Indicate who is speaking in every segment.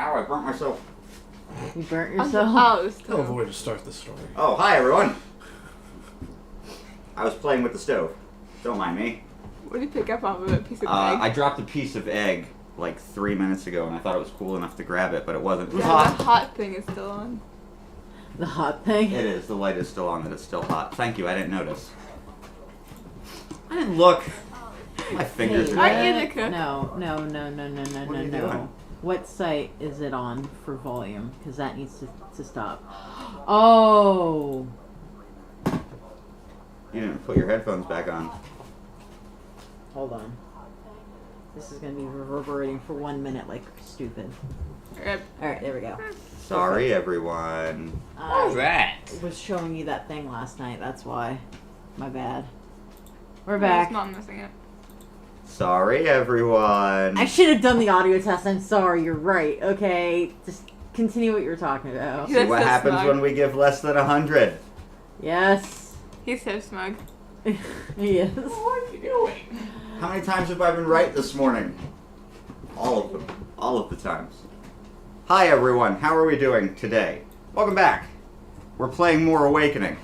Speaker 1: Ow, I burnt myself.
Speaker 2: You burnt yourself?
Speaker 3: Tell a way to start the story.
Speaker 1: Oh, hi everyone. I was playing with the stove. Don't mind me.
Speaker 4: What did you pick up off of it? A piece of egg?
Speaker 1: I dropped a piece of egg like 3 minutes ago, and I thought it was cool enough to grab it, but it wasn't. It was
Speaker 4: The
Speaker 1: hot.
Speaker 4: hot thing is still on.
Speaker 2: The hot thing?
Speaker 1: It is. The light is still on. That it's still hot. Thank you. I didn't notice. I didn't look. My fingers
Speaker 2: Hey,
Speaker 1: are
Speaker 4: Aren't
Speaker 1: dead.
Speaker 4: you the cook?
Speaker 2: No.
Speaker 1: What are you doing?
Speaker 2: What site is it on for volume? Because that needs to stop. Oh!
Speaker 1: You didn't put your headphones back on.
Speaker 2: Hold on. This is going to be reverberating for 1 minute like stupid.
Speaker 4: Rip.
Speaker 2: Alright, there we go.
Speaker 1: Sorry, everyone.
Speaker 2: I was showing you that thing last night, that's why. My bad. We're back.
Speaker 4: It's not missing it.
Speaker 1: Sorry, everyone.
Speaker 2: I should have done the audio test. I'm sorry. You're right. Okay, just continue what you were talking about.
Speaker 1: See what
Speaker 4: so
Speaker 1: happens
Speaker 4: smug.
Speaker 1: when we give less than 100.
Speaker 2: Yes.
Speaker 4: He's so smug.
Speaker 2: Yes.
Speaker 1: What are you doing? How many times have I been right this morning? All of them. All of the times. Hi, everyone. How are we doing today? Welcome back. We're playing more Awakening.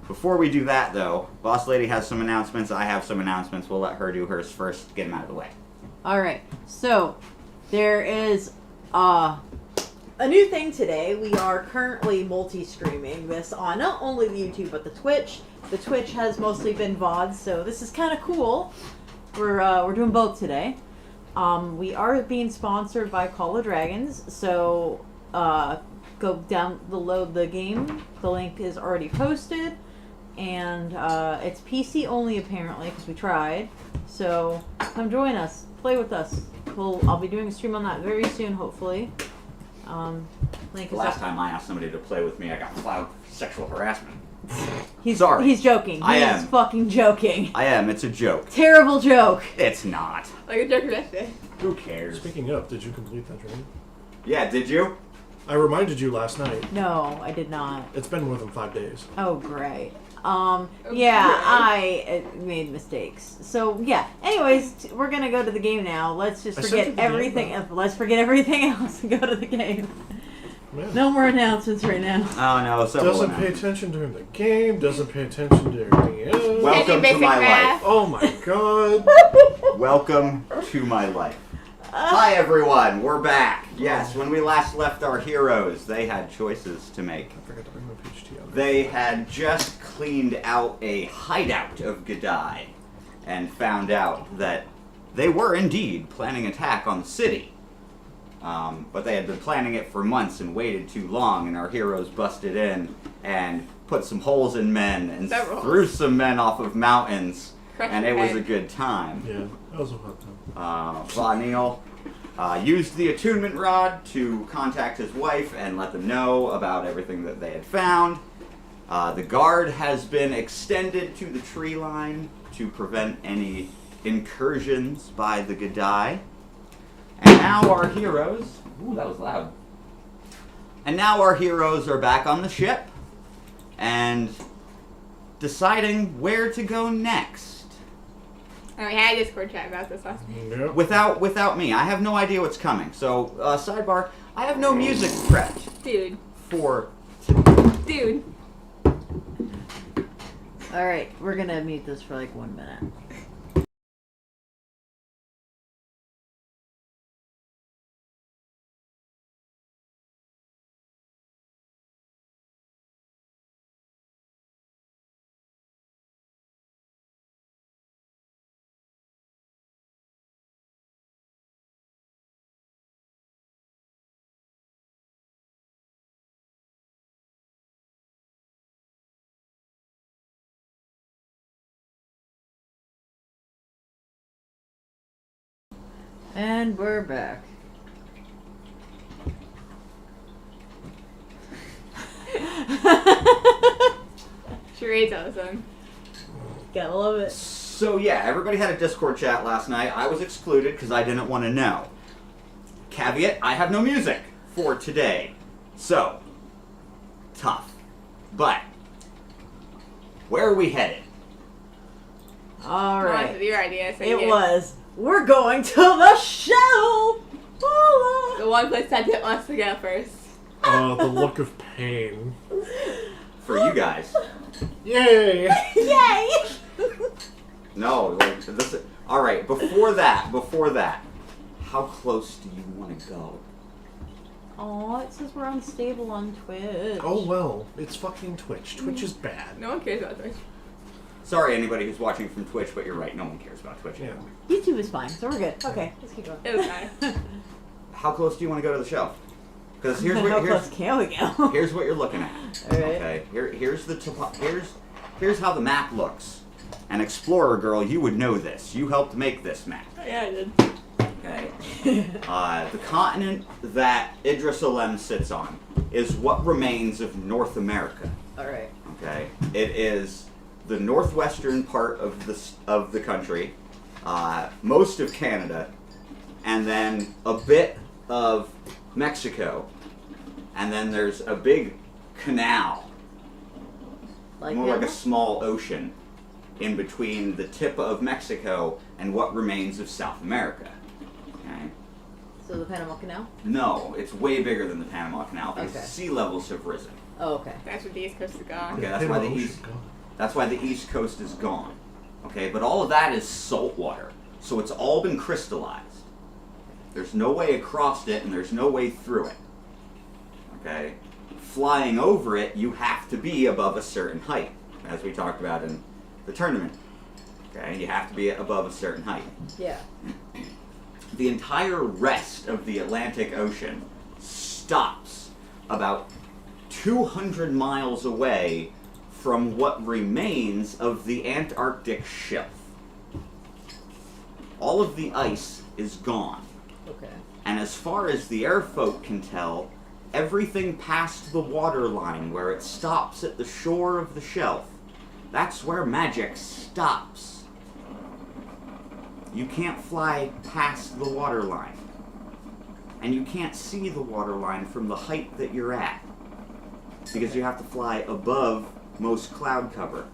Speaker 1: Before we do that, though, Boss Lady has some announcements. I have some announcements. We'll let her do hers first. Get them out of the way.
Speaker 2: All right. So there is a new thing today. We are currently multi-streaming this on not only the YouTube but the Twitch. The Twitch has mostly been VODs, so this is kind of cool. We're doing both today. We are being sponsored by Call of Dragons, so go download the game. The link is already posted, and it's PC only apparently because we tried. So come join us, play with us. I'll be doing a stream on that very soon, hopefully. Link
Speaker 1: The
Speaker 2: is
Speaker 1: last
Speaker 2: up.
Speaker 1: time I asked somebody to play with me, I got flagged for sexual harassment.
Speaker 2: He's
Speaker 1: Sorry.
Speaker 2: He's joking.
Speaker 1: I
Speaker 2: He
Speaker 1: am.
Speaker 2: is fucking joking.
Speaker 1: I am. It's a joke.
Speaker 2: Terrible joke.
Speaker 1: It's not.
Speaker 4: Like a joke yesterday.
Speaker 1: Who cares?
Speaker 3: Speaking of, did you complete that dream?
Speaker 1: Yeah, did you?
Speaker 3: I reminded you last night.
Speaker 2: No, I did not.
Speaker 3: It's been more than 5 days.
Speaker 2: Oh, great.
Speaker 4: Okay.
Speaker 2: I made mistakes. So, yeah. Anyways, we're gonna go to the game now. Let's just
Speaker 3: I sent you
Speaker 2: forget
Speaker 3: the game,
Speaker 2: everything.
Speaker 3: though.
Speaker 2: Let's forget everything else and go to the game.
Speaker 3: Man.
Speaker 2: No more announcements right now.
Speaker 1: Oh no, several
Speaker 3: Doesn't pay
Speaker 1: announcements.
Speaker 3: attention during the game, doesn't pay attention to everything else.
Speaker 1: Welcome to
Speaker 4: basic
Speaker 1: my
Speaker 4: math.
Speaker 1: life.
Speaker 3: Oh my god.
Speaker 1: Welcome to my life. Hi everyone, we're back. Yes, when we last left our heroes, they had choices to make.
Speaker 3: I forgot to bring my PhD out.
Speaker 1: They had just cleaned out a hideout of Gadai and found out that they were indeed planning an attack on the city. But they had been planning it for months and waited too long, and our heroes busted in and put some holes in men and
Speaker 4: Several.
Speaker 1: threw some men off of mountains,
Speaker 4: Crush
Speaker 1: and
Speaker 4: your
Speaker 1: it was
Speaker 4: head.
Speaker 1: a good time.
Speaker 3: Yeah, that was a hot time.
Speaker 1: Vanil used the attunement rod to contact his wife and let them know about everything that they had found. The guard has been extended to the tree line to prevent any incursions by the Gadai. And now our heroes... Ooh, that was loud. And now our heroes are back on the ship and deciding where to go next.
Speaker 4: And we had a Discord chat about this last night.
Speaker 3: Yep.
Speaker 1: Without me, I have no idea what's coming. So, sidebar, I have no music prepped
Speaker 4: Dude.
Speaker 1: for...
Speaker 4: Dude.
Speaker 2: Alright, we're gonna mute this for like 1 minute. And we're back.
Speaker 4: Charade's awesome.
Speaker 2: Gotta love it.
Speaker 1: So yeah, everybody had a Discord chat last night. I was excluded because I didn't want to know. Caveat, I have no music for today. So, tough. But, where are we headed?
Speaker 2: Alright.
Speaker 4: It was your idea, so
Speaker 2: It was. We're going to the shell.
Speaker 4: The the one place that didn't want us to go first.
Speaker 3: The look of pain.
Speaker 1: For you guys.
Speaker 3: Yay!
Speaker 2: Yay!
Speaker 1: No, like, this. All right. Before that, how close do you want to go?
Speaker 2: Oh, it says we're unstable on Twitch.
Speaker 3: Oh well, it's fucking Twitch. Twitch is bad.
Speaker 4: No one cares about Twitch.
Speaker 1: Sorry, anybody who's watching from Twitch, but you're right. No one cares about Twitch
Speaker 3: Yeah.
Speaker 1: anymore.
Speaker 2: YouTube is fine, so we're good. Okay, let's keep going.
Speaker 4: It doesn't matter.
Speaker 1: How close do you want to go to the shelf? Because here's
Speaker 2: How
Speaker 1: what
Speaker 2: close can we go?
Speaker 1: here's what you're looking at.
Speaker 2: All right.
Speaker 1: Okay. Here's how the map looks. An explorer girl, you would know this. You helped make this map.
Speaker 4: Yeah, I did.
Speaker 1: Okay. The continent that Idris Alem sits on is what remains of North America.
Speaker 2: All right.
Speaker 1: Okay. It is the northwestern part of the country, most of Canada, and then a bit of Mexico, and then there's a big canal, more like a
Speaker 2: Panama?
Speaker 1: small ocean, in between the tip of Mexico and what remains of South America. Okay.
Speaker 2: So the Panama Canal?
Speaker 1: No, it's way bigger than the Panama Canal because
Speaker 2: Okay.
Speaker 1: sea levels have risen.
Speaker 2: Oh, okay.
Speaker 4: That's what the East Coast is gone.
Speaker 1: Okay, that's why the east. That's why the East Coast is gone. Okay, but all of that is salt water, so it's all been crystallized. There's no way across it, and there's no way through it. Okay, flying over it, you have to be above a certain height, as we talked about in the tournament. Okay, you have to be above a certain height.
Speaker 2: Yeah.
Speaker 1: The entire rest of the Atlantic Ocean stops about 200 miles away from what remains of the Antarctic shelf. All of the ice is gone.
Speaker 2: Okay.
Speaker 1: And as far as the airfolk can tell, everything past the waterline where it stops at the shore of the shelf, that's where magic stops. You can't fly past the waterline. And you can't see the waterline from the height that you're at. Because you have to fly above most cloud cover.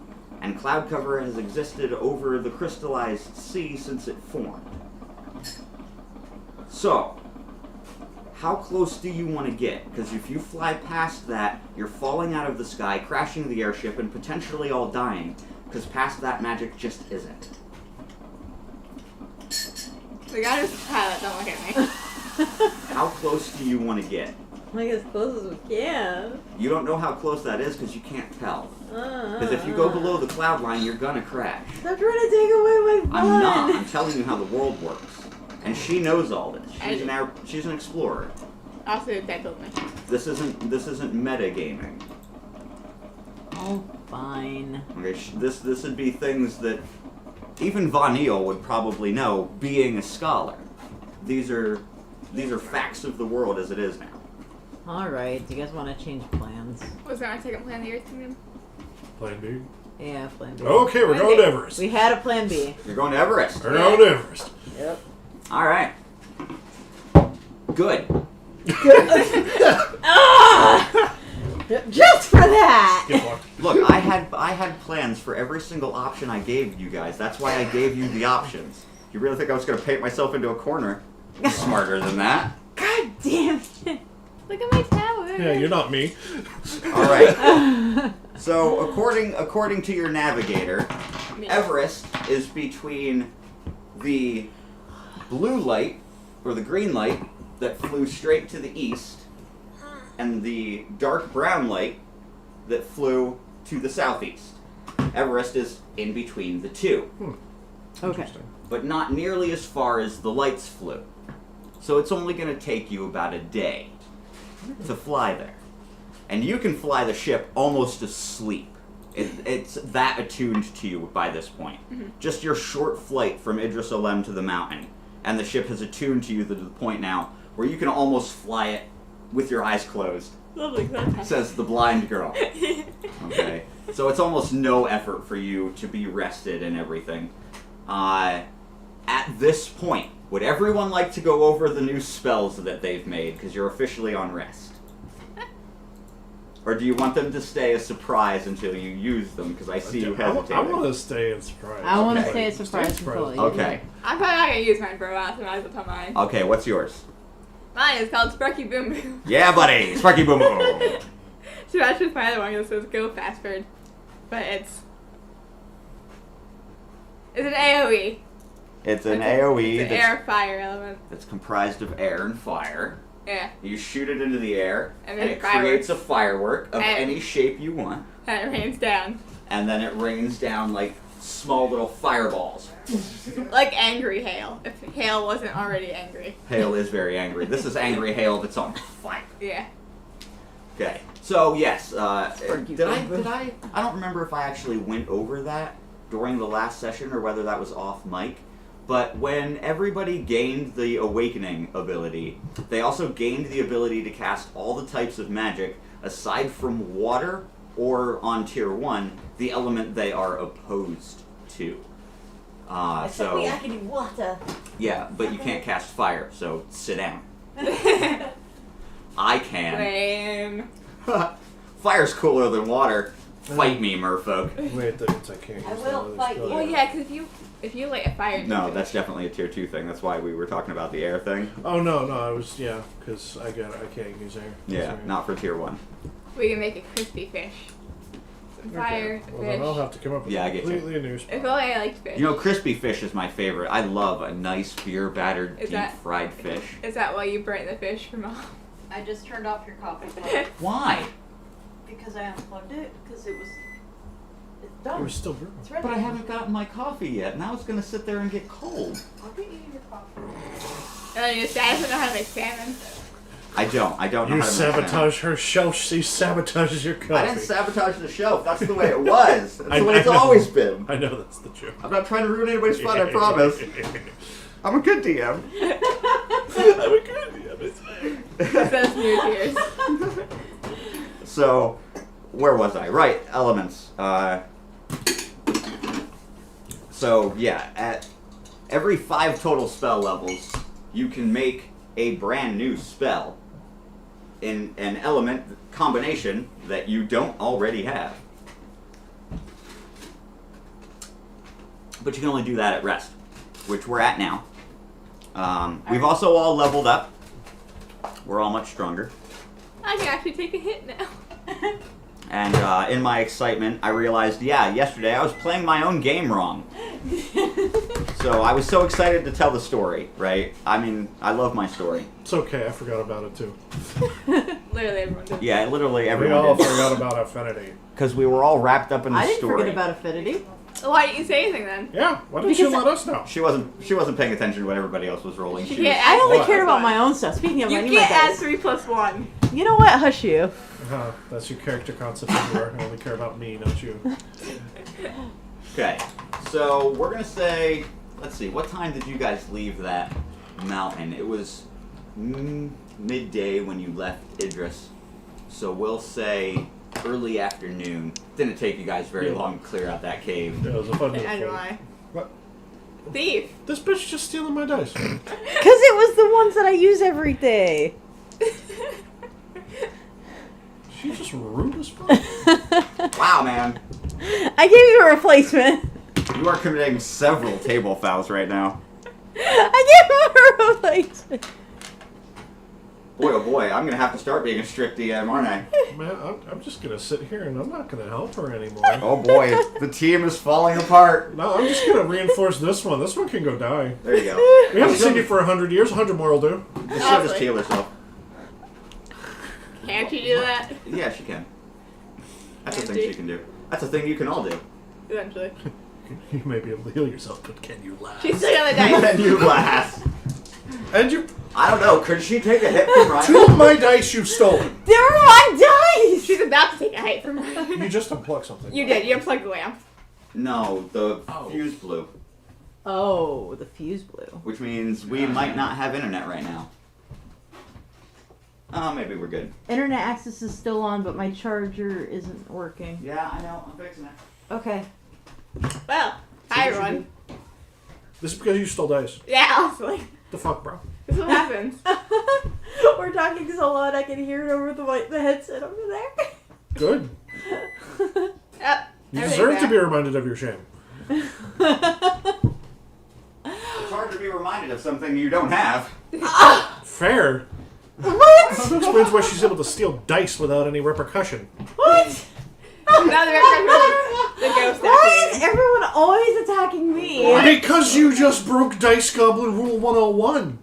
Speaker 1: And cloud cover has existed over the crystallized sea since it formed. So, how close do you want to get? Because if you fly past that, you're falling out of the sky, crashing the airship, and potentially all dying. Because past that, magic just isn't.
Speaker 4: The guy who's pilot, don't look at me.
Speaker 1: How close do you want to get?
Speaker 2: Like as close as we can.
Speaker 1: You don't know how close that is because you can't tell. Because if you go below the cloud line, you're gonna crash.
Speaker 2: Stop trying to take away my fun.
Speaker 1: I'm not. I'm telling you how the world works. And she knows all this. She's an explorer.
Speaker 4: Also, Dad told me.
Speaker 1: This isn't metagaming.
Speaker 2: Oh, fine.
Speaker 1: Okay, this would be things that even Von Eel would probably know, being a scholar. These are facts of the world as it is now.
Speaker 2: Alright, do you guys want to change plans?
Speaker 4: Was there our second plan of the Earth Kingdom?
Speaker 3: Plan B.
Speaker 2: Yeah, plan B.
Speaker 3: Okay, we're going to Everest.
Speaker 2: We had a plan B.
Speaker 1: You're going to Everest.
Speaker 3: We're going to Everest.
Speaker 2: Yep.
Speaker 1: All right. Good.
Speaker 2: Ah! Just for that!
Speaker 3: Get fucked.
Speaker 1: Look, I had plans for every single option I gave you guys. That's why I gave you the options. You really think I was going to paint myself into a corner? I'm smarter than that.
Speaker 2: God damn it.
Speaker 4: Look at my tower.
Speaker 3: Yeah, you're not me.
Speaker 1: All right. So, according to your navigator,
Speaker 4: Me.
Speaker 1: Everest is between the blue light or the green light that flew straight to the east and the dark brown light that flew to the southeast. Everest is in between the two,
Speaker 2: Okay.
Speaker 3: Interesting.
Speaker 1: but not nearly as far as the lights flew. So it's only going to take you about a day to fly there. And you can fly the ship almost asleep. It's that attuned to you by this point.
Speaker 4: Mm-hmm.
Speaker 1: Just your short flight from Idris Alem to the mountain, and the ship has attuned to you to the point now where you can almost fly it with your eyes closed,
Speaker 4: Lovely.
Speaker 1: says the blind girl. Okay? So it's almost no effort for you to be rested and everything. At this point, would everyone like to go over the new spells that they've made, because you're officially on rest? Or do you want them to stay a surprise until you use them? Because I see you hesitating.
Speaker 3: I want to stay in surprise.
Speaker 2: I want to
Speaker 1: Okay.
Speaker 2: stay a surprise until you.
Speaker 1: Okay.
Speaker 4: I'm probably not going to use mine for a while, so I might as well tell mine.
Speaker 1: Okay, what's yours?
Speaker 4: Mine is called Sparky Boom Boom.
Speaker 1: Yeah, buddy. Sparky Boom Boom.
Speaker 4: So that's just my other one that says Go Fast Bird. But it's an AoE.
Speaker 1: It's an AoE
Speaker 4: It's an
Speaker 1: that's,
Speaker 4: air fire element.
Speaker 1: that's comprised of air and fire.
Speaker 4: Yeah.
Speaker 1: You shoot it into the air,
Speaker 4: And
Speaker 1: and
Speaker 4: then
Speaker 1: it
Speaker 4: fireworks.
Speaker 1: creates a firework of
Speaker 4: And-
Speaker 1: any shape you want.
Speaker 4: And it rains down.
Speaker 1: And then it rains down like small little fireballs.
Speaker 4: Like angry hail. If hail wasn't already angry.
Speaker 1: Hail is very angry. This is angry hail that's on fire.
Speaker 4: Yeah.
Speaker 1: Okay. So yes,
Speaker 2: Sparky
Speaker 1: did
Speaker 2: Boom Boom.
Speaker 1: I don't remember if I actually went over that during the last session or whether that was off mic. But when everybody gained the awakening ability, they also gained the ability to cast all the types of magic aside from water or on tier 1, the element they are opposed to.
Speaker 2: Except I can do water.
Speaker 1: Yeah, but you can't cast fire, so sit down. I can.
Speaker 4: Lame.
Speaker 1: Fire's cooler than water. Fight me, merfolk.
Speaker 3: Wait, that's I can't use
Speaker 2: I will
Speaker 3: that other
Speaker 2: fight
Speaker 3: spell.
Speaker 2: you.
Speaker 4: Well, yeah, because if you light a fire.
Speaker 1: No, that's definitely a tier 2 thing. That's why we were talking about the air thing.
Speaker 3: Oh no, I was because I can't use air.
Speaker 1: Yeah,
Speaker 3: Sorry.
Speaker 1: not for tier 1.
Speaker 4: We can make a crispy fish. Some fire,
Speaker 3: Well, then I'll
Speaker 4: fish.
Speaker 3: have to come up with
Speaker 1: Yeah, I get you.
Speaker 3: completely new spell.
Speaker 4: If only I liked fish.
Speaker 1: You know, crispy fish is my favorite. I love a nice beer-battered,
Speaker 4: Is that-
Speaker 1: deep-fried fish.
Speaker 4: Is that why you burnt the fish from all?
Speaker 2: I just turned off your coffee pot
Speaker 1: Why?
Speaker 2: because I unplugged it because it's
Speaker 3: It
Speaker 2: done.
Speaker 3: was still brewing.
Speaker 2: It's ready.
Speaker 1: But I haven't gotten my coffee yet. Now it's gonna sit there and get cold.
Speaker 2: I'll get you your coffee.
Speaker 4: And then your dad doesn't know how to make salmon.
Speaker 1: I don't know
Speaker 3: You
Speaker 1: how to make
Speaker 3: sabotage her shelf. She sabotages your coffee.
Speaker 1: I didn't sabatage the shelf. That's the way it was. That's
Speaker 3: I-
Speaker 1: the way
Speaker 3: I
Speaker 1: it's
Speaker 3: know.
Speaker 1: always been.
Speaker 3: I know that's the joke.
Speaker 1: I'm not trying to ruin anybody's fun, I promise. I'm a good DM.
Speaker 3: I'm a good
Speaker 4: That's new tears.
Speaker 1: So, where was I? Right, elements. So, yeah, at every 5 total spell levels, you can make a brand new spell in an element combination that you don't already have. But you can only do that at rest, which we're at now. We've also all leveled up. We're all much stronger.
Speaker 4: I can actually take a hit now.
Speaker 1: And in my excitement, I realized, yesterday I was playing my own game wrong. So I was so excited to tell the story, right? I mean, I love my story.
Speaker 3: It's okay. I forgot about it too.
Speaker 4: Literally everyone did.
Speaker 1: Yeah, literally
Speaker 3: We
Speaker 1: everyone
Speaker 3: all
Speaker 1: did.
Speaker 3: forgot about affinity.
Speaker 1: Because we were all wrapped up in the
Speaker 2: I didn't
Speaker 1: story.
Speaker 2: forget about affinity.
Speaker 4: Why didn't you say anything then?
Speaker 3: Yeah. Why didn't you
Speaker 2: Because
Speaker 3: let us know?
Speaker 1: She wasn't paying attention to what everybody else was rolling.
Speaker 4: She
Speaker 1: She
Speaker 4: can't
Speaker 1: was,
Speaker 2: I only
Speaker 3: What?
Speaker 2: cared about my own stuff. Speaking of, I
Speaker 4: You
Speaker 2: need my
Speaker 4: can't add
Speaker 2: dice.
Speaker 4: 3 plus 1.
Speaker 2: You know what? Hush you.
Speaker 3: That's your character concept. I only care about me, not you.
Speaker 1: okay, so we're gonna say, let's see, what time did you guys leave that mountain? It was midday when you left Idris. So we'll say early afternoon. Didn't take you guys very
Speaker 3: Yeah.
Speaker 1: long to clear out that cave.
Speaker 3: Yeah, it was a fun little
Speaker 4: I know
Speaker 3: thing.
Speaker 4: why.
Speaker 3: What?
Speaker 4: Thief.
Speaker 3: This bitch just stealing my dice.
Speaker 2: Because it was the ones that I use every day.
Speaker 3: She's just rude as fuck.
Speaker 1: Wow, man.
Speaker 2: I gave you a replacement.
Speaker 1: You are committing several table fouls right now.
Speaker 2: I gave you a replacement.
Speaker 1: Boy, oh boy, I'm gonna have to start being a strict DM, aren't I?
Speaker 3: Man, I'm just gonna sit here and I'm not gonna help her anymore.
Speaker 1: Oh boy, the team is falling apart.
Speaker 3: No, I'm just gonna reinforce this one. This one can go die.
Speaker 1: There you go.
Speaker 3: We haven't seen you for 100 years. 100 more will do.
Speaker 1: She'll just heal herself.
Speaker 4: Can't you do that?
Speaker 1: Yeah, she can. That's a
Speaker 4: Can
Speaker 1: thing
Speaker 4: she?
Speaker 1: she can do. That's a thing you can all do.
Speaker 4: Eventually.
Speaker 3: You may be able to heal yourself, but can you last?
Speaker 4: She's still on the dice.
Speaker 1: And you last.
Speaker 3: And you...
Speaker 1: I don't know, could she take a hit from Ryan?
Speaker 3: 2 of my dice you've stolen.
Speaker 2: They're my dice!
Speaker 4: She's about to take a hit from her.
Speaker 3: You just unplugged something.
Speaker 4: You did. You unplugged the lamp.
Speaker 1: No, the
Speaker 3: Oh.
Speaker 1: fuse blew.
Speaker 2: Oh, the fuse blew.
Speaker 1: Which means we might not have internet right now. Oh, maybe we're good.
Speaker 2: Internet access is still on, but my charger isn't working.
Speaker 1: Yeah, I know, I'm fixing it.
Speaker 2: Okay.
Speaker 4: Well, hi everyone.
Speaker 3: This is because you stole dice.
Speaker 4: Yeah, honestly.
Speaker 3: The fuck, bro?
Speaker 4: This is what happens.
Speaker 2: We're talking so loud I can hear it over the headset over there.
Speaker 3: Good.
Speaker 4: Yep.
Speaker 3: You
Speaker 4: everything's
Speaker 3: deserve to
Speaker 4: back.
Speaker 3: be reminded of your shame.
Speaker 1: It's hard to be reminded of something you don't have.
Speaker 3: Fair. Explains why she's able to steal dice without any repercussion.
Speaker 2: What?
Speaker 4: Now the ghost
Speaker 2: Why is
Speaker 4: activated.
Speaker 2: everyone always attacking me?
Speaker 3: Because you just broke Dice Goblin Rule 101.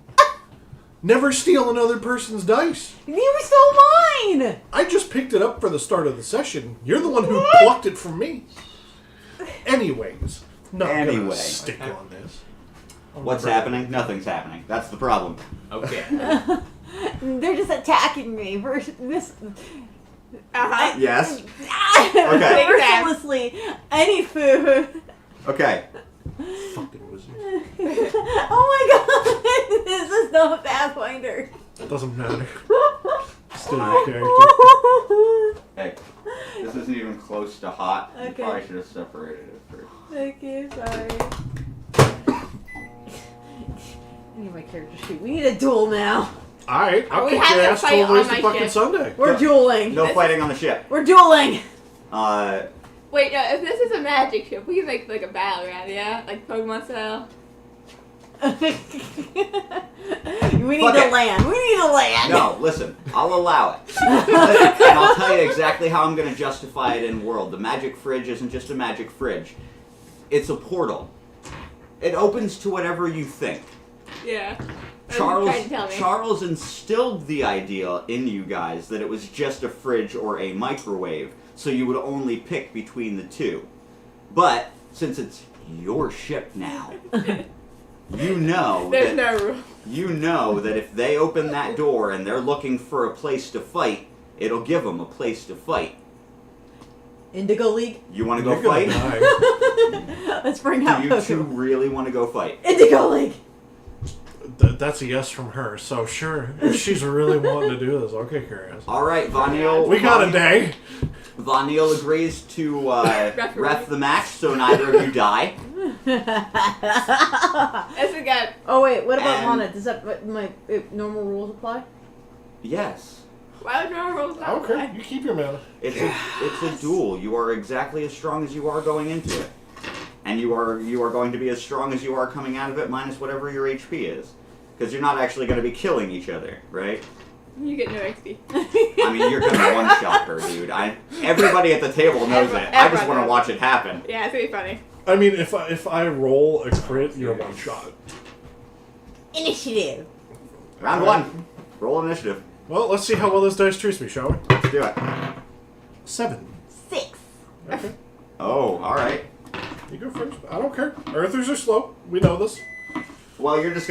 Speaker 3: Never steal another person's dice.
Speaker 2: You stole mine!
Speaker 3: I just picked it up for the start of the session. You're the one who plucked it from me. Anyways, not
Speaker 1: Anyway.
Speaker 3: gonna stick on this.
Speaker 1: What's happening? Nothing's happening. That's the problem.
Speaker 5: Okay.
Speaker 2: They're just attacking me for this.
Speaker 4: Uh-huh.
Speaker 1: Yes.
Speaker 2: Okay. Mercilessly, any food.
Speaker 1: Okay.
Speaker 3: Fucking wizard.
Speaker 2: Oh my god! This is not Pathfinder.
Speaker 3: Doesn't matter. Still your character.
Speaker 1: Hey, this isn't even close to hot. You
Speaker 2: Okay.
Speaker 1: probably should have separated it first.
Speaker 2: Okay, sorry. I need my character sheet. We need a duel now.
Speaker 3: Alright, I'll
Speaker 4: We
Speaker 3: kick
Speaker 4: had
Speaker 3: your
Speaker 4: to
Speaker 3: ass
Speaker 4: fight
Speaker 3: till ways
Speaker 4: on
Speaker 3: to
Speaker 4: my
Speaker 3: fucking
Speaker 4: ship.
Speaker 3: Sunday.
Speaker 2: We're dueling.
Speaker 1: No fighting on the ship.
Speaker 2: We're dueling.
Speaker 4: Wait, no, if this is a magic ship, we can make like a battleground, yeah? Like Pokemon style.
Speaker 2: We need
Speaker 1: Fuck
Speaker 2: to
Speaker 1: it.
Speaker 2: land. We need to land.
Speaker 1: No, listen. I'll allow it. And I'll tell you exactly how I'm going to justify it in world. The magic fridge isn't just a magic fridge. It's a portal. It opens to whatever you think.
Speaker 4: Yeah. That's what you're trying to tell me.
Speaker 1: Charles instilled the idea in you guys that it was just a fridge or a microwave, so you would only pick between the two. But since it's your ship now, you know
Speaker 4: There's
Speaker 1: that
Speaker 4: no rule.
Speaker 1: you know that if they open that door and they're looking for a place to fight, it'll give them a place to fight.
Speaker 2: Indigo League.
Speaker 1: You want to
Speaker 3: You're
Speaker 1: go
Speaker 3: gonna
Speaker 1: fight?
Speaker 3: die.
Speaker 2: Let's bring out
Speaker 1: Do you two
Speaker 2: Pokemon.
Speaker 1: really want to go fight?
Speaker 2: Indigo League.
Speaker 3: That's a yes from her, so sure. If she's really wanting to do this, I'll kick her ass.
Speaker 1: All right, Von Neil.
Speaker 3: We got a day.
Speaker 1: Von Neil agrees to
Speaker 4: Referee.
Speaker 1: ref the match, so neither of you die.
Speaker 4: That's a good.
Speaker 2: Oh wait, what about
Speaker 1: And-
Speaker 2: mana? Does that my normal rules apply?
Speaker 1: Yes.
Speaker 4: Why would no rules not
Speaker 3: Okay,
Speaker 4: apply?
Speaker 3: you keep your mana.
Speaker 1: It's a duel. You are exactly as strong as you are going into it, and you are going to be as strong as you are coming out of it, minus whatever your HP is, because you're not actually going to be killing each other, right?
Speaker 4: You get no XP.
Speaker 1: I mean, you're going to one-shot her, dude. Everybody at the table knows it. I just
Speaker 4: Everyone
Speaker 1: want to
Speaker 4: knows.
Speaker 1: watch it happen.
Speaker 4: Yeah, it's gonna be funny.
Speaker 3: I mean, if I roll a crit, you're one shot.
Speaker 2: Initiative.
Speaker 1: Round one. Roll initiative.
Speaker 3: Well, let's see how well this dice treats me, shall we?
Speaker 1: Let's do it.
Speaker 3: 7.
Speaker 2: 6.
Speaker 3: Okay.
Speaker 1: Oh, all right.
Speaker 3: You go first. I don't care. Earthers are slow. We know this.
Speaker 1: Well, she's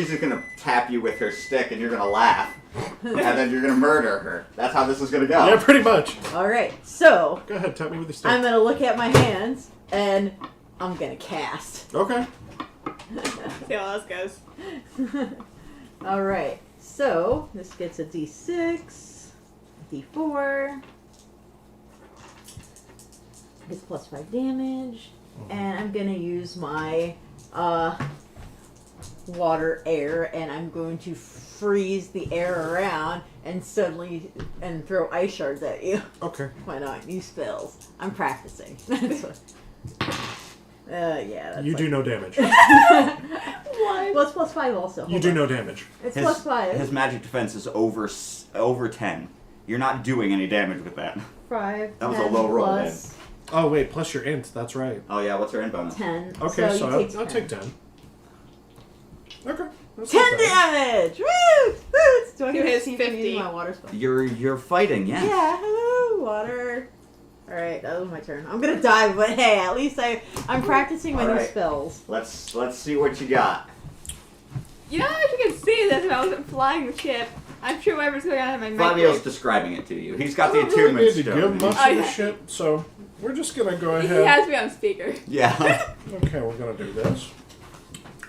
Speaker 1: just gonna tap you with her stick, and you're gonna laugh, and then you're gonna murder her. That's how this is gonna go.
Speaker 3: Yeah, pretty much.
Speaker 2: All right. So
Speaker 3: Go ahead, tap me with your stick.
Speaker 2: I'm gonna look at my hands and I'm gonna cast.
Speaker 3: Okay.
Speaker 4: See how this goes.
Speaker 2: All right. So this gets a D6, D4. Gets plus 5 damage, and I'm gonna use my water air, and I'm going to freeze the air around and suddenly throw ice shards at you.
Speaker 3: Okay.
Speaker 2: Why not? Use spells. I'm practicing. That's what. Yeah. That's
Speaker 3: You do no damage.
Speaker 2: Well, it's plus 5 also.
Speaker 3: You
Speaker 2: Hold
Speaker 3: do
Speaker 2: on.
Speaker 3: no damage.
Speaker 2: It's plus 5.
Speaker 1: His magic defense is over 10. You're not doing any damage with that.
Speaker 2: 5.
Speaker 1: That was a
Speaker 2: 10
Speaker 1: low roll,
Speaker 2: plus
Speaker 3: Oh, wait, plus your int. That's right.
Speaker 1: Oh yeah, what's her in bonus?
Speaker 2: 10.
Speaker 3: Okay, so,
Speaker 2: you
Speaker 3: I'll take 10. Okay. That's
Speaker 2: 10
Speaker 3: not bad.
Speaker 2: damage! Woo! Woo! Do I
Speaker 4: To
Speaker 2: get
Speaker 4: his
Speaker 2: to 50
Speaker 4: 50.
Speaker 2: my water spell?
Speaker 1: You're fighting, yeah.
Speaker 2: Yeah, woo, water. Alright, that was my turn. I'm gonna die, but hey, at least I'm practicing my new
Speaker 1: Alright.
Speaker 2: spells.
Speaker 1: Let's see what you got.
Speaker 4: You know, if you could see this if I wasn't flying the ship, I'm sure whatever's going on in my
Speaker 1: Fabio's
Speaker 4: microwave.
Speaker 1: describing it to you. He's got
Speaker 3: I
Speaker 1: the
Speaker 3: don't really
Speaker 1: attunement
Speaker 3: need to
Speaker 1: stone.
Speaker 3: give much
Speaker 4: Oh,
Speaker 3: of a
Speaker 4: yeah.
Speaker 3: shit, so we're just gonna go
Speaker 4: He
Speaker 3: ahead.
Speaker 4: has me on speaker.
Speaker 1: Yeah.
Speaker 3: Okay, we're gonna do this.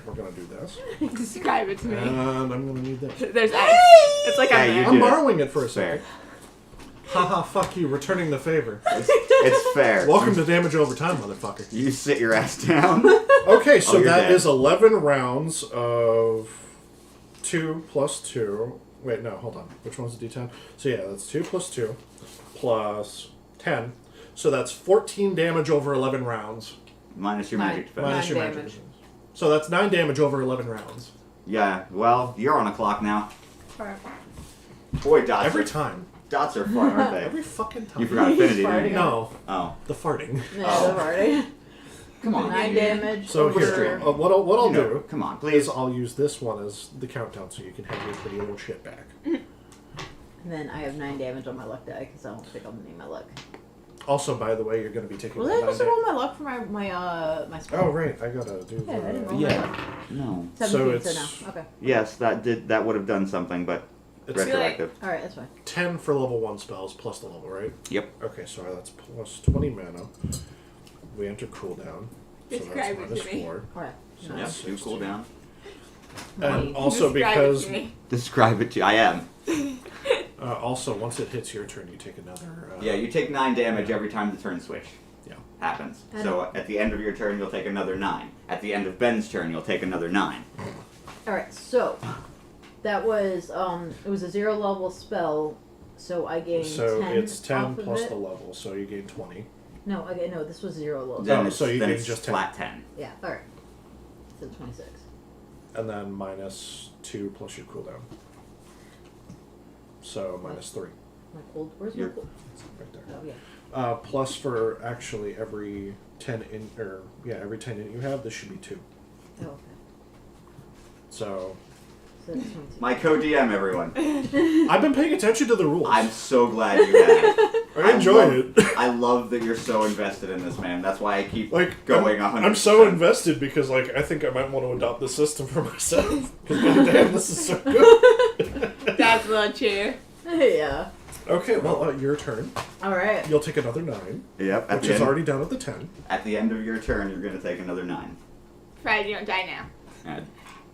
Speaker 3: We're gonna do this.
Speaker 4: Describe it to me.
Speaker 3: And I'm gonna need this.
Speaker 4: There's ice. It's like
Speaker 1: Yeah,
Speaker 4: I'm
Speaker 1: you
Speaker 4: there.
Speaker 3: I'm
Speaker 1: did it.
Speaker 3: borrowing it for a
Speaker 1: Fair.
Speaker 3: second. Haha, fuck you, returning the favor.
Speaker 1: It's fair.
Speaker 3: Welcome to damage over time, motherfucker.
Speaker 1: You sit your ass down.
Speaker 3: Okay, so
Speaker 1: you're
Speaker 3: that
Speaker 1: dead.
Speaker 3: is 11 rounds of 2 plus 2. Wait, no, hold on. Which one's the d10? So yeah, that's 2 plus 2 plus 10. So that's 14 damage over 11 rounds.
Speaker 1: Minus your
Speaker 2: Nine.
Speaker 1: magic defense.
Speaker 3: Minus your
Speaker 2: damage.
Speaker 3: magic. So that's 9 damage over 11 rounds.
Speaker 1: Yeah, well, you're on a clock now. Boy, dots
Speaker 3: Every
Speaker 1: are,
Speaker 3: time.
Speaker 1: dots are fun, aren't they?
Speaker 3: Every fucking time.
Speaker 1: You forgot affinity,
Speaker 2: He's
Speaker 1: didn't you?
Speaker 2: farting.
Speaker 3: No,
Speaker 1: Oh,
Speaker 3: the farting.
Speaker 2: Yeah,
Speaker 1: Oh.
Speaker 2: the party.
Speaker 1: come on.
Speaker 2: 9
Speaker 1: dude.
Speaker 2: damage.
Speaker 3: So
Speaker 2: over...
Speaker 3: here, what I'll
Speaker 1: You know,
Speaker 3: do
Speaker 1: Come on,
Speaker 3: is
Speaker 1: please.
Speaker 3: I'll use this one as the countdown so you can have your pretty little shit back.
Speaker 2: And then I have 9 damage on my luck die because I don't think I'll need my luck.
Speaker 3: Also, by the way, you're going to be taking
Speaker 2: Was I
Speaker 3: that
Speaker 2: supposed to
Speaker 3: 9
Speaker 2: roll my luck for my spell?
Speaker 3: Oh, right. I got to do
Speaker 2: Yeah, I didn't roll
Speaker 3: the...
Speaker 2: my
Speaker 1: Yeah.
Speaker 2: luck.
Speaker 1: No.
Speaker 2: 17, so
Speaker 3: it's-
Speaker 2: no. Okay.
Speaker 1: Yes, that would have done something, but
Speaker 3: It's
Speaker 1: retroactive.
Speaker 2: Alright, that's fine.
Speaker 3: 10 for level 1 spells plus the level, right?
Speaker 1: Yep.
Speaker 3: Okay, so that's plus 20 mana. We enter cooldown. So
Speaker 4: Describe
Speaker 3: that's
Speaker 4: it
Speaker 3: minus
Speaker 4: to me.
Speaker 3: 4.
Speaker 2: Alright.
Speaker 3: So
Speaker 1: Yeah,
Speaker 3: that's
Speaker 1: do
Speaker 3: 16.
Speaker 1: cool down.
Speaker 3: And also
Speaker 4: Describe it
Speaker 3: because...
Speaker 4: to me.
Speaker 1: Describe it to I am.
Speaker 3: also, once it hits your turn, you take another...
Speaker 1: Yeah, you take 9 damage every time the turn switch
Speaker 3: Yeah.
Speaker 1: happens.
Speaker 2: I
Speaker 1: So
Speaker 2: know.
Speaker 1: at the end of your turn, you'll take another 9. At the end of Ben's turn, you'll take another 9.
Speaker 2: Alright, so that was it was a 0 level spell, so I gained
Speaker 3: So
Speaker 2: 10
Speaker 3: it's 10
Speaker 2: off of
Speaker 3: plus
Speaker 2: it.
Speaker 3: the level, so you gain 20.
Speaker 2: No, this was 0 level.
Speaker 1: Then
Speaker 3: Oh,
Speaker 1: it's,
Speaker 3: so you
Speaker 1: then
Speaker 3: gain
Speaker 1: it's
Speaker 3: just 10.
Speaker 1: flat 10.
Speaker 2: Yeah, alright. So 26.
Speaker 3: And then minus 2 plus your cooldown. So minus 3.
Speaker 2: My cold. Where's my
Speaker 1: You're-
Speaker 2: cold?
Speaker 3: It's right there.
Speaker 2: Oh yeah.
Speaker 3: Plus for actually every 10 every 10 in you have, this should be 2.
Speaker 2: Oh okay.
Speaker 3: So
Speaker 2: So that's 22.
Speaker 1: My co-DM, everyone.
Speaker 3: I've been paying attention to the rules.
Speaker 1: I'm so glad you have.
Speaker 3: I enjoy
Speaker 1: love-
Speaker 3: it.
Speaker 1: I love that you're so invested in this, man. That's why I keep
Speaker 3: Like
Speaker 1: going
Speaker 3: I'm,
Speaker 1: 100%.
Speaker 3: I'm so invested because like I think I might want to adopt the system for myself. Because goddamn, this is so good.
Speaker 4: That's not true.
Speaker 2: Yeah.
Speaker 3: Okay, well your turn.
Speaker 2: Alright.
Speaker 3: You'll take another 9,
Speaker 1: Yep. At
Speaker 3: which
Speaker 1: the,
Speaker 3: is
Speaker 1: end,
Speaker 3: already down at the 10.
Speaker 1: at the end of your turn, you're going to take another 9.
Speaker 4: Fred, you don't die now.
Speaker 1: And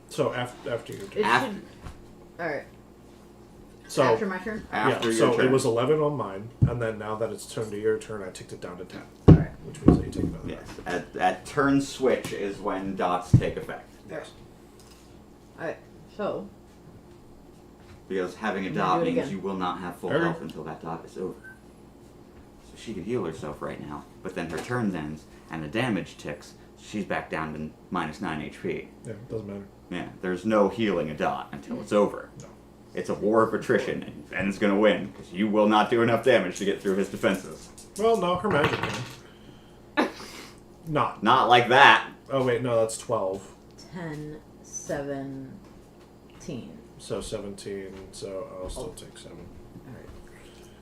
Speaker 3: So after your turn.
Speaker 2: It
Speaker 1: Af-
Speaker 2: should. Alright.
Speaker 3: So
Speaker 2: After my turn?
Speaker 1: after
Speaker 3: yeah,
Speaker 1: your
Speaker 3: so
Speaker 1: turn.
Speaker 3: it was 11 on mine, and then now that it's turned to your turn, I ticked it down to 10,
Speaker 2: Alright.
Speaker 3: which means that you take another.
Speaker 1: Yes. At turn switch is when dots take effect.
Speaker 3: Yes.
Speaker 2: Alright. So.
Speaker 1: Because having a
Speaker 2: I'm
Speaker 1: dot
Speaker 2: gonna do it
Speaker 1: means
Speaker 2: again.
Speaker 1: you will not have full
Speaker 3: Okay.
Speaker 1: health until that dot is over. So she can heal herself right now, but then her turn ends and the damage ticks. She's back down to minus 9 HP.
Speaker 3: Yeah, it doesn't matter.
Speaker 1: Yeah, there's no healing a dot until it's over.
Speaker 3: No.
Speaker 1: It's a war of attrition, and Ben's gonna win because you will not do enough damage to get through his defenses.
Speaker 3: Well, no, her magic can. Not.
Speaker 1: Not like that.
Speaker 3: Oh wait, no, that's 12.
Speaker 2: 10, 17.
Speaker 3: So 17. So I'll still take 7.
Speaker 2: Alright.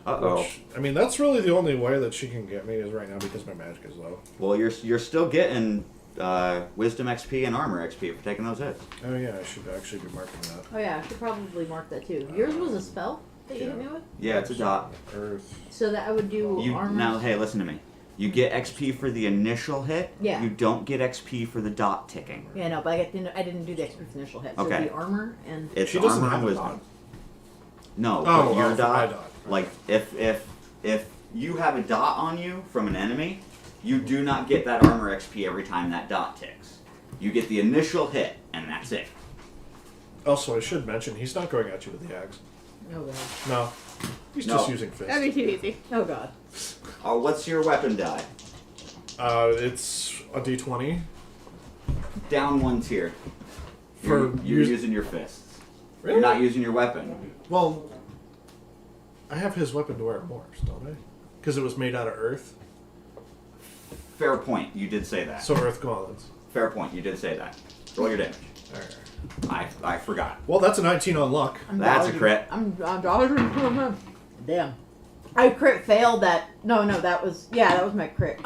Speaker 1: Uh-oh.
Speaker 3: Which, I mean, that's really the only way that she can get me is right now because my magic is low.
Speaker 1: Well, you're still getting wisdom XP and armor XP for taking those hits.
Speaker 3: Oh yeah, I should actually be marking that.
Speaker 2: Oh yeah, I should probably mark that too. Yours was a spell that you
Speaker 3: Yeah.
Speaker 2: hit me with?
Speaker 1: Yeah, it's a dot.
Speaker 3: Earth.
Speaker 2: So that I would do
Speaker 1: You
Speaker 2: armor.
Speaker 1: now, hey, listen to me. You get XP for the initial hit.
Speaker 2: Yeah.
Speaker 1: You don't get XP for the dot ticking.
Speaker 2: Yeah, no, but I didn't do the extra initial hit. So
Speaker 1: Okay.
Speaker 2: it'd be armor and.
Speaker 1: It's
Speaker 3: She doesn't
Speaker 1: armor
Speaker 3: have
Speaker 1: and
Speaker 3: a
Speaker 1: wisdom.
Speaker 3: dot.
Speaker 1: No,
Speaker 3: Oh,
Speaker 1: but your
Speaker 3: for my
Speaker 1: dot.
Speaker 3: dot.
Speaker 1: Like if you have a dot on you from an enemy, you do not get that armor XP every time that dot ticks. You get the initial hit, and that's it.
Speaker 3: Also, I should mention he's not going at you with the axe.
Speaker 2: Oh god.
Speaker 3: No, he's
Speaker 1: No.
Speaker 3: just using fists.
Speaker 4: That'd be too easy.
Speaker 2: Oh god.
Speaker 1: Oh, what's your weapon die?
Speaker 3: It's a D20
Speaker 1: Down one tier.
Speaker 3: for
Speaker 1: You're
Speaker 3: use-
Speaker 1: using your fists.
Speaker 3: Really?
Speaker 1: You're not using your weapon.
Speaker 3: Well, I have his weapon to wear it more, don't I? Because it was made out of earth.
Speaker 1: Fair point. You did say that.
Speaker 3: So earth gauntlets.
Speaker 1: Fair point. You did say that. Roll your damage.
Speaker 3: Alright.
Speaker 1: I forgot.
Speaker 3: Well, that's a 19 on luck.
Speaker 2: I'm
Speaker 1: That's a
Speaker 2: dodging.
Speaker 1: crit.
Speaker 2: I'm dodging. Damn. I crit failed that. No, that was my crit.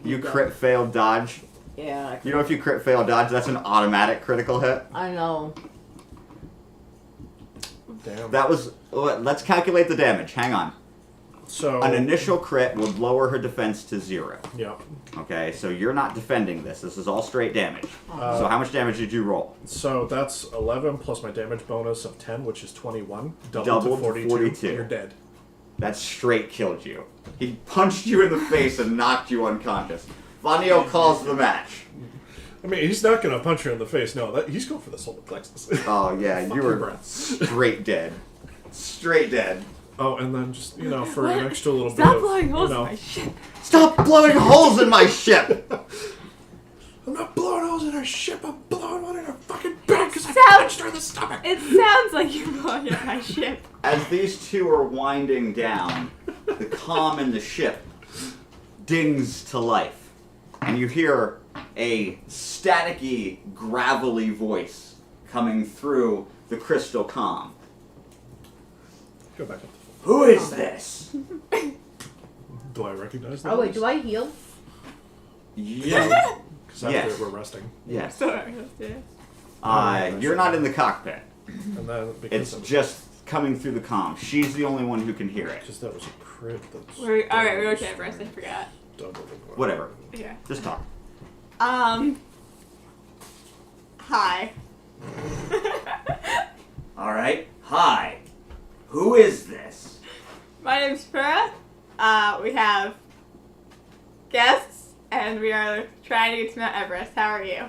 Speaker 1: You crit fail dodge.
Speaker 2: Yeah. I crit.
Speaker 1: You know, if you crit fail dodge, that's an automatic critical hit.
Speaker 2: I know.
Speaker 3: Damn.
Speaker 1: That was. Let's calculate the damage. Hang on.
Speaker 3: So
Speaker 1: An initial crit would lower her defense to 0.
Speaker 3: yeah.
Speaker 1: Okay, so you're not defending this. This is all straight damage.
Speaker 3: Uh,
Speaker 1: So how much damage did you roll?
Speaker 3: So that's 11 plus my damage bonus of 10, which is 21. Doubled
Speaker 1: Doubled
Speaker 3: to
Speaker 1: to
Speaker 3: 42.
Speaker 1: 42.
Speaker 3: You're dead.
Speaker 1: That straight killed you. He punched you in the face and knocked you unconscious. Vanio calls the match.
Speaker 3: I mean, he's not going to punch her in the face. No, he's going for the solar plexus.
Speaker 1: Oh yeah,
Speaker 3: Fuck
Speaker 1: you
Speaker 3: your
Speaker 1: were
Speaker 3: breath.
Speaker 1: straight dead. Straight dead.
Speaker 3: Oh, and then just, for an extra little
Speaker 4: Stop
Speaker 3: bit
Speaker 4: blowing
Speaker 3: of,
Speaker 4: holes in my shit.
Speaker 1: Stop blowing holes in my ship!
Speaker 3: I'm not blowing holes in her ship. I'm blowing one in her fucking back because I punched her in the stomach.
Speaker 4: It sounds like you're blowing up my ship.
Speaker 1: As these two are winding down, the comm in the ship dings to life, and you hear a staticky, gravelly voice coming through the crystal comm.
Speaker 3: Go back up.
Speaker 1: Who is this?
Speaker 3: Do I recognize that?
Speaker 2: Oh wait, do I heal?
Speaker 1: Yeah.
Speaker 3: Because after
Speaker 1: Yes.
Speaker 3: we're resting.
Speaker 1: Yes.
Speaker 4: Sorry. Yeah.
Speaker 1: You're not in the cockpit.
Speaker 3: And then because
Speaker 1: It's just coming through the comm. She's the only one who can hear it.
Speaker 3: because that was a crit. That's
Speaker 4: Alright, we go to Everest. I forgot.
Speaker 3: double.
Speaker 1: Whatever.
Speaker 4: Yeah.
Speaker 1: Just talk.
Speaker 4: Hi.
Speaker 1: Alright. Hi. Who is this?
Speaker 4: My name's Farah. We have guests, and we are trying to get to Mount Everest. How are you?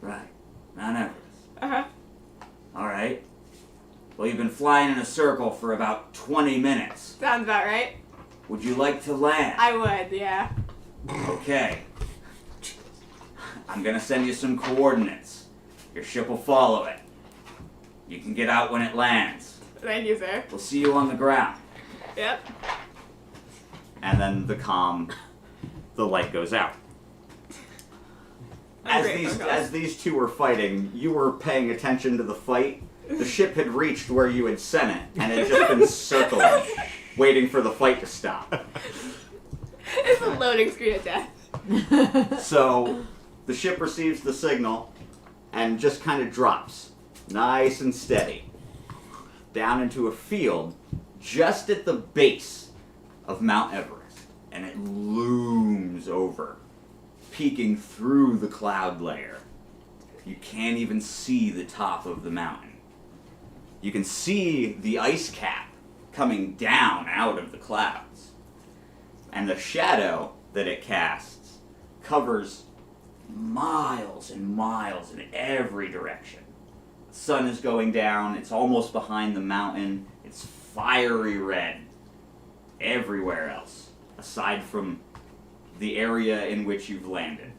Speaker 1: Right. Mount Everest.
Speaker 4: Uh-huh.
Speaker 1: Alright. Well, you've been flying in a circle for about 20 minutes.
Speaker 4: Sounds about right.
Speaker 1: Would you like to land?
Speaker 4: I would, yeah.
Speaker 1: Okay. I'm gonna send you some coordinates. Your ship will follow it. You can get out when it lands.
Speaker 4: Thank you, sir.
Speaker 1: We'll see you on the ground.
Speaker 4: Yep.
Speaker 1: And then the light goes out.
Speaker 4: I'm
Speaker 1: As
Speaker 4: grateful.
Speaker 1: these two were fighting, you were paying attention to the fight. The ship had reached where you had sent it, and it had just been circling, waiting for the fight to stop.
Speaker 4: It's a loading screen of death.
Speaker 1: So, the ship receives the signal, and just kind of drops, nice and steady, down into a field just at the base of Mount Everest. And it looms over, peeking through the cloud layer. You can't even see the top of the mountain. You can see the ice cap coming down out of the clouds. And the shadow that it casts covers miles and miles in every direction. The sun is going down, it's almost behind the mountain, it's fiery red everywhere else, aside from the area in which you've landed.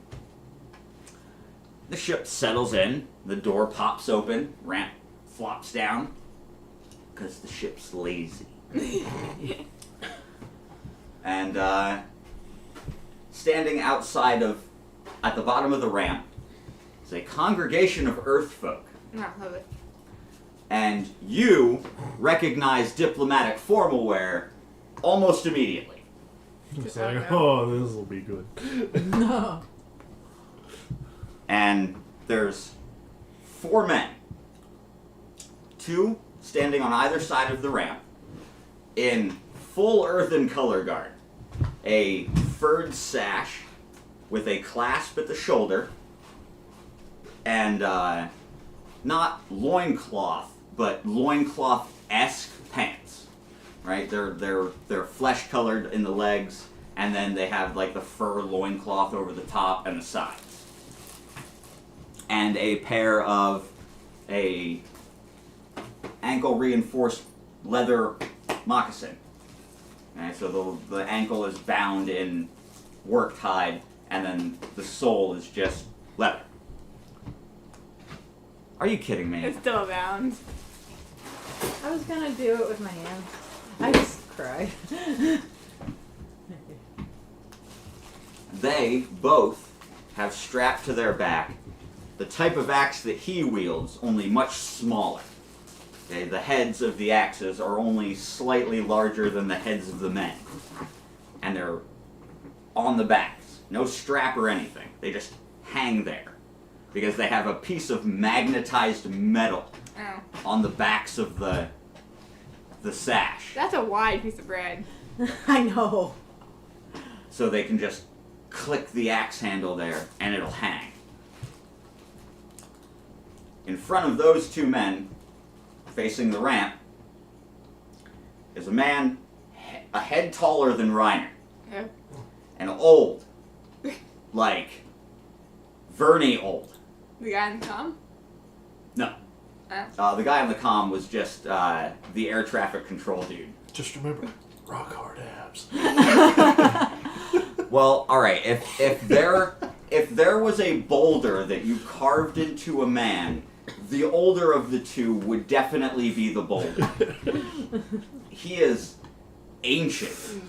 Speaker 1: The ship settles in, the door pops open, ramp flops down, because the ship's lazy. And standing outside at the bottom of the ramp, is a congregation of Earth folk.
Speaker 4: No, love it.
Speaker 1: And you recognize diplomatic formal wear almost immediately.
Speaker 3: It's like, oh, this will be good.
Speaker 2: No.
Speaker 1: And there's 4 men. 2 standing on either side of the ramp in full earthen color guard. A furred sash with a clasp at the shoulder and not loincloth, but loincloth-esque pants. Right? They're flesh colored in the legs, and then they have like the fur loincloth over the top and the sides. And a pair of ankle reinforced leather moccasin. Okay, so the ankle is bound in worked hide, and then the sole is just leather. Are you kidding me?
Speaker 4: It's still bound.
Speaker 2: I was gonna do it with my hands. I just cried.
Speaker 1: They both have strapped to their back the type of axe that he wields, only much smaller. Okay, the heads of the axes are only slightly larger than the heads of the men. And they're on the backs. No strap or anything. They just hang there. Because they have a piece of magnetized metal
Speaker 4: Oh.
Speaker 1: on the backs of the sash.
Speaker 4: That's a wide piece of bread.
Speaker 2: I know.
Speaker 1: So they can just click the axe handle there and it'll hang. In front of those 2 men, facing the ramp, is a man a head taller than Reiner.
Speaker 4: Yeah.
Speaker 1: And old. Like, Verney old.
Speaker 4: The guy in the comm?
Speaker 1: No.
Speaker 4: Oh.
Speaker 1: The guy on the comm was just the air traffic control dude.
Speaker 3: Just remember, rock hard abs.
Speaker 1: Well, all right. If there was a boulder that you carved into a man, the older of the two would definitely be the boulder. He is ancient,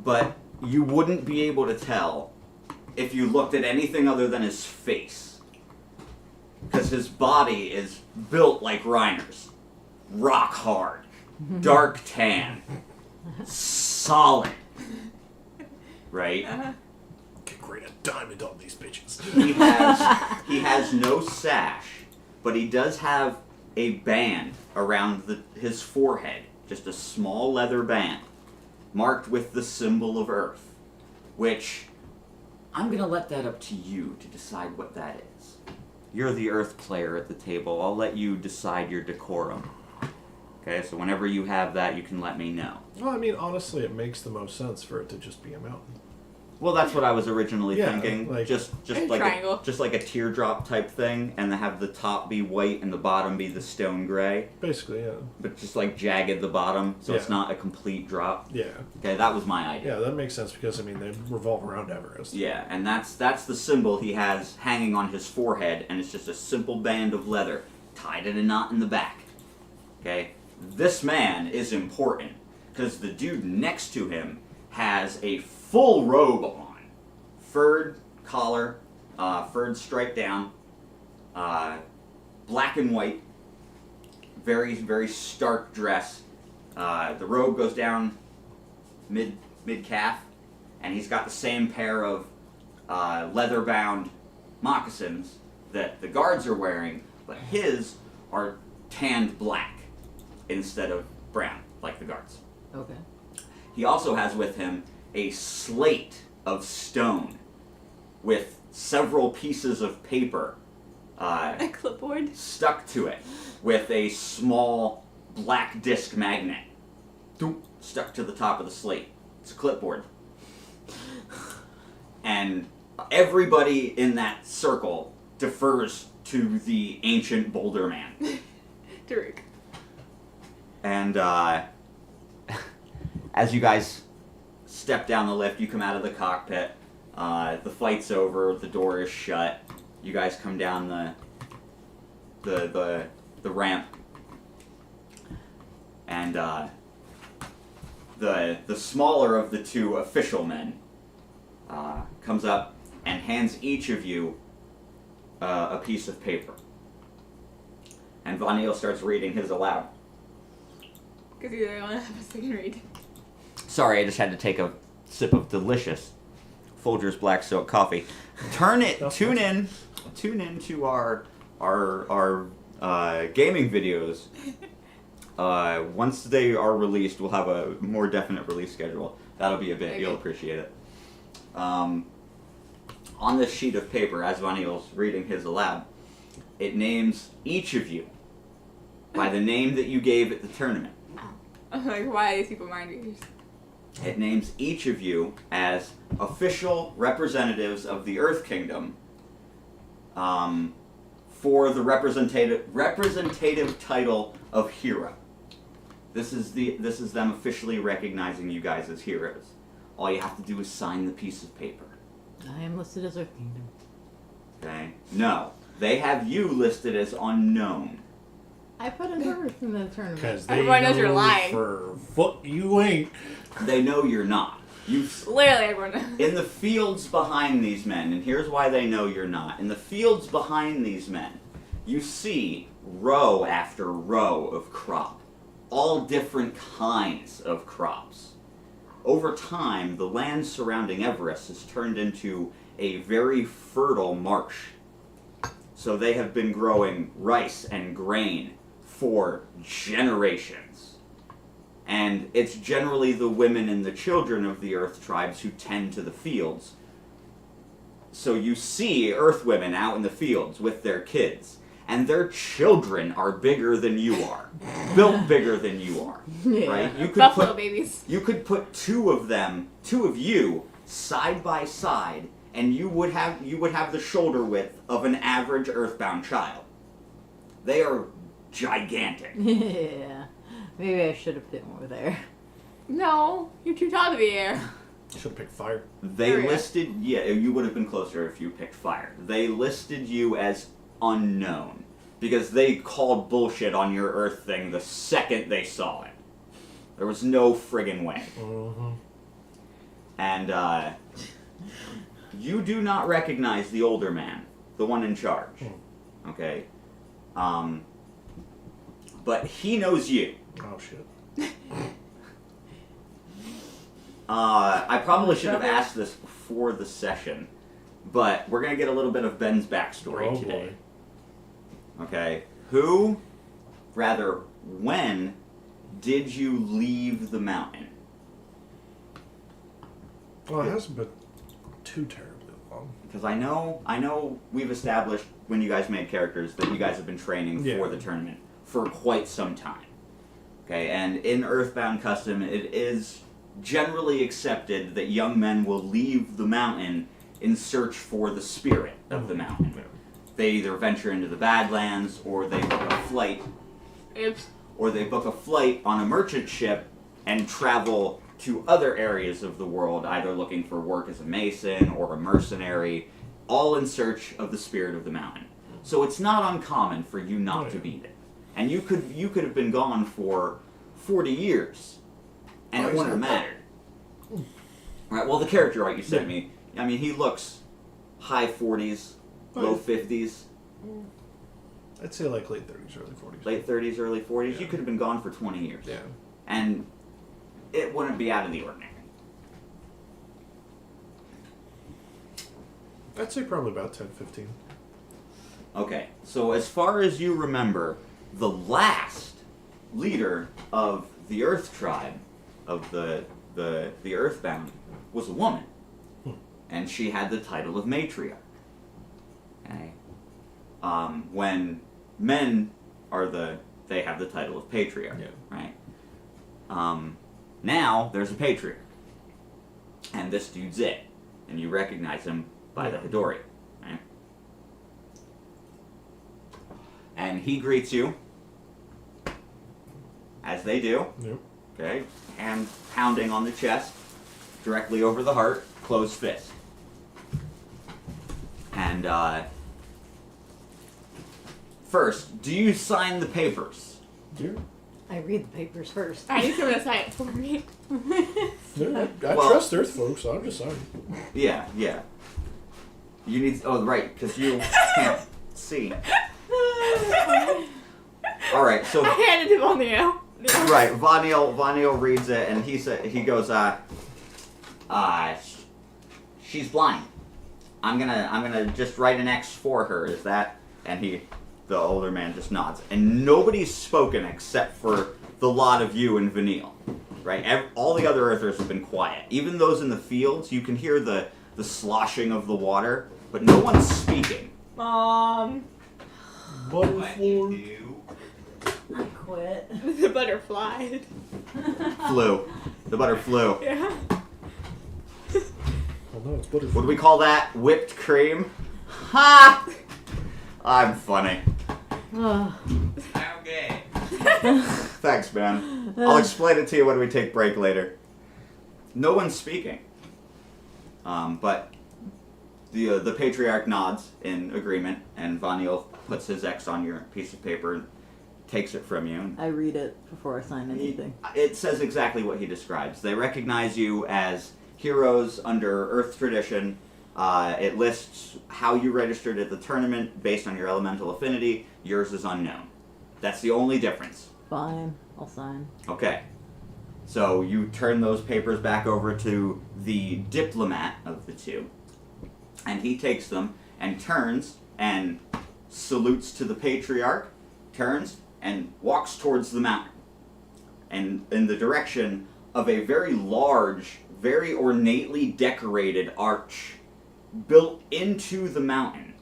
Speaker 1: but you wouldn't be able to tell if you looked at anything other than his face, because his body is built like Reiner's, rock hard, dark tan, solid, right?
Speaker 3: Get great a diamond on these bitches.
Speaker 1: He has no sash, but he does have a band around his forehead, just a small leather band, marked with the symbol of Earth, which I'm going to let that up to you to decide what that is. You're the Earth player at the table. I'll let you decide your decorum. Okay, so whenever you have that, you can let me know.
Speaker 3: Well, I mean, honestly, it makes the most sense for it to just be a mountain.
Speaker 1: Well, that's what I was originally thinking.
Speaker 3: Like,
Speaker 1: just
Speaker 4: a
Speaker 1: like
Speaker 4: triangle.
Speaker 1: just like a teardrop type thing, and have the top be white and the bottom be the stone gray.
Speaker 3: Basically, yeah.
Speaker 1: But just like jagged the bottom, so it's
Speaker 3: Yeah.
Speaker 1: not a complete drop.
Speaker 3: Yeah.
Speaker 1: Okay, that was my idea.
Speaker 3: Yeah, that makes sense because, I mean, they revolve around Everest.
Speaker 1: Yeah, and that's the symbol he has hanging on his forehead, and it's just a simple band of leather tied in a knot in the back. Okay, this man is important because the dude next to him has a full robe on, furred collar, furred stripe down, black and white, very very stark dress. The robe goes down mid calf, and he's got the same pair of leather bound moccasins that the guards are wearing, but his are tanned black instead of brown like the guards.
Speaker 2: Okay.
Speaker 1: He also has with him a slate of stone with several pieces of paper
Speaker 4: A clipboard.
Speaker 1: stuck to it with a small black disc magnet stuck to the top of the slate. It's a clipboard. And everybody in that circle defers to the ancient boulder man.
Speaker 4: Daruk.
Speaker 1: And as you guys step down the lift, you come out of the cockpit. The flight's over. The door is shut. You guys come down the ramp, and the smaller of the two official men comes up and hands each of you a piece of paper. And Vanille starts reading his aloud.
Speaker 4: Because you don't want to have a second read.
Speaker 1: Sorry, I just had to take a sip of delicious Folgers Black Silk coffee. Tune in to our gaming videos. Once they are released, we'll have a more definite release schedule. That'll be a bit.
Speaker 4: Okay.
Speaker 1: You'll appreciate it. On this sheet of paper, as Vanille's reading his aloud, it names each of you by the name that you gave at the tournament.
Speaker 4: I'm like, why are these people mind readers?
Speaker 1: It names each of you as official representatives of the Earth Kingdom for the representative title of hero. This is them officially recognizing you guys as heroes. All you have to do is sign the piece of paper.
Speaker 2: I am listed as Earth Kingdom.
Speaker 1: Okay? No. They have you listed as unknown.
Speaker 2: I put an Earth in the tournament.
Speaker 3: Because they
Speaker 4: Everyone knows
Speaker 3: know
Speaker 4: you're lying.
Speaker 3: for what you ain't.
Speaker 1: They know you're not.
Speaker 4: Literally everyone knows.
Speaker 1: In the fields behind these men, and here's why they know you're not. In the fields behind these men, you see row after row of crop. All different kinds of crops. Over time, the land surrounding Everest has turned into a very fertile marsh. So they have been growing rice and grain for generations. And it's generally the women and the children of the Earth tribes who tend to the fields. So you see Earth women out in the fields with their kids, and their children are bigger than you are, built bigger than you are,
Speaker 2: Yeah.
Speaker 1: right? You could
Speaker 4: Buffalo babies.
Speaker 1: you could put two of you, side by side, and you would have the shoulder width of an average Earthbound child. They are gigantic.
Speaker 2: Yeah. Maybe I should have put more there.
Speaker 4: No, you're too tall to be here.
Speaker 3: Should have picked fire.
Speaker 1: They
Speaker 4: Oh, yeah.
Speaker 1: listed, you would have been closer if you picked fire. They listed you as unknown because they called bullshit on your Earth thing the second they saw it. There was no friggin' way.
Speaker 3: Mm-hmm.
Speaker 1: And you do not recognize the older man, the one in charge. Okay? But he knows you.
Speaker 3: Oh, shit.
Speaker 1: I probably should have asked this before the session, but we're going to get a little bit of Ben's backstory today.
Speaker 3: Boy.
Speaker 1: Okay? When did you leave the mountain?
Speaker 3: Well, it hasn't been too terribly long.
Speaker 1: Because I know we've established when you guys made characters that you guys have been training for the tournament for quite some time. Okay, and in Earthbound Custom, it is generally accepted that young men will leave the mountain in search for the spirit of the mountain.
Speaker 3: Yeah.
Speaker 1: They either venture into the Badlands, or they book a flight,
Speaker 4: Oops.
Speaker 1: on a merchant ship and travel to other areas of the world, either looking for work as a mason or a mercenary, all in search of the spirit of the mountain. So it's not uncommon for you not to be there. And you could have been gone for 40 years, and it wouldn't have mattered. Right? Well, the character art you sent me, I mean, he looks high 40s, low 50s.
Speaker 3: I'd say like late 30s, early 40s.
Speaker 1: Late 30s, early 40s.
Speaker 3: Yeah.
Speaker 1: You could have been gone for 20 years.
Speaker 3: Yeah.
Speaker 1: And it wouldn't be out of the ordinary.
Speaker 3: I'd say probably about 10, 15.
Speaker 1: Okay, so as far as you remember, the last leader of the Earth tribe, of the Earthbound, was a woman. And she had the title of matriarch. Okay? When men they have the title of patriarch, right? Now there's a patriarch. And this dude's it. And you recognize him by the Hidori, right? And he greets you, as they do,
Speaker 3: Yep.
Speaker 1: okay? Hand pounding on the chest, directly over the heart, closed fist. And, first, do you sign the papers?
Speaker 3: Yeah.
Speaker 2: I read the papers first.
Speaker 4: I need someone to sign it for me.
Speaker 3: Yeah, I
Speaker 1: Well-
Speaker 3: trust Earth folks, so I'm just saying.
Speaker 1: Yeah. You need, right, because you can't see. Alright, so...
Speaker 4: I handed him on the L.
Speaker 1: Right, Vaniel reads it, and he goes, she's blind. I'm gonna just write an X for her, is that? And the older man just nods. And nobody's spoken except for the lot of you and Vanille, right? All the other Earthers have been quiet. Even those in the fields, you can hear the sloshing of the water, but no one's speaking.
Speaker 3: Butterfly.
Speaker 2: I quit.
Speaker 4: The butterfly.
Speaker 1: The butter flew.
Speaker 4: Yeah.
Speaker 3: Oh no, it's butterfly.
Speaker 1: What do we call that? Whipped cream? Ha! I'm funny.
Speaker 5: Okay.
Speaker 1: Thanks, man. I'll explain it to you when we take break later. No one's speaking. But the patriarch nods in agreement, and Vaniel puts his X on your piece of paper and takes it from you.
Speaker 2: I read it before I sign anything.
Speaker 1: It says exactly what he describes. They recognize you as heroes under Earth tradition. It lists how you registered at the tournament based on your elemental affinity. Yours is unknown. That's the only difference.
Speaker 2: Fine, I'll sign.
Speaker 1: Okay. So you turn those papers back over to the diplomat of the two, and he takes them and turns and salutes to the patriarch, turns and walks towards the mountain, and in the direction of a very large, very ornately decorated arch built into the mountain,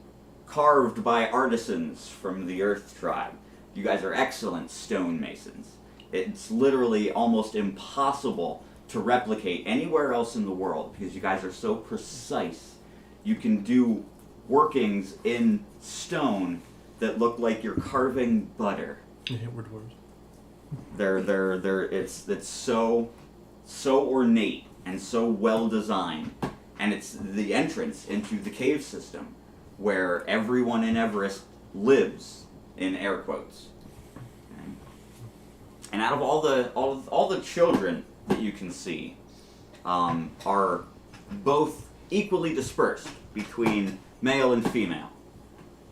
Speaker 1: carved by artisans from the Earth tribe. You guys are excellent stonemasons. It's literally almost impossible to replicate anywhere else in the world because you guys are so precise. You can do workings in stone that look like you're carving butter.
Speaker 3: Yeah, we're dwarves.
Speaker 1: It's so ornate and so well designed, and it's the entrance into the cave system where everyone in Everest lives, in air quotes. Okay? And out of all the children that you can see are both equally dispersed between male and female.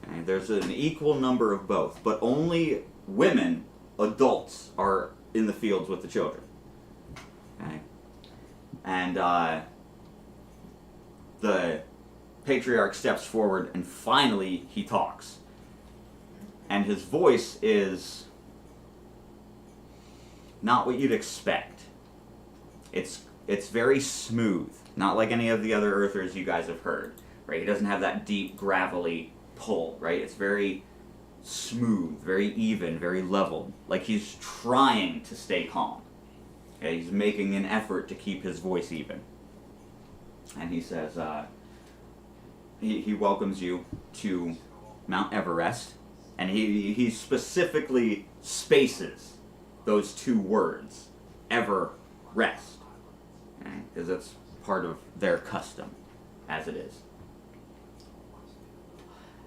Speaker 1: Okay? There's an equal number of both, but only women, adults, are in the fields with the children. Okay? And the patriarch steps forward and finally he talks. And his voice is not what you'd expect. It's very smooth, not like any of the other Earthers you guys have heard, right? He doesn't have that deep, gravelly pull, right? It's very smooth, very even, very level. Like he's trying to stay calm. Okay? He's making an effort to keep his voice even. And he says, he welcomes you to Mount Everest, and he specifically spaces those two words, ever rest, because it's part of their custom, as it is.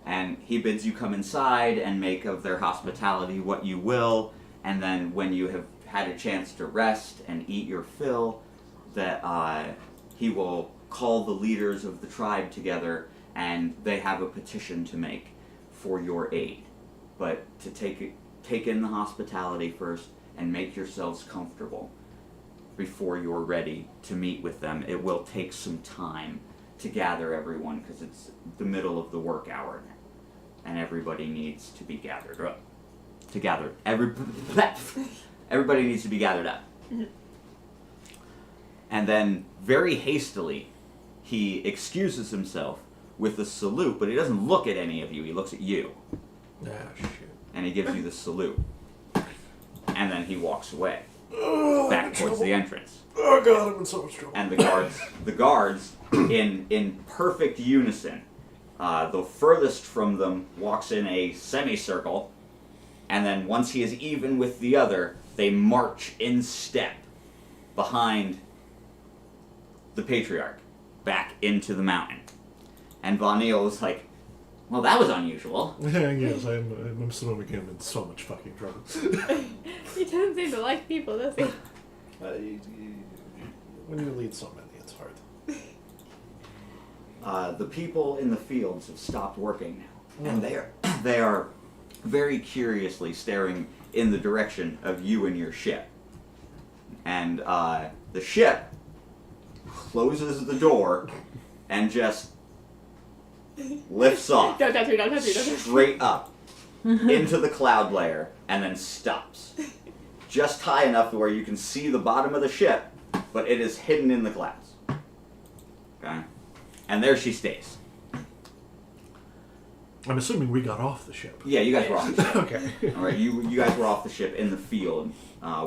Speaker 1: And he bids you come inside and make of their hospitality what you will, and then when you have had a chance to rest and eat your fill, that he will call the leaders of the tribe together, and they have a petition to make for your aid. But to take in the hospitality first and make yourselves comfortable before you're ready to meet with them. It will take some time to gather everyone because it's the middle of the work hour now, and everybody needs to be gathered up. Everybody needs to be gathered up. And then, very hastily, he excuses himself with a salute, but he doesn't look at any of you. He looks at you.
Speaker 3: Ah, shit.
Speaker 1: And he gives you the salute. And then he walks away,
Speaker 3: Oh,
Speaker 1: back towards the entrance.
Speaker 3: Oh god, I'm in so much trouble.
Speaker 1: And the guards, in perfect unison, the furthest from them walks in a semicircle, and then once he is even with the other, they march in step behind the patriarch back into the mountain. And Von Neil was like, well, that was unusual.
Speaker 3: Yes, I'm assuming him in so much fucking trouble.
Speaker 4: He doesn't seem to like people, does he?
Speaker 3: When you lead so many, it's hard.
Speaker 1: The people in the fields have stopped working now, and they are very curiously staring in the direction of you and your ship. And the ship closes the door and just lifts off
Speaker 4: Don't touch me, don't touch me, don't touch me.
Speaker 1: straight up into the cloud layer and then stops. Just high enough to where you can see the bottom of the ship, but it is hidden in the clouds. Okay? And there she stays.
Speaker 3: I'm assuming we got off the ship.
Speaker 1: Yeah, you guys were off the ship.
Speaker 3: Okay.
Speaker 1: Alright, you guys were off the ship in the field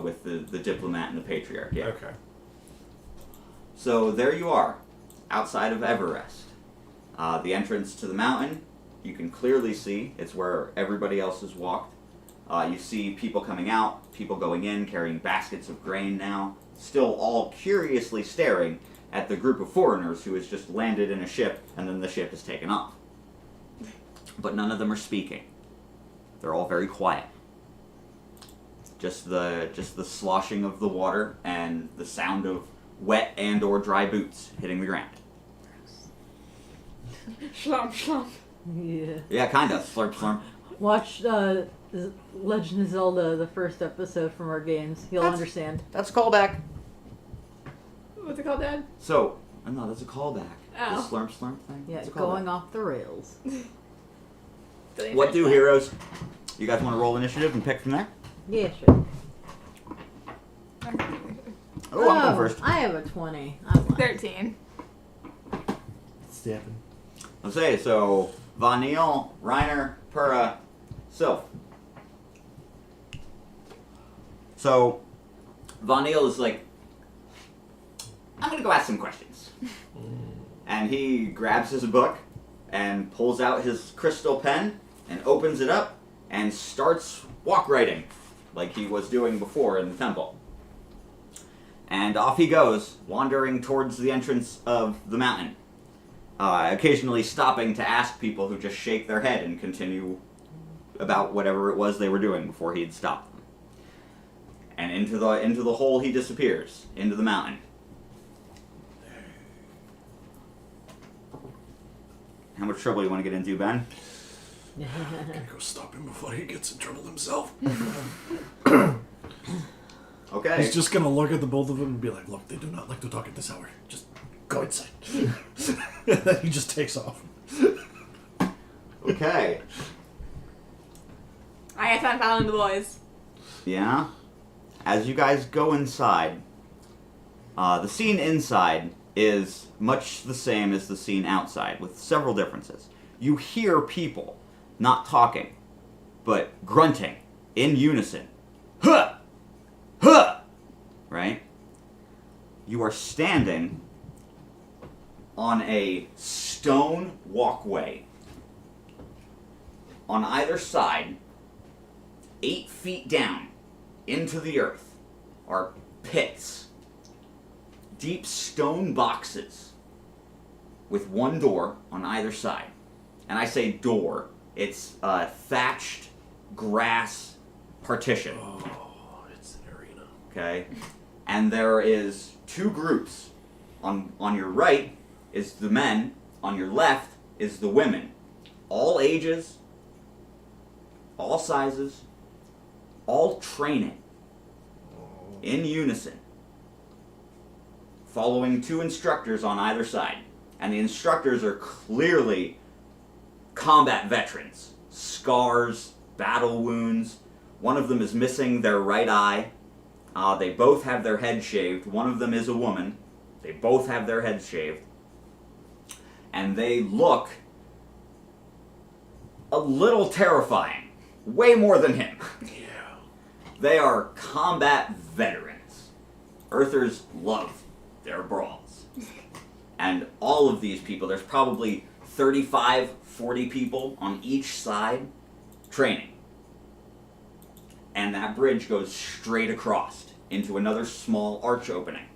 Speaker 1: with the diplomat and the patriarch. Yeah.
Speaker 3: Okay.
Speaker 1: So there you are, outside of Everest. The entrance to the mountain, you can clearly see. It's where everybody else has walked. You see people coming out, people going in, carrying baskets of grain now, still all curiously staring at the group of foreigners who has just landed in a ship, and then the ship has taken off. But none of them are speaking. They're all very quiet. Just the sloshing of the water and the sound of wet and or dry boots hitting the ground.
Speaker 4: Schlump, schlump.
Speaker 2: Yeah.
Speaker 1: Yeah, kind of. Slurp, slurp.
Speaker 2: Watch Legend of Zelda, the first episode from our games. You'll understand.
Speaker 1: That's a callback.
Speaker 4: What's it called, Dad?
Speaker 1: So, no, that's a callback.
Speaker 4: Oh.
Speaker 1: The slurp, slurp thing.
Speaker 2: Yeah,
Speaker 1: It's a
Speaker 2: going
Speaker 1: callback.
Speaker 2: off the rails.
Speaker 1: What do heroes? You guys want to roll initiative and pick from there?
Speaker 2: Yeah, sure.
Speaker 1: Oh, I'm going first.
Speaker 2: I have a 20. I'm like,
Speaker 4: 13.
Speaker 3: Stepping.
Speaker 1: Let's say, so, Von Neil, Reiner, Pura, Sylph. So, Von Neil is like, I'm going to go ask some questions. And he grabs his book and pulls out his crystal pen and opens it up and starts walk writing like he was doing before in the temple. And And off he goes, wandering towards the entrance of the mountain, occasionally stopping to ask people who just shake their head and continue about whatever it was they were doing before he had stopped them. And into the hole he disappears, into the mountain. How much trouble you want to get into, Ben?
Speaker 3: I'm gonna go stop him before he gets in trouble himself.
Speaker 1: Okay.
Speaker 3: He's just gonna look at the both of them and be like, "Look, they do not like to talk at this hour. Just go inside." And then he just takes off.
Speaker 1: Okay.
Speaker 4: I guess I'm following the boys.
Speaker 1: Yeah. As you guys go inside, the scene inside is much the same as the scene outside, with several differences. You hear people not talking, but grunting in unison. Huh! Huh! Right? You are standing on a stone walkway. On either side, 8 feet down into the earth, are pits. Deep stone boxes with one door on either side. And I say door, it's a thatched grass partition.
Speaker 3: Oh, it's an arena.
Speaker 1: Okay? And there is 2 groups. On your right is the men, on your left is the women. All ages, all sizes, all training in unison, following 2 instructors on either side. And the instructors are clearly combat veterans. Scars, battle wounds. One of them is missing their right eye. They both have their head shaved. One of them is a woman. They both have their heads shaved. And they look a little terrifying. Way more than him.
Speaker 3: Yeah.
Speaker 1: They are combat veterans. Earthers love their brawls. And all of these people, there's probably 35, 40 people on each side training. And that bridge goes straight across into another small arch opening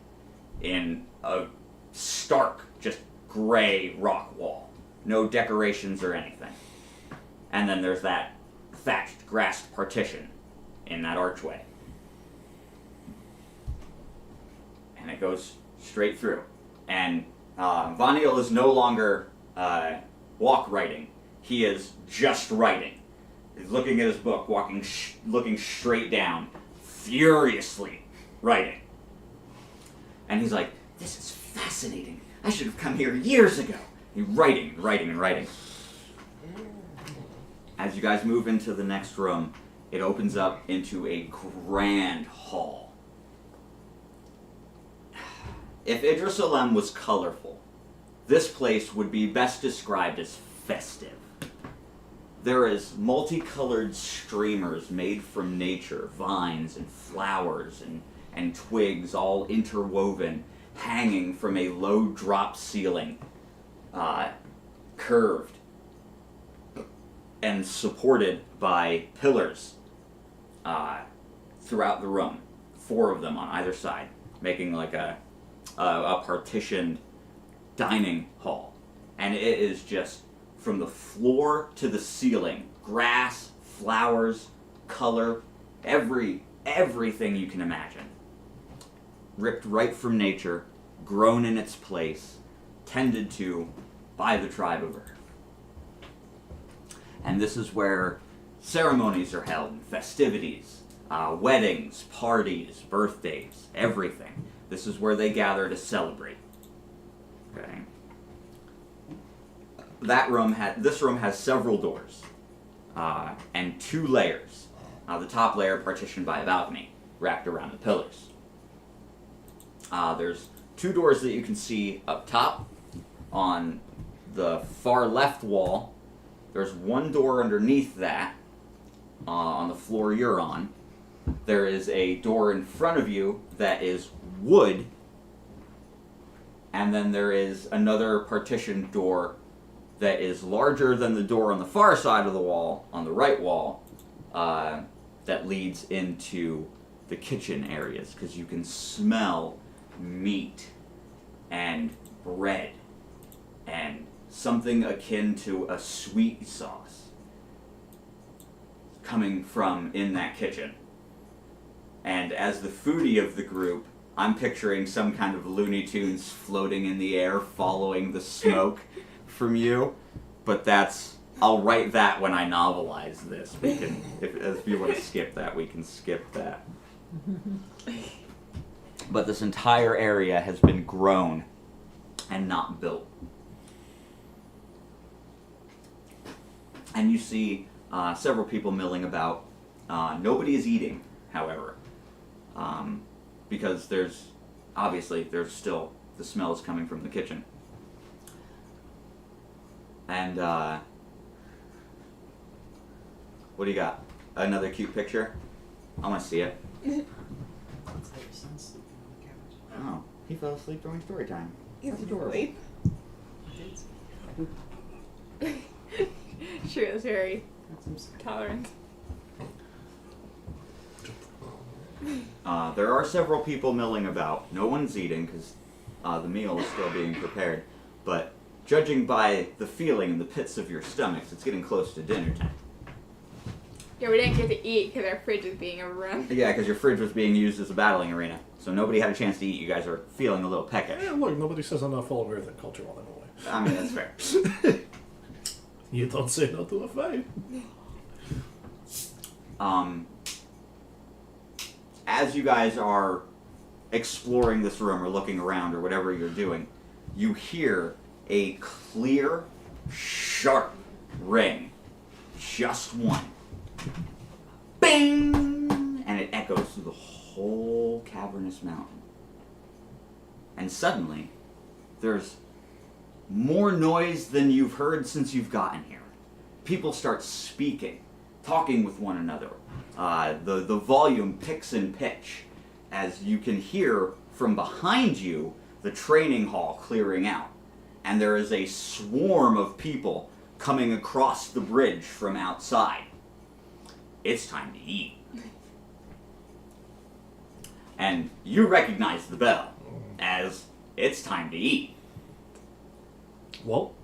Speaker 1: in a stark, just gray rock wall. No decorations or anything. And then there's that thatched grass partition in that archway. And it goes straight through. And Vaniel is no longer walk writing. He is just writing. He's looking at his book, looking straight down, furiously writing. And he's like, "This is fascinating. I should have come here years ago." He's writing and writing and writing. As you guys move into the next room, it opens up into a grand hall. If Idris-Alem was colorful, this place would be best described as festive. There is multicolored streamers made from nature, vines and flowers and twigs all interwoven, hanging from a low drop ceiling, curved and supported by pillars throughout the room. 4 of them on either side, making like a partitioned dining hall. And it is just from the floor to the ceiling, grass, flowers, color, everything you can imagine. Ripped right from nature, grown in its place, tended to by the tribe of Earth. And this is where ceremonies are held, festivities, weddings, parties, birthdays, everything. This is where they gather to celebrate. Okay. This room has several doors and 2 layers. The top layer partitioned by a balcony wrapped around the pillars. There's 2 doors that you can see up top. On the far left wall, there's 1 door underneath that on the floor you're on. There is a door in front of you that is wood, and then there is another partitioned door that is larger than the door on the far side of the wall, on the right wall, that leads into the kitchen areas, because you can smell meat and bread and something akin to a sweet sauce coming from in that kitchen. And as the foodie of the group, I'm picturing some kind of Looney Tunes floating in the air following the smoke from you. But I'll write that when I novelize this. We can, if you want to skip that, we can skip that. But this entire area has been grown and not built. And you see several people milling about. Nobody is eating, however, because there's still, the smell is coming from the kitchen. And what do you got? Another cute picture? I want to see it. Oh, he fell asleep during story time.
Speaker 4: He's
Speaker 1: That's adorable.
Speaker 4: asleep. Sure, is very tolerant.
Speaker 1: There are several people milling about. No one's eating because the meal is still being prepared. But judging by the feeling in the pits of your stomachs, it's getting close to dinner time.
Speaker 4: Yeah, we didn't get to eat because our fridge is being overrun.
Speaker 1: Yeah, because your fridge was being used as a battling arena. So nobody had a chance to eat. You guys are feeling a little peckish.
Speaker 3: Yeah, look, nobody says I'm not following Earth and culture while I'm away.
Speaker 1: I mean, that's fair.
Speaker 3: You don't say no to a fight.
Speaker 1: As you guys are exploring this room or looking around or whatever you're doing, you hear a clear, sharp ring. Just one. Bing! And it echoes through the whole cavernous mountain. And suddenly, there's more noise than you've heard since you've gotten here. People start speaking, talking with one another. The volume picks in pitch as you can hear from behind you the training hall clearing out. And there is a swarm of people coming across the bridge from outside. It's time to eat. And you recognize the bell as it's time to eat.
Speaker 3: Well,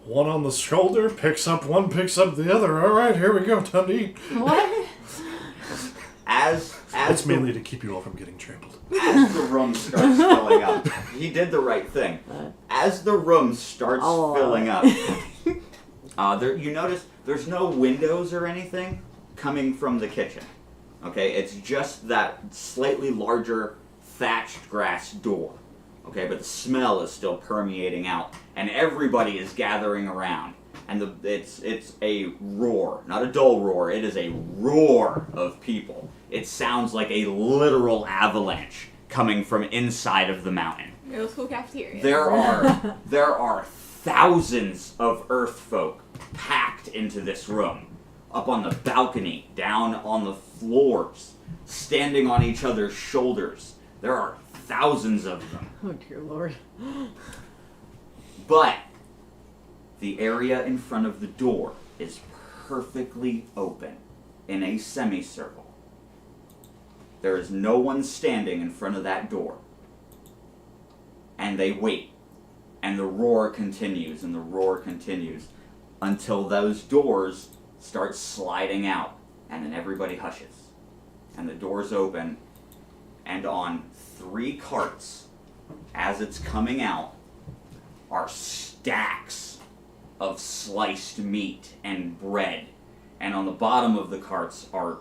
Speaker 3: one on the shoulder picks up one, picks up the other. All right, here we go. Time to eat.
Speaker 2: What?
Speaker 1: As
Speaker 3: It's mainly to keep you all from getting trampled.
Speaker 1: as the room starts filling up, he did the right thing. As the room starts filling up, you notice there's no windows or anything coming from the kitchen. Okay, it's just that slightly larger thatched grass door. Okay, but the smell is still permeating out, and everybody is gathering around. And it's a roar, not a dull roar. It is a roar of people. It sounds like a literal avalanche coming from inside of the mountain.
Speaker 4: Middle school cafeteria.
Speaker 1: There are thousands of Earth folk packed into this room, up on the balcony, down on the floors, standing on each other's shoulders. There are thousands of them.
Speaker 2: Oh dear Lord.
Speaker 1: But the area in front of the door is perfectly open in a semicircle. There is no one standing in front of that door. And they wait. And the roar continues and the roar continues until those doors start sliding out. And then everybody hushes. And the doors open. And on 3 carts, as it's coming out, are stacks of sliced meat and bread. And on the bottom of the carts are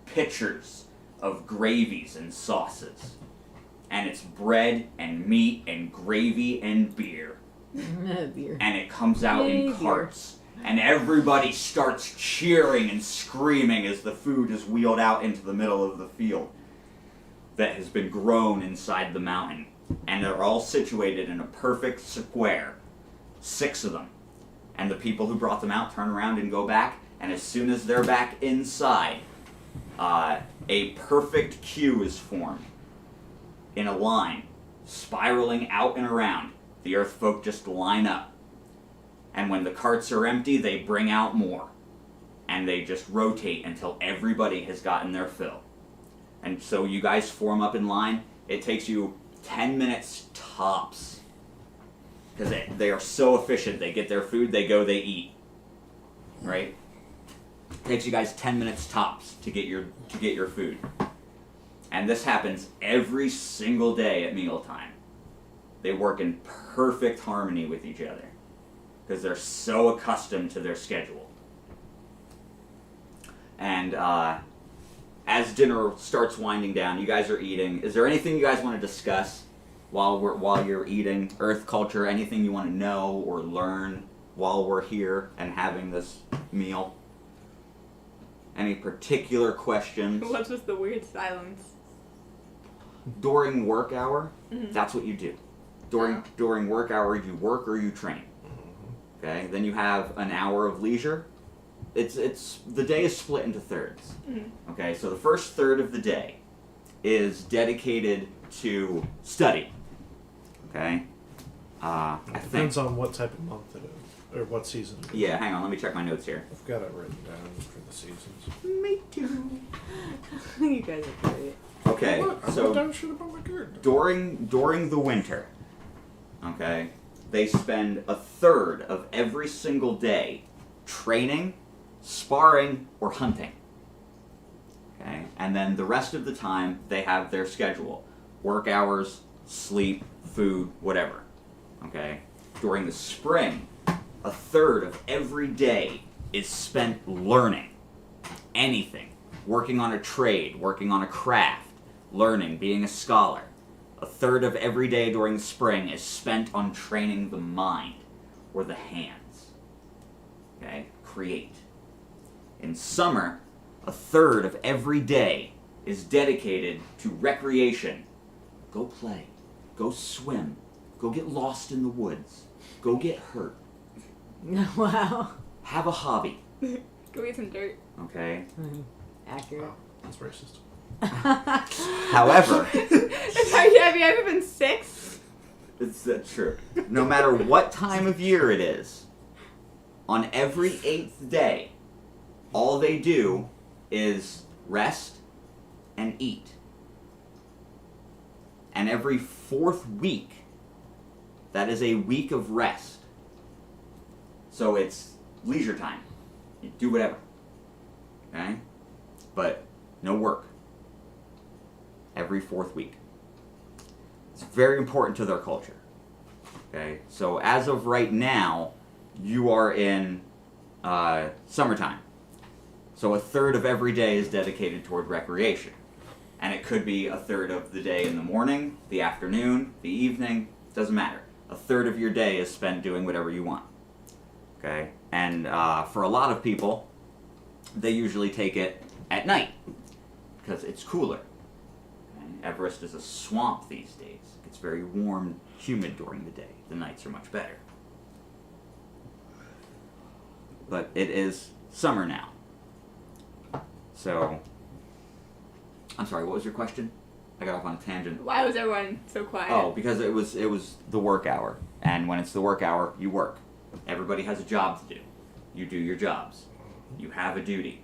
Speaker 1: pitchers of gravies and sauces. And it's bread and meat and gravy and beer.
Speaker 2: Beer.
Speaker 1: And it comes out
Speaker 2: Yay,
Speaker 1: in
Speaker 2: beer.
Speaker 1: carts. And everybody starts cheering and screaming as the food is wheeled out into the middle of the field that has been grown inside the mountain. And they're all situated in a perfect square. 6 of them. And the people who brought them out turn around and go back. And as soon as they're back inside, a perfect queue is formed in a line, spiraling out and around. The Earth folk just line up. And when the carts are empty, they bring out more. And they just rotate until everybody has gotten their fill. And so you guys form up in line. it takes you 10 minutes tops. Because they are so efficient. They get their food, they go, they eat. Right? It takes you guys 10 minutes tops to get your food. And this happens every single day at mealtime. They work in perfect harmony with each other. Because they're so accustomed to their schedule. And as dinner starts winding down, you guys are eating. Is there anything you guys want to discuss while you're eating? Earth culture, anything you want to know or learn while we're here and having this meal? Any particular questions?
Speaker 4: What's with the weird silence?
Speaker 1: During work hour,
Speaker 4: Mhm.
Speaker 1: that's what you do. During work hour, you work or you train. Okay. Then you have an hour of leisure. It's the day is split into thirds.
Speaker 4: Mm-hmm.
Speaker 1: Okay. So the first third of the day is dedicated to study. Okay. I think.
Speaker 3: Depends on what type of month it is, or what season it is.
Speaker 1: Yeah. Hang on. Let me check my notes here.
Speaker 3: I've got it written down for the seasons.
Speaker 1: Me too.
Speaker 2: You guys are great.
Speaker 1: Okay.
Speaker 3: Look, I
Speaker 1: So
Speaker 3: wrote down shit about my character.
Speaker 1: during the winter, okay, they spend a third of every single day training, sparring, or hunting. Okay, and then the rest of the time they have their schedule: work hours, sleep, food, whatever. Okay, during the spring, a third of every day is spent learning anything, working on a trade, working on a craft, learning, being a scholar. A third of every day during the spring is spent on training the mind or the hands. Okay? Create. In summer, a third of every day is dedicated to recreation. Go play. Go swim. Go get lost in the woods. Go get hurt.
Speaker 2: Wow.
Speaker 1: Have a hobby.
Speaker 4: Go eat some dirt.
Speaker 1: Okay?
Speaker 2: Accurate.
Speaker 3: Wow, that's racist.
Speaker 1: However,
Speaker 4: Have you ever been 6?
Speaker 1: it's true. No matter what time of year it is, on every 8th day, all they do is rest and eat. And every 4th week, that is a week of rest. So it's leisure time. You do whatever. Okay? But no work. Every 4th week. It's very important to their culture. Okay? So as of right now, you are in summertime. So a third of every day is dedicated toward recreation. And it could be a third of the day in the morning, the afternoon, the evening, doesn't matter. A third of your day is spent doing whatever you want. Okay? And for a lot of people, they usually take it at night because it's cooler. Okay? Everest is a swamp these days. It's very warm, humid during the day. The nights are much better. But it is summer now. So, I'm sorry, what was your question? I got off on a tangent.
Speaker 4: Why was everyone so quiet?
Speaker 1: Oh, because it was the work hour. And when it's the work hour, you work. Everybody has a job to do. You do your jobs. You have a duty.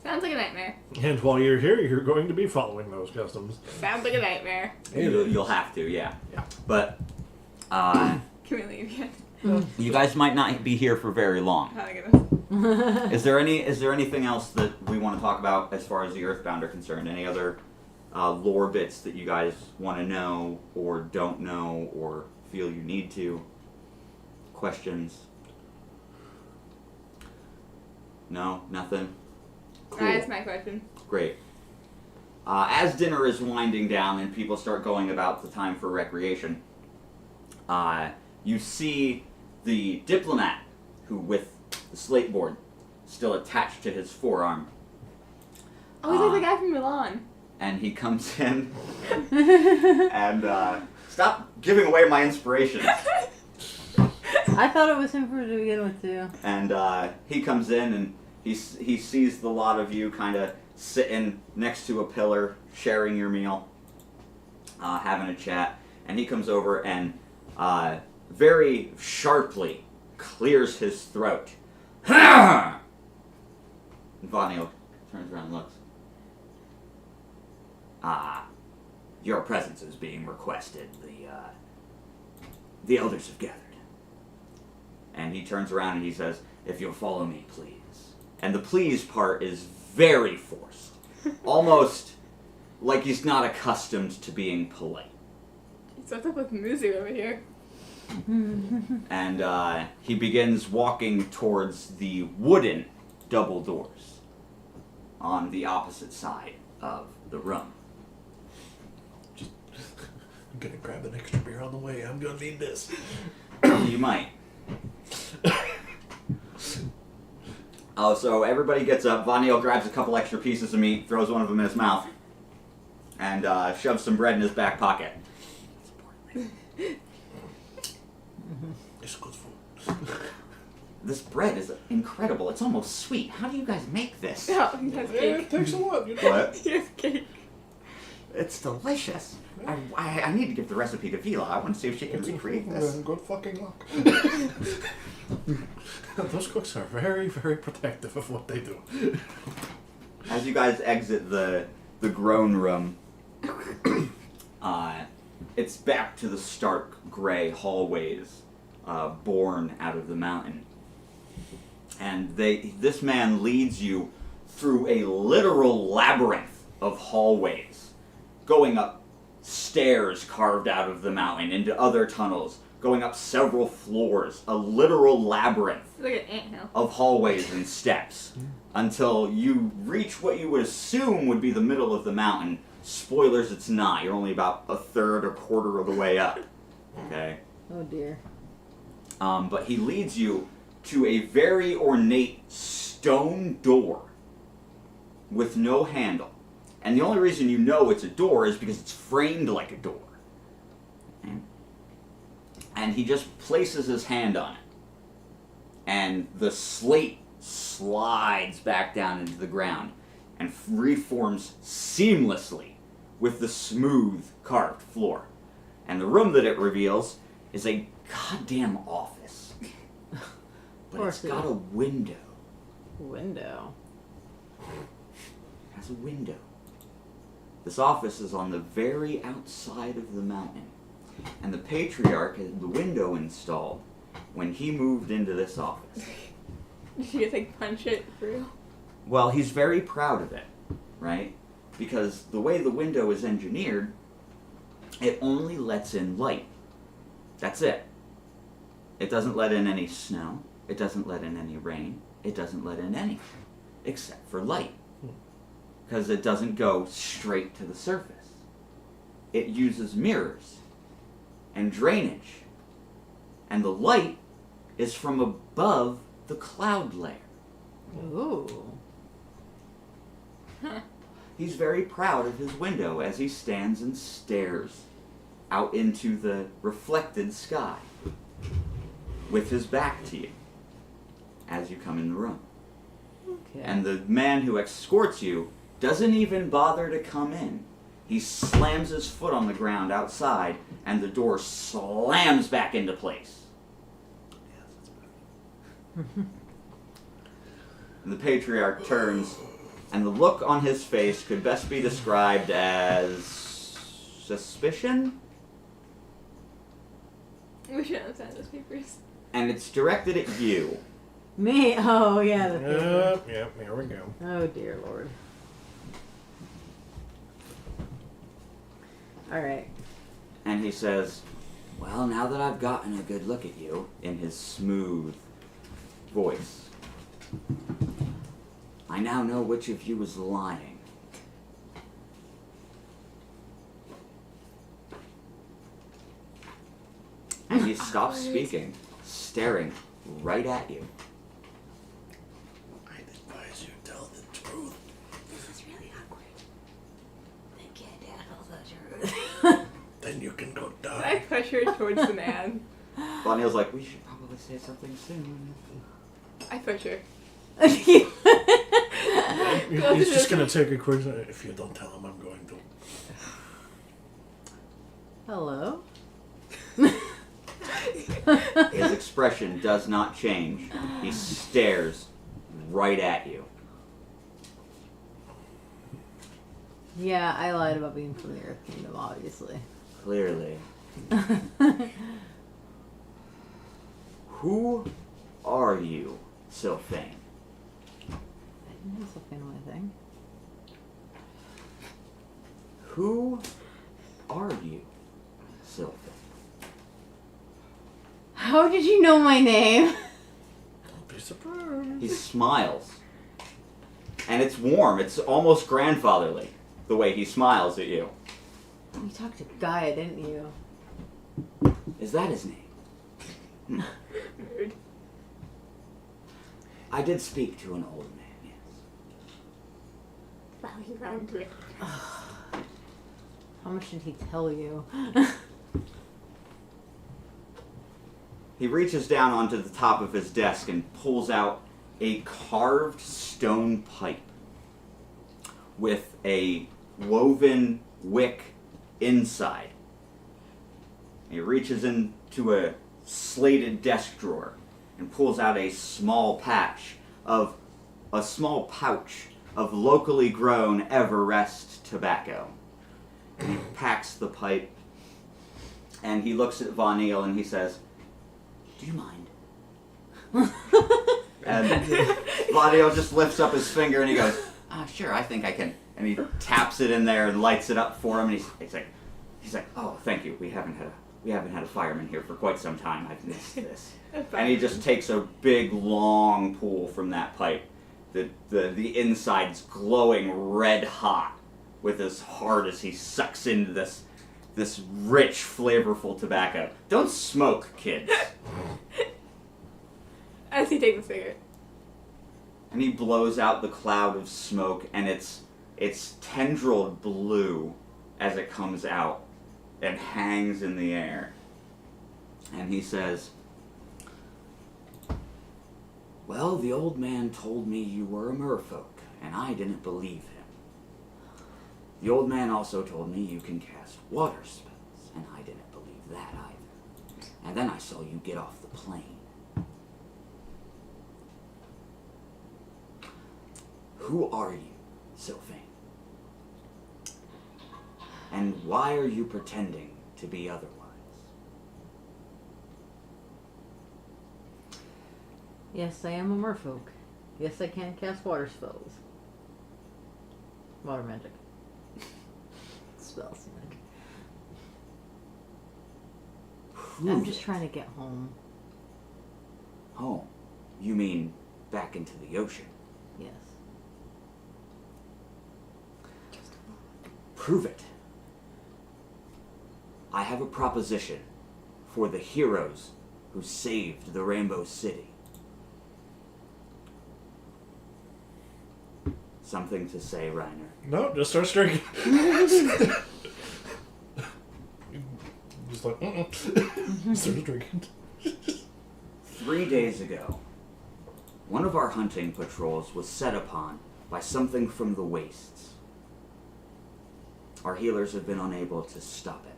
Speaker 4: Sounds like a nightmare.
Speaker 3: And while you're here, you're going to be following those customs.
Speaker 4: Sounds like a nightmare.
Speaker 1: You'll have to, yeah.
Speaker 3: Yeah.
Speaker 1: But
Speaker 4: Can we leave yet?
Speaker 1: you guys might not be here for very long.
Speaker 4: Oh my goodness.
Speaker 1: Is there anything else that we want to talk about as far as the Earthbound are concerned? Any other lore bits that you guys want to know or don't know or feel you need to? Questions? No? Nothing? Cool.
Speaker 4: That's my question.
Speaker 1: Great. As dinner is winding down and people start going about the time for recreation, you see the diplomat who, with the slate board still attached to his forearm,
Speaker 4: Oh, he's like the guy from Milan.
Speaker 1: and he comes in and stop giving away my inspirations.
Speaker 2: I thought it was him to begin with, too.
Speaker 1: And he comes in and he sees the lot of you kind of sitting next to a pillar, sharing your meal, having a chat, and he comes over and very sharply clears his throat. And Vanio turns around and looks. Your presence is being requested. The elders have gathered. And he turns around and he says, if you'll follow me, please. And the please part is very forced. Almost like he's not accustomed to being polite.
Speaker 4: What's up with music over here?
Speaker 1: And he begins walking towards the wooden double doors on the opposite side of the room.
Speaker 3: I'm gonna grab an extra beer on the way. I'm gonna need this.
Speaker 1: You might. Oh, so everybody gets up. Vaniel grabs a couple extra pieces of meat, throws one of them in his mouth, and shoves some bread in his back pocket.
Speaker 3: It's good food.
Speaker 1: This bread is incredible. It's almost sweet. How do you guys make this?
Speaker 4: No, he has
Speaker 3: Yeah,
Speaker 4: cake.
Speaker 3: it takes a lot. You know?
Speaker 1: What?
Speaker 4: He has cake.
Speaker 1: It's delicious. I need to give the recipe to Vila. I want to see if she can recreate this.
Speaker 3: Good fucking luck. Those cooks are very, very protective of what they do.
Speaker 1: As you guys exit the grown room, it's back to the stark gray hallways born out of the mountain. And this man leads you through a literal labyrinth of hallways, going up stairs carved out of the mountain into other tunnels, going up several floors, a literal labyrinth
Speaker 4: It's like an anthill.
Speaker 1: of hallways and steps until you reach what you would assume would be the middle of the mountain. Spoilers, it's not. You're only about a third or quarter of the way up. Okay?
Speaker 2: Oh dear.
Speaker 1: But he leads you to a very ornate stone door with no handle. And the only reason you know it's a door is because it's framed like a door. Okay? And he just places his hand on it. And the slate slides back down into the ground and reforms seamlessly with the smooth carved floor. And the room that it reveals is a goddamn office. But it's got a window.
Speaker 2: Window.
Speaker 1: It has a window. This office is on the very outside of the mountain. And the patriarch had the window installed when he moved into this office.
Speaker 4: Did you guys like punch it for real?
Speaker 1: Well, he's very proud of it, right? Because the way the window is engineered, it only lets in light. That's it. It doesn't let in any snow. It doesn't let in any rain. It doesn't let in anything except for light. Because it doesn't go straight to the surface. It uses mirrors and drainage. And the light is from above the cloud layer.
Speaker 2: Ooh.
Speaker 1: He's very proud of his window as he stands and stares out into the reflected sky with his back to you as you come in the room.
Speaker 2: Okay.
Speaker 1: And the man who escorts you doesn't even bother to come in. He slams his foot on the ground outside and the door slams back into place. And the patriarch turns, and the look on his face could best be described as suspicion?
Speaker 4: We should have signed those papers.
Speaker 1: And it's directed at you.
Speaker 2: Me? Oh, yeah. The paper.
Speaker 3: Yep, here we go.
Speaker 2: Oh, dear Lord. Alright.
Speaker 1: And he says, well, now that I've gotten a good look at you, in his smooth voice, I now know which of you is lying. And he stops speaking, staring right at you.
Speaker 3: I'd advise you tell the truth.
Speaker 2: This is really awkward. They can't handle the truth.
Speaker 3: Then you can go
Speaker 4: I
Speaker 3: die.
Speaker 4: push her towards the man.
Speaker 1: Bonnie's like, we should probably say something soon.
Speaker 4: I push her.
Speaker 3: He's just gonna take a quick. If you don't tell him, I'm going to.
Speaker 2: Hello?
Speaker 1: His expression does not change. He stares right at you.
Speaker 2: Yeah, I lied about being from the Earth Kingdom, obviously.
Speaker 1: Clearly. Who are you, Sylphane?
Speaker 2: I didn't know something on my thing.
Speaker 1: Who are you, Sylphane?
Speaker 2: How did you know my name?
Speaker 3: Don't be surprised.
Speaker 1: He smiles. And it's warm. It's almost grandfatherly, the way he smiles at you.
Speaker 2: You talked to Gaia, didn't you?
Speaker 1: Is that his name?
Speaker 4: Rude.
Speaker 1: I did speak to an old man, yes.
Speaker 4: Rally round to it.
Speaker 2: How much did he tell you?
Speaker 1: He reaches down onto the top of his desk and pulls out a carved stone pipe with a woven wick inside. He reaches into a slated desk drawer and pulls out a small pouch of locally grown Everest tobacco. And he packs the pipe and he looks at Von Eel and he says, "Do you mind?" And Von Eel just lifts up his finger and he goes, "Sure, I think I can." And he taps it in there and lights it up for him. And he's like, "Oh, thank you. We haven't had a fireman here for quite some time. I've missed this." And he just takes a big, long pull from that pipe. The inside's glowing red hot with as hard as he sucks into this rich, flavorful tobacco. Don't smoke, kids.
Speaker 4: As he takes the cigarette.
Speaker 1: And he blows out the cloud of smoke, and it's tendrilled blue as it comes out and hangs in the air. And he says, "Well, the old man told me you were a merfolk, and I didn't believe him. The old man also told me you can cast water spells, and I didn't believe that either. And then I saw you get off the plane. Who are you, Sylphane? And why are you pretending to be otherwise?"
Speaker 2: Yes, I am a merfolk. Yes, I can cast water spells. Water magic. Spells magic. I'm just trying to get home.
Speaker 1: Home? You mean back into the ocean?
Speaker 2: Yes.
Speaker 1: Prove it. I have a proposition for the heroes who saved the Rainbow City. Something to say, Reiner?
Speaker 3: No, just start drinking. Just like, start drinking.
Speaker 1: 3 days ago, one of our hunting patrols was set upon by something from the wastes. Our healers have been unable to stop it.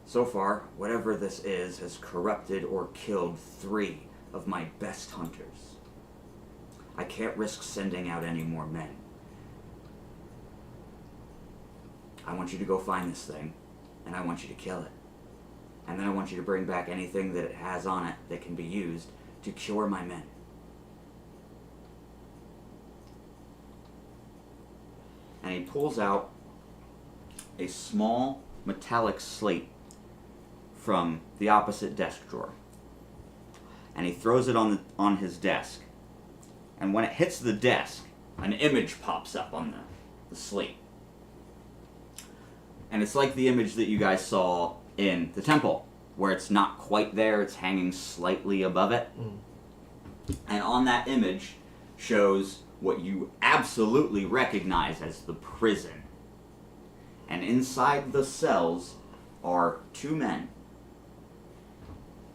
Speaker 1: So far, whatever this is has corrupted or killed 3 of my best hunters. I can't risk sending out any more men. I want you to go find this thing, and I want you to kill it. And then I want you to bring back anything that it has on it that can be used to cure my men. And he pulls out a small metallic slate from the opposite desk drawer. And he throws it on his desk. And when it hits the desk, an image pops up on the slate. And it's like the image that you guys saw in the temple, where it's not quite there, it's hanging slightly above it. And on that image shows what you absolutely recognize as the prison. And inside the cells are 2 men.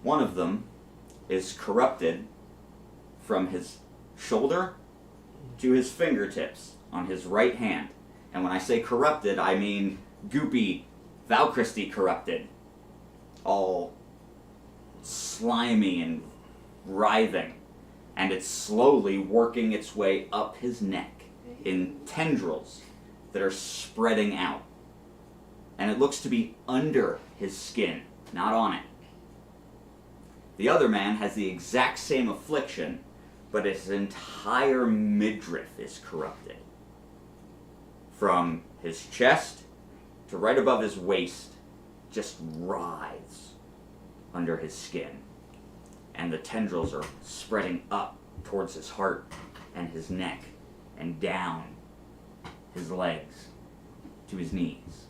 Speaker 1: One of them is corrupted from his shoulder to his fingertips on his right hand. And when I say corrupted, I mean goopy, Valchristy corrupted. All slimy and writhing. And it's slowly working its way up his neck in tendrils that are spreading out. And it looks to be under his skin, not on it. The other man has the exact same affliction, but his entire midriff is corrupted. From his chest to right above his waist, just writhes under his skin. And the tendrils are spreading up towards his heart and his neck and down his legs to his knees.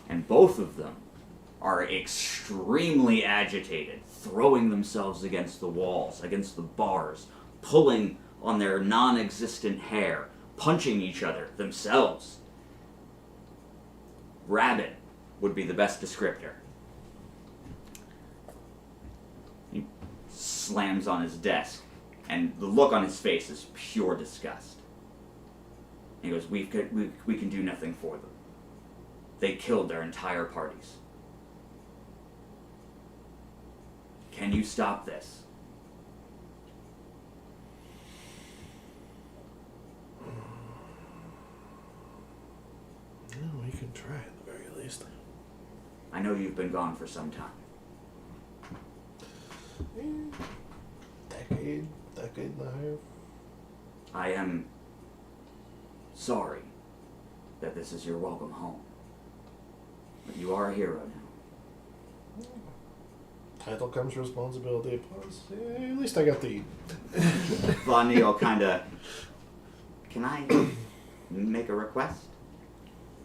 Speaker 1: And both of them are extremely agitated, throwing themselves against the walls, against the bars, pulling on their non-existent hair, punching each other themselves. Rabid would be the best descriptor. He slams on his desk, and the look on his face is pure disgust. He goes, we can do nothing for them. They killed their entire parties. Can you stop this?
Speaker 3: No, we can try at the very least.
Speaker 1: I know you've been gone for some time.
Speaker 3: Decade and a half.
Speaker 1: I am sorry that this is your welcome home. But you are a hero now.
Speaker 3: Title comes responsibility. Plus, at least I got the.
Speaker 1: Von Neal kind of, can I make a request?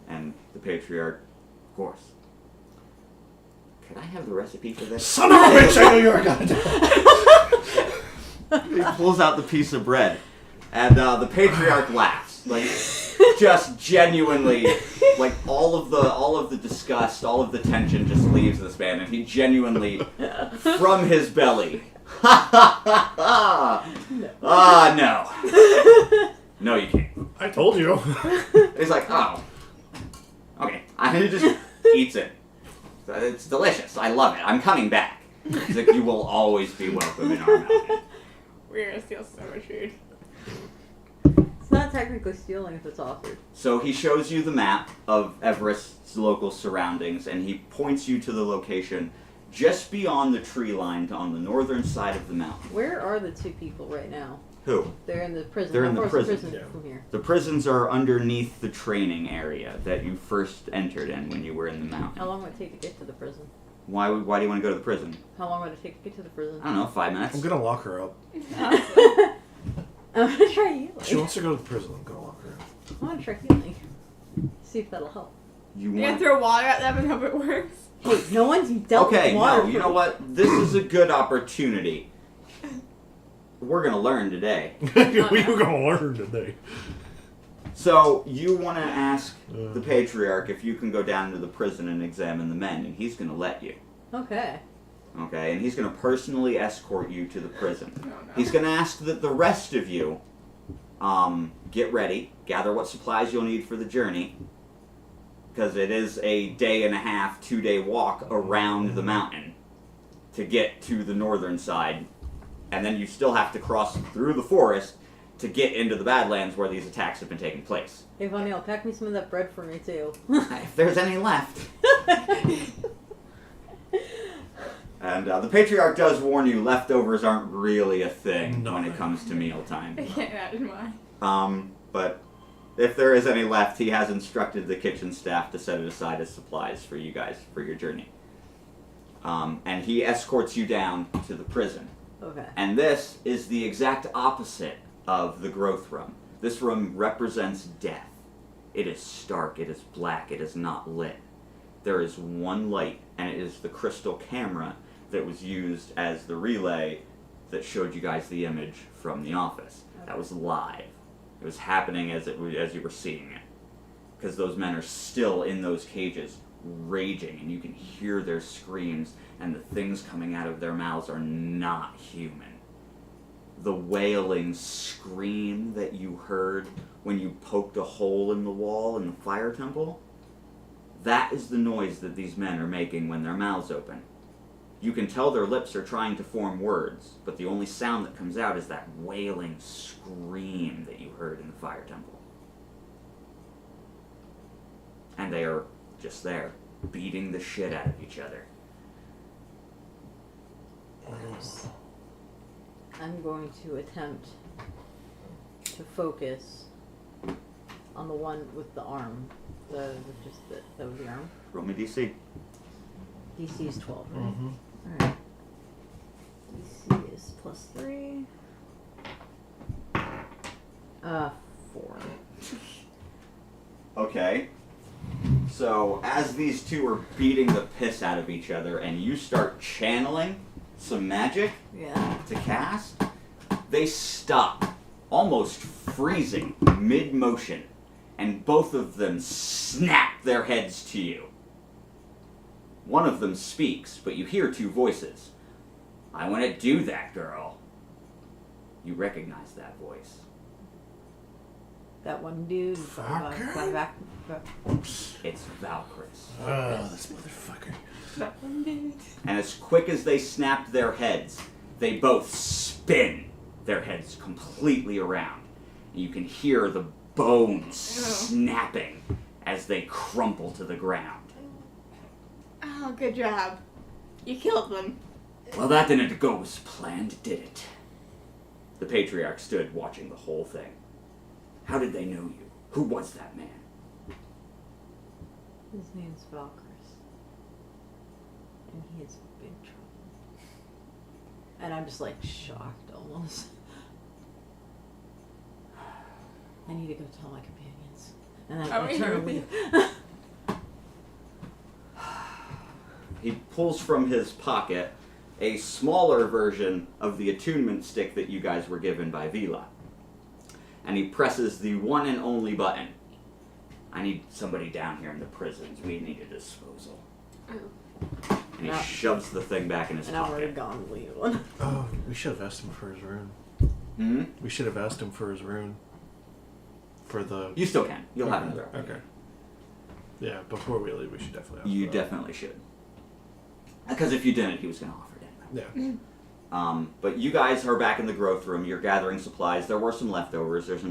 Speaker 1: And the patriarch, of course. Could I have the recipe for this?
Speaker 3: Son of a bitch! I knew you were gonna do it.
Speaker 1: He pulls out the piece of bread, and the patriarch laughs, like just genuinely, like all of the disgust, all of the tension just leaves this man, and he genuinely, from his belly, no, you can't.
Speaker 3: I told you.
Speaker 1: He's like, oh, okay, and he just eats it. It's delicious. I love it. I'm coming back. He's like, you will always be welcome in our mountain.
Speaker 4: We're gonna steal so much food.
Speaker 2: It's not technically stealing if it's offered.
Speaker 1: So he shows you the map of Everest's local surroundings, and he points you to the location just beyond the tree line on the northern side of the mountain.
Speaker 2: Where are the two people right now?
Speaker 1: Who?
Speaker 2: They're in the prison.
Speaker 1: They're in
Speaker 2: How
Speaker 1: the
Speaker 2: far is
Speaker 1: prison,
Speaker 3: yeah.
Speaker 2: from here?
Speaker 1: The prisons are underneath the training area that you first entered in when you were in the mountain.
Speaker 2: How long would it take to get to the prison?
Speaker 1: Why do you want to go to the prison?
Speaker 2: How long would it take to get to the prison?
Speaker 1: I don't know, 5 minutes.
Speaker 3: I'm gonna lock her up.
Speaker 2: I'm gonna try healing.
Speaker 3: She wants to go to the prison. I'm gonna lock her up.
Speaker 2: I want to try healing. See if that'll help.
Speaker 1: You
Speaker 4: You gonna
Speaker 1: want...
Speaker 4: throw water at them and hope it works?
Speaker 2: Hey, no one's dealt
Speaker 1: Okay,
Speaker 2: with water.
Speaker 1: no, you know what? This is a good opportunity. We're gonna learn today.
Speaker 3: We're gonna learn today.
Speaker 1: So, you want to ask the patriarch if you can go down to the prison and examine the men, and he's going to let you.
Speaker 2: Okay.
Speaker 1: Okay, and he's going to personally escort you to the prison.
Speaker 4: No.
Speaker 1: He's going to ask that the rest of you get ready, gather what supplies you'll need for the journey, because it is a 1.5 day, 2-day walk around the mountain to get to the northern side, and then you still have to cross through the forest to get into the Badlands where these attacks have been taking place.
Speaker 2: Hey, Von Neal, pack me some of that bread for me, too.
Speaker 1: If there's any left. And the patriarch does warn you, leftovers aren't really a thing when it comes to mealtime.
Speaker 4: I can't imagine why.
Speaker 1: But if there is any left, he has instructed the kitchen staff to set it aside as supplies for you guys for your journey. And he escorts you down to the prison.
Speaker 2: Okay.
Speaker 1: And this is the exact opposite of the growth room. This room represents death. It is stark, it is black, it is not lit. There is one light, and it is the crystal camera that was used as the relay that showed you guys the image from the office. That was live. It was happening as you were seeing it. Because those men are still in those cages, raging, and you can hear their screams, and the things coming out of their mouths are not human. The wailing scream that you heard when you poked a hole in the wall in the fire temple, that is the noise that these men are making when their mouths open. You can tell their lips are trying to form words, but the only sound that comes out is that wailing scream that you heard in the fire temple. and they are just there, beating the shit out of each other.
Speaker 2: I'm going to attempt to focus on the one with the arm. That was the arm.
Speaker 1: Roll me DC.
Speaker 2: DC is 12, right?
Speaker 3: Mm-hmm.
Speaker 2: Alright. DC is +3. 4.
Speaker 1: Okay. So, as these two are beating the piss out of each other and you start channeling some magic
Speaker 2: Yeah.
Speaker 1: to cast, they stop, almost freezing mid-motion, and both of them snap their heads to you. One of them speaks, but you hear two voices. I want to do that, girl. You recognize that voice.
Speaker 2: That one dude.
Speaker 3: Fucker?
Speaker 1: It's Valkyris.
Speaker 3: Oh, this motherfucker.
Speaker 4: That one did.
Speaker 1: And as quick as they snapped their heads, they both spin their heads completely around. And you can hear the bones snapping as they crumple to the ground.
Speaker 4: Oh, good job. You killed them.
Speaker 1: Well, that didn't go as planned, did it? The Patriarch stood watching the whole thing. How did they know you? Who was that man?
Speaker 2: His name's Valkyris. And he is in big trouble. And I'm just like shocked almost. I need to go tell my companions. And then
Speaker 4: Are
Speaker 2: I
Speaker 4: we
Speaker 2: turn
Speaker 4: here
Speaker 2: and
Speaker 4: with
Speaker 2: leave.
Speaker 1: He pulls from his pocket a smaller version of the attunement stick that you guys were given by Vila. And he presses the one and only button. I need somebody down here in the prisons. We need a disposal. And he
Speaker 2: No.
Speaker 1: shoves the thing back in his
Speaker 2: And I'm already
Speaker 1: pocket.
Speaker 2: gone leaving.
Speaker 3: Oh, we should have asked him for his rune.
Speaker 1: Hmm?
Speaker 3: We should have asked him for his rune. For the...
Speaker 1: You still can. You'll have another.
Speaker 3: Okay. Yeah, before we leave, we should definitely ask
Speaker 1: You
Speaker 3: for that.
Speaker 1: definitely should. Because if you didn't, he was going to offer it anyway.
Speaker 3: Yeah.
Speaker 1: But you guys are back in the growth room. You're gathering supplies. There were some leftovers. There's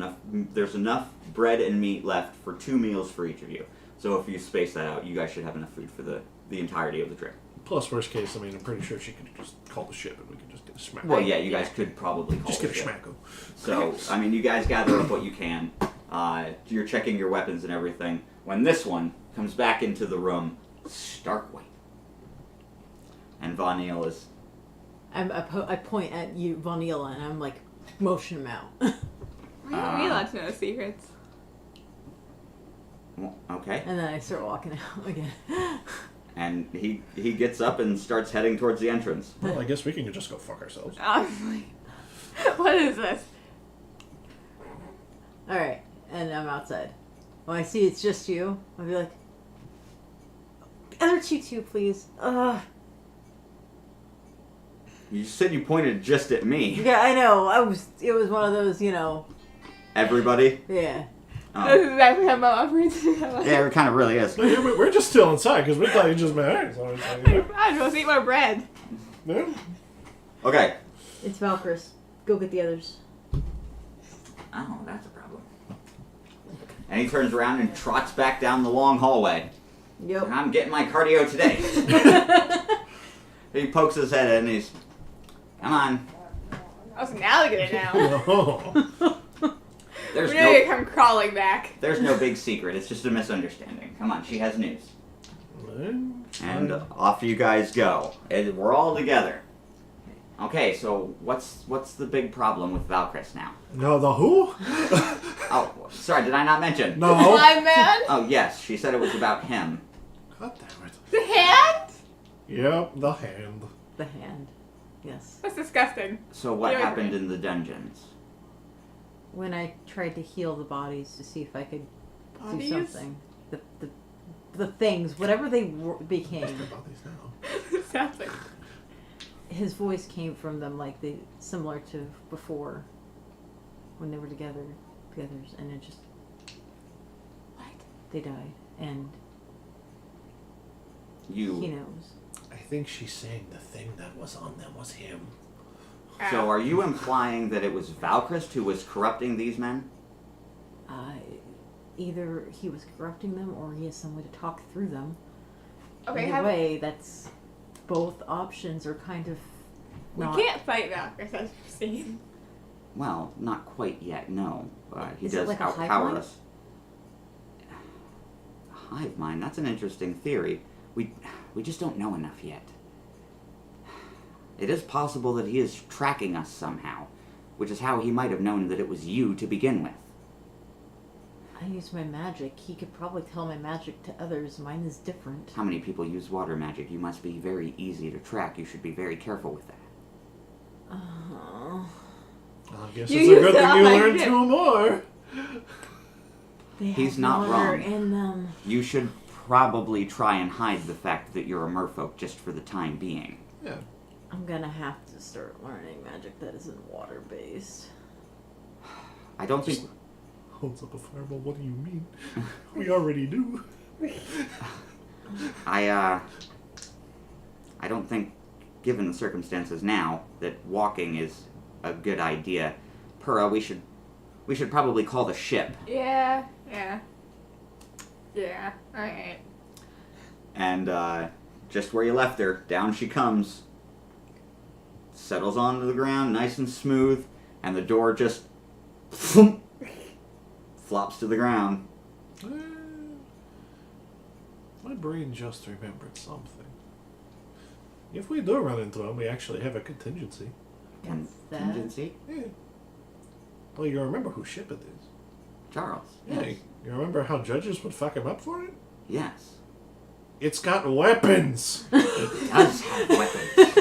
Speaker 1: enough bread and meat left for 2 meals for each of you. So if you space that out, you guys should have enough food for the entirety of the trip.
Speaker 3: Plus, worst case, I mean, I'm pretty sure she could just call the ship and we could just get a smack.
Speaker 1: Well, yeah, you guys could probably call
Speaker 3: Just get a
Speaker 1: it shit.
Speaker 3: schmacko.
Speaker 1: So, I mean, you guys gather up what you can. You're checking your weapons and everything. When this one comes back into the room, stark white. And Von Neal is...
Speaker 2: I point at you, Vanilla, and I'm like, motion him out.
Speaker 4: Why are we allowed to know secrets?
Speaker 1: Well, okay.
Speaker 2: And then I start walking out again.
Speaker 1: And he gets up and starts heading towards the entrance.
Speaker 3: Well, I guess we can just go fuck ourselves.
Speaker 4: Honestly. What is this?
Speaker 2: Alright, and I'm outside. When I see it's just you, I'll be like, other two, please.
Speaker 1: You said you pointed just at me.
Speaker 2: Yeah, I know. It was one of those,
Speaker 1: Everybody?
Speaker 2: yeah.
Speaker 1: Oh.
Speaker 4: This is exactly how my operates.
Speaker 1: Yeah, it kind of really is.
Speaker 3: No, yeah, we're just still inside because we thought you just met. So it's like, yeah.
Speaker 4: I'm supposed to eat my bread.
Speaker 3: Yeah.
Speaker 1: Okay.
Speaker 2: It's Valkyris. Go get the others.
Speaker 1: Oh, that's a problem. And he turns around and trots back down the long hallway.
Speaker 2: Yep.
Speaker 1: I'm getting my cardio today. He pokes his head in and he's, come on.
Speaker 4: I was an alligator now.
Speaker 3: Oh.
Speaker 1: There's
Speaker 4: We're gonna
Speaker 1: no,
Speaker 4: come crawling back.
Speaker 1: there's no big secret. It's just a misunderstanding. Come on, she has news. And off you guys go. And we're all together. Okay, so what's the big problem with Valkyris now?
Speaker 3: No, the who?
Speaker 1: Oh, sorry, did I not mention?
Speaker 3: No.
Speaker 4: My man?
Speaker 1: Oh, yes, she said it was about him.
Speaker 3: God damn it.
Speaker 4: The hand?
Speaker 3: Yep, the hand.
Speaker 2: The hand. Yes.
Speaker 4: That's disgusting.
Speaker 1: So what
Speaker 4: Yeah,
Speaker 1: happened
Speaker 4: right.
Speaker 1: in the dungeons?
Speaker 2: When I tried to heal the bodies to see if I could
Speaker 4: Bodies?
Speaker 2: do something. The things, whatever they became,
Speaker 3: About these now.
Speaker 4: Sounds like
Speaker 2: his voice came from them similar to before when they were together, and it just,
Speaker 4: what?
Speaker 2: they died, and he
Speaker 1: You.
Speaker 2: knows.
Speaker 3: I think she's saying the thing that was on them was him.
Speaker 1: So are you implying that it was Valkyris who was corrupting these men?
Speaker 2: either he was corrupting them or he has some way to talk through them.
Speaker 4: Okay,
Speaker 2: Either way, that's both options are kind of
Speaker 4: we
Speaker 2: not...
Speaker 4: can't fight Valkyrie, as we've seen.
Speaker 1: Well, not quite yet, no. He
Speaker 2: Is it
Speaker 1: does
Speaker 2: like a hive
Speaker 1: outpower
Speaker 2: mind?
Speaker 1: us. A hive mind? That's an interesting theory. We just don't know enough yet. It is possible that he is tracking us somehow, which is how he might have known that it was you to begin with.
Speaker 2: I use my magic. He could probably tell my magic to others. Mine is different.
Speaker 1: How many people use water magic? You must be very easy to track. You should be very careful with that.
Speaker 3: I guess
Speaker 4: You
Speaker 3: it's a
Speaker 4: use
Speaker 3: good
Speaker 4: it
Speaker 3: thing
Speaker 4: on
Speaker 3: you
Speaker 4: my
Speaker 3: learned
Speaker 4: ship.
Speaker 3: 2 more.
Speaker 2: They
Speaker 1: He's
Speaker 2: have
Speaker 1: not
Speaker 2: water
Speaker 1: wrong.
Speaker 2: in them.
Speaker 1: You should probably try and hide the fact that you're a merfolk just for the time being.
Speaker 3: Yeah.
Speaker 2: I'm gonna have to start learning magic that isn't water-based.
Speaker 1: I don't think...
Speaker 3: Holds up a fireball. What do you mean? We already do.
Speaker 1: I don't think, given the circumstances now, that walking is a good idea. Pura, we should probably call the ship.
Speaker 4: Yeah, alright.
Speaker 1: And, just where you left her, down she comes. Settles onto the ground, nice and smooth, and the door just... flops to the ground.
Speaker 3: My brain just remembered something. If we do run into him, we actually have a contingency.
Speaker 1: Contingency?
Speaker 3: Yeah. Well, you remember whose ship it is.
Speaker 1: Charles.
Speaker 3: Yeah.
Speaker 1: Yes.
Speaker 3: You remember how judges would fuck him up for it?
Speaker 1: Yes.
Speaker 3: It's got weapons!
Speaker 1: It does have weapons.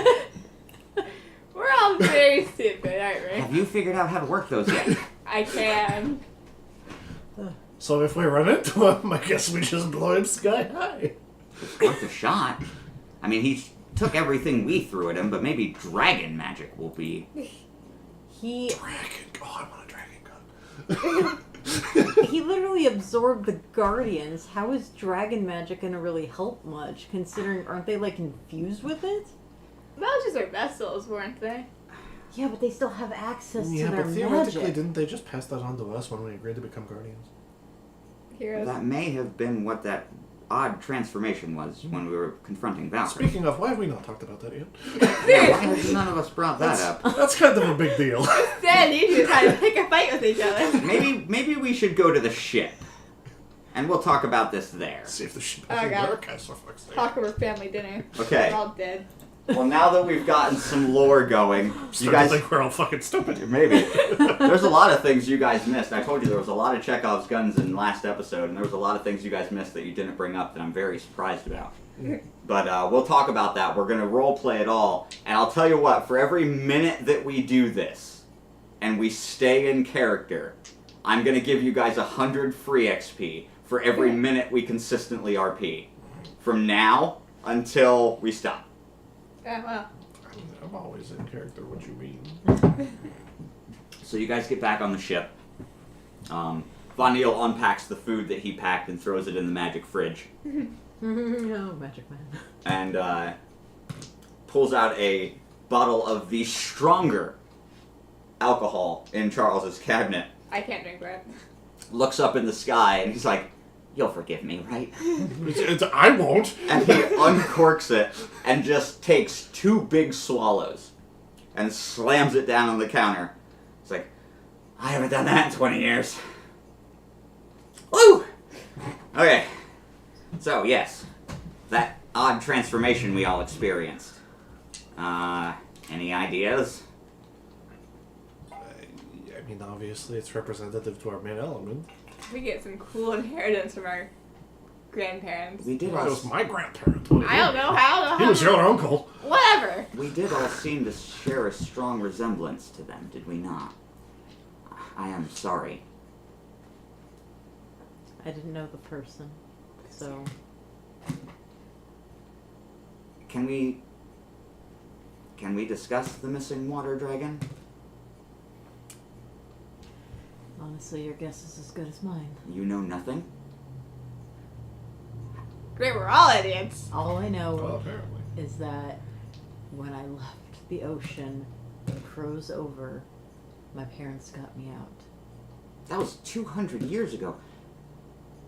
Speaker 4: We're all very stupid, aren't we?
Speaker 1: Have you figured out how to work those yet?
Speaker 4: I can.
Speaker 3: So if we run into him, I guess we just blow him sky high.
Speaker 1: It's worth a shot. I mean, he took everything we threw at him, but maybe dragon magic will be...
Speaker 2: He
Speaker 3: Dragon. Oh, I want a dragon gun.
Speaker 2: he literally absorbed the guardians. How is dragon magic gonna really help much? Considering, aren't they like infused with it?
Speaker 4: That was just our vessels, weren't they?
Speaker 2: Yeah, but they still have access
Speaker 3: Yeah,
Speaker 2: to their
Speaker 3: but theoretically,
Speaker 2: magic.
Speaker 3: didn't they just pass that on to us when we agreed to become guardians?
Speaker 4: Heroes.
Speaker 1: That may have been what that odd transformation was when we were confronting Valkyrie.
Speaker 3: Speaking of, why have we not talked about that yet?
Speaker 1: Yeah, why have none of us brought that up?
Speaker 3: That's kind of a big deal.
Speaker 4: Instead, you two try to pick a fight with each other.
Speaker 1: Maybe we should go to the ship. And we'll talk about this there.
Speaker 3: See if the ship
Speaker 4: Oh,
Speaker 3: doesn't
Speaker 4: God.
Speaker 3: work, I swear fuck's sake.
Speaker 4: Talk over family dinner.
Speaker 1: Okay.
Speaker 4: We're all dead.
Speaker 1: Well, now that we've gotten some lore going, you
Speaker 3: Start to
Speaker 1: guys...
Speaker 3: think we're all fucking stupid.
Speaker 1: Maybe. There's a lot of things you guys missed. I told you there was a lot of Chekhov's guns in last episode, and there was a lot of things you guys missed that you didn't bring up that I'm very surprised about. But we'll talk about that. We're going to roleplay it all. And I'll tell you what, for every minute that we do this, and we stay in character, I'm going to give you guys 100 free XP for every minute we consistently RP. From now until we stop.
Speaker 4: Yeah, well.
Speaker 3: I'm always in character, what you mean?
Speaker 1: So you guys get back on the ship. Von Neil unpacks the food that he packed and throws it in the magic fridge.
Speaker 2: Oh, magic man.
Speaker 1: And pulls out a bottle of the stronger alcohol in Charles's cabinet.
Speaker 4: I can't drink that.
Speaker 1: Looks up in the sky and he's like, "You'll forgive me, right?"
Speaker 3: I won't.
Speaker 1: And he uncorks it and just takes 2 big swallows and slams it down on the counter. It's like, "I haven't done that in 20 years." Woo! Okay. So, yes. That odd transformation we all experienced. Any ideas?
Speaker 3: I mean, obviously, it's representative to our main element.
Speaker 4: We get some cool inheritance from our grandparents.
Speaker 1: We did
Speaker 3: Well, it
Speaker 1: all
Speaker 3: was my grandparent. What do
Speaker 4: I
Speaker 3: you
Speaker 4: don't
Speaker 3: mean?
Speaker 4: know how.
Speaker 3: He was your uncle.
Speaker 4: Whatever.
Speaker 1: we did all seem to share a strong resemblance to them, did we not? I am sorry.
Speaker 2: I didn't know the person, so
Speaker 1: Can we discuss the missing water dragon?
Speaker 2: honestly, your guess is as good as mine.
Speaker 1: You know nothing?
Speaker 4: Great, we're all idiots.
Speaker 2: All I know
Speaker 3: Well, apparently.
Speaker 2: is that when I left the ocean, froze over, my parents got me out.
Speaker 1: That was 200 years ago.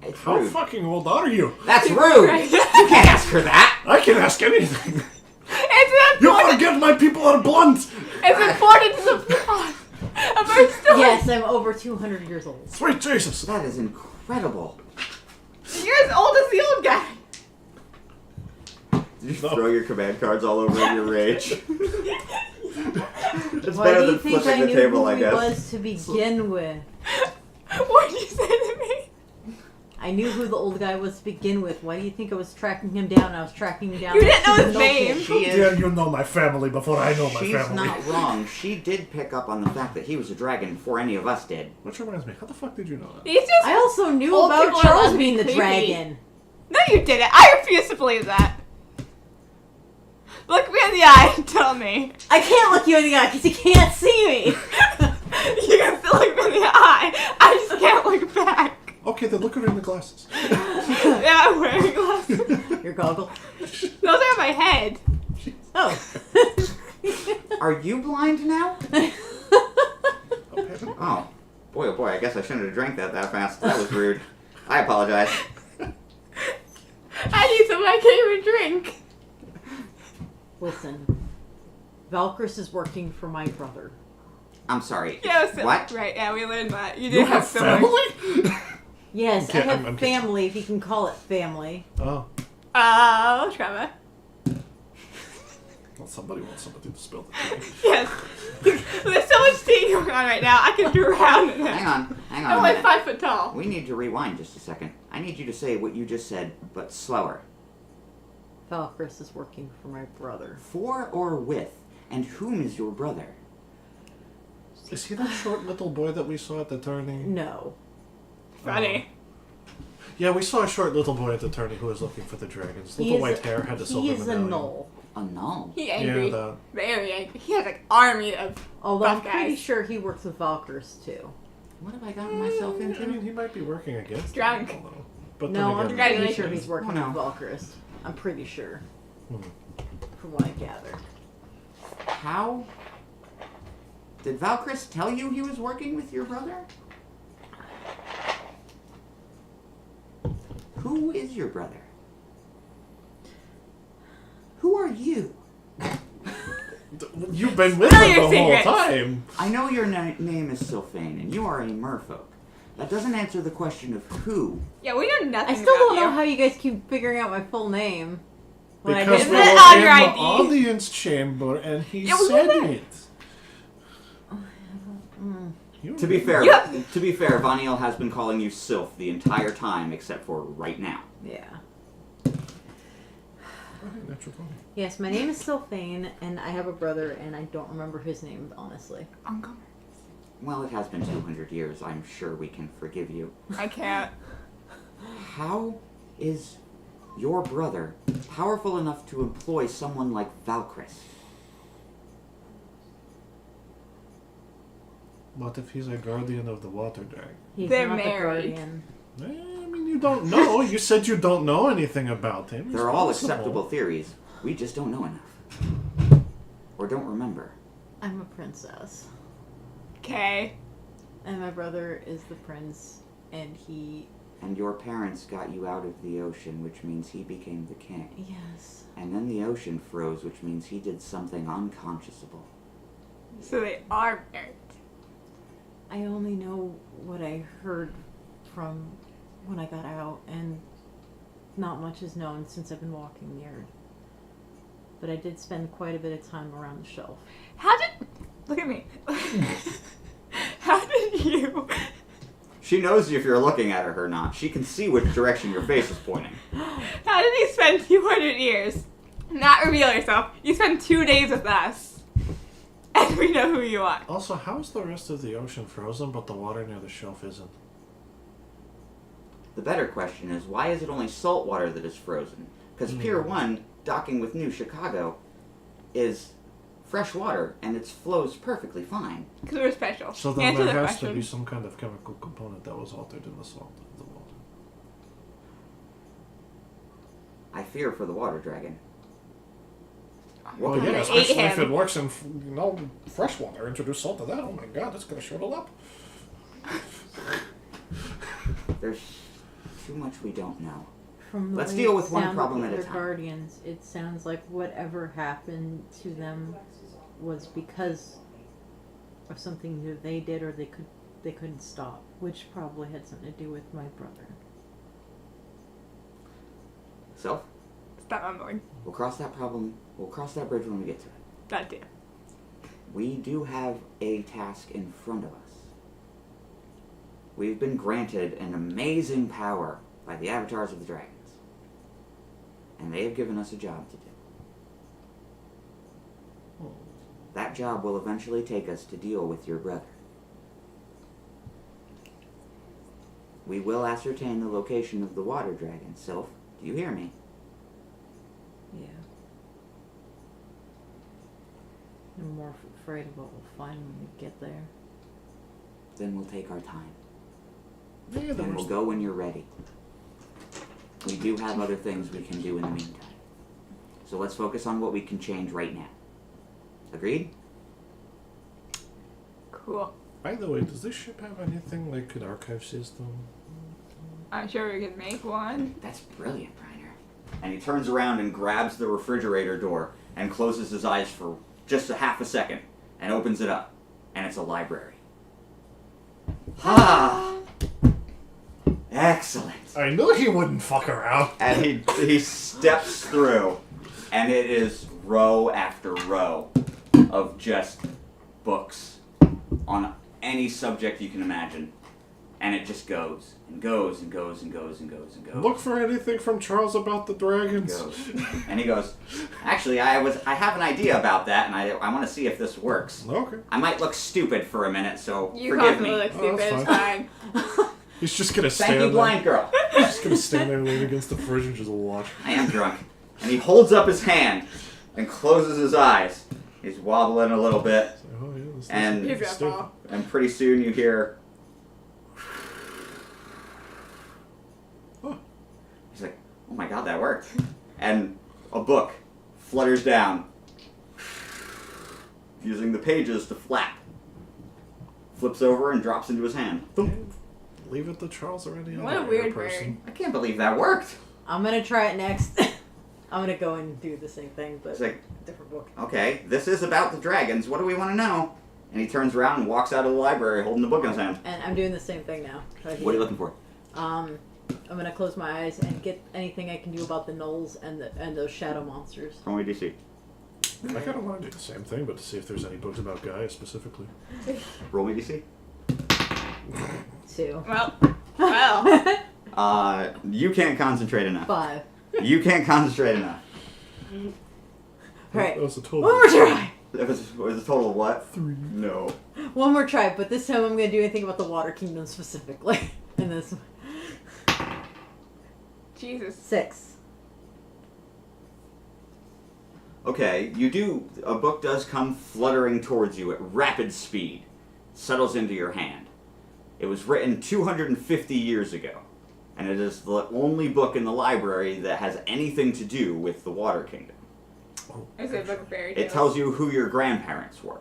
Speaker 1: It's
Speaker 3: How
Speaker 1: rude.
Speaker 3: fucking old are you?
Speaker 1: That's rude! You can't ask her that!
Speaker 3: I can ask anything.
Speaker 4: It's
Speaker 3: You
Speaker 4: important.
Speaker 3: forget my people are blunt.
Speaker 4: It's important to the plot of our story.
Speaker 2: Yes, I'm over 200 years old.
Speaker 3: Sweet Jesus.
Speaker 1: That is incredible.
Speaker 4: You're as old as the old guy.
Speaker 1: Did you throw your command cards all over in your rage? It's
Speaker 2: Why
Speaker 1: better
Speaker 2: do you
Speaker 1: than
Speaker 2: think
Speaker 1: flipping
Speaker 2: I
Speaker 1: the
Speaker 2: knew
Speaker 1: table,
Speaker 2: who
Speaker 1: I
Speaker 2: he
Speaker 1: guess.
Speaker 2: was to begin with?
Speaker 4: What did you say to me?
Speaker 2: I knew who the old guy was to begin with. Why do you think I was tracking him down? I was tracking him down.
Speaker 4: You didn't know his
Speaker 2: No
Speaker 4: name.
Speaker 2: kid.
Speaker 1: She
Speaker 3: How dare
Speaker 1: is.
Speaker 3: you know my family before I know my
Speaker 1: She's
Speaker 3: family?
Speaker 1: not wrong. She did pick up on the fact that he was a dragon before any of us did.
Speaker 3: Which reminds me, how the fuck did you know that?
Speaker 4: He's just.
Speaker 2: I also knew
Speaker 4: Old
Speaker 2: about
Speaker 4: people are
Speaker 2: Charles
Speaker 4: allowed to be
Speaker 2: being the
Speaker 4: creepy.
Speaker 2: dragon.
Speaker 4: No, you didn't. I refuse to believe that. Look me in the eye and tell me.
Speaker 2: I can't look you in the eye because you can't see me.
Speaker 4: You can still look me in the eye. I just can't look back.
Speaker 3: Okay, then look her in the glasses.
Speaker 4: Yeah, I'm wearing glasses.
Speaker 2: Your goggle.
Speaker 4: Those are on my head.
Speaker 2: Oh.
Speaker 1: Are you blind now?
Speaker 3: Okay.
Speaker 1: Oh. Boy, oh boy, I guess I shouldn't have drank that fast. That was rude. I apologize.
Speaker 4: I need something I can't even drink.
Speaker 2: Listen, Valkyris is working for my brother.
Speaker 1: I'm sorry.
Speaker 4: Yeah, so,
Speaker 1: What?
Speaker 4: Right, yeah, we learned that. You
Speaker 3: You
Speaker 4: did
Speaker 3: have
Speaker 4: similar.
Speaker 3: family?
Speaker 2: Yes,
Speaker 3: Okay,
Speaker 2: I have
Speaker 3: I'm kidding.
Speaker 2: family, if you can call it family.
Speaker 3: Oh.
Speaker 4: Oh, Trevor.
Speaker 3: Well, somebody wants somebody to spill the tea.
Speaker 4: Yes. There's so much tea going on right now. I can drown in it.
Speaker 1: Hang on. Hang on.
Speaker 4: I'm
Speaker 1: a
Speaker 4: like
Speaker 1: minute.
Speaker 4: 5 foot tall.
Speaker 1: We need to rewind just a second. I need you to say what you just said, but slower.
Speaker 2: Valkyris is working for my brother.
Speaker 1: For or with? And whom is your brother?
Speaker 3: Is he that short little boy that we saw at the tourney?
Speaker 2: No.
Speaker 4: Funny.
Speaker 3: Yeah, we saw a short little boy at the tourney who was looking for the dragons. Little white hair, had a silver
Speaker 2: He is a
Speaker 3: medallion.
Speaker 2: null.
Speaker 1: A null.
Speaker 4: He angry.
Speaker 3: Yeah, that.
Speaker 4: Very angry. He has like army of
Speaker 2: Although I'm
Speaker 4: buff
Speaker 2: pretty
Speaker 4: guys.
Speaker 2: sure he works with Valkyris too.
Speaker 1: What have I gotten myself
Speaker 3: I mean,
Speaker 1: into?
Speaker 3: he might be working against
Speaker 4: Drunk.
Speaker 3: them, although. But
Speaker 2: No,
Speaker 3: then
Speaker 2: I'm
Speaker 3: again,
Speaker 2: pretty sure
Speaker 4: Congratulations.
Speaker 2: he's working
Speaker 1: Oh, no.
Speaker 2: with Valkyris. I'm pretty sure.
Speaker 3: Hmm.
Speaker 2: From what I gather.
Speaker 1: How? Did Valkyris tell you he was working with your brother? Who is your brother? Who are you?
Speaker 3: You've been with
Speaker 4: Spill
Speaker 3: him
Speaker 4: your
Speaker 3: the whole
Speaker 4: secrets.
Speaker 3: time.
Speaker 1: I know your name is Sylphane, and you are a merfolk. That doesn't answer the question of who.
Speaker 4: Yeah, we know nothing
Speaker 2: I still
Speaker 4: about
Speaker 2: don't know
Speaker 4: you.
Speaker 2: how you guys keep figuring out my full name. When I
Speaker 3: Because
Speaker 2: didn't-
Speaker 3: we
Speaker 4: Isn't
Speaker 3: were
Speaker 4: it on
Speaker 3: in
Speaker 4: your
Speaker 3: the
Speaker 4: ID?
Speaker 3: audience chamber and he
Speaker 4: Yeah, we
Speaker 3: said
Speaker 4: were there.
Speaker 3: it. You
Speaker 1: To be fair,
Speaker 4: Yep.
Speaker 1: Vaniel has been calling you Sylph the entire time, except for right now.
Speaker 2: Yeah.
Speaker 3: Alright, natural 20.
Speaker 2: Yes, my name is Sylphane, and I have a brother, and I don't remember his name, honestly.
Speaker 4: Uncle.
Speaker 1: Well, it has been 200 years. I'm sure we can forgive you.
Speaker 4: I can't.
Speaker 1: How is your brother powerful enough to employ someone like Valkyris?
Speaker 3: What if he's a guardian of the water dragon?
Speaker 2: He's
Speaker 4: They're
Speaker 2: not
Speaker 4: married.
Speaker 2: the guardian.
Speaker 3: I mean, you don't know. You said you don't know anything about him. It's
Speaker 1: They're all
Speaker 3: possible.
Speaker 1: acceptable theories. We just don't know enough. Or don't remember.
Speaker 2: I'm a princess.
Speaker 4: Okay.
Speaker 2: And my brother is the prince, and he...
Speaker 1: And your parents got you out of the ocean, which means he became the king.
Speaker 2: Yes.
Speaker 1: And then the ocean froze, which means he did something unconscionable.
Speaker 4: So they are married.
Speaker 2: I only know what I heard from when I got out, and not much is known since I've been walking the earth. But I did spend quite a bit of time around the shelf.
Speaker 4: How did... Look at me. How did you...
Speaker 1: She knows if you're looking at her or not. She can see which direction your face is pointing.
Speaker 4: How did you spend 200 years? Not reveal yourself. You spent 2 days with us. And we know who you are.
Speaker 3: Also, how is the rest of the ocean frozen, but the water near the shelf isn't?
Speaker 1: The better question is, why is it only salt water that is frozen? Because Pier 1, docking with New Chicago, is fresh water, and it flows perfectly fine.
Speaker 4: Because we're special.
Speaker 3: So then
Speaker 4: Answer
Speaker 3: there
Speaker 4: the
Speaker 3: has
Speaker 4: question.
Speaker 3: to be some kind of chemical component that was altered in the salt of the water.
Speaker 1: I fear for the water dragon.
Speaker 3: Well,
Speaker 1: What
Speaker 3: yeah,
Speaker 1: kind of-
Speaker 4: ate
Speaker 3: especially if
Speaker 4: him.
Speaker 3: it works in fresh water. Introduce salt to that. Oh my god, that's gonna shrivel up.
Speaker 1: There's too much we don't know.
Speaker 2: From the
Speaker 1: Let's
Speaker 2: way
Speaker 1: deal
Speaker 2: it
Speaker 1: with one
Speaker 2: sounded
Speaker 1: problem
Speaker 2: with
Speaker 1: at a
Speaker 2: their
Speaker 1: time.
Speaker 2: Guardians, it sounds like whatever happened to them was because of something that they did or they couldn't stop, which probably had something to do with my brother.
Speaker 1: So,
Speaker 4: Stop mumbling.
Speaker 1: we'll cross that bridge when we get to it.
Speaker 4: That too.
Speaker 1: We do have a task in front of us. We've been granted an amazing power by the avatars of the dragons. And they have given us a job to do. That job will eventually take us to deal with your brother. We will ascertain the location of the water dragon. Sylph, do you hear me?
Speaker 2: Yeah. I'm more afraid of what we'll find when we get there.
Speaker 1: Then we'll take our time.
Speaker 3: Yeah,
Speaker 1: And we'll go when you're ready. We do have other things we can do in the meantime. So let's focus on what we can change right now. Agreed?
Speaker 4: Cool.
Speaker 3: By the way, does this ship have anything like an archive system?
Speaker 4: I'm sure we could make one.
Speaker 1: That's brilliant, Reiner. And he turns around and grabs the refrigerator door and closes his eyes for just a half a second and opens it up. And it's a library. Ha! Excellent.
Speaker 3: I knew he wouldn't fuck around.
Speaker 1: And he steps through, and it is row after row of just books on any subject you can imagine. And it just goes and goes and goes and goes and goes and goes.
Speaker 3: Look for anything from Charles about the dragons.
Speaker 1: Goes. And he goes, actually, I have an idea about that, and I want to see if this works.
Speaker 3: Okay.
Speaker 1: I might look stupid for a minute, so
Speaker 4: You
Speaker 1: forgive
Speaker 4: constantly
Speaker 1: me.
Speaker 4: look
Speaker 3: Oh,
Speaker 4: stupid.
Speaker 3: that's
Speaker 4: It's fine.
Speaker 3: He's just gonna
Speaker 1: Thank
Speaker 3: stand
Speaker 1: you, blind girl.
Speaker 3: there. Just gonna stand there, lean against the fridge, and just watch.
Speaker 1: I am drunk. And he holds up his hand and closes his eyes. He's wobbling a little bit,
Speaker 3: So, oh yeah, this
Speaker 1: And-
Speaker 4: You're
Speaker 3: is
Speaker 4: gonna fall.
Speaker 1: and pretty soon you hear.
Speaker 3: Oh.
Speaker 1: He's like, oh my god, that worked. And a book flutters down, using the pages to flap. Flips over and drops into his hand. Boom.
Speaker 3: Leave it to Charles or any
Speaker 4: What
Speaker 3: other
Speaker 4: a weird
Speaker 3: person.
Speaker 1: I can't believe that worked.
Speaker 2: I'm gonna try it next. I'm gonna go and do the same thing, but
Speaker 1: It's like,
Speaker 2: different book.
Speaker 1: okay, this is about the dragons. What do we want to know? And he turns around and walks out of the library holding the book in his hand.
Speaker 2: And I'm doing the same thing now.
Speaker 1: What are you looking for?
Speaker 2: I'm gonna close my eyes and get anything I can do about the gnolls and those shadow monsters.
Speaker 1: Roll me DC.
Speaker 3: I kind of want to do the same thing, but to see if there's any books about Gaia specifically.
Speaker 1: Roll me DC.
Speaker 2: 2.
Speaker 4: Well.
Speaker 1: You can't concentrate enough.
Speaker 2: 5.
Speaker 1: You can't concentrate enough.
Speaker 2: Alright.
Speaker 3: That was a total.
Speaker 2: One more try!
Speaker 1: It was a total of what?
Speaker 3: 3.
Speaker 1: No.
Speaker 2: One more try, but this time I'm gonna do anything about the Water Kingdom specifically. In this one.
Speaker 4: Jesus.
Speaker 2: 6.
Speaker 1: Okay, a book does come fluttering towards you at rapid speed. Settles into your hand. It was written 250 years ago. And it is the only book in the library that has anything to do with the Water Kingdom.
Speaker 3: Oh,
Speaker 4: Is it a book of fairy tales?
Speaker 1: It tells you who your grandparents were.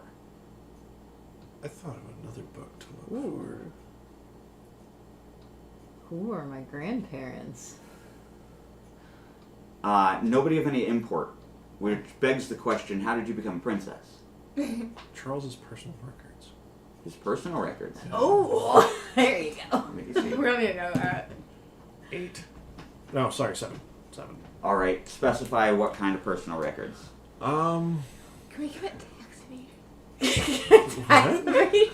Speaker 3: I thought of another book to look for.
Speaker 2: Who are my grandparents?
Speaker 1: Nobody of any import. Which begs the question, how did you become a princess?
Speaker 3: Charles's personal records.
Speaker 1: His personal records.
Speaker 2: Oh! There you go.
Speaker 1: Let me see.
Speaker 4: We don't need to know that.
Speaker 3: 8. No, sorry, 7. 7.
Speaker 1: Alright, specify what kind of personal records.
Speaker 4: Can we give it tax evasion?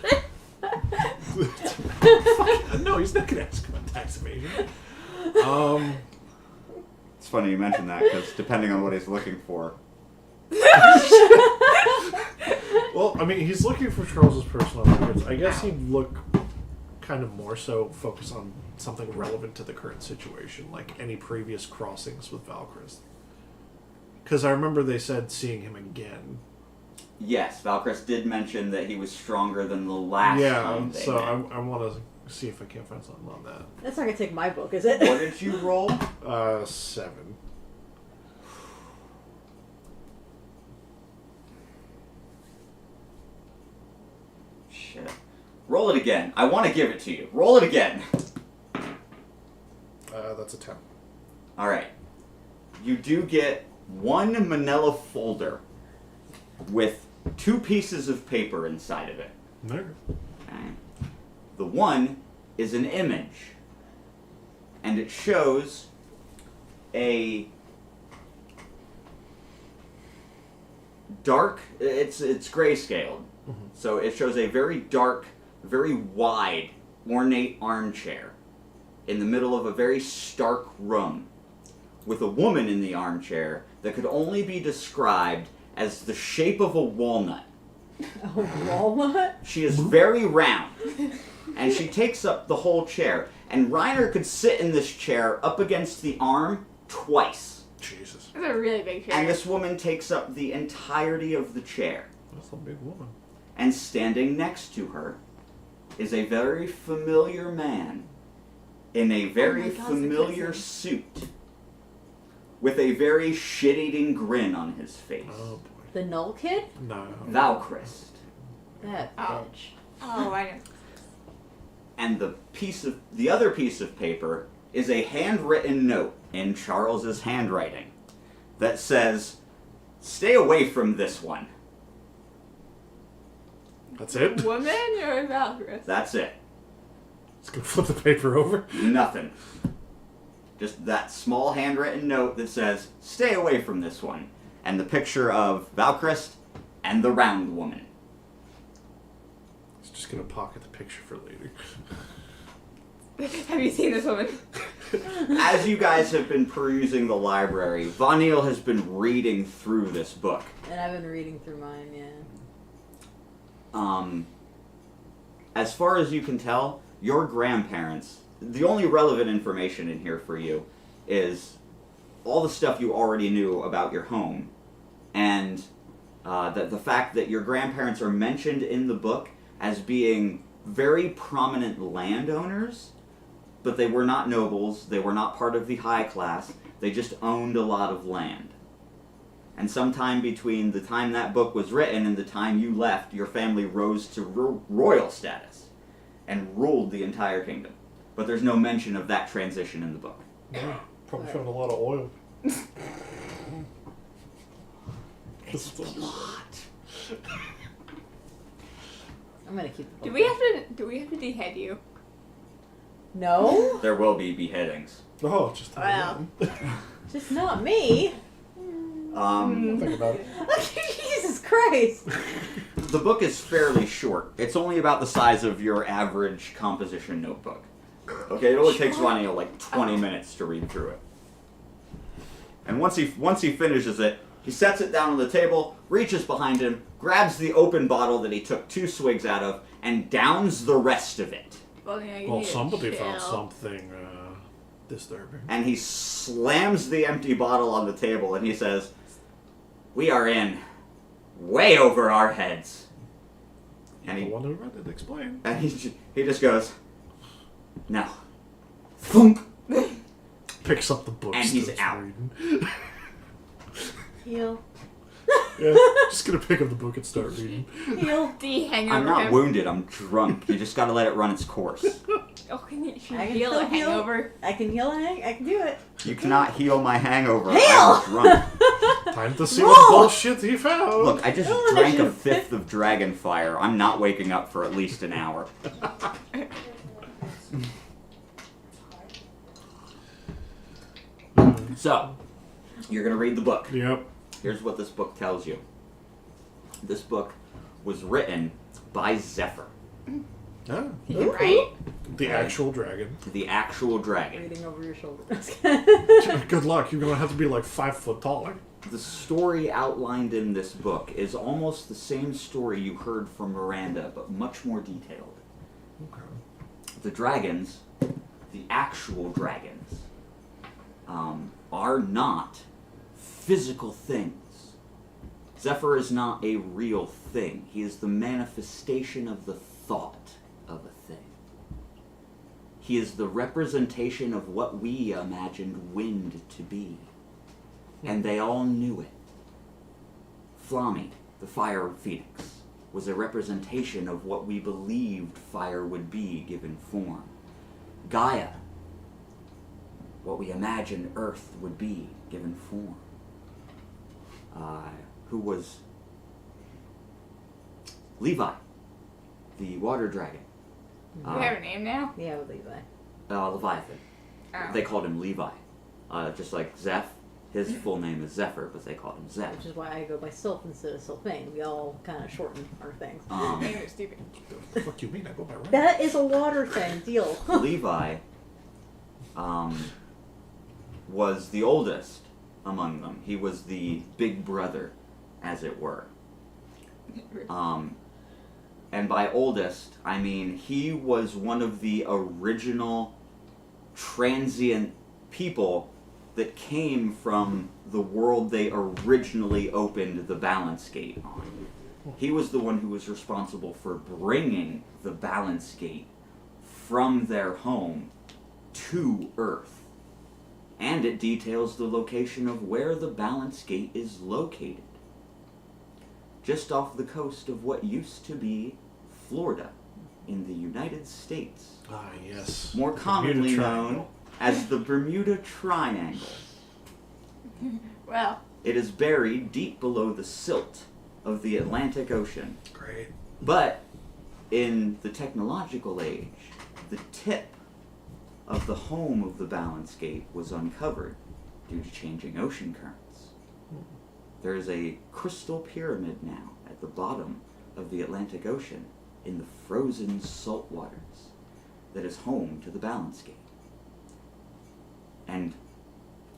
Speaker 3: No, he's not gonna ask about tax evasion.
Speaker 1: It's funny you mention that, because depending on what he's looking for.
Speaker 3: Well, I mean, he's looking for Charles's personal records. I guess he'd look kind of more so focus on something relevant to the current situation, like any previous crossings with Valkyries. Because I remember they said seeing him again.
Speaker 1: Yes, Valkyris did mention that he was stronger than the last time they
Speaker 3: so
Speaker 1: met.
Speaker 3: I want to see if I can't find something on that.
Speaker 2: That's not gonna take my book, is it?
Speaker 1: What did you roll?
Speaker 3: 7.
Speaker 1: Shit. Roll it again. I want to give it to you. Roll it again.
Speaker 3: That's a 10.
Speaker 1: All right. You do get one manila folder with 2 pieces of paper inside of it.
Speaker 3: There.
Speaker 1: Okay. The one is an image, and it shows a dark. It's grayscaled, so it shows a very dark, very wide, ornate armchair in the middle of a very stark room, with a woman in the armchair that could only be described as the shape of a walnut.
Speaker 2: A walnut?
Speaker 1: She is very round, and she takes up the whole chair. And Reiner could sit in this chair up against the arm twice.
Speaker 3: Jesus.
Speaker 4: That's a really big chair.
Speaker 1: And this woman takes up the entirety of the chair.
Speaker 3: That's a big woman.
Speaker 1: And standing next to her is a very familiar man in a very
Speaker 4: God,
Speaker 1: familiar suit with a very shit-eating grin on his face.
Speaker 3: Oh boy.
Speaker 2: The Null Kid?
Speaker 3: No.
Speaker 1: Valchrist.
Speaker 2: That
Speaker 4: Oh.
Speaker 2: bitch.
Speaker 4: Oh, I know.
Speaker 1: And the other piece of paper is a handwritten note in Charles's handwriting that says, "Stay away from this one."
Speaker 3: That's it?
Speaker 4: Woman or Valkyrie?
Speaker 1: That's it.
Speaker 3: Just gonna flip the paper over.
Speaker 1: Nothing. Just that small handwritten note that says, "Stay away from this one." And the picture of Valchrist and the round woman.
Speaker 3: He's just gonna pocket the picture for later.
Speaker 4: Have you seen this woman?
Speaker 1: As you guys have been perusing the library, Vanille has been reading through this book.
Speaker 2: And I've been reading through mine, yeah.
Speaker 1: As far as you can tell, your grandparents, the only relevant information in here for you is all the stuff you already knew about your home, and the fact that your grandparents are mentioned in the book as being very prominent landowners, but they were not nobles, they were not part of the high class, they just owned a lot of land. And sometime between the time that book was written and the time you left, your family rose to royal status and ruled the entire kingdom. But there's no mention of that transition in the book.
Speaker 3: Yeah, probably found a lot of oil.
Speaker 1: It's a lot.
Speaker 2: I'm gonna keep the
Speaker 4: Do
Speaker 2: book.
Speaker 4: we have to behead you?
Speaker 2: No?
Speaker 1: There will be beheadings.
Speaker 3: Oh, just
Speaker 4: Wow.
Speaker 2: Just not me.
Speaker 3: Think about it.
Speaker 2: Jesus Christ.
Speaker 1: The book is fairly short. It's only about the size of your average composition notebook. Okay, it only takes Ronnie like 20 minutes to read through it. And once he finishes it, he sets it down on the table, reaches behind him, grabs the open bottle that he took 2 swigs out of, and downs the rest of it.
Speaker 4: Well, yeah, you
Speaker 3: Well,
Speaker 4: need to
Speaker 3: somebody
Speaker 4: chill.
Speaker 3: found something disturbing.
Speaker 1: And he slams the empty bottle on the table and he says, "We are in way over our heads." And
Speaker 3: The
Speaker 1: he
Speaker 3: one who read it, explain.
Speaker 1: And he just goes, "No." Thunk.
Speaker 3: Picks up the book.
Speaker 1: And he's
Speaker 3: starts
Speaker 1: out.
Speaker 3: reading.
Speaker 2: Heal.
Speaker 3: Yeah, just gonna pick up the book and start reading.
Speaker 2: Heal.
Speaker 4: Do you hang over
Speaker 1: I'm not
Speaker 4: him?
Speaker 1: wounded, I'm drunk. You just gotta let it run its course.
Speaker 4: Oh, can you
Speaker 2: I can
Speaker 4: heal
Speaker 2: still
Speaker 4: a
Speaker 2: heal.
Speaker 4: hangover?
Speaker 2: I can heal a hang. I can do it.
Speaker 1: You cannot heal my hangover.
Speaker 2: Heal!
Speaker 1: I'm drunk.
Speaker 3: Time to see
Speaker 2: Roll!
Speaker 3: what bullshit he found.
Speaker 1: Look, I just
Speaker 2: Oh,
Speaker 1: drank a
Speaker 2: initiative.
Speaker 1: fifth of dragon fire. I'm not waking up for at least an hour. So, you're gonna read the book.
Speaker 3: Yep.
Speaker 1: Here's what this book tells you. This book was written by Zephyr,
Speaker 3: Ah,
Speaker 2: Ooh.
Speaker 4: Right?
Speaker 3: the actual dragon.
Speaker 1: the actual dragon.
Speaker 2: Reading over your shoulder.
Speaker 3: Good luck. You're gonna have to be like 5 foot taller.
Speaker 1: The story outlined in this book is almost the same story you heard from Miranda, but much more detailed.
Speaker 3: Okay.
Speaker 1: The dragons, the actual dragons, are not physical things. Zephyr is not a real thing. He is the manifestation of the thought of a thing. He is the representation of what we imagined wind to be. And they all knew it. Flammy, the fire phoenix, was a representation of what we believed fire would be given form. Gaia, what we imagine Earth would be given form. Who was Levi, the water dragon.
Speaker 4: Do we have a name now?
Speaker 2: Yeah, Levi.
Speaker 1: Leviathan.
Speaker 4: Oh.
Speaker 1: They called him Levi. Just like Zeph. His full name is Zephyr, but they called him Zeph.
Speaker 2: Which is why I go by Sylph instead of Sylphane. We all kind of shorten our things.
Speaker 4: Maybe it's stupid.
Speaker 3: The fuck you mean? I go by right.
Speaker 2: That is a water thing. Deal.
Speaker 1: Levi was the oldest among them. He was the big brother, as it were. And by oldest, I mean he was one of the original transient people that came from the world they originally opened the balance gate on. He was the one who was responsible for bringing the balance gate from their home to Earth. And it details the location of where the balance gate is located. Just off the coast of what used to be Florida in the United States.
Speaker 3: Ah, yes.
Speaker 1: More commonly
Speaker 3: Bermuda
Speaker 1: known
Speaker 3: Triangle.
Speaker 1: as the Bermuda Triangle.
Speaker 4: Well,
Speaker 1: It is buried deep below the silt of the Atlantic Ocean.
Speaker 3: Great.
Speaker 1: But in the technological age, the tip of the home of the balance gate was uncovered due to changing ocean currents. There is a crystal pyramid now at the bottom of the Atlantic Ocean in the frozen salt waters that is home to the balance gate. And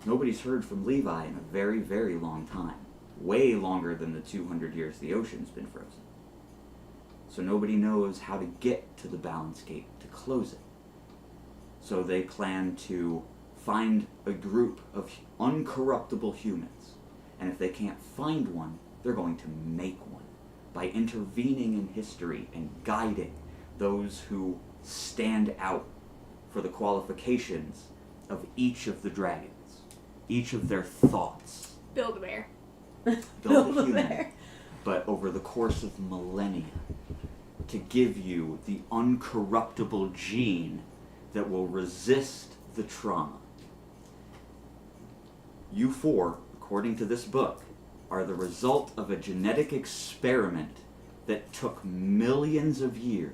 Speaker 1: nobody's heard from Levi in a very, very long time. Way longer than the 200 years the ocean's been frozen. So nobody knows how to get to the balance gate to close it. So they plan to find a group of uncorruptible humans. And if they can't find one, they're going to make one by intervening in history and guiding those who stand out for the qualifications of each of the dragons, each of their thoughts.
Speaker 4: Build a bear.
Speaker 1: Build a human,
Speaker 2: Bear.
Speaker 1: but over the course of millennia, to give you the uncorruptible gene that will resist the trauma. You four, according to this book, are the result of a genetic experiment that took millions of years.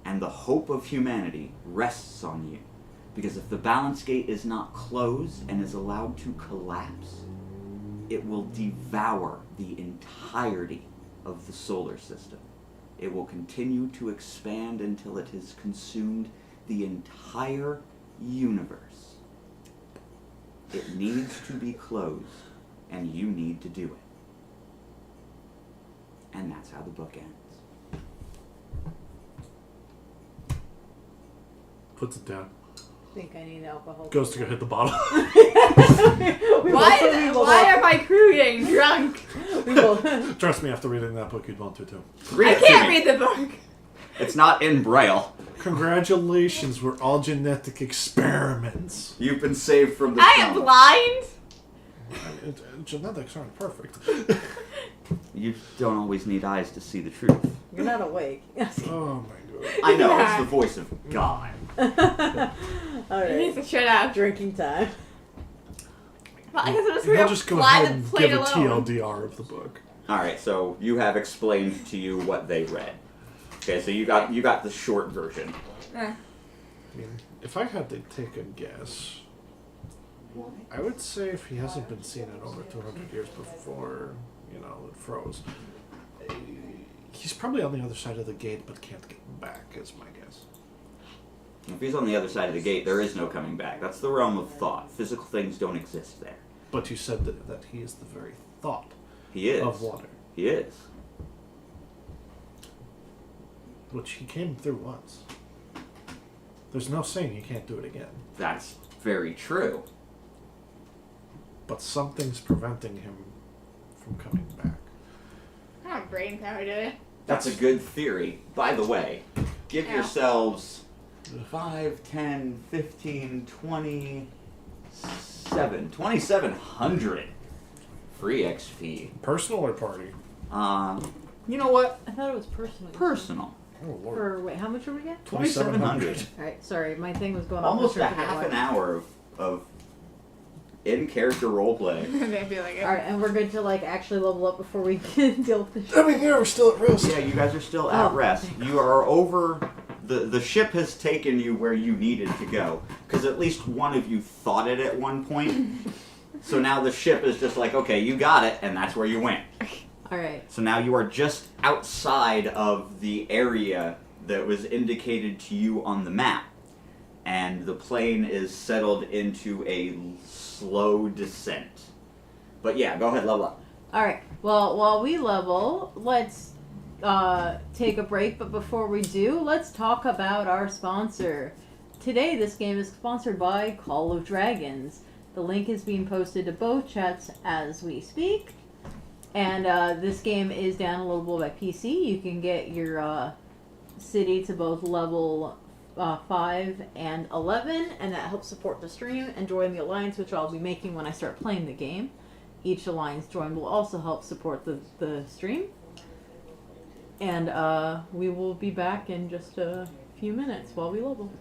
Speaker 1: And the hope of humanity rests on you. Because if the balance gate is not closed and is allowed to collapse, it will devour the entirety of the solar system. It will continue to expand until it has consumed the entire universe. It needs to be closed, and you need to do it. And that's how the book ends.
Speaker 3: Puts it down.
Speaker 2: I think I need alcohol.
Speaker 3: Goes to go hit the bottle.
Speaker 4: Why are my crew getting drunk?
Speaker 2: We will.
Speaker 3: Trust me, after reading that book, you'd want to too.
Speaker 1: Read
Speaker 4: I
Speaker 1: it to
Speaker 4: can't
Speaker 1: me.
Speaker 4: read the book.
Speaker 1: It's not in Braille.
Speaker 3: Congratulations, we're all genetic experiments.
Speaker 1: You've been saved from the
Speaker 4: I am
Speaker 1: trauma.
Speaker 4: blind.
Speaker 3: Genetics aren't perfect.
Speaker 1: You don't always need eyes to see the truth.
Speaker 2: You're not awake.
Speaker 3: Oh my god.
Speaker 1: I know, it's the voice of God.
Speaker 2: All
Speaker 4: You need
Speaker 2: right.
Speaker 4: to shut up.
Speaker 2: Drinking time.
Speaker 4: Well, I guess I'm just
Speaker 3: We'll
Speaker 4: gonna
Speaker 3: just go
Speaker 4: fly
Speaker 3: ahead
Speaker 4: the
Speaker 3: and
Speaker 4: plane
Speaker 3: give a
Speaker 4: alone.
Speaker 3: TLDR of the book.
Speaker 1: Alright, so you have explained to you what they read. Okay, so you got the short version.
Speaker 3: I mean, if I had to take a guess, I would say if he hasn't been seen in over 200 years before, you know, it froze, he's probably on the other side of the gate but can't get back, is my guess.
Speaker 1: If he's on the other side of the gate, there is no coming back. That's the realm of thought. Physical things don't exist there.
Speaker 3: But you said that he is the very thought
Speaker 1: He is.
Speaker 3: of water,
Speaker 1: He is.
Speaker 3: which he came through once. There's no saying he can't do it again.
Speaker 1: That's very true.
Speaker 3: But something's preventing him from coming back.
Speaker 4: I don't have brain power to it.
Speaker 1: That's a good theory. By the way, give
Speaker 4: Yeah.
Speaker 1: yourselves 5, 10, 15, 2,700 free XP.
Speaker 3: Personal or party?
Speaker 1: You know what?
Speaker 2: I thought it was personal.
Speaker 1: Personal.
Speaker 3: Oh Lord.
Speaker 2: For wait, how much are we getting?
Speaker 1: 2,700.
Speaker 2: All right, sorry, my thing was going off.
Speaker 1: Almost
Speaker 2: I
Speaker 1: a
Speaker 2: was trying to
Speaker 1: half
Speaker 2: figure
Speaker 1: an
Speaker 2: out
Speaker 1: hour of in-character roleplay.
Speaker 4: They feel like it.
Speaker 2: why. All right, and we're good to like actually level up before we can deal with the ship.
Speaker 3: I mean, yeah, we're still at risk.
Speaker 1: Yeah, you guys are still at
Speaker 2: Oh,
Speaker 1: rest.
Speaker 2: okay.
Speaker 1: You are over. The ship has taken you where you needed to go. Because at least one of you thought it at one point. So now the ship is just like, okay, you got it, and that's where you went.
Speaker 2: All right.
Speaker 1: So now you are just outside of the area that was indicated to you on the map. And the plane is settled into a slow descent. But yeah, go ahead, level up.
Speaker 2: All right. Well, while we level, let's take a break. But before we do, let's talk about our sponsor. Today, this game is sponsored by Call of Dragons. The link is being posted to both chats as we speak. And this game is downloadable by PC. You can get your city to both level 5 and 11, and that helps support the stream and join the alliance, which I'll be making when I start playing the game. Each alliance join will also help support the stream. And we will be back in just a few minutes while we level.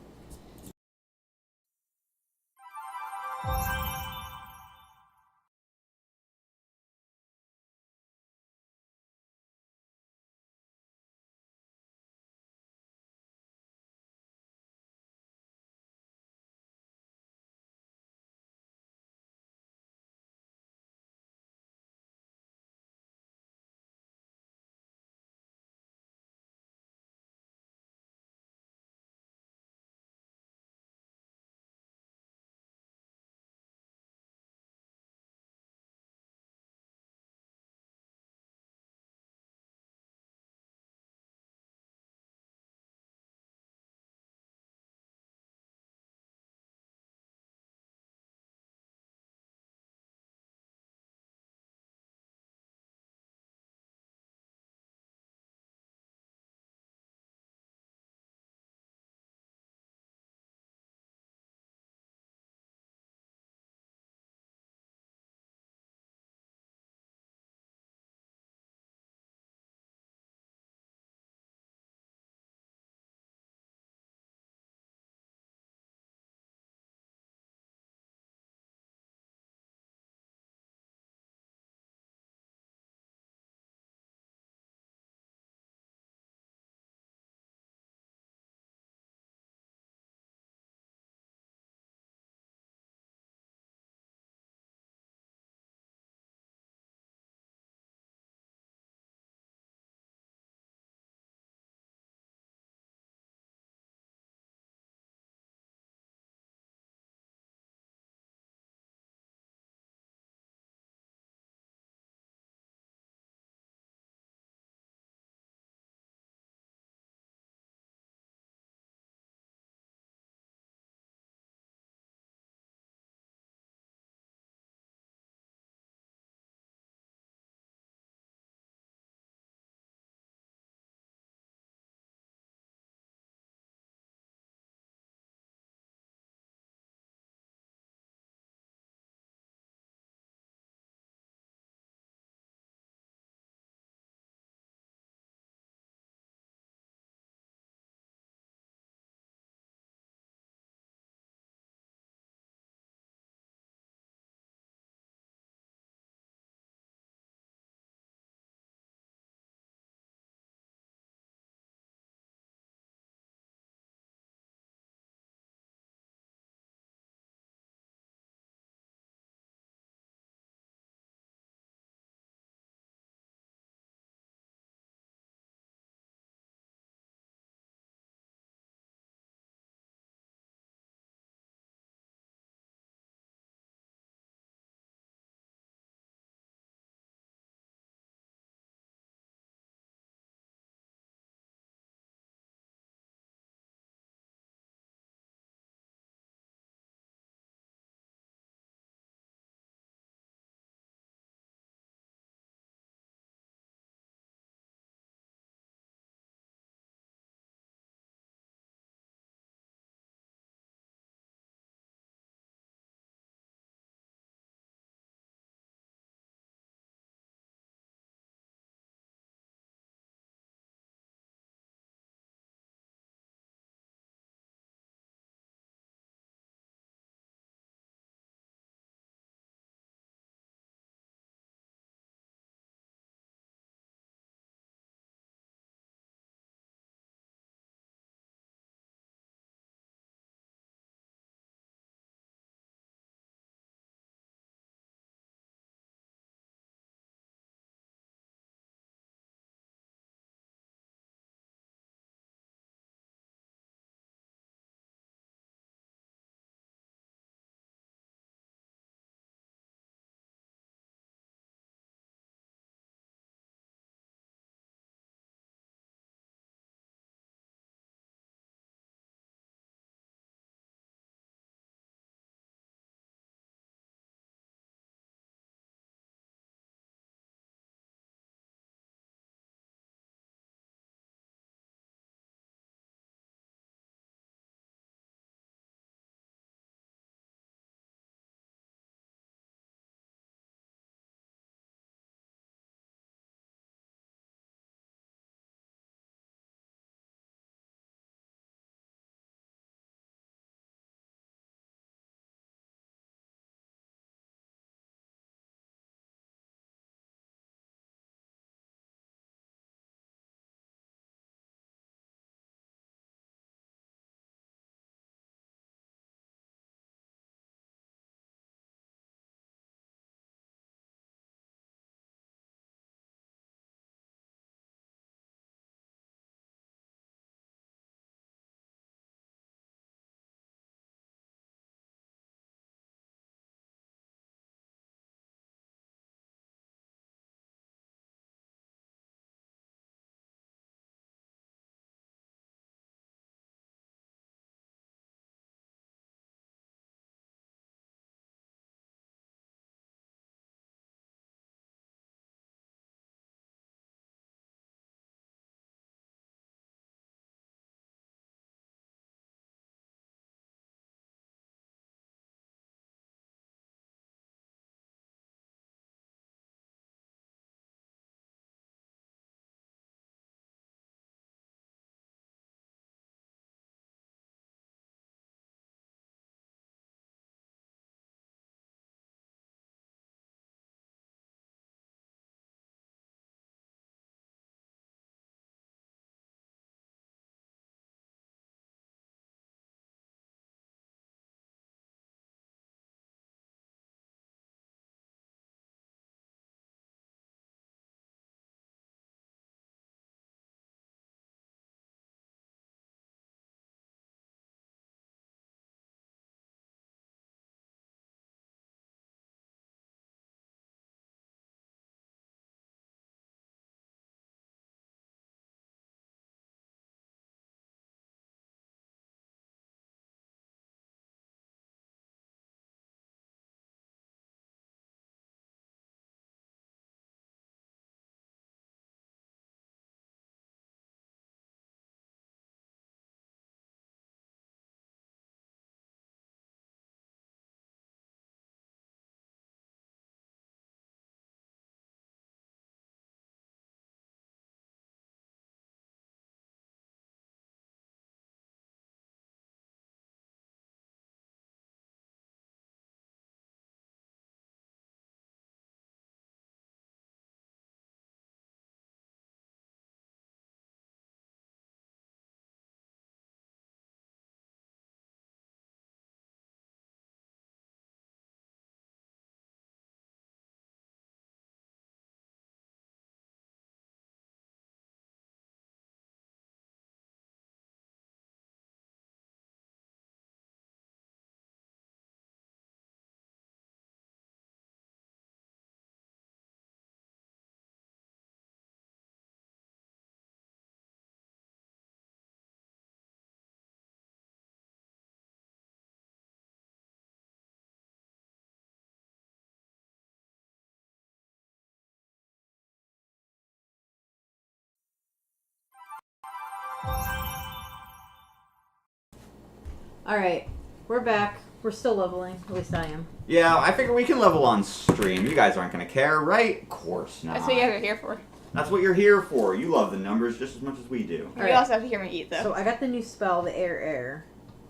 Speaker 2: All right, we're back. We're still leveling. At least I am.
Speaker 1: Yeah, I figure we can level on stream. You guys aren't going to care, right? Of course not.
Speaker 4: That's what you guys are here for.
Speaker 1: That's what you're here for. You love the numbers just as much as we do.
Speaker 4: You
Speaker 2: Alright.
Speaker 4: also have to hear me eat, though.
Speaker 2: So I got the new spell, the air,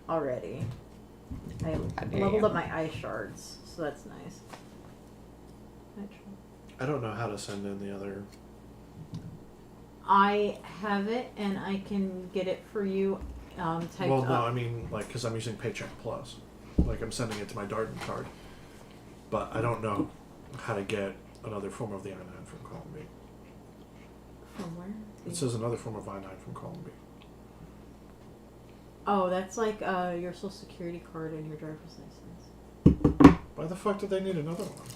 Speaker 2: already. I
Speaker 4: dare
Speaker 2: leveled
Speaker 4: you.
Speaker 2: up my ice shards, so that's nice.
Speaker 3: I don't know how to send in the other.
Speaker 2: I have it, and I can get it for you. Typed
Speaker 3: Well, no,
Speaker 2: up.
Speaker 3: I mean, like, because I'm using Paycheck Plus. Like, I'm sending it to my Darden card. But I don't know how to get another form of the I-9 from column B.
Speaker 2: From where?
Speaker 3: It says another form of I-9 from column B.
Speaker 2: Oh, that's like your social security card and your driver's license.
Speaker 3: Why the fuck do they need another one?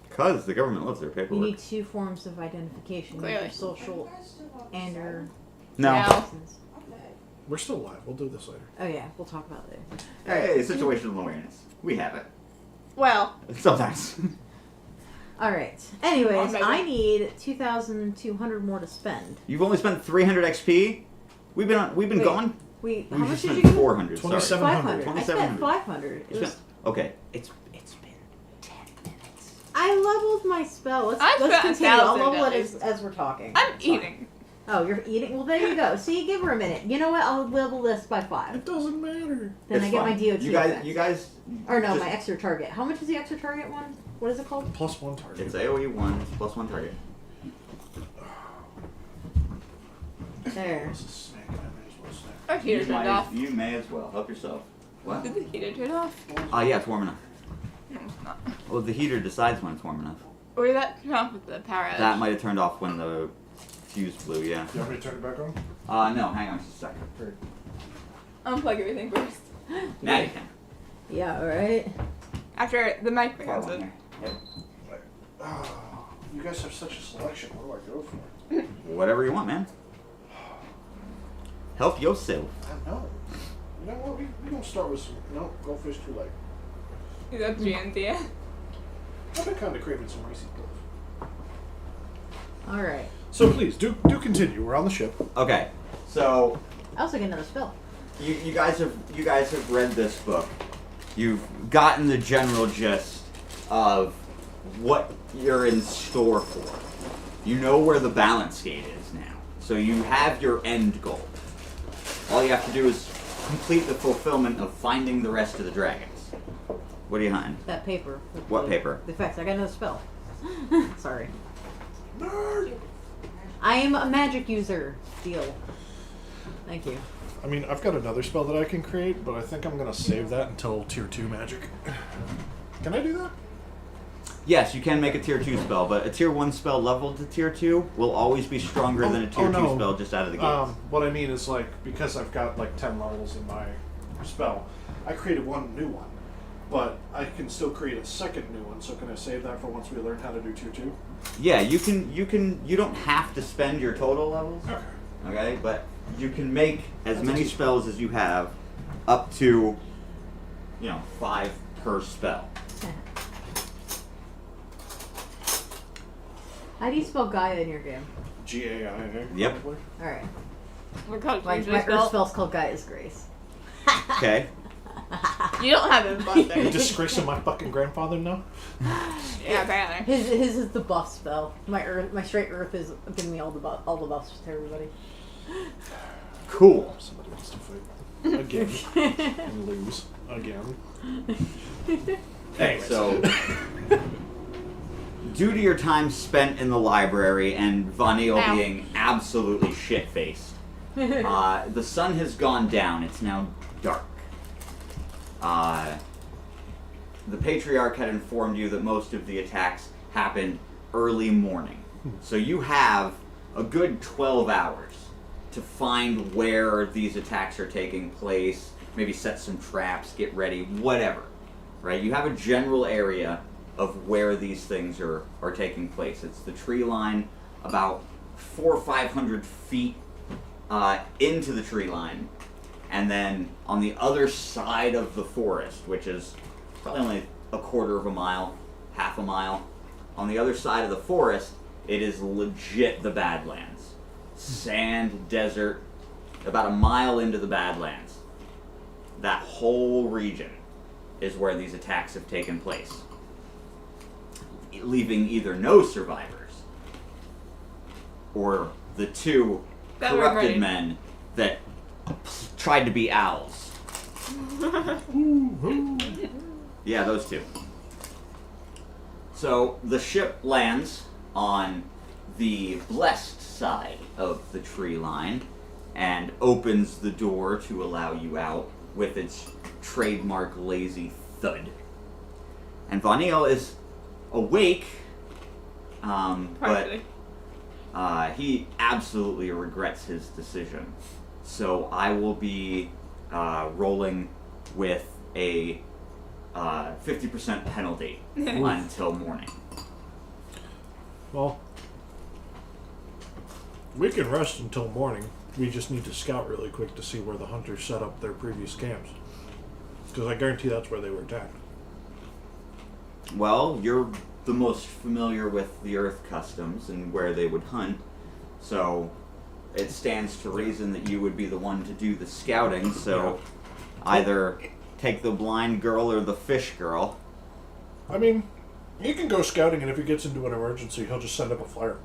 Speaker 1: Because the government loves their
Speaker 2: You
Speaker 1: paperwork.
Speaker 2: need 2 forms of identification. You need your social and your
Speaker 1: No.
Speaker 4: No.
Speaker 2: license.
Speaker 3: We're still live. We'll do this later.
Speaker 2: Oh yeah, we'll talk about it later.
Speaker 1: Hey, situational awareness. We have it.
Speaker 4: Well,
Speaker 1: Sometimes.
Speaker 2: All right. Anyways,
Speaker 4: Amazing.
Speaker 2: I need 2,200 more to spend.
Speaker 1: You've only spent 300 XP. We've been
Speaker 2: Wait.
Speaker 1: gone.
Speaker 2: Wait, how
Speaker 1: We've
Speaker 2: much
Speaker 1: just
Speaker 2: did
Speaker 1: spent
Speaker 2: you give?
Speaker 1: 400. Sorry.
Speaker 3: 2700.
Speaker 2: 500. I spent 500. It
Speaker 1: You
Speaker 2: was,
Speaker 1: spent- Okay, it's been 10 minutes.
Speaker 2: I leveled my spell. Let's
Speaker 4: I spent
Speaker 2: continue. I'll
Speaker 4: 1,000
Speaker 2: level
Speaker 4: at
Speaker 2: it
Speaker 4: least.
Speaker 2: as we're talking.
Speaker 4: I'm
Speaker 2: It's fine.
Speaker 4: eating.
Speaker 2: Oh, you're eating? Well, there you go. See, give her a minute. You know what? I'll level this by 5.
Speaker 3: It doesn't matter.
Speaker 2: Then
Speaker 1: It's
Speaker 2: I get
Speaker 1: fine.
Speaker 2: my DOT
Speaker 1: You guys,
Speaker 2: effect.
Speaker 1: you guys.
Speaker 2: Or no,
Speaker 1: just-
Speaker 2: my extra target. How much is the extra target one? What is it called?
Speaker 3: Plus 1 target.
Speaker 1: It's AOE 1 plus 1 target.
Speaker 2: There.
Speaker 3: This is snack. I may as well snack.
Speaker 4: Our heater turned off.
Speaker 1: You may as well help yourself. What?
Speaker 4: Did the heater turn off?
Speaker 1: Yeah, it's warm enough.
Speaker 4: No, it's not.
Speaker 1: Well, the heater decides when it's warm enough.
Speaker 4: Or did that turn off with the power outage?
Speaker 1: That might have turned off when the fuse blew. Yeah.
Speaker 3: You want me to turn it back on?
Speaker 1: No, hang on just a second.
Speaker 4: Unplug everything first.
Speaker 1: Now you can.
Speaker 2: Yeah, alright.
Speaker 4: After the mic
Speaker 1: Follow
Speaker 4: becomes
Speaker 1: in
Speaker 4: it.
Speaker 1: here.
Speaker 3: Oh, you guys have such a selection. What do I go for?
Speaker 1: Whatever you want, man. Help yourself.
Speaker 3: I know. You know what? We gonna start with some. No, goldfish too late.
Speaker 4: Is that Giantia?
Speaker 3: I've been kind of craving some Reese's Puffs.
Speaker 2: Alright.
Speaker 3: So please do continue. We're on the ship.
Speaker 1: Okay, so
Speaker 2: I also get another spell.
Speaker 1: you guys have read this book. You've gotten the general gist of what you're in store for. You know where the balance gate is now. So you have your end goal. All you have to do is complete the fulfillment of finding the rest of the dragons. What are you hunting?
Speaker 2: That paper. with
Speaker 1: What
Speaker 2: the-
Speaker 1: paper?
Speaker 2: The effects. I got another spell. Sorry.
Speaker 3: Nerd.
Speaker 2: I am a magic user. Deal. Thank you.
Speaker 3: I mean, I've got another spell that I can create, but I think I'm gonna save that until tier 2 magic. Can I do that?
Speaker 1: Yes, you can make a tier 2 spell, but a tier 1 spell leveled to tier 2 will always be stronger than a tier 2
Speaker 3: no.
Speaker 1: spell just out of the gates.
Speaker 3: What I mean is, like, because I've got like 10 levels in my spell, I created one new one, but I can still create a second new one. So can I save that for once we learn how to do tier 2?
Speaker 1: Yeah, you don't have to spend your total levels,
Speaker 3: Okay.
Speaker 1: okay? But you can make as
Speaker 3: That's
Speaker 1: many
Speaker 3: a-
Speaker 1: spells as you have, up to, 5 per spell.
Speaker 2: How do you spell Gaia in your game?
Speaker 3: G-A-I-A.
Speaker 1: Yep.
Speaker 3: probably.
Speaker 2: Alright.
Speaker 4: We're called
Speaker 2: My Earth spell's called Gaia's Grace.
Speaker 1: Okay.
Speaker 4: You don't have it,
Speaker 3: You
Speaker 4: but
Speaker 3: disgracing my fucking grandfather now?
Speaker 4: yeah, apparently.
Speaker 2: His is the buff spell. My straight Earth is giving me all the buffs to everybody.
Speaker 1: Cool.
Speaker 3: Somebody wants to fight again and lose again.
Speaker 1: Okay, so due to your time spent in the library and Vanille
Speaker 4: Ow.
Speaker 1: being absolutely shit-faced, the sun has gone down. It's now dark. The Patriarch had informed you that most of the attacks happened early morning. So you have a good 12 hours to find where these attacks are taking place, maybe set some traps, get ready, whatever. Right? You have a general area of where these things are taking place. It's the tree line about 400 or 500 feet into the tree line. And then on the other side of the forest, which is probably only a quarter of a mile, half a mile, on the other side of the forest, it is legit the Badlands. Sand, desert, about a mile into the Badlands. that whole region is where these attacks have taken place, leaving either no survivors or the two
Speaker 4: That we're
Speaker 1: corrupted
Speaker 4: ready.
Speaker 1: men that tried to be owls. Yeah, those two. So the ship lands on the blessed side of the tree line and opens the door to allow you out with its trademark lazy thud. And Vanille is awake,
Speaker 4: Partially.
Speaker 1: but he absolutely regrets his decision. So I will be rolling with a 50% penalty until morning.
Speaker 3: Well, we can rest until morning. We just need to scout really quick to see where the hunters set up their previous camps. Because I guarantee that's where they were attacked.
Speaker 1: Well, you're the most familiar with the Earth customs and where they would hunt, so it stands to reason that you would be the one to do the scouting, so either take the blind girl or the fish girl.
Speaker 3: I mean, he can go scouting, and if he gets into an emergency, he'll just send up a flare.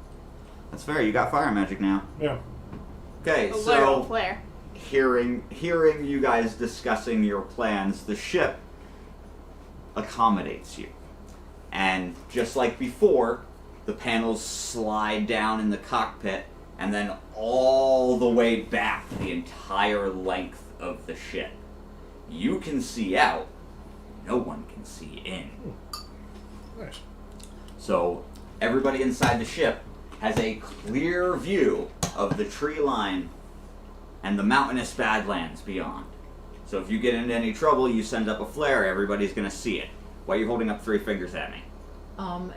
Speaker 1: That's fair, you got fire magic now.
Speaker 3: Yeah.
Speaker 1: Okay,
Speaker 4: A literal
Speaker 1: so
Speaker 4: flare.
Speaker 1: hearing you guys discussing your plans, the ship accommodates you. And just like before, the panels slide down in the cockpit and then all the way back the entire length of the ship. You can see out, no one can see in.
Speaker 3: Nice.
Speaker 1: So everybody inside the ship has a clear view of the tree line and the mountainous badlands beyond. So if you get into any trouble, you send up a flare, everybody's going to see it. Why are you holding up 3 fingers at me?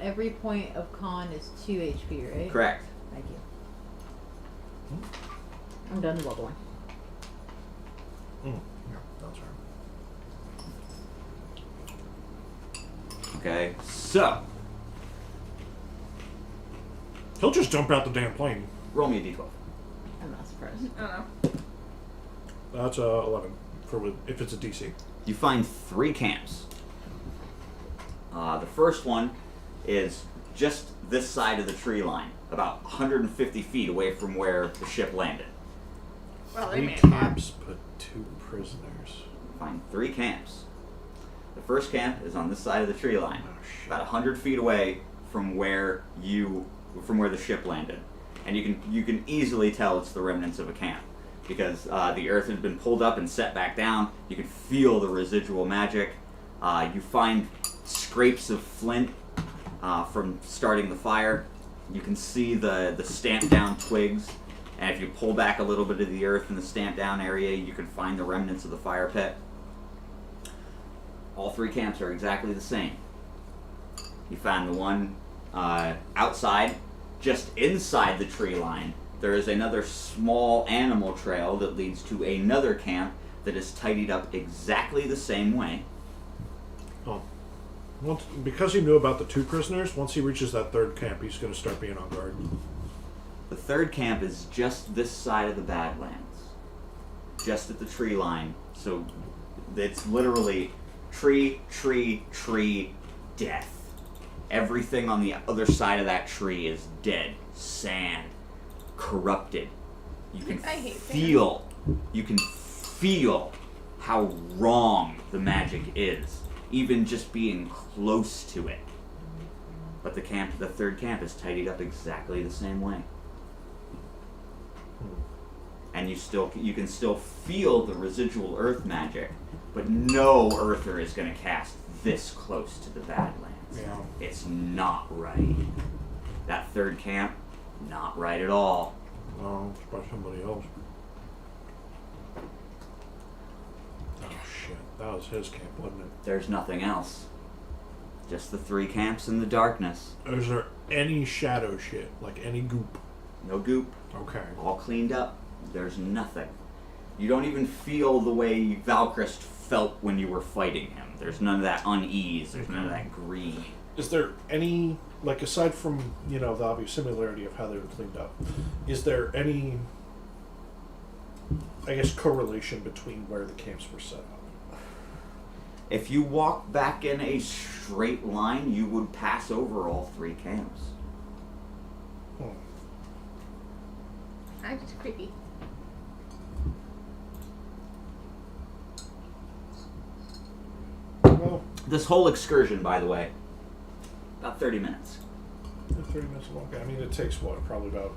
Speaker 2: Every point of con is 2 HP, right?
Speaker 1: Correct.
Speaker 2: Thank you. I'm done leveling.
Speaker 3: Yeah, that's right.
Speaker 1: Okay, so
Speaker 3: He'll just jump out the damn plane.
Speaker 1: roll me a d12.
Speaker 2: I'm not surprised.
Speaker 4: I don't know.
Speaker 3: That's 11 if it's a DC.
Speaker 1: You find 3 camps. The first one is just this side of the tree line, about 150 feet away from where the ship landed.
Speaker 4: Well, they
Speaker 3: 3
Speaker 4: made it far.
Speaker 3: camps, but 2 prisoners.
Speaker 1: Find 3 camps. The first camp is on this side of the tree line,
Speaker 3: Oh, shit.
Speaker 1: about 100 feet away from where the ship landed, and you can easily tell it's the remnants of a camp because the earth has been pulled up and set back down. You can feel the residual magic. You find scrapes of flint from starting the fire. You can see the stamped down twigs, and if you pull back a little bit of the earth in the stamped down area, you can find the remnants of the fire pit. All 3 camps are exactly the same. You find the one outside, just inside the tree line. There is another small animal trail that leads to another camp that is tidied up exactly the same way.
Speaker 3: Oh. Because he knew about the 2 prisoners, once he reaches that 3rd camp, he's going to start being on guard.
Speaker 1: The 3rd camp is just this side of the Badlands, just at the tree line. So it's literally tree, death. Everything on the other side of that tree is dead, sand, corrupted. You can
Speaker 4: I hate
Speaker 1: feel how wrong the magic is, even just being close to it. But the 3rd camp is tidied up exactly the same way. And you can still feel the residual earth magic, but no earther is going to cast this close to the Badlands.
Speaker 3: Yeah.
Speaker 1: It's not right. That 3rd camp, not right at all.
Speaker 3: Oh, it's by somebody else. Oh shit, that was his camp, wasn't it?
Speaker 1: There's nothing else. Just the 3 camps in the darkness.
Speaker 3: Is there any shadow shit? Like any goop?
Speaker 1: No goop.
Speaker 3: Okay.
Speaker 1: All cleaned up. There's nothing. You don't even feel the way Valchrist felt when you were fighting him. There's none of that unease. There's none of that green.
Speaker 3: Is there any, like, aside from, the obvious similarity of how they were cleaned up, is there any, I guess, correlation between where the camps were set up?
Speaker 1: If you walk back in a straight line, you would pass over all 3 camps.
Speaker 4: I'm just creepy.
Speaker 3: Well,
Speaker 1: This whole excursion, by the way, about 30 minutes.
Speaker 3: 30 minutes of walking. I mean, it takes what? Probably about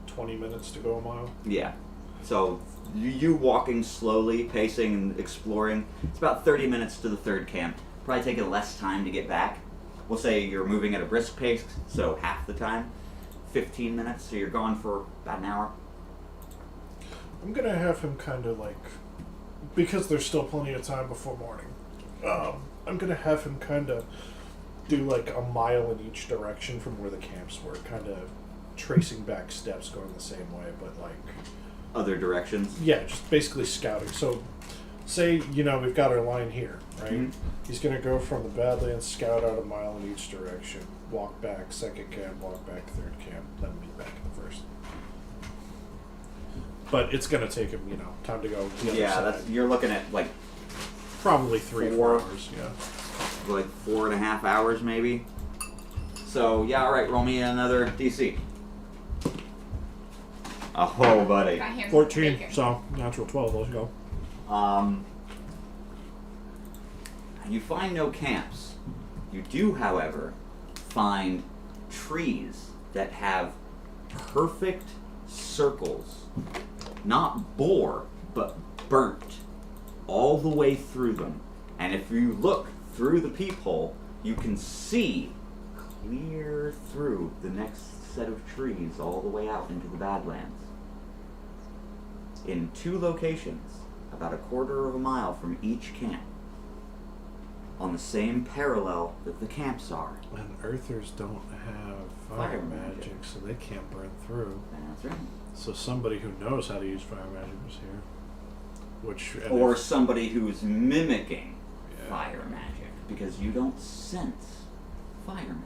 Speaker 3: 20 minutes to go a mile.
Speaker 1: Yeah. So you walking slowly, pacing and exploring, it's about 30 minutes to the 3rd camp. Probably taking less time to get back. We'll say you're moving at a brisk pace, so half the time. 15 minutes, so you're gone for about an hour.
Speaker 3: I'm gonna have him kind of like, because there's still plenty of time before morning. I'm gonna have him kind of do like a mile in each direction from where the camps were, kind of tracing back steps, going the same way, but like
Speaker 1: Other directions.
Speaker 3: yeah, just basically scouting. So, say we've got our line here, right?
Speaker 1: Mhm.
Speaker 3: He's gonna go from the Badlands, scout out a mile in each direction, walk back 2nd camp, walk back 3rd camp, then meet back in the 1st. But it's gonna take him, time to go the other
Speaker 1: Yeah,
Speaker 3: side.
Speaker 1: you're looking at like
Speaker 3: Probably 3 or 4 hours, yeah.
Speaker 1: 4.5 hours maybe. So yeah, all right. Roll me another DC. Oh, buddy.
Speaker 4: Got him
Speaker 3: 14,
Speaker 4: bacon.
Speaker 3: so natural 12, let's go.
Speaker 1: You find no camps. You do, however, find trees that have perfect circles, not bore, but burnt all the way through them. And if you look through the peephole, you can see clear through the next set of trees all the way out into the Badlands. In 2 locations, about a quarter of a mile from each camp, on the same parallel that the camps are.
Speaker 3: And Earthers don't have
Speaker 1: Fire
Speaker 3: fire
Speaker 1: magic.
Speaker 3: magic, so they can't burn through.
Speaker 1: That's right.
Speaker 3: So somebody who knows how to use fire magic was here.
Speaker 1: Or somebody who's mimicking
Speaker 3: Yeah.
Speaker 1: fire magic, because you don't sense fire magic.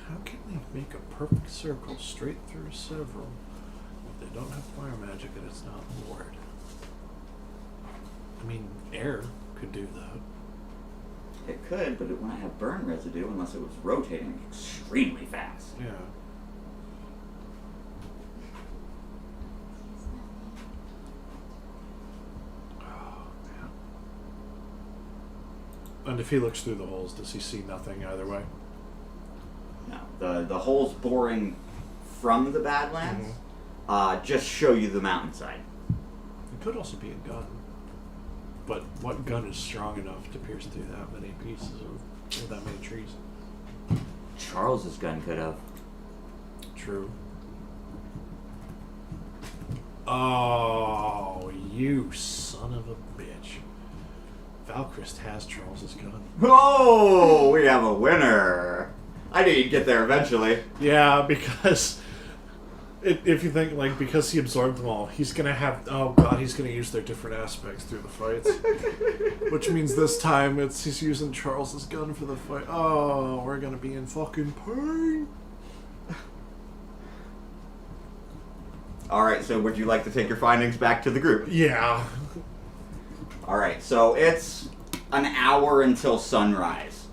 Speaker 3: How can they make a perfect circle straight through several if they don't have fire magic and it's not bored? I mean, air could do that.
Speaker 1: It could, but it wouldn't have burn residue unless it was rotating extremely fast.
Speaker 3: Yeah. Oh, man. And if he looks through the holes, does he see nothing either way?
Speaker 1: No, the holes boring from the Badlands just show you the mountainside.
Speaker 3: It could also be a gun. But what gun is strong enough to pierce through that many pieces of that many trees?
Speaker 1: Charles's gun could have.
Speaker 3: True. Oh, you son of a bitch. Valkyrie has Charles's gun.
Speaker 1: Oh, we have a winner. I knew you'd get there eventually.
Speaker 3: Yeah, because if you think, like, because he absorbed them all, he's gonna have, oh god, he's gonna use their different aspects through the fights. Which means this time he's using Charles's gun for the fight. Oh, we're gonna be in fucking pain.
Speaker 1: Alright, so would you like to take your findings back to the group?
Speaker 3: Yeah.
Speaker 1: Alright, so it's an hour until sunrise.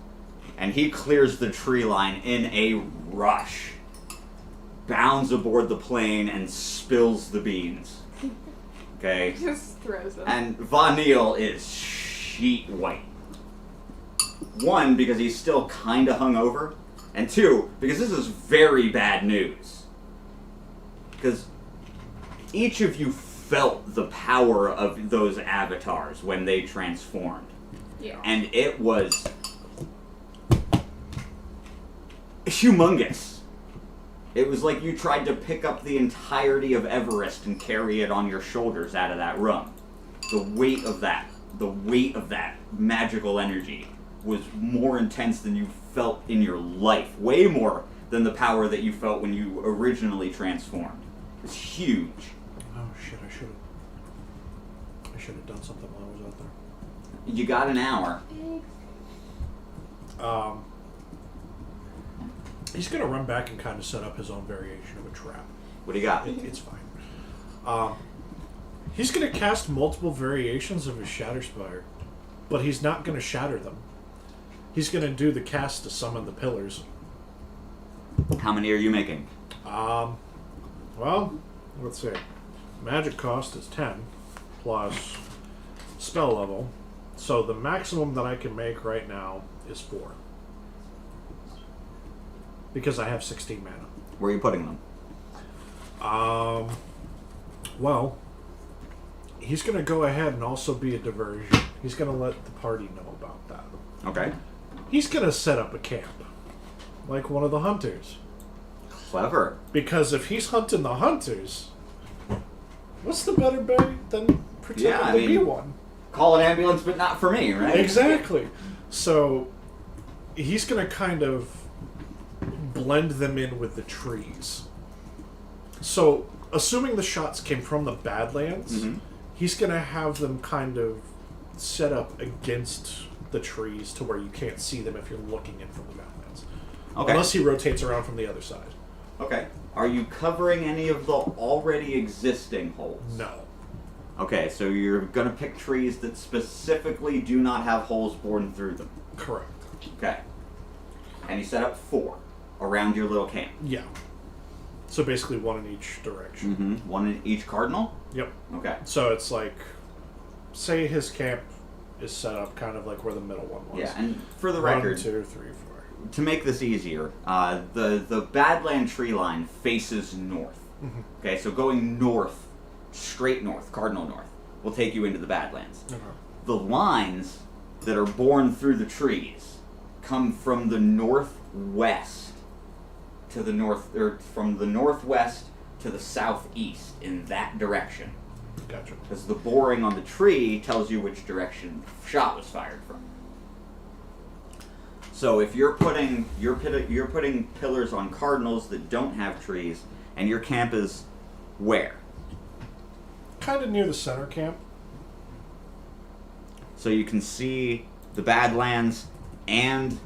Speaker 1: And he clears the tree line in a rush. Bounds aboard the plane and spills the beans. Okay?
Speaker 4: Just throws them.
Speaker 1: And Von Neil is sheet white. 1, because he's still kinda hungover. And 2, because this is very bad news. Because each of you felt the power of those avatars when they transformed.
Speaker 4: Yeah.
Speaker 1: And it was humongous. It was like you tried to pick up the entirety of Everest and carry it on your shoulders out of that room. The weight of that magical energy was more intense than you felt in your life. Way more than the power that you felt when you originally transformed. It was huge.
Speaker 3: Oh shit, I should have done something while I was out there.
Speaker 1: You got an hour.
Speaker 3: He's gonna run back and kind of set up his own variation of a trap.
Speaker 1: What do you got?
Speaker 3: It's fine. He's gonna cast multiple variations of his Shatterspire. but he's not going to shatter them. He's going to do the cast to summon the pillars.
Speaker 1: How many are you making?
Speaker 3: Well, let's see. Magic cost is 10 plus spell level. So the maximum that I can make right now is 4. Because I have 16 mana.
Speaker 1: Where are you putting them?
Speaker 3: Well, he's going to go ahead and also be a diversion. He's going to let the party know about that.
Speaker 1: Okay.
Speaker 3: He's going to set up a camp. Like one of the hunters.
Speaker 1: Clever.
Speaker 3: Because if he's hunting the hunters, what's the better bet than pretending
Speaker 1: Yeah, I
Speaker 3: to
Speaker 1: mean-
Speaker 3: be one?
Speaker 1: Call an ambulance, but not for me, right?
Speaker 3: Exactly. So he's going to kind of blend them in with the trees. So, assuming the shots came from the Badlands, he's going to have them kind of set up against the trees to where you can't see them if you're looking in from the Badlands.
Speaker 1: Okay.
Speaker 3: Unless he rotates around from the other side.
Speaker 1: Okay. Are you covering any of the already existing holes?
Speaker 3: No.
Speaker 1: Okay, so you're going to pick trees that specifically do not have holes bored through them.
Speaker 3: Correct.
Speaker 1: Okay. And you set up 4 around your little camp.
Speaker 3: Yeah. So basically one in each direction.
Speaker 1: One in each cardinal?
Speaker 3: Yep.
Speaker 1: Okay.
Speaker 3: So it's like, say his camp is set up kind of like where the middle one was.
Speaker 1: Yeah, and for the
Speaker 3: 1,
Speaker 1: record,
Speaker 3: 2, 3, 4.
Speaker 1: to make this easier, the Badland tree line faces north. Okay, so going north, straight north, cardinal north, will take you into the Badlands. The lines that are born through the trees come from the northwest to the north, or from the northwest to the southeast in that direction.
Speaker 3: Gotcha.
Speaker 1: Because the boring on the tree tells you which direction the shot was fired from. So if you're putting pillars on cardinals that don't have trees, and your camp is where?
Speaker 3: Kind of near the center camp.
Speaker 1: So you can see the Badlands and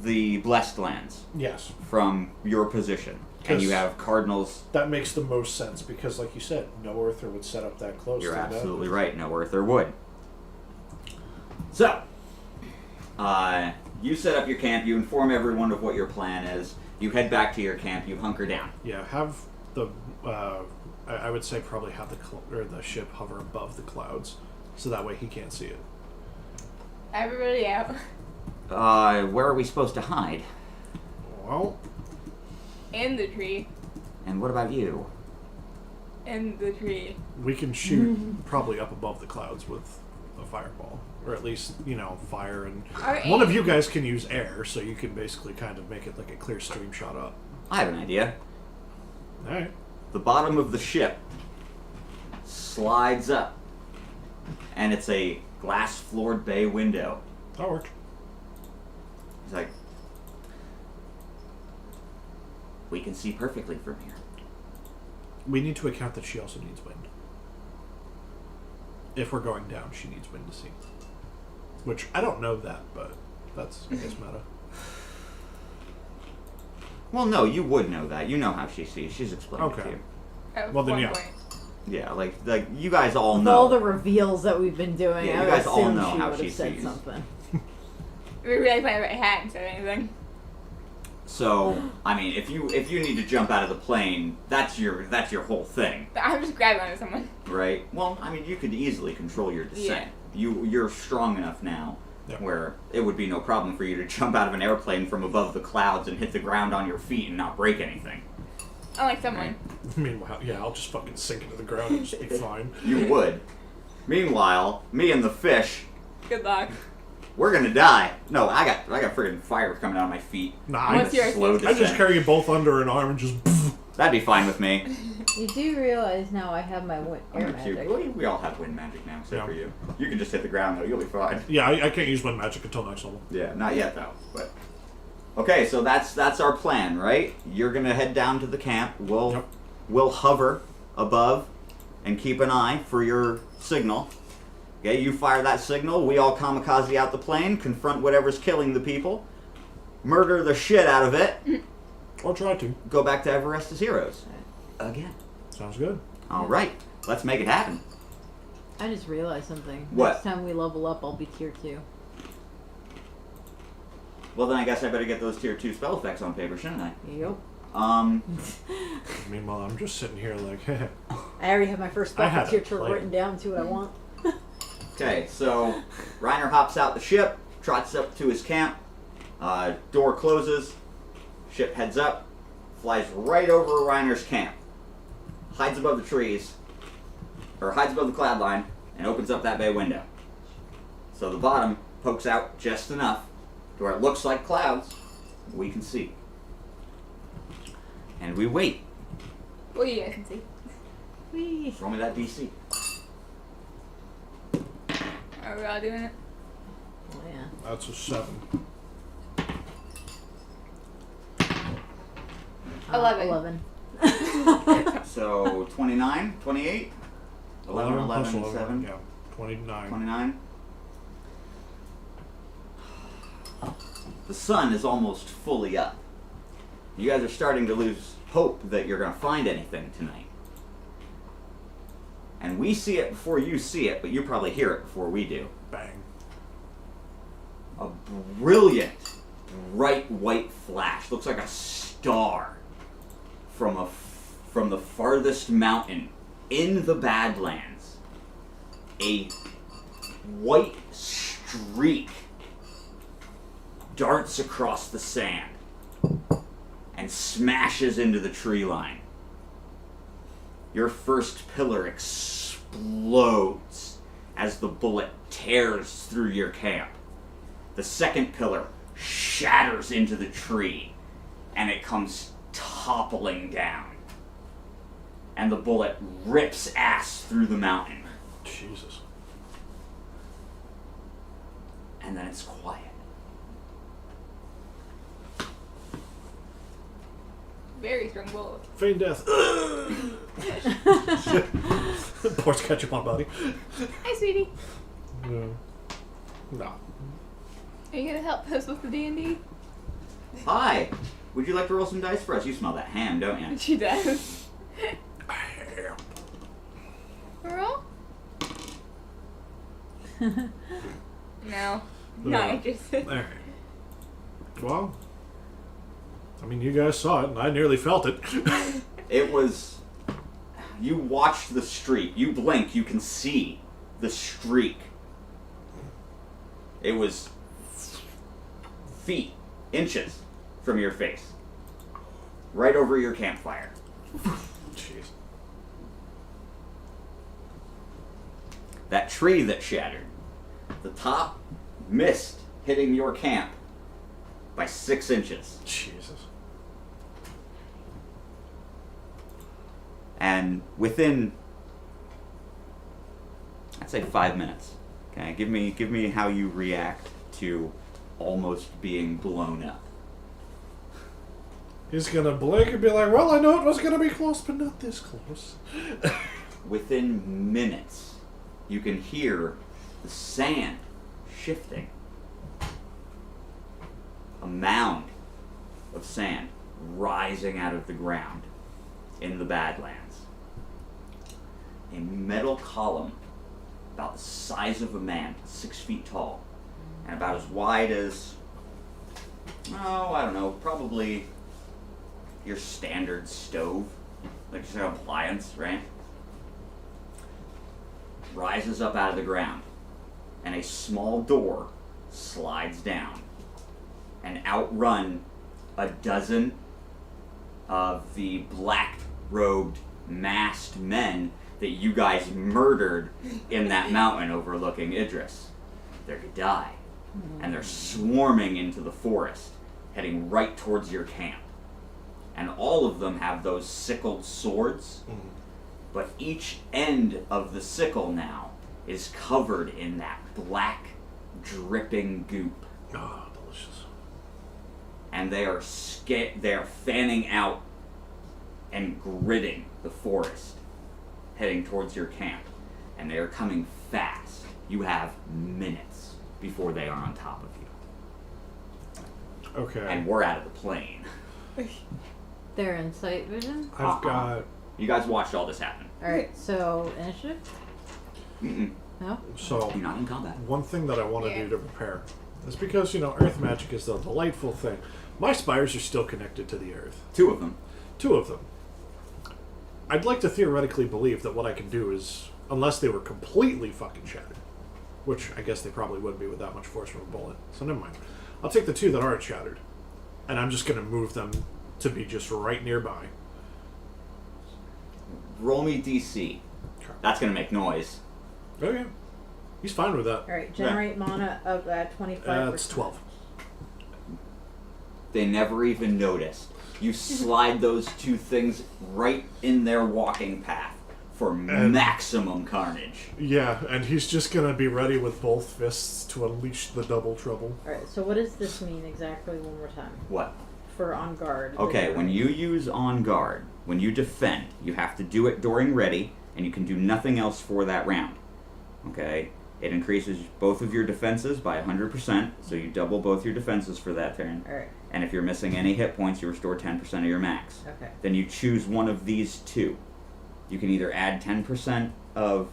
Speaker 1: the Blessed Lands
Speaker 3: Yes.
Speaker 1: from your position. And you have cardinals.
Speaker 3: That makes the most sense because, like you said, no Earther would set up that close.
Speaker 1: You're
Speaker 3: to that.
Speaker 1: absolutely right. No Earther would. So, you set up your camp. You inform everyone of what your plan is. You head back to your camp. You hunker down.
Speaker 3: Yeah, have the. I would say probably have the ship hover above the clouds, so that way he can't see it.
Speaker 4: Everybody out.
Speaker 1: Where are we supposed to hide?
Speaker 3: Well,
Speaker 4: In the tree.
Speaker 1: And what about you?
Speaker 4: In the tree.
Speaker 3: we can shoot probably up above the clouds with a fireball, or at least fire, and one of you guys can use air, so you can basically kind of make it like a clear stream shot up.
Speaker 1: I have an idea.
Speaker 3: All right.
Speaker 1: The bottom of the ship slides up, and it's a glass-floored bay window.
Speaker 3: That worked.
Speaker 1: It's like, we can see perfectly from here.
Speaker 3: We need to account that she also needs wind. If we're going down, she needs wind to see. Which, I don't know that, but that's, I guess, meta.
Speaker 1: Well, no, you would know that. You know how she sees. She's explained it to
Speaker 3: Okay.
Speaker 1: you.
Speaker 4: At
Speaker 3: Well, then,
Speaker 4: one
Speaker 3: yeah.
Speaker 4: point.
Speaker 1: Yeah, like you guys all
Speaker 2: With
Speaker 1: know.
Speaker 2: all the reveals that we've been doing,
Speaker 1: Yeah,
Speaker 2: I
Speaker 1: you
Speaker 2: would
Speaker 1: guys all
Speaker 2: assume
Speaker 1: know
Speaker 2: she
Speaker 1: how
Speaker 2: would
Speaker 1: she
Speaker 2: have said
Speaker 1: sees.
Speaker 2: something.
Speaker 4: We really played the right hat and said anything.
Speaker 1: So, I mean, if you need to jump out of the plane, that's your whole thing,
Speaker 4: But I'm just grabbing onto someone.
Speaker 1: right? Well, I mean, you could easily control your descent. You're strong enough now
Speaker 3: Yeah.
Speaker 1: where it would be no problem for you to jump out of an airplane from above the clouds and hit the ground on your feet and not break anything.
Speaker 4: Unlike someone.
Speaker 3: Meanwhile, yeah, I'll just fucking sink into the ground and just be fine.
Speaker 1: You would. Meanwhile, me and the fish,
Speaker 4: Good luck.
Speaker 1: we're gonna die. No, I got friggin' fire coming out of my feet.
Speaker 3: Nah,
Speaker 4: What's your
Speaker 1: Slow
Speaker 3: I just
Speaker 1: descent.
Speaker 3: carry you both under an arm and just...
Speaker 1: That'd be fine with me.
Speaker 2: You do realize now I have my air magic.
Speaker 1: We all have wind magic now, except
Speaker 3: Yeah.
Speaker 1: for you. You can just hit the ground though. You'll be fine.
Speaker 3: Yeah, I can't use wind magic until next level.
Speaker 1: Yeah, not yet though. But okay, so that's our plan, right? You're gonna head down to the camp. We'll hover above and keep an eye for your signal. Okay, you fire that signal. We all kamikaze out the plane, confront whatever's killing the people, murder the shit out of it,
Speaker 3: I'll try to.
Speaker 1: go back to Everest as heroes again.
Speaker 3: Sounds good.
Speaker 1: All right, let's make it happen.
Speaker 2: I just realized something.
Speaker 1: What?
Speaker 2: Next time we level up, I'll be tier 2.
Speaker 1: Well, then I guess I better get those tier 2 spell effects on paper, shouldn't I?
Speaker 2: Yep.
Speaker 3: Meanwhile, I'm just sitting here like, heh.
Speaker 2: I already have my first
Speaker 3: I
Speaker 2: spell
Speaker 3: had
Speaker 2: for tier
Speaker 3: it
Speaker 2: 2
Speaker 3: played.
Speaker 2: written down. See what I want.
Speaker 1: Okay, so Reiner hops out the ship, trots up to his camp, door closes, ship heads up, flies right over Reiner's camp, hides above the trees, or hides above the cloud line, and opens up that bay window. So the bottom pokes out just enough to where it looks like clouds we can see. And we wait.
Speaker 4: Well, you guys can see.
Speaker 2: Whee.
Speaker 1: Roll me that DC.
Speaker 4: Are we all doing it?
Speaker 2: Oh, yeah.
Speaker 3: That's a 7.
Speaker 4: 11.
Speaker 2: 11.
Speaker 1: So 29, 28, 11, 11,
Speaker 3: plus
Speaker 1: 7.
Speaker 3: Yeah, 29.
Speaker 1: 29. The sun is almost fully up. You guys are starting to lose hope that you're going to find anything tonight. And we see it before you see it, but you probably hear it before we do.
Speaker 3: Bang.
Speaker 1: A brilliant, bright white flash. Looks like a star from the farthest mountain in the Badlands. A white streak darts across the sand and smashes into the tree line. Your first pillar explodes as the bullet tears through your camp. The second pillar shatters into the tree and it comes toppling down. And the bullet rips ass through the mountain.
Speaker 3: Jesus.
Speaker 1: And then it's quiet.
Speaker 4: Very strong bullet.
Speaker 3: Feign death. Pours ketchup on body.
Speaker 4: Hi, sweetie.
Speaker 3: No. No.
Speaker 4: Are you gonna help us with the D&D?
Speaker 1: Hi! Would you like to roll some dice for us? You smell that ham, don't you?
Speaker 4: She does. Roll? No. Not interested.
Speaker 3: Alright. Well, I mean, you guys saw it, and I nearly felt it.
Speaker 1: It was... You watched the streak. You blink, you can see the streak. It was feet, inches from your face. Right over your campfire.
Speaker 3: Jeez.
Speaker 1: That tree that shattered. The top missed hitting your camp by 6 inches.
Speaker 3: Jesus.
Speaker 1: And within, I'd say 5 minutes. Okay, give me how you react to almost being blown up.
Speaker 3: He's gonna blink and be like, well, I know it was gonna be close, but not this close.
Speaker 1: Within minutes, you can hear the sand shifting. A mound of sand rising out of the ground in the Badlands. A metal column about the size of a man, 6 feet tall, and about as wide as, oh, I don't know, probably your standard stove, like just an appliance, right? Rises up out of the ground, and a small door slides down, and outrun a dozen of the black-robed, masked men that you guys murdered in that mountain overlooking Idris. They're Gadai, and they're swarming into the forest, heading right towards your camp. And all of them have those sickled swords, but each end of the sickle now is covered in that black, dripping goop.
Speaker 3: Oh, delicious.
Speaker 1: And they are fanning out and gritting the forest, heading towards your camp. And they are coming fast. You have minutes before they are on top of you.
Speaker 3: Okay.
Speaker 1: And we're out of the plane.
Speaker 2: They're in sight vision.
Speaker 3: I've got...
Speaker 1: You guys watched all this happen.
Speaker 2: Alright, so initiative?
Speaker 1: Mm-mm.
Speaker 2: No?
Speaker 3: So,
Speaker 1: You're not in combat.
Speaker 3: one thing that I want to
Speaker 4: Yeah.
Speaker 3: do to prepare is because, earth magic is the delightful thing. My spires are still connected to the earth.
Speaker 1: 2 of them.
Speaker 3: 2 of them. I'd like to theoretically believe that what I can do is, unless they were completely fucking shattered, which I guess they probably would be with that much force from a bullet, so never mind. I'll take the 2 that aren't shattered, and I'm just going to move them to be just right nearby.
Speaker 1: Roll me DC. That's going to make noise.
Speaker 3: Oh, yeah. He's fine with that.
Speaker 2: Alright, generate mana of 25%.
Speaker 3: That's 12.
Speaker 1: They never even noticed. You slide those 2 things right in their walking path for maximum carnage.
Speaker 3: Yeah, and he's just going to be ready with both fists to unleash the double trouble.
Speaker 2: Alright, so what does this mean exactly one more time?
Speaker 1: What?
Speaker 2: For on guard.
Speaker 1: Okay, when you use on guard, when you defend, you have to do it during ready, and you can do nothing else for that round. Okay? It increases both of your defenses by 100%, so you double both your defenses for that turn.
Speaker 2: Alright,
Speaker 1: And if you're missing any hit points, you restore 10% of your max.
Speaker 2: okay.
Speaker 1: Then you choose one of these 2. You can either add 10% of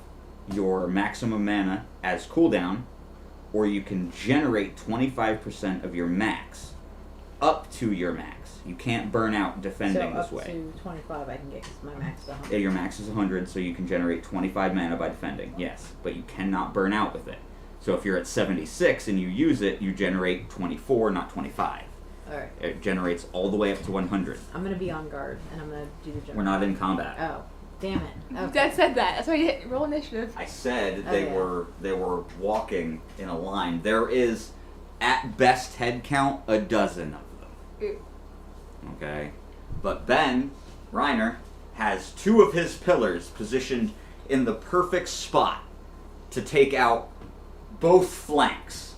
Speaker 1: your maximum mana as cooldown, or you can generate 25% of your max up to your max. You can't burn out defending
Speaker 2: so
Speaker 1: this way.
Speaker 2: up to 25 I can get because my max is 100.
Speaker 1: Your max is 100, so you can generate 25 mana by defending, yes. But you cannot burn out with it. So if you're at 76 and you use it, you generate 24, not 25.
Speaker 2: Alright,
Speaker 1: It generates all the way up to 100.
Speaker 2: I'm going to be on guard and I'm going to do the generate.
Speaker 1: We're not in combat.
Speaker 2: Oh, damn it. Okay.
Speaker 4: Dad said that. That's why you hit roll initiative.
Speaker 1: I said
Speaker 2: Oh,
Speaker 1: they
Speaker 2: yeah.
Speaker 1: they were walking in a line. There is, at best head count, a dozen of them.
Speaker 4: Ew.
Speaker 1: Okay? But Ben, Reiner, has 2 of his pillars positioned in the perfect spot to take out both flanks.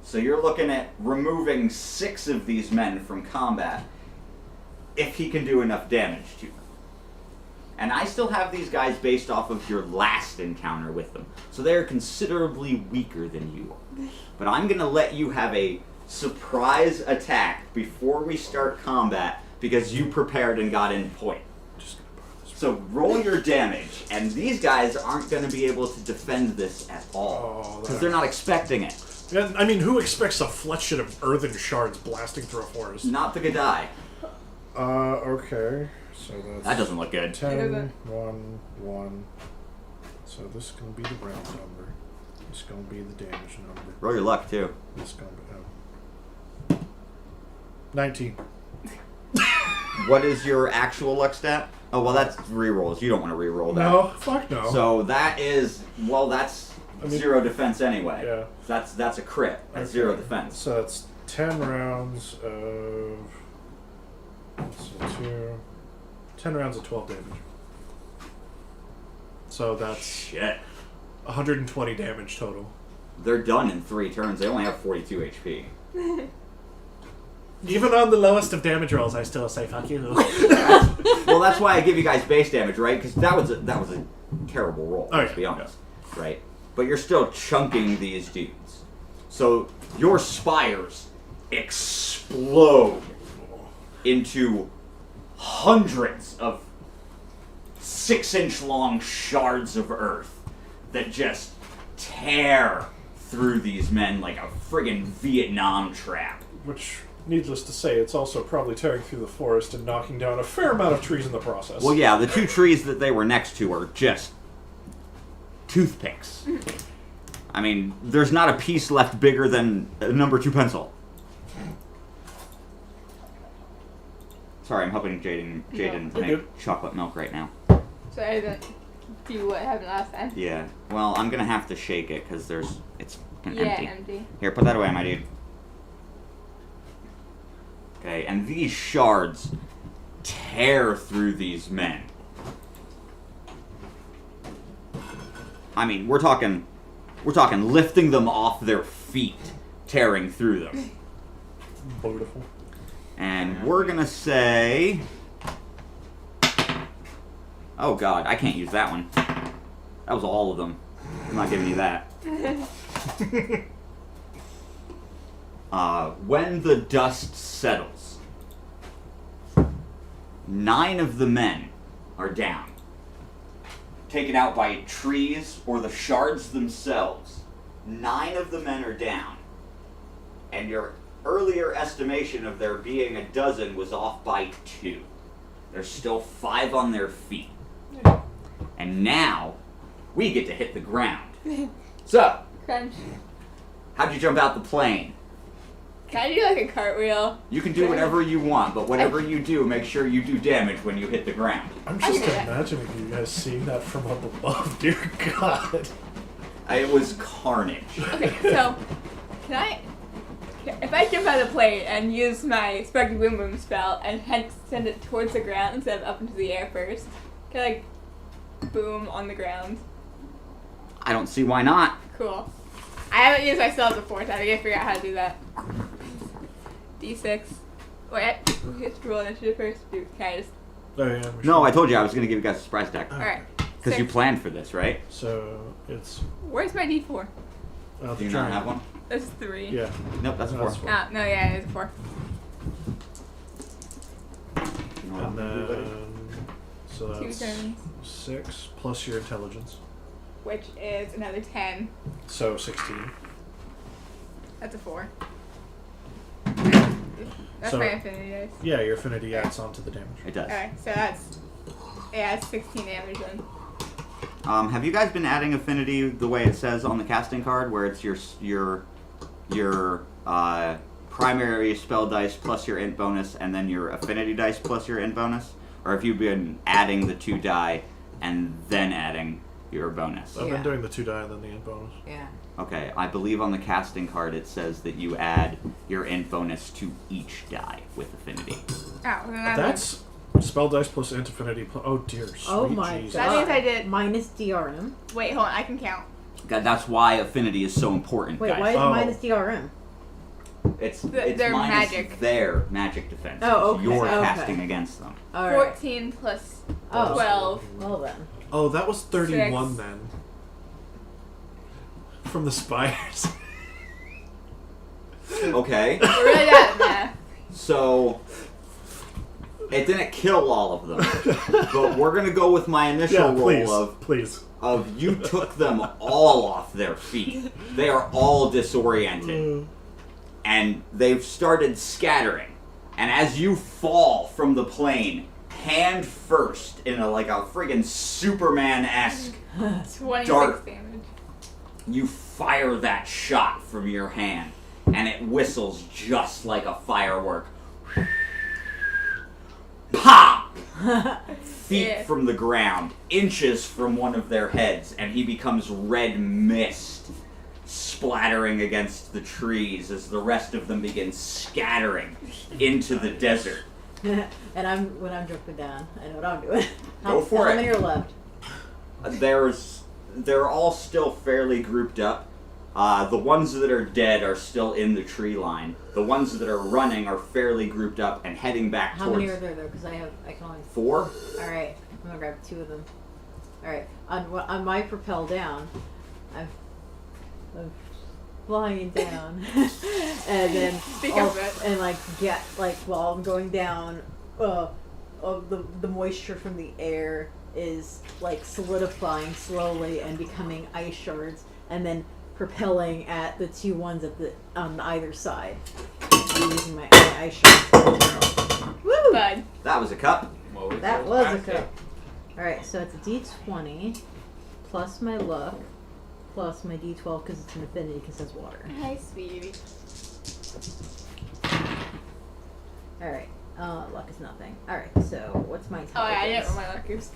Speaker 1: So you're looking at removing 6 of these men from combat if he can do enough damage to them. And I still have these guys based off of your last encounter with them. So they're considerably weaker than you are. But I'm going to let you have a surprise attack before we start combat because you prepared and got in point.
Speaker 3: Just gonna borrow this.
Speaker 1: So roll your damage, and these guys aren't going to be able to defend this at all
Speaker 3: Oh,
Speaker 1: because they're not expecting it.
Speaker 3: Yeah, I mean, who expects a fletchet of earthen shards blasting through a forest?
Speaker 1: Not the Gadai.
Speaker 3: Okay. So that's
Speaker 1: That doesn't look good.
Speaker 3: 10, 1, 1. So this is going to be the round number. This is going to be the damage number.
Speaker 1: Roll your luck too.
Speaker 3: This is going to be 19.
Speaker 1: What is your actual luck stat? Oh well, that's rerolls. You don't want to reroll that.
Speaker 3: No, fuck no.
Speaker 1: So that is that's
Speaker 3: I mean,
Speaker 1: 0 defense anyway.
Speaker 3: yeah.
Speaker 1: That's a crit. That's
Speaker 3: Okay.
Speaker 1: 0 defense.
Speaker 3: So that's 10 rounds of. So 10 rounds of 12 damage. So that's
Speaker 1: Shit.
Speaker 3: 120 damage total.
Speaker 1: They're done in 3 turns. They only have 42 HP.
Speaker 3: Even on the lowest of damage rolls, I still say fuck you.
Speaker 1: Well, that's why I give you guys base damage, right? Because that was a terrible roll.
Speaker 3: Oh,
Speaker 1: Let's
Speaker 3: yeah,
Speaker 1: be honest, right? But you're still chunking these dudes. So your spires explode into hundreds of 6-inch long shards of earth that just tear through these men like a friggin' Vietnam trap.
Speaker 3: Which, needless to say, it's also probably tearing through the forest and knocking down a fair amount of trees in the process.
Speaker 1: Well, yeah, the 2 trees that they were next to are just toothpicks. I mean, there's not a piece left bigger than a number 2 pencil. Sorry, I'm helping Jaden
Speaker 3: You're
Speaker 1: make
Speaker 3: good.
Speaker 1: chocolate milk right now.
Speaker 4: So I didn't do what happened last time.
Speaker 1: Yeah. Well, I'm gonna have to shake it because it's
Speaker 4: Yeah,
Speaker 1: empty.
Speaker 4: empty.
Speaker 1: Here, put that away, my dude. Okay, and these shards tear through these men. I mean, we're talking lifting them off their feet, tearing through them.
Speaker 3: Beautiful.
Speaker 1: And we're gonna say, oh god, I can't use that one. That was all of them. I'm not giving you that. When the dust settles, 9 of the men are down. taken out by trees or the shards themselves. 9 of the men are down. And your earlier estimation of there being a dozen was off by 2. There's still 5 on their feet. And now, we get to hit the ground. So,
Speaker 4: Crunch.
Speaker 1: how'd you jump out the plane?
Speaker 4: Can I do like a cartwheel?
Speaker 1: You can do whatever you want, but whatever you do, make sure you do damage when you hit the ground.
Speaker 3: I'm
Speaker 4: I
Speaker 3: just
Speaker 4: can do that.
Speaker 3: imagining you guys seeing that from up above. Dear God.
Speaker 1: It was carnage.
Speaker 4: Okay, so if I jump out of the plane and use my Sparky Boom Boom spell and hence send it towards the ground instead of up into the air first, can I like boom on the ground?
Speaker 1: I don't see why not.
Speaker 4: Cool. I haven't used my spells before, so I gotta figure out how to do that. D6. Wait, we have to roll initiative first. Can I just?
Speaker 3: Oh, yeah. we
Speaker 1: No,
Speaker 3: should-
Speaker 1: I told you I was going to give you guys a surprise deck.
Speaker 4: Alright.
Speaker 1: Because you planned for this, right?
Speaker 3: So it's.
Speaker 4: Where's my D4?
Speaker 3: The
Speaker 1: Do you not
Speaker 3: giant.
Speaker 1: have one?
Speaker 4: That's 3.
Speaker 3: Yeah.
Speaker 1: Nope, that's a
Speaker 3: No,
Speaker 1: 4.
Speaker 3: that's four.
Speaker 4: Ah, no, yeah, it is 4.
Speaker 1: You know what
Speaker 3: And
Speaker 1: I'm gonna do, buddy?
Speaker 3: then. So
Speaker 4: 2
Speaker 3: that's
Speaker 4: turns,
Speaker 3: 6 plus your intelligence.
Speaker 4: which is another 10.
Speaker 3: So 16.
Speaker 4: That's a 4. That's
Speaker 3: So-
Speaker 4: my infinity dice.
Speaker 3: Yeah, your affinity adds on to the damage.
Speaker 1: It does.
Speaker 4: Alright, so that's. Yeah, it's 16 damage then.
Speaker 1: Have you guys been adding affinity the way it says on the casting card, where it's your primary spell dice plus your int bonus, and then your affinity dice plus your int bonus? Or have you been adding the 2 die and then adding your bonus?
Speaker 3: I've
Speaker 2: Yeah.
Speaker 3: been doing the 2 die and then the int bonus.
Speaker 2: Yeah.
Speaker 1: Okay, I believe on the casting card it says that you add your int bonus to each die with affinity.
Speaker 4: Oh, then that
Speaker 3: That's spell dice plus int affinity. Oh dear.
Speaker 2: Oh
Speaker 3: Sweet
Speaker 2: my
Speaker 3: Jesus.
Speaker 2: god.
Speaker 4: That means I did-
Speaker 2: Minus DRM.
Speaker 4: Wait, hold on, I can count.
Speaker 1: God, that's why affinity is so important,
Speaker 2: Wait,
Speaker 1: guys.
Speaker 2: why is
Speaker 3: Oh.
Speaker 2: minus DRM?
Speaker 1: It's
Speaker 4: They're
Speaker 1: minus
Speaker 4: magic.
Speaker 1: their magic defense.
Speaker 2: Oh, okay,
Speaker 1: You're
Speaker 2: okay.
Speaker 1: casting against them.
Speaker 2: Alright.
Speaker 4: 14 plus
Speaker 2: Oh.
Speaker 4: 12.
Speaker 2: Well then.
Speaker 3: Oh, that was 31
Speaker 4: 6.
Speaker 3: then. From the spires.
Speaker 1: Okay,
Speaker 4: We're really bad at math.
Speaker 1: so it didn't kill all of them, but we're gonna go with my initial
Speaker 3: Yeah,
Speaker 1: roll
Speaker 3: please. Please.
Speaker 1: of you took them all off their feet. They are all disoriented, and they've started scattering. And as you fall from the plane, hand first, in a friggin' Superman-esque,
Speaker 4: 26
Speaker 1: Dart.
Speaker 4: damage.
Speaker 1: you fire that shot from your hand, and it whistles just like a firework. Pop! Feet
Speaker 4: Yeah.
Speaker 1: from the ground, inches from one of their heads, and he becomes red mist splattering against the trees as the rest of them begin scattering into the desert.
Speaker 2: And when I'm jumping down, I know what I'm doing.
Speaker 1: Go for
Speaker 2: How
Speaker 1: it.
Speaker 2: many are left?
Speaker 1: They're all still fairly grouped up. The ones that are dead are still in the tree line. The ones that are running are fairly grouped up and heading back
Speaker 2: How
Speaker 1: towards
Speaker 2: many are there though? Because I can only.
Speaker 1: 4.
Speaker 2: Alright, I'm gonna grab 2 of them. Alright, on my propel down, I'm flying down, and then
Speaker 4: Speak of it.
Speaker 2: and get while I'm going down, the moisture from the air is solidifying slowly and becoming ice shards, and then propelling at the 2 ones on either side, using my ice shards. Woo!
Speaker 4: Bud.
Speaker 1: That was a cup.
Speaker 2: That was a cup. Alright, so it's a d20 plus my luck plus my d12 because it's an affinity because it's water.
Speaker 4: Hi, sweetie.
Speaker 2: Alright, luck is nothing. Alright, so what's my
Speaker 4: Oh, yeah, I didn't
Speaker 2: intelligence?
Speaker 4: roll my luck is.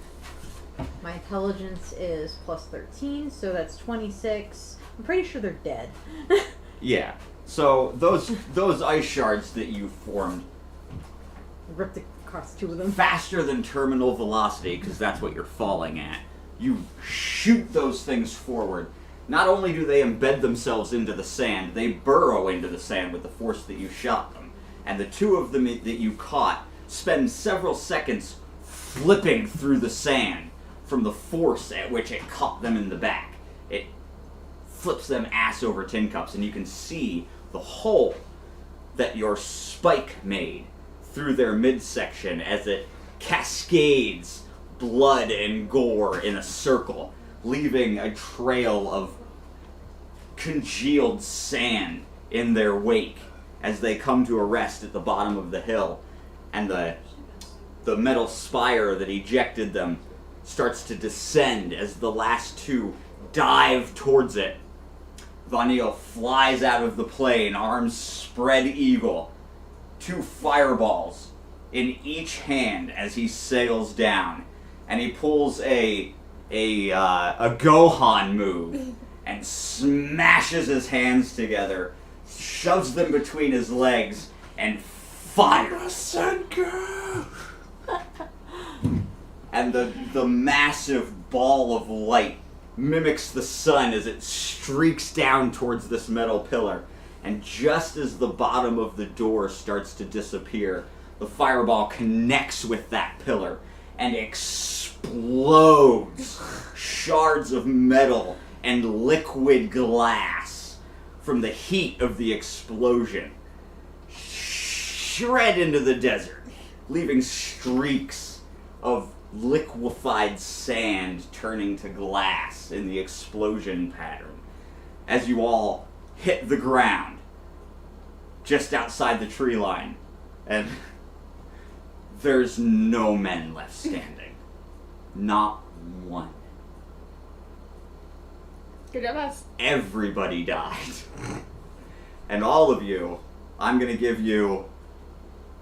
Speaker 2: My intelligence is plus 13, so that's 26. I'm pretty sure they're dead.
Speaker 1: Yeah. So those ice shards that you formed
Speaker 2: Ripped across 2 of them.
Speaker 1: faster than terminal velocity, because that's what you're falling at. You shoot those things forward. Not only do they embed themselves into the sand, they burrow into the sand with the force that you shot them. And the 2 of them that you caught spend several seconds flipping through the sand from the force at which it caught them in the back. It flips them ass over tin cups, and you can see the hole that your spike made through their midsection as it cascades blood and gore in a circle, leaving a trail of congealed sand in their wake as they come to a rest at the bottom of the hill, and the metal spire that ejected them starts to descend as the last two dive towards it. Vanille flies out of the plane, arms spread eagle, 2 fireballs in each hand as he sails down, and he pulls a Gohan move and smashes his hands together, shoves them between his legs, and fires. And the massive ball of light mimics the sun as it streaks down towards this metal pillar. And just as the bottom of the door starts to disappear, the fireball connects with that pillar and explodes shards of metal and liquid glass from the heat of the explosion. Shred into the desert, leaving streaks of liquefied sand turning to glass in the explosion pattern as you all hit the ground just outside the tree line, and there's no men left standing. Not one.
Speaker 4: Good job, us.
Speaker 1: Everybody died. And all of you, I'm gonna give you,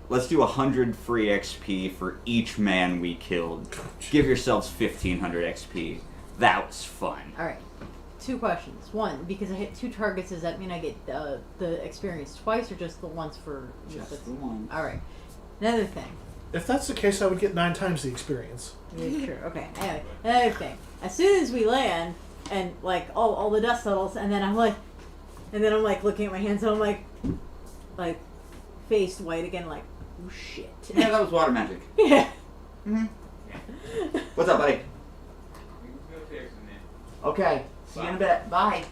Speaker 1: let's do 100 free XP for each man we killed. Give yourselves 1,500 XP. That was fun.
Speaker 2: Alright. 2 questions. 1, because I hit 2 targets, does that mean I get the experience twice or just the once for...
Speaker 1: Just the one.
Speaker 2: Alright. Another thing.
Speaker 3: If that's the case, I would get 9 times the experience.
Speaker 2: Yeah, sure. Okay. Anyway, another thing. As soon as we land, and like all the dust settles, and then I'm like looking at my hands, and I'm like faced white again, like, oh shit.
Speaker 1: Yeah, that was water magic.
Speaker 2: Yeah.
Speaker 1: Mm-hmm. What's up, buddy? Okay. See you in a bit. Bye.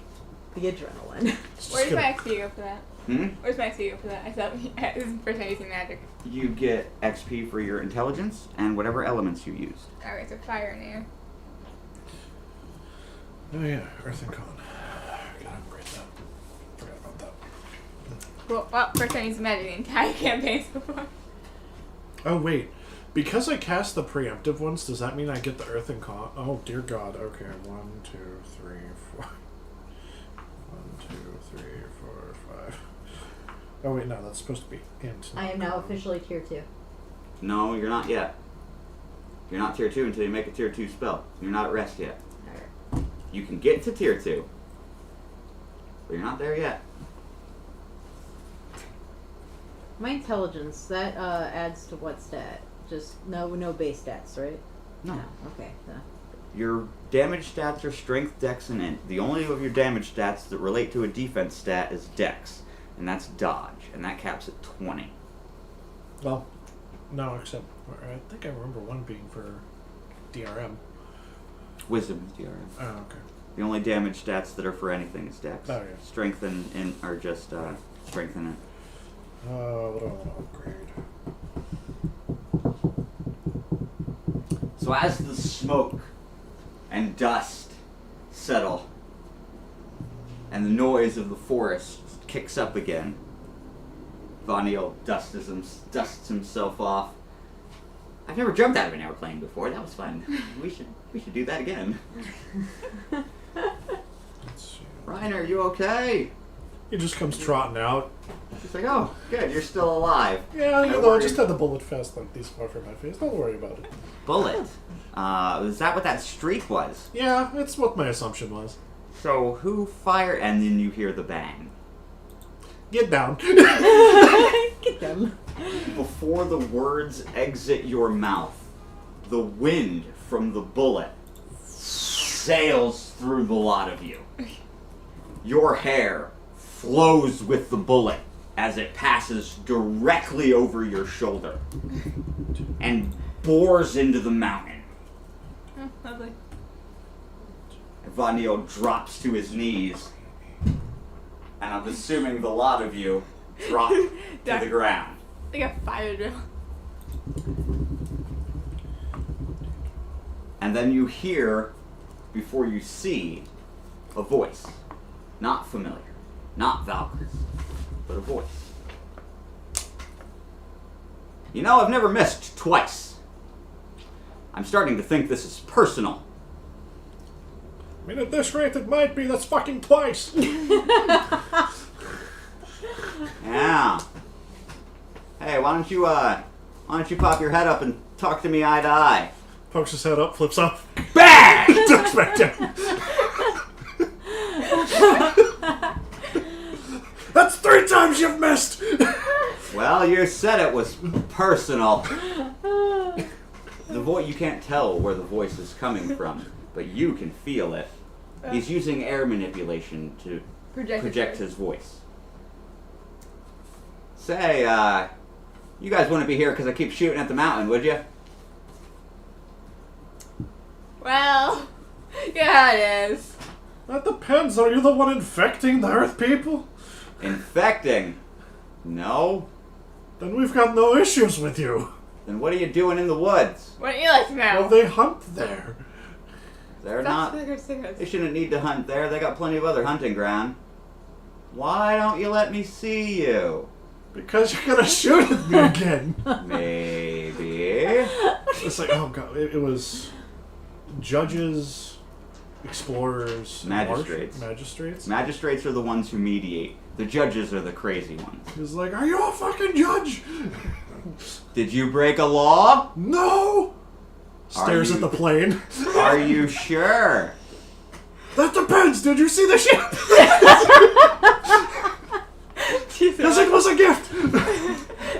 Speaker 2: The adrenaline.
Speaker 4: Where's my XP go for that?
Speaker 1: Hmm?
Speaker 4: Where's my XP go for that? I thought this is the first time using magic.
Speaker 1: You get XP for your intelligence and whatever elements you used.
Speaker 4: Alright, so fire and air.
Speaker 3: Oh yeah, Earth and Con. Gotta upgrade that. Forgot about that.
Speaker 4: Cool. Well, first time using magic the entire campaign so far.
Speaker 3: Oh wait, because I cast the preemptive ones, does that mean I get the Earth and Con? Oh dear God. Okay, 1, 2, 3, 4. 1, 2, 3, 4, 5. Oh wait, no, that's supposed to be int.
Speaker 2: I am now officially tier 2.
Speaker 1: No, you're not yet. You're not tier 2 until you make a tier 2 spell. You're not at rest yet.
Speaker 2: Alright.
Speaker 1: You can get to tier 2, but you're not there yet.
Speaker 2: My intelligence, that adds to what stat? Just no base stats, right?
Speaker 1: No.
Speaker 2: Okay.
Speaker 1: Your damage stats are strength, dex, and int. The only of your damage stats that relate to a defense stat is dex, and that's dodge, and that caps at 20.
Speaker 3: Well, no, except I think I remember one being for DRM.
Speaker 1: Wisdom is DRM.
Speaker 3: Oh, okay.
Speaker 1: The only damage stats that are for anything is dex.
Speaker 3: Oh, yeah.
Speaker 1: Strength and int are just strength and int.
Speaker 3: What do I want to upgrade?
Speaker 1: So as the smoke and dust settle, and the noise of the forest kicks up again, Vanille dusts himself off. I've never jumped out of an airplane before. That was fun. We should do that again.
Speaker 3: Let's see.
Speaker 1: Reiner, you okay?
Speaker 3: He just comes trotting out.
Speaker 1: He's like, oh, good, you're still alive.
Speaker 3: Yeah, you
Speaker 1: Don't
Speaker 3: know, I
Speaker 1: worry.
Speaker 3: just had the bullet fast like this far from my face. Don't worry about it.
Speaker 1: Bullet. Is that what that streak was?
Speaker 3: Yeah, that's what my assumption was.
Speaker 1: So who fired? And then you hear the bang.
Speaker 3: Get down.
Speaker 2: Get them.
Speaker 1: Before the words exit your mouth, the wind from the bullet sails through the lot of you. Your hair flows with the bullet as it passes directly over your shoulder and bores into the mountain.
Speaker 4: Oh, lovely.
Speaker 1: Vanille drops to his knees, and I'm assuming the lot of you drop to the ground.
Speaker 4: Like a fire drill.
Speaker 1: And then you hear, before you see, a voice. Not familiar. Not Valkyrie's. But a voice. You know, I've never missed twice. I'm starting to think this is personal.
Speaker 3: I mean, at this rate, it might be. That's fucking twice.
Speaker 1: Yeah. Hey, why don't you pop your head up and talk to me eye to eye?
Speaker 3: Pokes his head up, flips off.
Speaker 1: Bang!
Speaker 3: Don't expect him. That's 3 times you've missed.
Speaker 1: Well, you said it was personal. You can't tell where the voice is coming from, but you can feel it. He's using air manipulation to project his voice. Say, you guys wouldn't be here because I keep shooting at the mountain, would you?
Speaker 4: Well, yeah, it is.
Speaker 3: That depends. Are you the one infecting the Earth people?
Speaker 1: Infecting? No.
Speaker 3: Then we've got no issues with you.
Speaker 1: Then what are you doing in the woods?
Speaker 4: What do you like to know?
Speaker 3: Well, they hunt there.
Speaker 1: They're not. They shouldn't need to hunt there. They got plenty of other hunting ground. Why don't you let me see you?
Speaker 3: Because you're gonna shoot at me again.
Speaker 1: Maybe.
Speaker 3: It's like, oh god, it was judges, explorers,
Speaker 1: Magistrates.
Speaker 3: Magistrates.
Speaker 1: Magistrates are the ones who mediate. The judges are the crazy ones.
Speaker 3: He's like, are you a fucking judge?
Speaker 1: Did you break a law?
Speaker 3: No. Stares
Speaker 1: you-
Speaker 3: at the plane.
Speaker 1: Are you sure?
Speaker 3: That depends. Did you see the ship? Because it was a gift.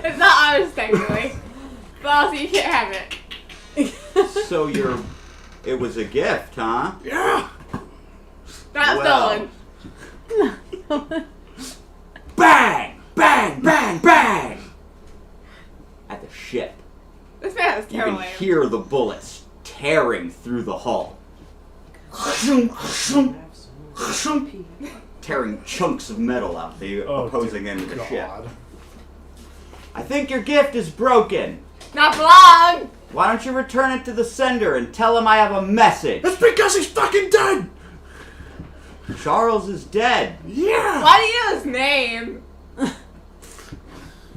Speaker 4: It's not ours, technically. But also, you can't have it.
Speaker 1: So it was a gift, huh?
Speaker 3: Yeah.
Speaker 4: Not
Speaker 1: Well.
Speaker 4: stolen.
Speaker 1: Bang! Bang! Bang! Bang! At the ship.
Speaker 4: This man is
Speaker 1: You can
Speaker 4: terrible.
Speaker 1: hear the bullets tearing through the hull. Tearing chunks of metal out the opposing end of the ship.
Speaker 3: God.
Speaker 1: I think your gift is broken.
Speaker 4: Not for long!
Speaker 1: Why don't you return it to the sender and tell him I have a message?
Speaker 3: It's because he's fucking dead.
Speaker 1: Charles is dead.
Speaker 3: Yeah.
Speaker 4: Why do you know his name?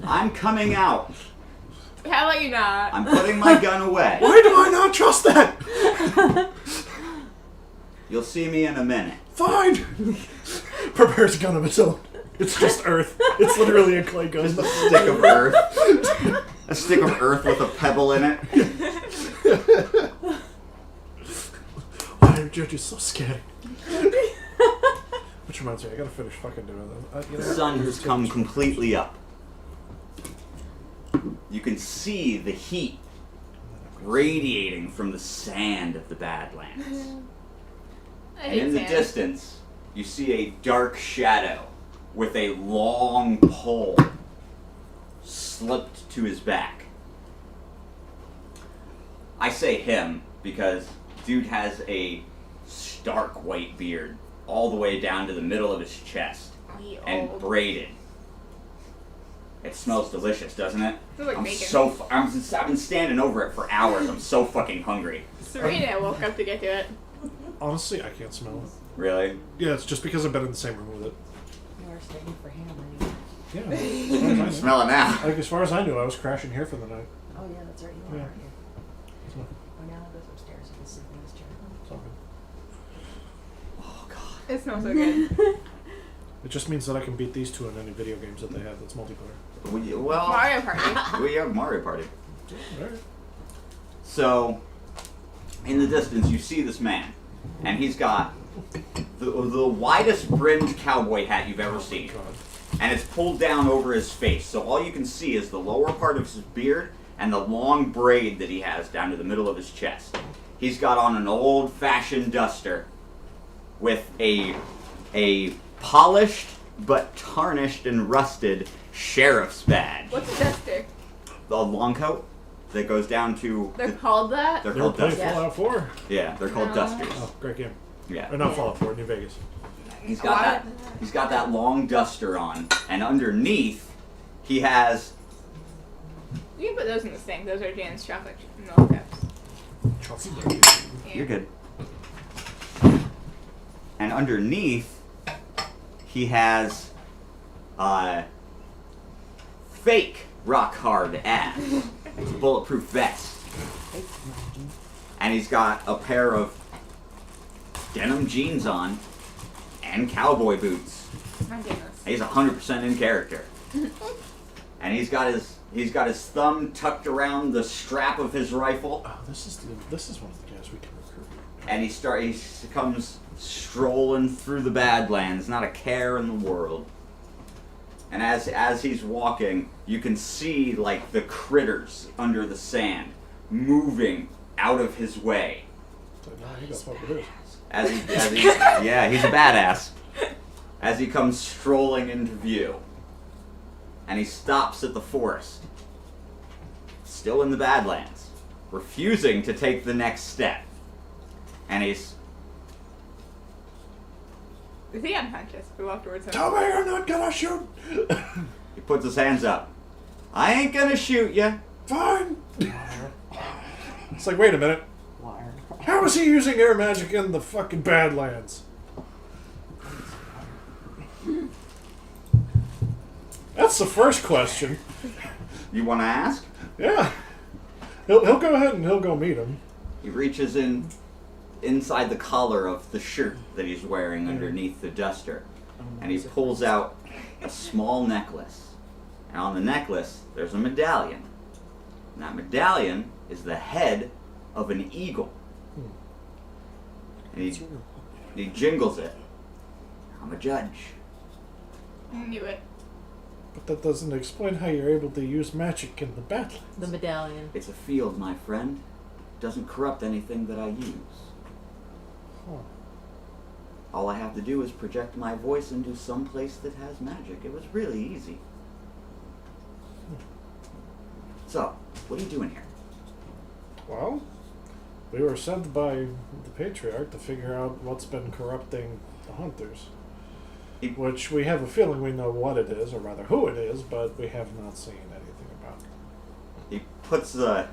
Speaker 1: I'm coming out.
Speaker 4: How about you not?
Speaker 1: I'm putting my gun away.
Speaker 3: Why do I not trust that?
Speaker 1: You'll see me in a minute.
Speaker 3: Fine. Prepares a gun of its own. It's just earth. It's literally a clay gun.
Speaker 1: Just a stick of earth. A stick of earth with a pebble in it.
Speaker 3: Why are judges so scary? Which reminds me, I gotta finish fucking doing this.
Speaker 1: The sun has come completely up. You can see the heat radiating from the sand of the Badlands.
Speaker 4: I
Speaker 1: And
Speaker 4: hate
Speaker 1: in the
Speaker 4: sand.
Speaker 1: distance, you see a dark shadow with a long pole slipped to his back. I say him because dude has a stark white beard all the way down to the middle of his chest
Speaker 4: We
Speaker 1: and
Speaker 4: old.
Speaker 1: braided. It smells delicious, doesn't it?
Speaker 4: Smells like
Speaker 1: I'm
Speaker 4: bacon.
Speaker 1: I've been standing over it for hours. I'm so fucking hungry.
Speaker 4: Serena woke up to get to it.
Speaker 3: Honestly, I can't smell it.
Speaker 1: Really?
Speaker 3: Yeah, it's just because I've been in the same room with it.
Speaker 2: You are staying for him anyway.
Speaker 3: Yeah. As far as I
Speaker 1: Smell it now.
Speaker 3: Like, as far as I knew, I was crashing here for the night.
Speaker 2: Oh yeah, that's right. You are,
Speaker 3: Yeah.
Speaker 2: aren't you?
Speaker 3: So,
Speaker 2: Oh, now it goes upstairs. You can sleep in this chair.
Speaker 3: it's all good.
Speaker 1: Oh god.
Speaker 4: It smells so good.
Speaker 3: It just means that I can beat these two in any video games that they have that's multiplayer.
Speaker 1: Well,
Speaker 4: Mario Party.
Speaker 1: we have Mario Party.
Speaker 3: Alright.
Speaker 1: So, in the distance, you see this man, and he's got the widest brimmed cowboy hat you've ever seen,
Speaker 3: God.
Speaker 1: and it's pulled down over his face. So all you can see is the lower part of his beard and the long braid that he has down to the middle of his chest. He's got on an old-fashioned duster with a polished but tarnished and rusted sheriff's badge.
Speaker 4: What's a duster?
Speaker 1: The long coat that goes down to.
Speaker 4: They're called that?
Speaker 1: They're
Speaker 3: They were
Speaker 1: called
Speaker 3: playing
Speaker 1: dusters.
Speaker 3: Fallout 4.
Speaker 1: Yeah, they're called
Speaker 4: No.
Speaker 1: dusters.
Speaker 3: Oh, great game.
Speaker 1: Yeah.
Speaker 3: Or not Fallout 4, New Vegas.
Speaker 1: He's got that. He's got that long duster on, and underneath, he has.
Speaker 4: You can put those in the sink. Those are Jan's chocolate milk cups.
Speaker 1: You're good. And underneath, he has fake rock hard ass. It's a bulletproof vest. And he's got a pair of denim jeans on and cowboy boots.
Speaker 4: My goodness.
Speaker 1: He's 100% in character. And he's got his thumb tucked around the strap of his rifle.
Speaker 3: Oh, this is one of the guys we can recruit.
Speaker 1: And he comes strolling through the Badlands, not a care in the world. And as he's walking, you can see like the critters under the sand moving out of his way.
Speaker 3: So now he knows what it is.
Speaker 1: Yeah, he's a badass. As he comes strolling into view. And he stops at the forest. Still in the Badlands. Refusing to take the next step. And
Speaker 4: Is he unconscious? We walk towards him.
Speaker 3: Tell me you're not gonna shoot!
Speaker 1: he puts his hands up. I ain't gonna shoot ya.
Speaker 3: Fine! It's like, wait a minute.
Speaker 5: Wire.
Speaker 3: How is he using air magic in the fucking Badlands? That's the first question.
Speaker 1: You wanna ask?
Speaker 3: Yeah. He'll go ahead and he'll go meet him.
Speaker 1: He reaches inside the collar of the shirt that he's wearing underneath the duster. And he pulls out a small necklace. And on the necklace, there's a medallion. And that medallion is the head of an eagle. And he jingles it. I'm a judge.
Speaker 4: I knew it.
Speaker 3: But that doesn't explain how you're able to use magic in the Badlands.
Speaker 2: The medallion.
Speaker 1: It's a field, my friend. Doesn't corrupt anything that I use.
Speaker 3: Huh.
Speaker 1: All I have to do is project my voice into some place that has magic. It was really easy. So, what are you doing here?
Speaker 3: Well, we were sent by the Patriarch to figure out what's been corrupting the Hunters. Which we have a feeling we know what it is, or rather who it is, but we have not seen anything about it.
Speaker 1: He puts the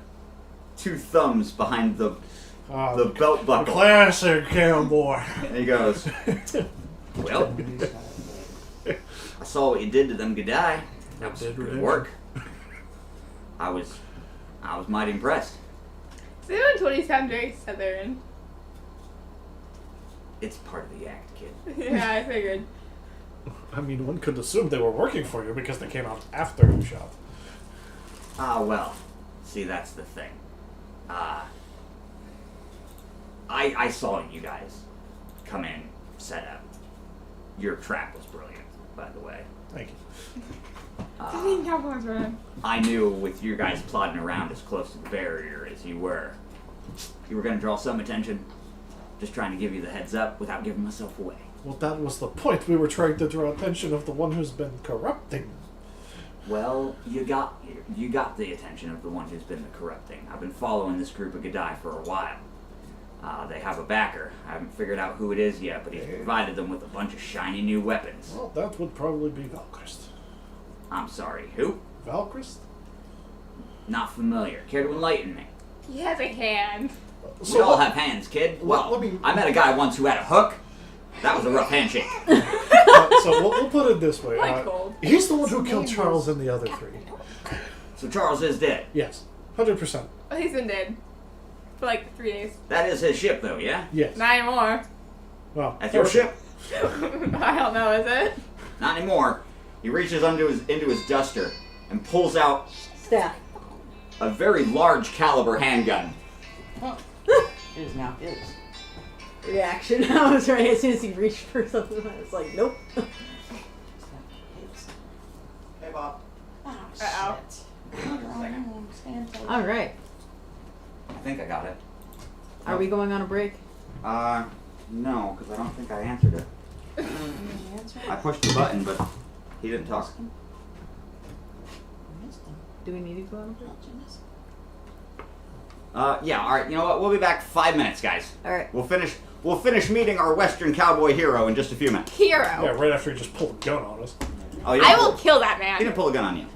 Speaker 1: two thumbs behind the belt buckle.
Speaker 3: Classic cowboy.
Speaker 1: And he goes, well, I saw what you did to them Gadai. That was good work. I was mighty impressed.
Speaker 4: So everyone told you sound very southern.
Speaker 1: It's part of the act, kid.
Speaker 4: Yeah, I figured.
Speaker 3: I mean, one could assume they were working for you because they came out after you shot.
Speaker 1: Well, see, that's the thing. I saw you guys come in, set up. Your trap was brilliant, by the way.
Speaker 3: Thank you.
Speaker 1: I knew with you guys plodding around as close to the barrier as you were going to draw some attention. Just trying to give you the heads up without giving myself away.
Speaker 3: Well, that was the point. We were trying to draw attention of the one who's been corrupting.
Speaker 1: Well, you got the attention of the one who's been the corrupting. I've been following this group of Gadai for a while. They have a backer. I haven't figured out who it is yet, but he's provided them with a bunch of shiny new weapons.
Speaker 3: Well, that would probably be Valchrist.
Speaker 1: I'm sorry, who?
Speaker 3: Valchrist?
Speaker 1: Not familiar. Care to enlighten me?
Speaker 4: He has a hand.
Speaker 1: We all have hands, kid. Well, I met a guy once who had a hook. That was a rough handshake.
Speaker 3: So we'll put it this way. He's the one who killed Charles and the other three.
Speaker 1: So Charles is dead?
Speaker 3: Yes. 100%.
Speaker 4: Oh, he's been dead. For like 3 days.
Speaker 1: That is his ship, though, yeah?
Speaker 3: Yes.
Speaker 4: Not anymore.
Speaker 3: Well,
Speaker 1: That's your ship?
Speaker 4: I don't know, is it?
Speaker 1: Not anymore. He reaches into his duster and pulls out
Speaker 2: Staff.
Speaker 1: a very large caliber handgun.
Speaker 5: It is now his.
Speaker 2: Reaction. I was right as soon as he reached for something. I was like, nope.
Speaker 1: Hey, Bob.
Speaker 5: Oh,
Speaker 4: Uh-oh.
Speaker 2: All right.
Speaker 1: I think I got it.
Speaker 2: Are we going on a break?
Speaker 1: No, because I don't think I answered it. I pushed the button, but he didn't talk.
Speaker 2: Do we need to go on a break?
Speaker 1: Yeah, alright, you know what? We'll be back 5 minutes, guys.
Speaker 2: Alright.
Speaker 1: We'll finish meeting our Western cowboy hero in just a few minutes.
Speaker 4: Hero.
Speaker 3: Yeah, right after he just pulled a gun on us.
Speaker 1: Oh, you
Speaker 4: I
Speaker 1: didn't
Speaker 4: will
Speaker 1: pull-
Speaker 4: kill that
Speaker 1: He
Speaker 4: man.
Speaker 1: didn't pull a gun on you.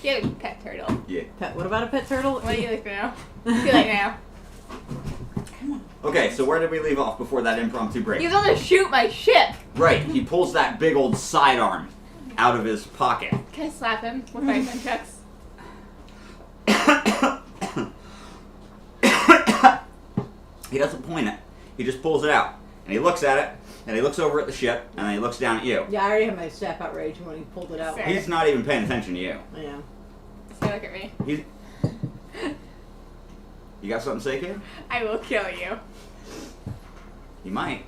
Speaker 4: Get a pet turtle.
Speaker 1: Yeah.
Speaker 2: Pet. What about a pet turtle?
Speaker 4: What do you like now? What do you like now?
Speaker 1: Okay, so where did we leave off before that impromptu break?
Speaker 4: He's gonna shoot my ship.
Speaker 1: Right, he pulls that big old sidearm out of his pocket.
Speaker 4: Can I slap him with my nunchucks?
Speaker 1: He doesn't point it. He just pulls it out. And he looks at it, and he looks over at the ship, and then he looks down at you.
Speaker 2: Yeah, I already had my staff outrage when he pulled it out.
Speaker 4: Same.
Speaker 1: He's not even paying attention to you.
Speaker 2: Yeah.
Speaker 4: So look at me.
Speaker 1: He's... You got something to say, kid?
Speaker 4: I will kill you.
Speaker 1: You might.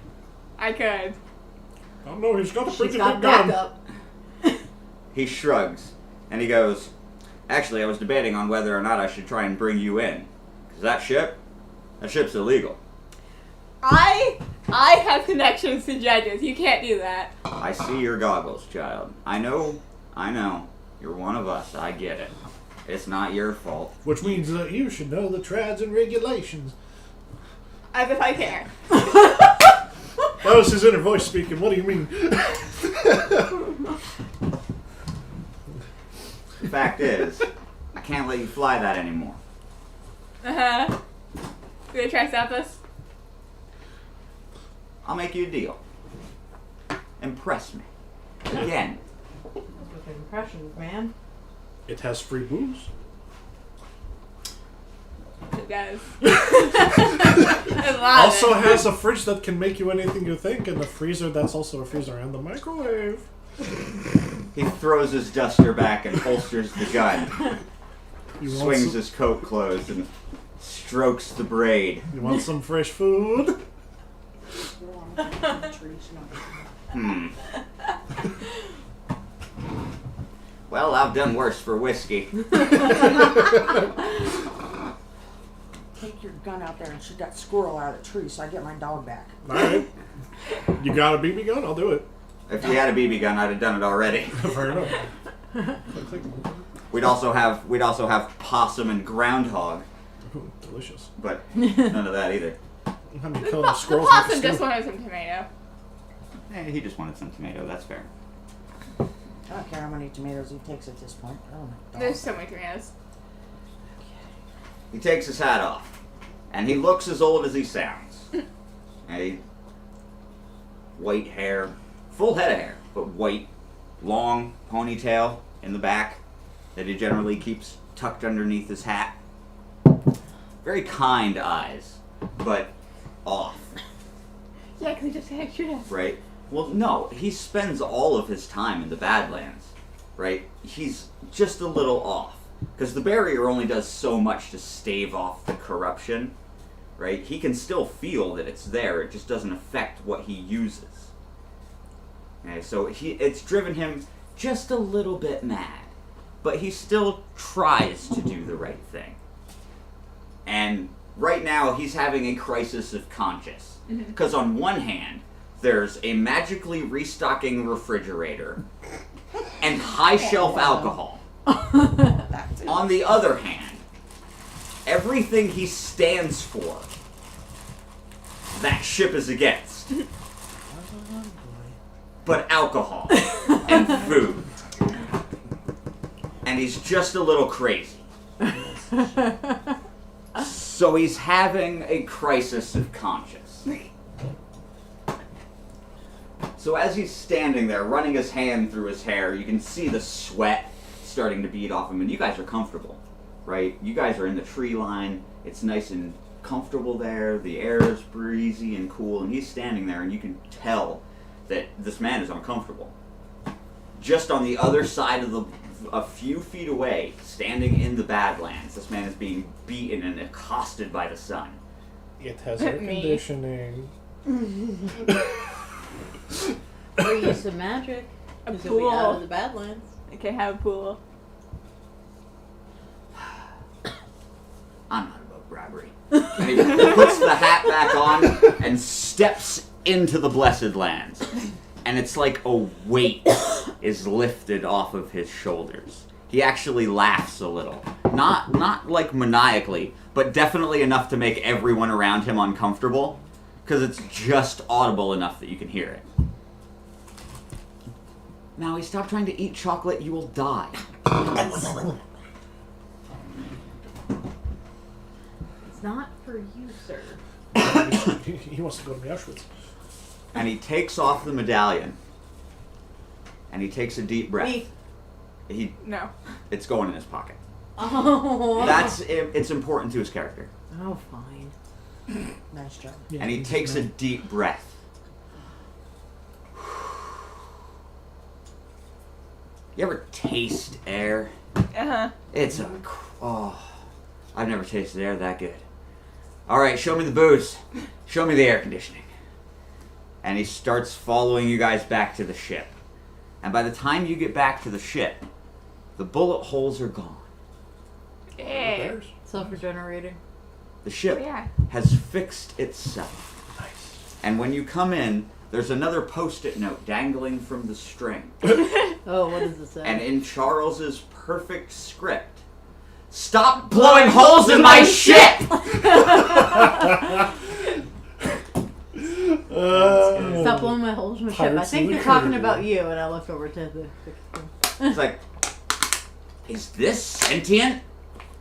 Speaker 4: I could.
Speaker 3: Oh no, he's got a pretty
Speaker 2: She's got
Speaker 3: big gun.
Speaker 2: backup.
Speaker 1: He shrugs, and he goes, actually, I was debating on whether or not I should try and bring you in. Because that ship's illegal.
Speaker 4: I have connections to judges. You can't do that.
Speaker 1: I see your goggles, child. I know. You're one of us. I get it. It's not your fault.
Speaker 3: Which means that you should know the trads and regulations.
Speaker 4: As if I care.
Speaker 3: That was his inner voice speaking. What do you mean?
Speaker 1: The fact is, I can't let you fly that anymore.
Speaker 4: Uh-huh. You gonna try to stop us?
Speaker 1: I'll make you a deal. Impress me. Again.
Speaker 2: With impressions, man.
Speaker 3: It has free booze.
Speaker 4: It does. A lot
Speaker 3: Also
Speaker 4: of it.
Speaker 3: has a fridge that can make you anything you think, and a freezer that's also a freezer and the microwave.
Speaker 1: He throws his duster back and holsters the gun.
Speaker 3: You want
Speaker 1: Swings
Speaker 3: some,
Speaker 1: his coat closed and strokes the braid.
Speaker 3: you want some fresh food?
Speaker 1: Hmm. Well, I've done worse for whiskey.
Speaker 5: Take your gun out there and shoot that squirrel out of the tree so I get my dog back.
Speaker 3: Alright. You got a BB gun? I'll do it.
Speaker 1: If you had a BB gun, I'd have done it already.
Speaker 3: Fair enough.
Speaker 1: We'd also have possum and groundhog,
Speaker 3: Ooh, delicious.
Speaker 1: but none of that either.
Speaker 3: How many
Speaker 4: The
Speaker 3: killing squirrels
Speaker 4: possum
Speaker 3: make
Speaker 4: just
Speaker 3: stew?
Speaker 4: wanted some tomato.
Speaker 1: He just wanted some tomato. That's fair.
Speaker 5: I don't care how many tomatoes he takes at this point. Oh my god.
Speaker 4: There's so many tomatoes.
Speaker 1: He takes his hat off, and he looks as old as he sounds. White hair, full head of hair, but white, long ponytail in the back that he generally keeps tucked underneath his hat. Very kind eyes, but off,
Speaker 4: Yeah, because he just had extra.
Speaker 1: right? Well, no, he spends all of his time in the Badlands, right? He's just a little off. Because the barrier only does so much to stave off the corruption, right? He can still feel that it's there, it just doesn't affect what he uses. Okay, so it's driven him just a little bit mad, but he still tries to do the right thing. And right now, he's having a crisis of conscience. Because on one hand, there's a magically restocking refrigerator and high shelf alcohol.
Speaker 5: That's it.
Speaker 1: On the other hand, everything he stands for, that ship is against. But alcohol and food. And he's just a little crazy. So he's having a crisis of conscience. So as he's standing there, running his hand through his hair, you can see the sweat starting to bead off him, and you guys are comfortable, right? You guys are in the tree line. It's nice and comfortable there. The air is breezy and cool, and he's standing there, and you can tell that this man is uncomfortable. Just on the other side of a few feet away, standing in the Badlands, this man is being beaten and accosted by the sun.
Speaker 3: It has air
Speaker 4: Me.
Speaker 3: conditioning.
Speaker 2: We're used to magic.
Speaker 4: A
Speaker 2: 'Cause you'll be out
Speaker 4: pool.
Speaker 2: of the Badlands.
Speaker 4: I can have a pool.
Speaker 1: I'm not above bribery. And he puts the hat back on and steps into the Blessed Lands. And it's like a weight is lifted off of his shoulders. He actually laughs a little. Not like maniacally, but definitely enough to make everyone around him uncomfortable. Because it's just audible enough that you can hear it. Now, stop trying to eat chocolate, you will die.
Speaker 2: It's not for you, sir.
Speaker 3: He wants to go to Auschwitz.
Speaker 1: And he takes off the medallion. And he takes a deep breath.
Speaker 2: Me.
Speaker 4: No.
Speaker 1: It's going in his pocket.
Speaker 2: Oh.
Speaker 1: It's important to his character.
Speaker 2: Oh, fine.
Speaker 5: Nice job.
Speaker 3: Yeah,
Speaker 1: And he
Speaker 3: he's
Speaker 1: takes a
Speaker 3: man.
Speaker 1: deep breath. You ever taste air?
Speaker 4: Uh-huh.
Speaker 1: It's I've never tasted air that good. All right, show me the booze. Show me the air conditioning. And he starts following you guys back to the ship. And by the time you get back to the ship, the bullet holes are gone.
Speaker 4: Yeah.
Speaker 3: Bears?
Speaker 2: Self-regenerating.
Speaker 1: The ship
Speaker 4: Oh, yeah.
Speaker 1: has fixed itself.
Speaker 3: Nice.
Speaker 1: And when you come in, there's another post-it note dangling from the string.
Speaker 2: Oh, what does it say?
Speaker 1: And in Charles's perfect script, stop blowing holes in my ship!
Speaker 2: Stop blowing my holes in my ship. I
Speaker 3: Pirates
Speaker 2: think
Speaker 3: of the
Speaker 2: they're talking
Speaker 3: Caribbean.
Speaker 2: about you, and I looked over to the
Speaker 1: It's like, is this sentient?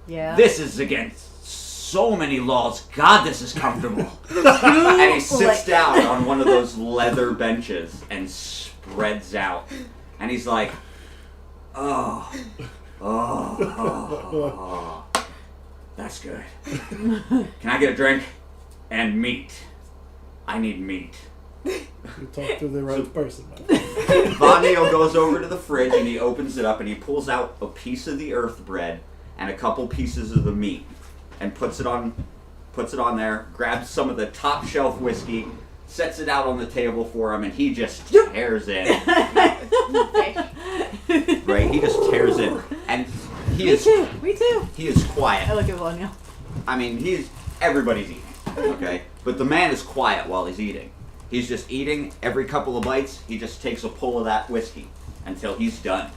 Speaker 2: yeah.
Speaker 1: This is against so many laws. God, this is comfortable. And he sits down on one of those leather benches and spreads out. And he's like, oh, that's good. Can I get a drink? And meat. I need meat.
Speaker 3: You talk to the right person, man.
Speaker 1: Von Neil goes over to the fridge and he opens it up and he pulls out a piece of the earth bread and a couple pieces of the meat and puts it on there, grabs some of the top shelf whiskey, sets it out on the table for him, and he just tears in. Right? He just tears in. And he is
Speaker 2: Me too.
Speaker 1: he is
Speaker 2: I
Speaker 1: quiet.
Speaker 2: look at Vanya.
Speaker 1: I mean, everybody's eating. Okay? But the man is quiet while he's eating. He's just eating. Every couple of bites, he just takes a pull of that whiskey until he's done.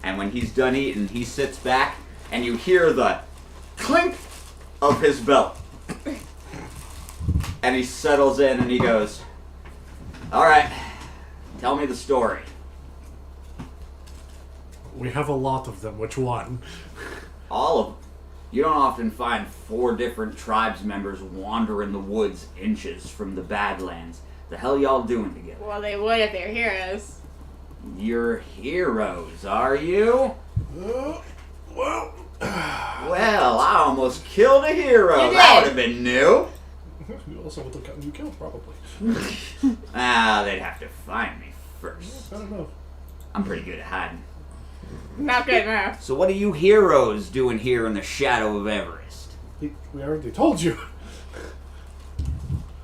Speaker 1: And when he's done eating, he sits back, and you hear the clink of his belt. And he settles in and he goes, all right, tell me the story.
Speaker 3: We have a lot of them. Which one?
Speaker 1: All of them. You don't often find 4 different tribes members wander in the woods inches from the Badlands. The hell y'all doing together?
Speaker 4: Well, they would if they're heroes.
Speaker 1: You're heroes, are you?
Speaker 3: Well,
Speaker 1: Well, I almost killed a hero.
Speaker 4: You
Speaker 1: That
Speaker 4: did.
Speaker 1: would have been new.
Speaker 3: you also would have gotten you killed, probably.
Speaker 1: They'd have to find me first.
Speaker 3: I don't know.
Speaker 1: I'm pretty good at hiding.
Speaker 4: Not good enough.
Speaker 1: So what are you heroes doing here in the shadow of Everest?
Speaker 3: We already told you.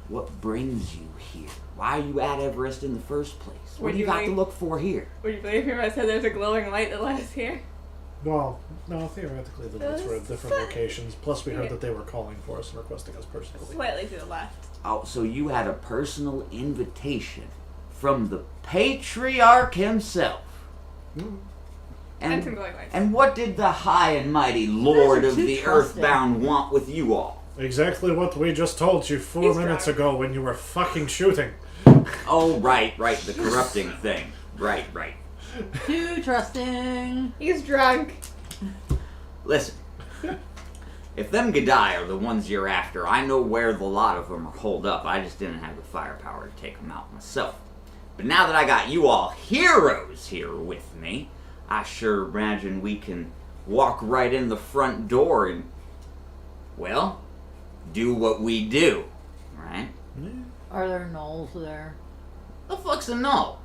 Speaker 1: What brings you here? Why are you at Everest in the first place? What
Speaker 4: Would
Speaker 1: do you
Speaker 4: you
Speaker 1: got
Speaker 4: like-
Speaker 1: to look for here?
Speaker 4: Would you believe me if I said there's a glowing light that led us here?
Speaker 3: Well, no, theoretically the lights were at different locations. Plus, we heard that they were calling for us and requesting us personally.
Speaker 4: Slightly to the left.
Speaker 1: Oh, so you had a personal invitation from the patriarch himself.
Speaker 3: Mm.
Speaker 4: And some glowing lights.
Speaker 1: And what did the high and mighty Lord
Speaker 2: are
Speaker 1: of
Speaker 2: too
Speaker 1: the
Speaker 2: trusting.
Speaker 1: Earthbound want with you all?
Speaker 3: Exactly what we just told you 4
Speaker 4: He's
Speaker 3: minutes
Speaker 4: drunk.
Speaker 3: ago when you were fucking shooting.
Speaker 1: Oh, right, the corrupting thing. Right.
Speaker 2: Too trusting.
Speaker 4: He's drunk.
Speaker 1: Listen, if them Gadai are the ones you're after, I know where the lot of them are holed up. I just didn't have the firepower to take them out myself. But now that I got you all heroes here with me, I sure imagine we can walk right in the front door and, well, do what we do, right?
Speaker 2: Are there gnolls there?
Speaker 1: The fuck's a null?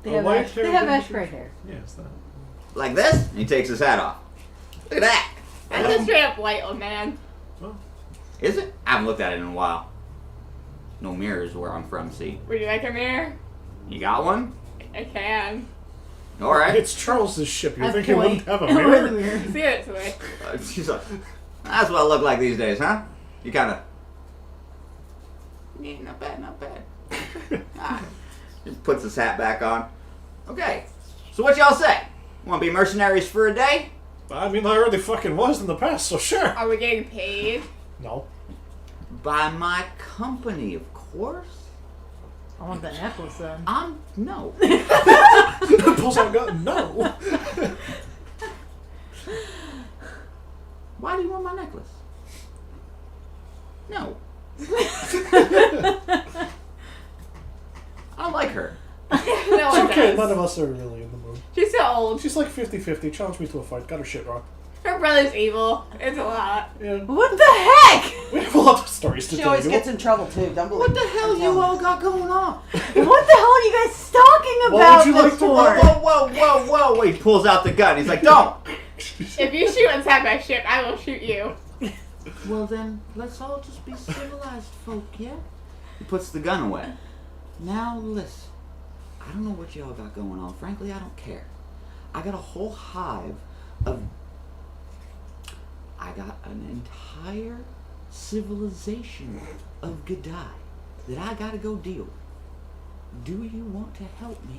Speaker 2: They
Speaker 3: A
Speaker 2: have
Speaker 3: white
Speaker 2: ash,
Speaker 3: hair
Speaker 2: they have
Speaker 3: didn't
Speaker 2: ash
Speaker 3: you-
Speaker 2: gray hair.
Speaker 3: Yes, that.
Speaker 1: Like this? And he takes his hat off. Look at that.
Speaker 4: That's a straight up white old man.
Speaker 3: Well,
Speaker 1: Is it? I haven't looked at it in a while. No mirrors where I'm from, see?
Speaker 4: Would you like a mirror?
Speaker 1: You got one?
Speaker 4: I can.
Speaker 1: Alright.
Speaker 3: it's Charles's ship. You
Speaker 2: I
Speaker 3: think he
Speaker 2: point.
Speaker 3: wouldn't have a
Speaker 2: Where the
Speaker 3: mirror?
Speaker 2: mirror?
Speaker 4: See it away.
Speaker 1: She's like, that's what I look like these days, huh? You kind of. Yeah, not bad. Just puts his hat back on. Okay, so what y'all say? Want to be mercenaries for a day?
Speaker 3: I mean, I already fucking was in the past, so sure.
Speaker 4: Are we getting paid?
Speaker 3: No.
Speaker 1: By my company, of course.
Speaker 2: I want that necklace then.
Speaker 1: No.
Speaker 3: Pulls out a gun. No.
Speaker 1: Why do you want my necklace? No. I like her.
Speaker 4: No
Speaker 3: It's
Speaker 4: one
Speaker 3: okay,
Speaker 4: does.
Speaker 3: none of us are really in the mood.
Speaker 4: She's so old.
Speaker 3: She's like 50-50. Challenge me to a fight. Got her shit wrong.
Speaker 4: Her brother's evil. It's a lot.
Speaker 3: Yeah.
Speaker 2: What the heck?
Speaker 3: We have a lot of stories to
Speaker 5: She
Speaker 3: tell
Speaker 5: always
Speaker 3: you.
Speaker 5: gets in trouble too. Don't believe
Speaker 1: What the hell you all got going on?
Speaker 2: What the hell are you guys talking
Speaker 3: What
Speaker 2: about
Speaker 3: would you like
Speaker 2: this
Speaker 3: to
Speaker 2: for?
Speaker 1: Whoa. He pulls out the gun. He's like, don't.
Speaker 4: If you shoot inside my ship, I will shoot you.
Speaker 1: Well then, let's all just be civilized folk, yeah? He puts the gun away. Now listen, I don't know what y'all got going on. Frankly, I don't care. I got a whole hive of... I got an entire civilization of Gadai that I gotta go deal with. Do you want to help me?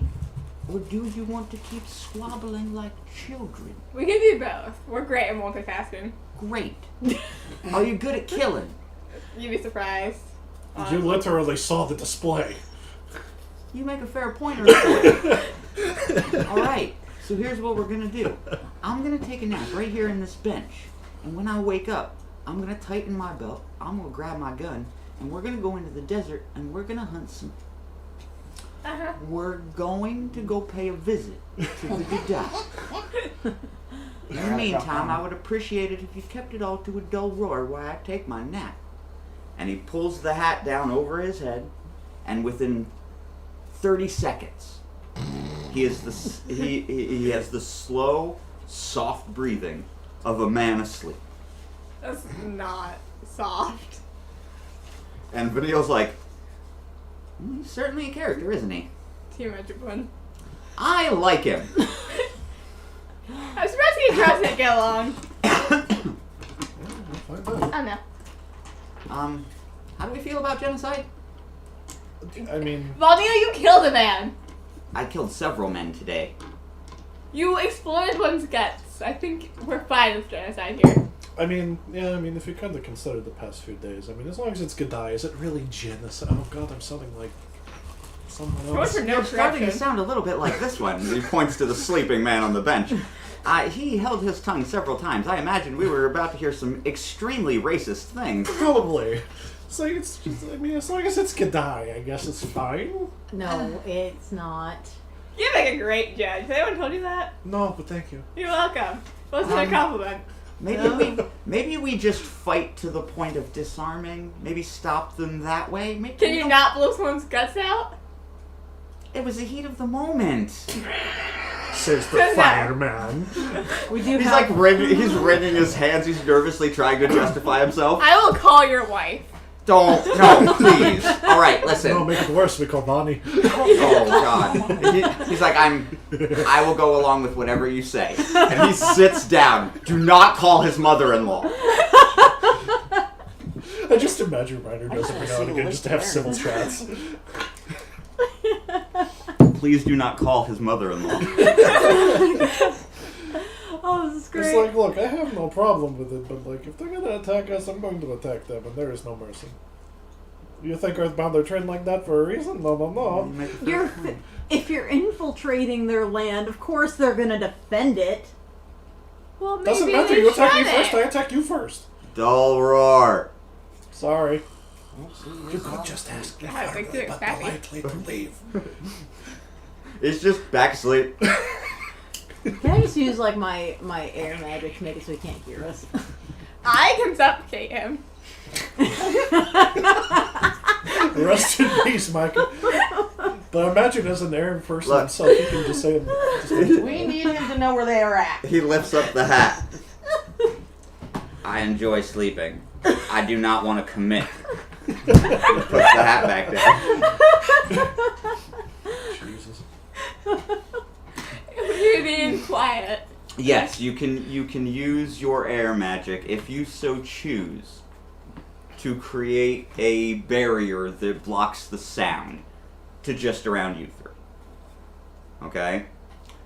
Speaker 1: Or do you want to keep squabbling like children?
Speaker 4: We can do both. We're great at multitasking.
Speaker 1: Great. Are you good at killing?
Speaker 4: You'd be surprised.
Speaker 3: You literally saw the display.
Speaker 1: You make a fair point, or Alright, so here's what we're gonna do. I'm gonna take a nap right here in this bench. And when I wake up, I'm gonna tighten my belt, I'm gonna grab my gun, and we're gonna go into the desert and we're gonna hunt some.
Speaker 4: Uh-huh.
Speaker 1: We're going to go pay a visit to the Gadai. In the meantime, I would appreciate it if you kept it all to a dull roar while I take my nap. And he pulls the hat down over his head, and within 30 seconds, he has the slow, soft breathing of a man asleep.
Speaker 4: That's not soft.
Speaker 1: And Vanille's like, he's certainly a character, isn't he?
Speaker 4: Too much of one.
Speaker 1: I like him.
Speaker 4: I'm surprised he and Charles didn't get along.
Speaker 3: Find out.
Speaker 4: I don't know.
Speaker 1: How do we feel about genocide?
Speaker 3: I mean,
Speaker 4: Valdino, you killed a man.
Speaker 1: I killed several men today.
Speaker 4: You explored one's guts. I think we're fine with genocide here.
Speaker 3: if you kind of consider the past few days, as long as it's Gadai, is it really genocide? Oh god, I'm sounding like someone
Speaker 4: Going
Speaker 3: else.
Speaker 4: for no
Speaker 1: You're starting to
Speaker 4: correction.
Speaker 1: sound a little bit like this one. He points to the sleeping man on the bench. He held his tongue several times. I imagine we were about to hear some extremely racist things.
Speaker 3: Probably. So it's just, as long as it's Gadai, I guess it's fine.
Speaker 2: No, it's not.
Speaker 4: You make a great judge. Has anyone told you that?
Speaker 3: No, but thank you.
Speaker 4: You're welcome. Wasn't a compliment.
Speaker 1: Maybe we just fight to the point of disarming. Maybe stop them that way. Maybe
Speaker 4: Can you not blow someone's guts out?
Speaker 1: It was the heat of the moment.
Speaker 3: Says the
Speaker 4: Says that.
Speaker 3: fireman.
Speaker 2: We do
Speaker 1: He's
Speaker 2: have.
Speaker 1: like he's wringing his hands. He's nervously trying to justify himself.
Speaker 4: I will call your wife.
Speaker 1: No, please. All right, listen.
Speaker 3: No, make it worse. We call Bonnie.
Speaker 1: Oh God. He's like, I will go along with whatever you say. And he sits down. Do not call his mother-in-law.
Speaker 3: I just imagine Ryder does every now and again just to have civil chats.
Speaker 1: Please do not call his mother-in-law.
Speaker 2: Oh, this is
Speaker 3: It's
Speaker 2: great.
Speaker 3: like, look, I have no problem with it, but like, if they're gonna attack us, I'm going to attack them, and there is no mercy. You think Earthbound are trained like that for a reason? No.
Speaker 2: If you're infiltrating their land, of course they're gonna defend it.
Speaker 4: Well, maybe
Speaker 3: Doesn't matter.
Speaker 4: they
Speaker 3: You attack me
Speaker 4: should
Speaker 3: first.
Speaker 4: it.
Speaker 3: I attack you first.
Speaker 1: Dull roar.
Speaker 3: Sorry. You could just ask me
Speaker 4: I think they're
Speaker 3: but
Speaker 4: happy.
Speaker 3: politely to leave.
Speaker 1: It's just back asleep.
Speaker 2: Can I just use like my air magic to make it so he can't hear us?
Speaker 4: I can suffocate him.
Speaker 3: Rest in peace, Micah. But imagine as an Aaron person
Speaker 1: Look.
Speaker 3: himself, he can just say,
Speaker 5: We need him to know where they are at.
Speaker 1: He lifts up the hat. I enjoy sleeping. I do not want to commit. He puts the hat back down.
Speaker 3: Jesus.
Speaker 4: You're being quiet.
Speaker 1: Yes, you can use your air magic if you so choose to create a barrier that blocks the sound to just around you three. Okay?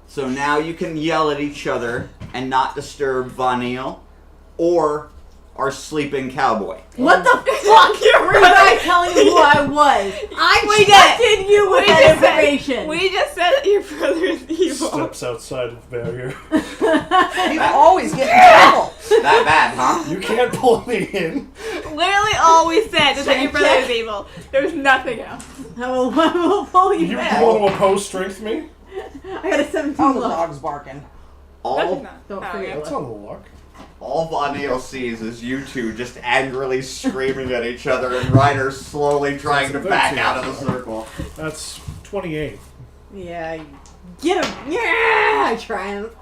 Speaker 1: So now you can yell at each other and not disturb Vanille, or our sleeping cowboy.
Speaker 2: What the fuck? Were you guys telling me who I was? I trusted you with that information.
Speaker 4: We just said that your brother is evil.
Speaker 3: Steps outside of the barrier.
Speaker 5: You always get in trouble.
Speaker 1: That bad, huh?
Speaker 3: You can't pull me in.
Speaker 4: Literally all we said is that your brother is evil. There was nothing else.
Speaker 2: I will pull you
Speaker 3: You
Speaker 2: back.
Speaker 3: want to oppose strength me?
Speaker 2: I got a 17
Speaker 5: Oh, the
Speaker 2: luck.
Speaker 5: dog's barking.
Speaker 1: All,
Speaker 2: Don't
Speaker 4: Oh,
Speaker 2: forget.
Speaker 4: yeah.
Speaker 3: That's not a luck.
Speaker 1: all Von Neil sees is you two just angrily screaming at each other and Reiner slowly trying to back out of the circle.
Speaker 3: That's 28.
Speaker 2: Yeah, get him. Yeah, I triumph.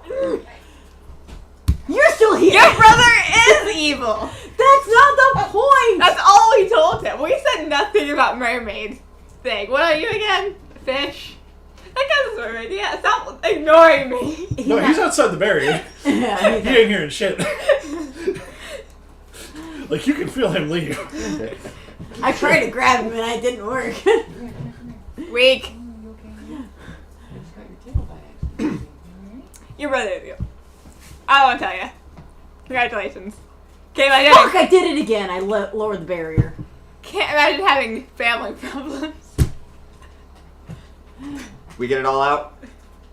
Speaker 2: You're still here.
Speaker 4: Your brother is evil.
Speaker 2: That's not the point.
Speaker 4: That's all we told him. We said nothing about mermaid thing. What are you again? Fish? That counts as mermaid. Yeah, stop ignoring me.
Speaker 3: No, he's outside the barrier.
Speaker 2: Yeah,
Speaker 3: He ain't hearing shit. Like, you can feel him leave.
Speaker 2: I tried to grab him and it didn't work.
Speaker 4: Weak. Your brother is evil. I don't want to tell you. Congratulations. Okay, my
Speaker 2: Fuck!
Speaker 4: dad
Speaker 2: I did it again. I lowered the barrier.
Speaker 4: can't imagine having family problems.
Speaker 1: We get it all out?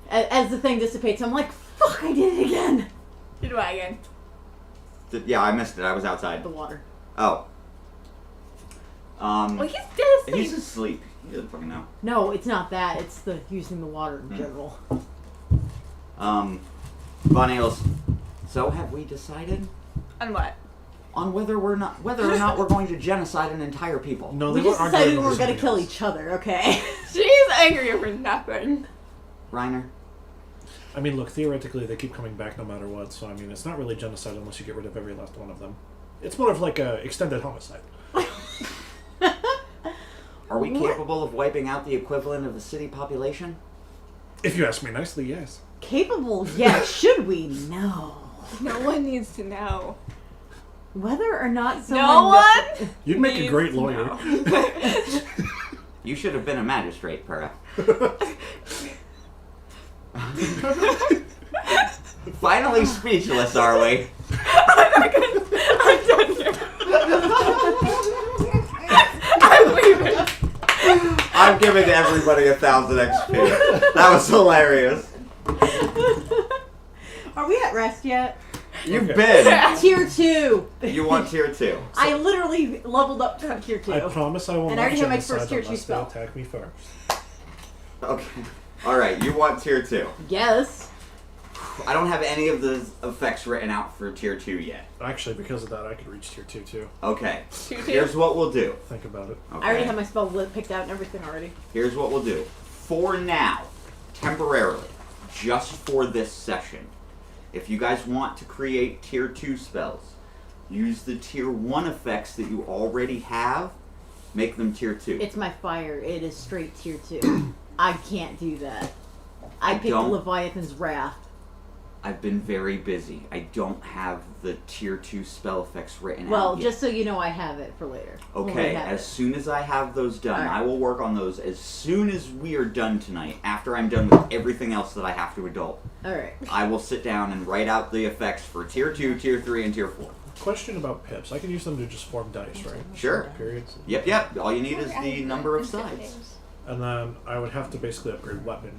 Speaker 2: As the thing dissipates, I'm like, fuck! I did it again.
Speaker 4: Did what again?
Speaker 1: Yeah, I missed it. I was outside.
Speaker 2: The water.
Speaker 1: Oh.
Speaker 4: Well, he's still asleep.
Speaker 1: He's asleep. He doesn't fucking know.
Speaker 2: No, it's not that. It's the using the water in general.
Speaker 1: Von Eels, so have we decided
Speaker 4: On what?
Speaker 1: on whether or not we're going to genocide an entire people?
Speaker 3: No,
Speaker 2: We
Speaker 3: they
Speaker 2: just
Speaker 3: were
Speaker 2: decided we
Speaker 3: arguing
Speaker 2: were
Speaker 3: over
Speaker 2: gonna
Speaker 3: something
Speaker 2: kill
Speaker 3: else.
Speaker 2: each other, okay?
Speaker 4: She's angry over nothing.
Speaker 1: Reiner?
Speaker 3: I mean, look, theoretically, they keep coming back no matter what, so I mean, it's not really genocide unless you get rid of every last one of them. It's more of like a extended homicide.
Speaker 1: Are we capable of wiping out the equivalent of the city population?
Speaker 3: If you ask me nicely, yes.
Speaker 2: Capable? Yeah. Should we? No.
Speaker 4: No one needs to know.
Speaker 2: Whether or not someone.
Speaker 4: No one?
Speaker 3: You'd make a
Speaker 4: needs
Speaker 3: great
Speaker 4: to
Speaker 3: lawyer.
Speaker 4: know.
Speaker 1: You should have been a magistrate, Pura. Finally speechless, are we?
Speaker 4: I'm done here. I'm leaving.
Speaker 1: I'm giving everybody 1,000 XP. That was hilarious.
Speaker 2: Are we at rest yet?
Speaker 1: You've
Speaker 3: Okay.
Speaker 1: been.
Speaker 2: Tier 2.
Speaker 1: You want tier 2.
Speaker 2: I literally leveled up to tier 2.
Speaker 3: I promise I will
Speaker 2: And I
Speaker 3: not
Speaker 2: already have my
Speaker 3: genocide
Speaker 2: first tier 2
Speaker 3: unless
Speaker 2: spell.
Speaker 3: they attack me first.
Speaker 1: Okay. Alright, you want tier 2.
Speaker 2: Yes.
Speaker 1: I don't have any of the effects written out for tier 2 yet.
Speaker 3: Actually, because of that, I could reach tier 2 too.
Speaker 1: Okay.
Speaker 4: Tier 2?
Speaker 1: Here's what we'll do.
Speaker 3: Think about it.
Speaker 1: Okay.
Speaker 2: I already have my spell picked out and everything already.
Speaker 1: Here's what we'll do. For now, temporarily, just for this session, if you guys want to create tier 2 spells, use the tier 1 effects that you already have, make them tier 2.
Speaker 2: It's my fire. It is straight tier 2. I can't do that. I picked
Speaker 1: don't-
Speaker 2: Leviathan's Wrath.
Speaker 1: I've been very busy. I don't have the tier 2 spell effects written
Speaker 2: Well,
Speaker 1: out yet.
Speaker 2: just so you know, I have it for later. When we
Speaker 1: Okay,
Speaker 2: have
Speaker 1: as
Speaker 2: it.
Speaker 1: soon as I have those done,
Speaker 2: Alright.
Speaker 1: I will work on those as soon as we are done tonight, after I'm done with everything else that I have to adult.
Speaker 2: Alright.
Speaker 1: I will sit down and write out the effects for tier 2, tier 3, and tier 4.
Speaker 3: Question about pips. I can use them to just form dice, right?
Speaker 1: Sure.
Speaker 3: Periods.
Speaker 1: Yep. All you need is the number of sides.
Speaker 3: And then I would have to basically upgrade weapon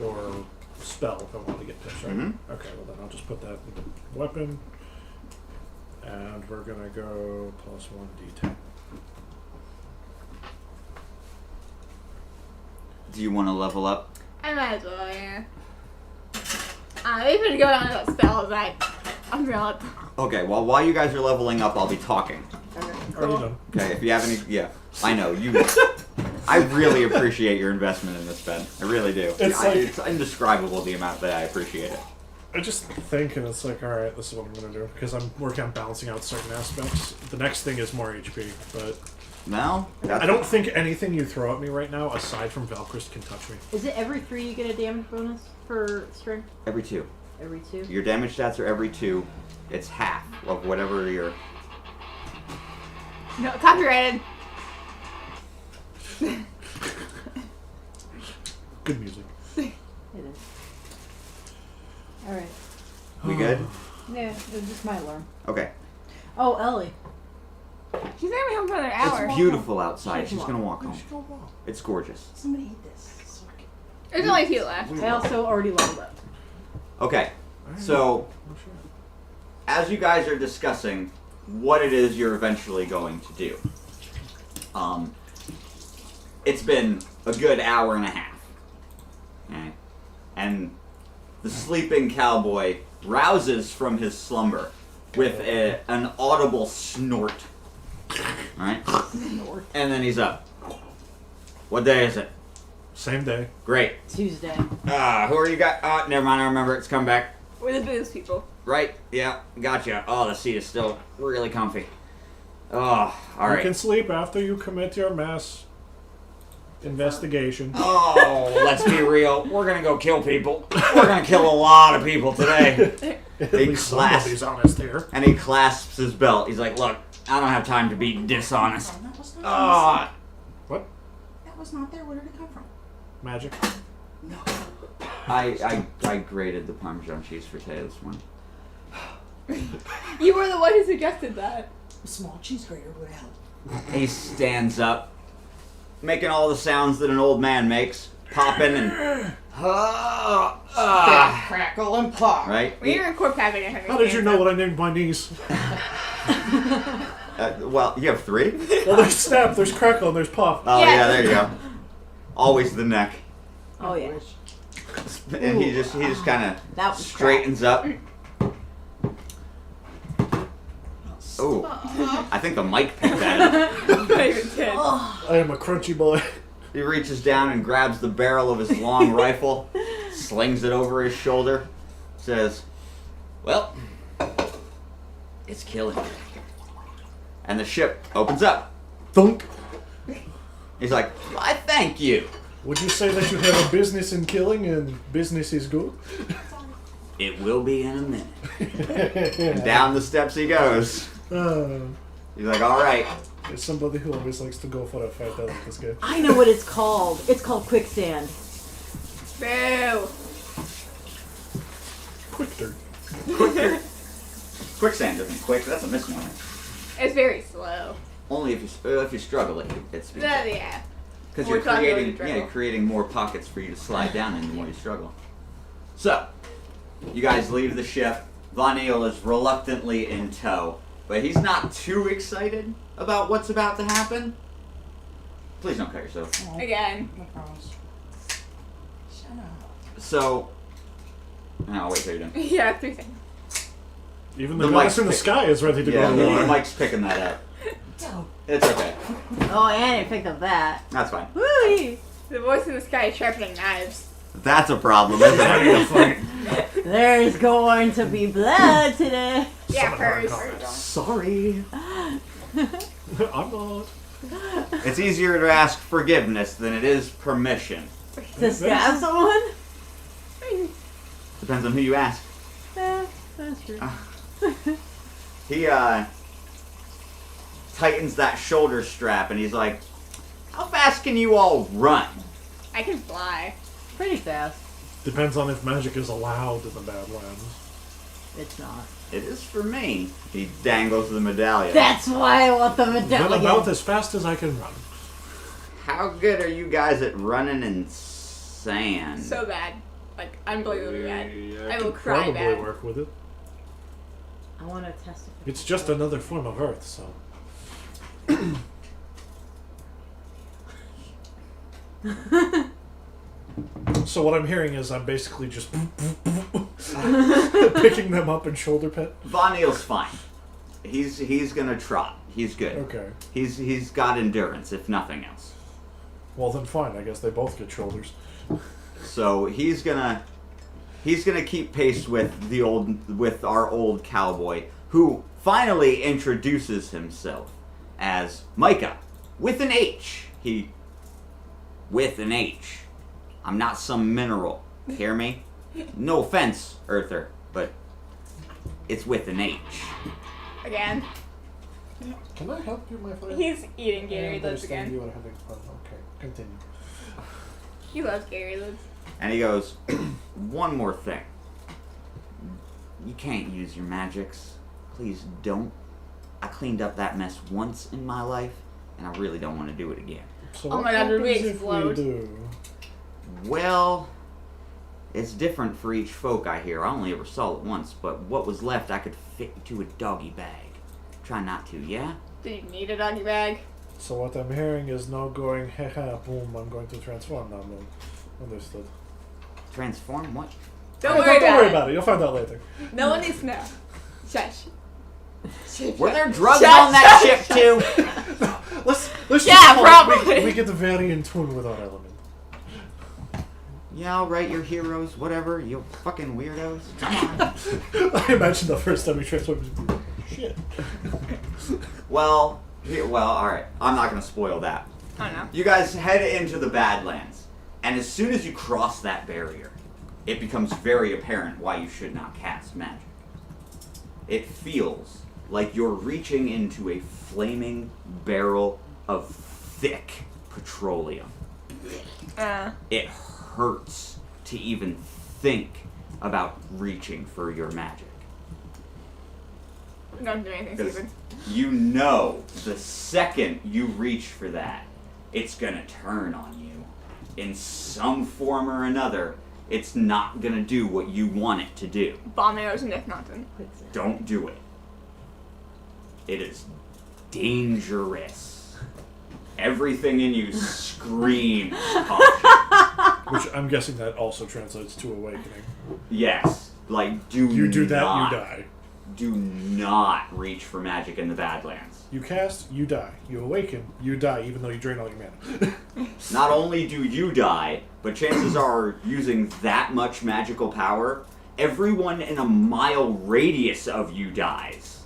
Speaker 3: or spell if I wanted to get pips, right?
Speaker 1: Mhm.
Speaker 3: Okay, well then I'll just put that into weapon. And we're gonna go plus 1d10.
Speaker 1: Do you want to level up?
Speaker 4: I might as well, yeah. We could go on about spells. I'm real.
Speaker 1: Okay, well, while you guys are leveling up, I'll be talking.
Speaker 3: Already done.
Speaker 1: Okay, if you have any... Yeah, I know, you... I really appreciate your investment in this, Ben. I really do.
Speaker 3: It's like-
Speaker 1: It's indescribable the amount that I appreciate it.
Speaker 3: I just think, and it's like, alright, this is what I'm gonna do. Because I'm working on balancing out certain aspects. The next thing is more HP, but
Speaker 1: No?
Speaker 3: I don't think anything you throw at me right now, aside from Valkyrie, can touch me.
Speaker 2: Is it every 3 you get a damage bonus for strength?
Speaker 1: Every 2.
Speaker 2: Every 2?
Speaker 1: Your damage stats are every 2. It's half of whatever your...
Speaker 4: No, copyrighted.
Speaker 3: Good music.
Speaker 2: It is. Alright.
Speaker 1: We good?
Speaker 2: Yeah, it was just my alarm.
Speaker 1: Okay.
Speaker 2: Oh, Ellie.
Speaker 4: She's gonna be home for another hour.
Speaker 1: It's beautiful outside. She's gonna walk
Speaker 3: You
Speaker 1: home.
Speaker 3: should go walk.
Speaker 1: It's gorgeous.
Speaker 5: Somebody eat this. So I can-
Speaker 4: There's only 2 left.
Speaker 2: I also already leveled up.
Speaker 1: Okay, so
Speaker 3: Oh, shit.
Speaker 1: as you guys are discussing what it is you're eventually going to do, it's been a good hour and a half. Okay? And the sleeping cowboy rouses from his slumber with an audible snort. Alright? And then he's up. What day is it?
Speaker 3: Same day.
Speaker 1: Great.
Speaker 2: Tuesday.
Speaker 1: Who are you guys? Never mind, I remember. It's come back.
Speaker 4: We're the booze people.
Speaker 1: Right? Yeah, gotcha. Oh, the seat is still really comfy. Oh,
Speaker 3: You
Speaker 1: alright.
Speaker 3: can sleep after you commit your mass investigation.
Speaker 1: Oh, let's be real. We're gonna go kill people. We're gonna kill a lot of people today.
Speaker 3: At
Speaker 1: Big
Speaker 3: least
Speaker 1: class.
Speaker 3: somebody's honest here.
Speaker 1: And he clasps his belt. He's like, look, I don't have time to be dishonest.
Speaker 5: That was not
Speaker 1: Oh,
Speaker 3: What?
Speaker 5: That was not there. Where did it come from?
Speaker 3: Magic?
Speaker 5: No.
Speaker 1: I grated the Parmesan cheese for Tay this morning.
Speaker 4: You were the one who suggested that.
Speaker 5: A small cheese grater would help.
Speaker 1: He stands up, making all the sounds that an old man makes, popping and
Speaker 5: Crackle and pop.
Speaker 1: right.
Speaker 4: When you're in core packing, I
Speaker 3: How did you know what I named my niece?
Speaker 1: Well, you have 3.
Speaker 3: Well, there's snap, there's crackle, and there's pop.
Speaker 1: Oh
Speaker 4: Yeah.
Speaker 1: yeah, there you go. Always the neck.
Speaker 2: Oh, yeah.
Speaker 1: And he just kind
Speaker 2: That
Speaker 1: of
Speaker 2: was
Speaker 1: straightens up. Ooh, I think the mic picked that up.
Speaker 4: Not even 10.
Speaker 2: Oh,
Speaker 3: I am a crunchy boy.
Speaker 1: He reaches down and grabs the barrel of his long rifle, slings it over his shoulder, says, well, it's killing. And the ship opens up.
Speaker 3: Thunk.
Speaker 1: He's like, I thank you.
Speaker 3: Would you say that you have a business in killing and business is good?
Speaker 1: It will be in a minute. And down the steps he goes. He's like, all right.
Speaker 3: There's somebody who always likes to go for a fight. I like this guy.
Speaker 2: I know what it's called. It's called quicksand.
Speaker 4: Boo.
Speaker 3: Quick dirt.
Speaker 1: Quicksand isn't quick. That's a misnomer.
Speaker 4: It's very slow.
Speaker 1: Only if you struggle it's
Speaker 4: Yeah.
Speaker 1: because
Speaker 4: More
Speaker 1: you're
Speaker 4: time to
Speaker 1: creating
Speaker 4: struggle.
Speaker 1: you're creating more pockets for you to slide down in the more you struggle. So, you guys leave the ship. Von Eel is reluctantly in tow, but he's not too excited about what's about to happen. Please don't cut yourself.
Speaker 5: Oh,
Speaker 4: Again.
Speaker 5: no promise. Shut up.
Speaker 1: So, I'll wait till you're done.
Speaker 4: Yeah, 3 seconds.
Speaker 3: Even
Speaker 1: The
Speaker 3: the goddess
Speaker 1: mic's
Speaker 3: in the
Speaker 1: pick-
Speaker 3: sky is ready to
Speaker 1: Yeah,
Speaker 3: go to
Speaker 1: the
Speaker 3: war.
Speaker 1: mic's picking that up.
Speaker 5: Don't.
Speaker 1: It's okay.
Speaker 2: Oh, and it picked up that.
Speaker 1: That's fine.
Speaker 2: Woo!
Speaker 4: The voice in the sky is sharpening knives.
Speaker 1: That's a problem, isn't
Speaker 3: Ready
Speaker 1: it?
Speaker 3: to fight.
Speaker 2: There's going to be blood today.
Speaker 4: Yeah,
Speaker 3: Summon
Speaker 4: hers.
Speaker 3: hard
Speaker 1: Sorry.
Speaker 3: I'm not.
Speaker 1: It's easier to ask forgiveness than it is permission.
Speaker 2: To stab someone?
Speaker 1: Depends on who you ask.
Speaker 2: That's true.
Speaker 1: He tightens that shoulder strap and he's like, how fast can you all run?
Speaker 4: I can fly.
Speaker 2: Pretty fast.
Speaker 3: Depends on if magic is allowed in the Badlands.
Speaker 2: It's not.
Speaker 1: It is for me. He dangles the medallion.
Speaker 2: That's why I want the
Speaker 3: Then
Speaker 2: medallion.
Speaker 3: about as fast as I can run.
Speaker 1: How good are you guys at running in sand?
Speaker 4: So bad. Like, unbelievably bad. I will
Speaker 3: could
Speaker 4: cry
Speaker 3: probably
Speaker 4: bad.
Speaker 3: work with it.
Speaker 2: I want to test it.
Speaker 3: It's just another form of Earth, so. So what I'm hearing is I'm basically just picking them up in shoulder pet.
Speaker 1: Von Eel's fine. He's gonna trot. He's good.
Speaker 3: Okay.
Speaker 1: He's got endurance, if nothing else.
Speaker 3: Well then fine, I guess they both get shoulders.
Speaker 1: So he's gonna keep pace with our old cowboy, who finally introduces himself as Micah with an H. With an H. I'm not some mineral. Hear me? No offense, Earther, but it's with an H.
Speaker 4: Again.
Speaker 3: Can I help you, my friend?
Speaker 4: He's eating
Speaker 3: I
Speaker 4: Gary Lids
Speaker 3: understand
Speaker 4: again.
Speaker 3: you are having fun. Okay, continue.
Speaker 4: He loves Gary Lids.
Speaker 1: And he goes, one more thing. You can't use your magics. Please don't. I cleaned up that mess once in my life, and I really don't want to do it again.
Speaker 3: So
Speaker 4: Oh
Speaker 3: what
Speaker 4: my God, did we
Speaker 3: happens if
Speaker 4: explode?
Speaker 3: do?
Speaker 1: Well, it's different for each folk, I hear. I only ever saw it once, but what was left I could fit into a doggy bag. Try not to, yeah?
Speaker 4: Do you need a doggy bag?
Speaker 3: So what I'm hearing is no going, haha, boom, I'm going to transform now, boom. Understood.
Speaker 1: Transform? What?
Speaker 4: Don't
Speaker 3: Oh,
Speaker 4: worry
Speaker 3: don't worry
Speaker 4: about
Speaker 3: about it. You'll find out later.
Speaker 4: it. No one needs to know. Shush.
Speaker 1: Were there drugs
Speaker 4: Shut-
Speaker 1: on that ship, too?
Speaker 3: Let's
Speaker 4: Yeah,
Speaker 3: just call it-
Speaker 4: probably.
Speaker 3: we get very in tune with our element.
Speaker 1: Yeah, I'll write your heroes, whatever, you fucking weirdos. Come on.
Speaker 3: I imagine the first time we transformed. Shit.
Speaker 1: Well, alright. I'm not gonna spoil that.
Speaker 4: I don't know.
Speaker 1: You guys head into the Badlands, and as soon as you cross that barrier, it becomes very apparent why you should not cast magic. It feels like you're reaching into a flaming barrel of thick petroleum. It hurts to even think about reaching for your magic.
Speaker 4: Don't do anything
Speaker 1: Because
Speaker 4: stupid.
Speaker 1: you know the second you reach for that, it's gonna turn on you. In some form or another, it's not gonna do what you want it to do.
Speaker 4: Bomb arrows and Death Mountain.
Speaker 1: Don't do it. It is dangerous. Everything in you screams caution.
Speaker 3: Which I'm guessing that also translates to awakening.
Speaker 1: Yes, like do
Speaker 3: You do that,
Speaker 1: not,
Speaker 3: you die.
Speaker 1: Do not reach for magic in the Badlands.
Speaker 3: You cast, you die. You awaken, you die, even though you drain all your mana.
Speaker 1: Not only do you die, but chances are, using that much magical power, everyone in a mile radius of you dies.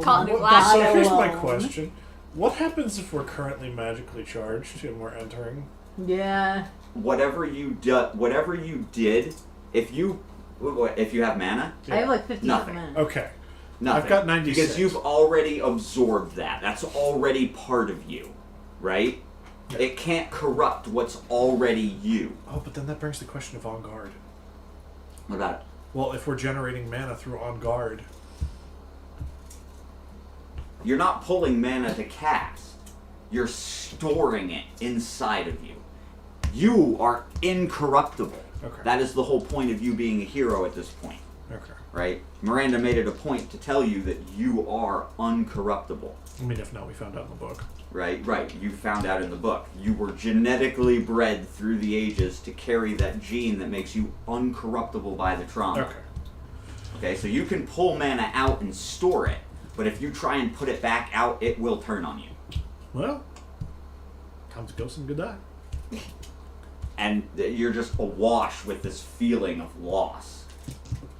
Speaker 4: Call it
Speaker 3: What-
Speaker 4: glass
Speaker 3: so here's my
Speaker 2: alone.
Speaker 3: question. What happens if we're currently magically charged and we're entering?
Speaker 2: Yeah.
Speaker 1: Whatever you did, if you have mana,
Speaker 2: I have like 50
Speaker 1: Nothing.
Speaker 2: minutes.
Speaker 3: Okay.
Speaker 1: nothing.
Speaker 3: I've got 96.
Speaker 1: Because you've already absorbed that. That's already part of you, right?
Speaker 3: Yeah.
Speaker 1: It can't corrupt what's already you.
Speaker 3: Oh, but then that brings the question of on guard.
Speaker 1: What about it?
Speaker 3: Well, if we're generating mana through on guard,
Speaker 1: You're not pulling mana to cast. You're storing it inside of you. You are incorruptible.
Speaker 3: Okay.
Speaker 1: That is the whole point of you being a hero at this point,
Speaker 3: okay.
Speaker 1: right? Miranda made it a point to tell you that you are uncorruptible,
Speaker 3: I mean, if not, we found out in the book.
Speaker 1: right? Right. You found out in the book. You were genetically bred through the ages to carry that gene that makes you uncorruptible by the trauma.
Speaker 3: Okay.
Speaker 1: Okay, so you can pull mana out and store it, but if you try and put it back out, it will turn on you.
Speaker 3: Well, time to go some good die.
Speaker 1: And you're just awash with this feeling of loss.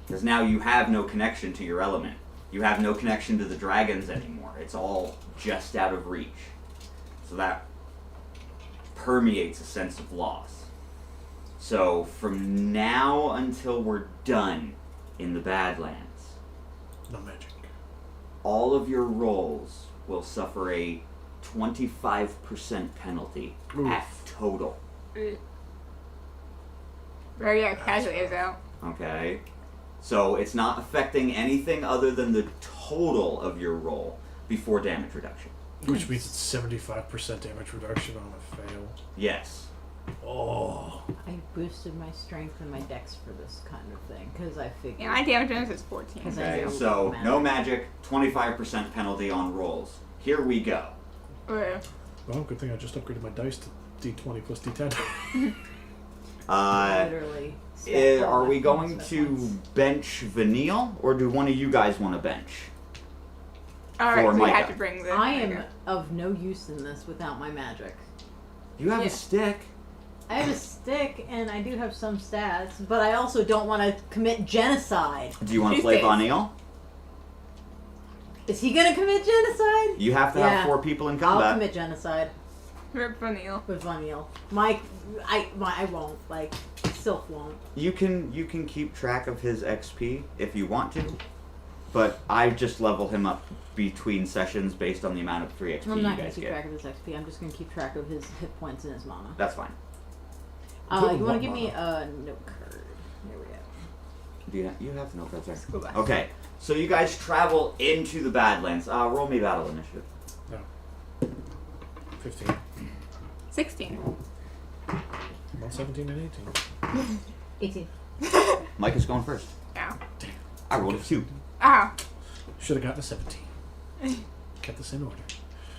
Speaker 1: Because now you have no connection to your element. You have no connection to the dragons anymore. It's all just out of reach. So that permeates a sense of loss. So from now until we're done in the Badlands,
Speaker 3: No magic.
Speaker 1: all of your rolls will suffer a 25% penalty
Speaker 3: Oof.
Speaker 1: at total.
Speaker 4: Very casually is out.
Speaker 1: Okay? So it's not affecting anything other than the total of your roll before damage reduction.
Speaker 3: Which means it's 75% damage reduction on a fail.
Speaker 1: Yes.
Speaker 3: Oh.
Speaker 2: I boosted my strength and my dex for this kind of thing because I figured.
Speaker 4: Yeah, my damage bonus is 14.
Speaker 2: Because
Speaker 1: Okay,
Speaker 2: know
Speaker 1: so
Speaker 2: magic.
Speaker 1: no magic, 25% penalty on rolls. Here we go.
Speaker 4: Okay.
Speaker 3: Well, good thing I just upgraded my dice to D20 plus D10.
Speaker 2: Literally.
Speaker 1: Are we going to bench Vanille, or do one of you guys want to bench?
Speaker 4: Alright,
Speaker 1: For
Speaker 4: so we have
Speaker 1: Micah.
Speaker 4: to bring the.
Speaker 2: I am of no use in this without my magic.
Speaker 1: You have
Speaker 2: Yeah.
Speaker 1: a stick.
Speaker 2: I have a stick and I do have some stats, but I also don't want to commit genocide.
Speaker 1: Do you want to
Speaker 4: She's
Speaker 1: play
Speaker 4: safe.
Speaker 1: Vanille?
Speaker 2: Is he gonna commit genocide?
Speaker 1: You have to
Speaker 2: Yeah.
Speaker 1: have 4 people in
Speaker 2: I'll
Speaker 1: combat.
Speaker 2: commit genocide
Speaker 4: Rip Vanille.
Speaker 2: with Vanille. I won't. Like, Sylph won't.
Speaker 1: You can keep track of his XP if you want to, but I just level him up between sessions based on the amount of free XP
Speaker 2: I'm
Speaker 1: you
Speaker 2: not gonna
Speaker 1: guys
Speaker 2: keep
Speaker 1: get.
Speaker 2: track of his XP. I'm just gonna keep track of his hit points and his mana.
Speaker 1: That's fine.
Speaker 2: You
Speaker 3: Good
Speaker 2: want to
Speaker 3: one,
Speaker 2: give me
Speaker 3: mana.
Speaker 2: a note card? There we go.
Speaker 1: Do you have the note cards there?
Speaker 4: School bus.
Speaker 1: Okay, So you guys travel into the Badlands. Roll me battle initiative.
Speaker 3: No. 15.
Speaker 4: 16.
Speaker 3: I'm on 17 and 18.
Speaker 2: 18.
Speaker 1: Mike is going first.
Speaker 4: Ow.
Speaker 1: I rolled a 2.
Speaker 4: Ow.
Speaker 3: Should have gotten a 17. Kept this in order.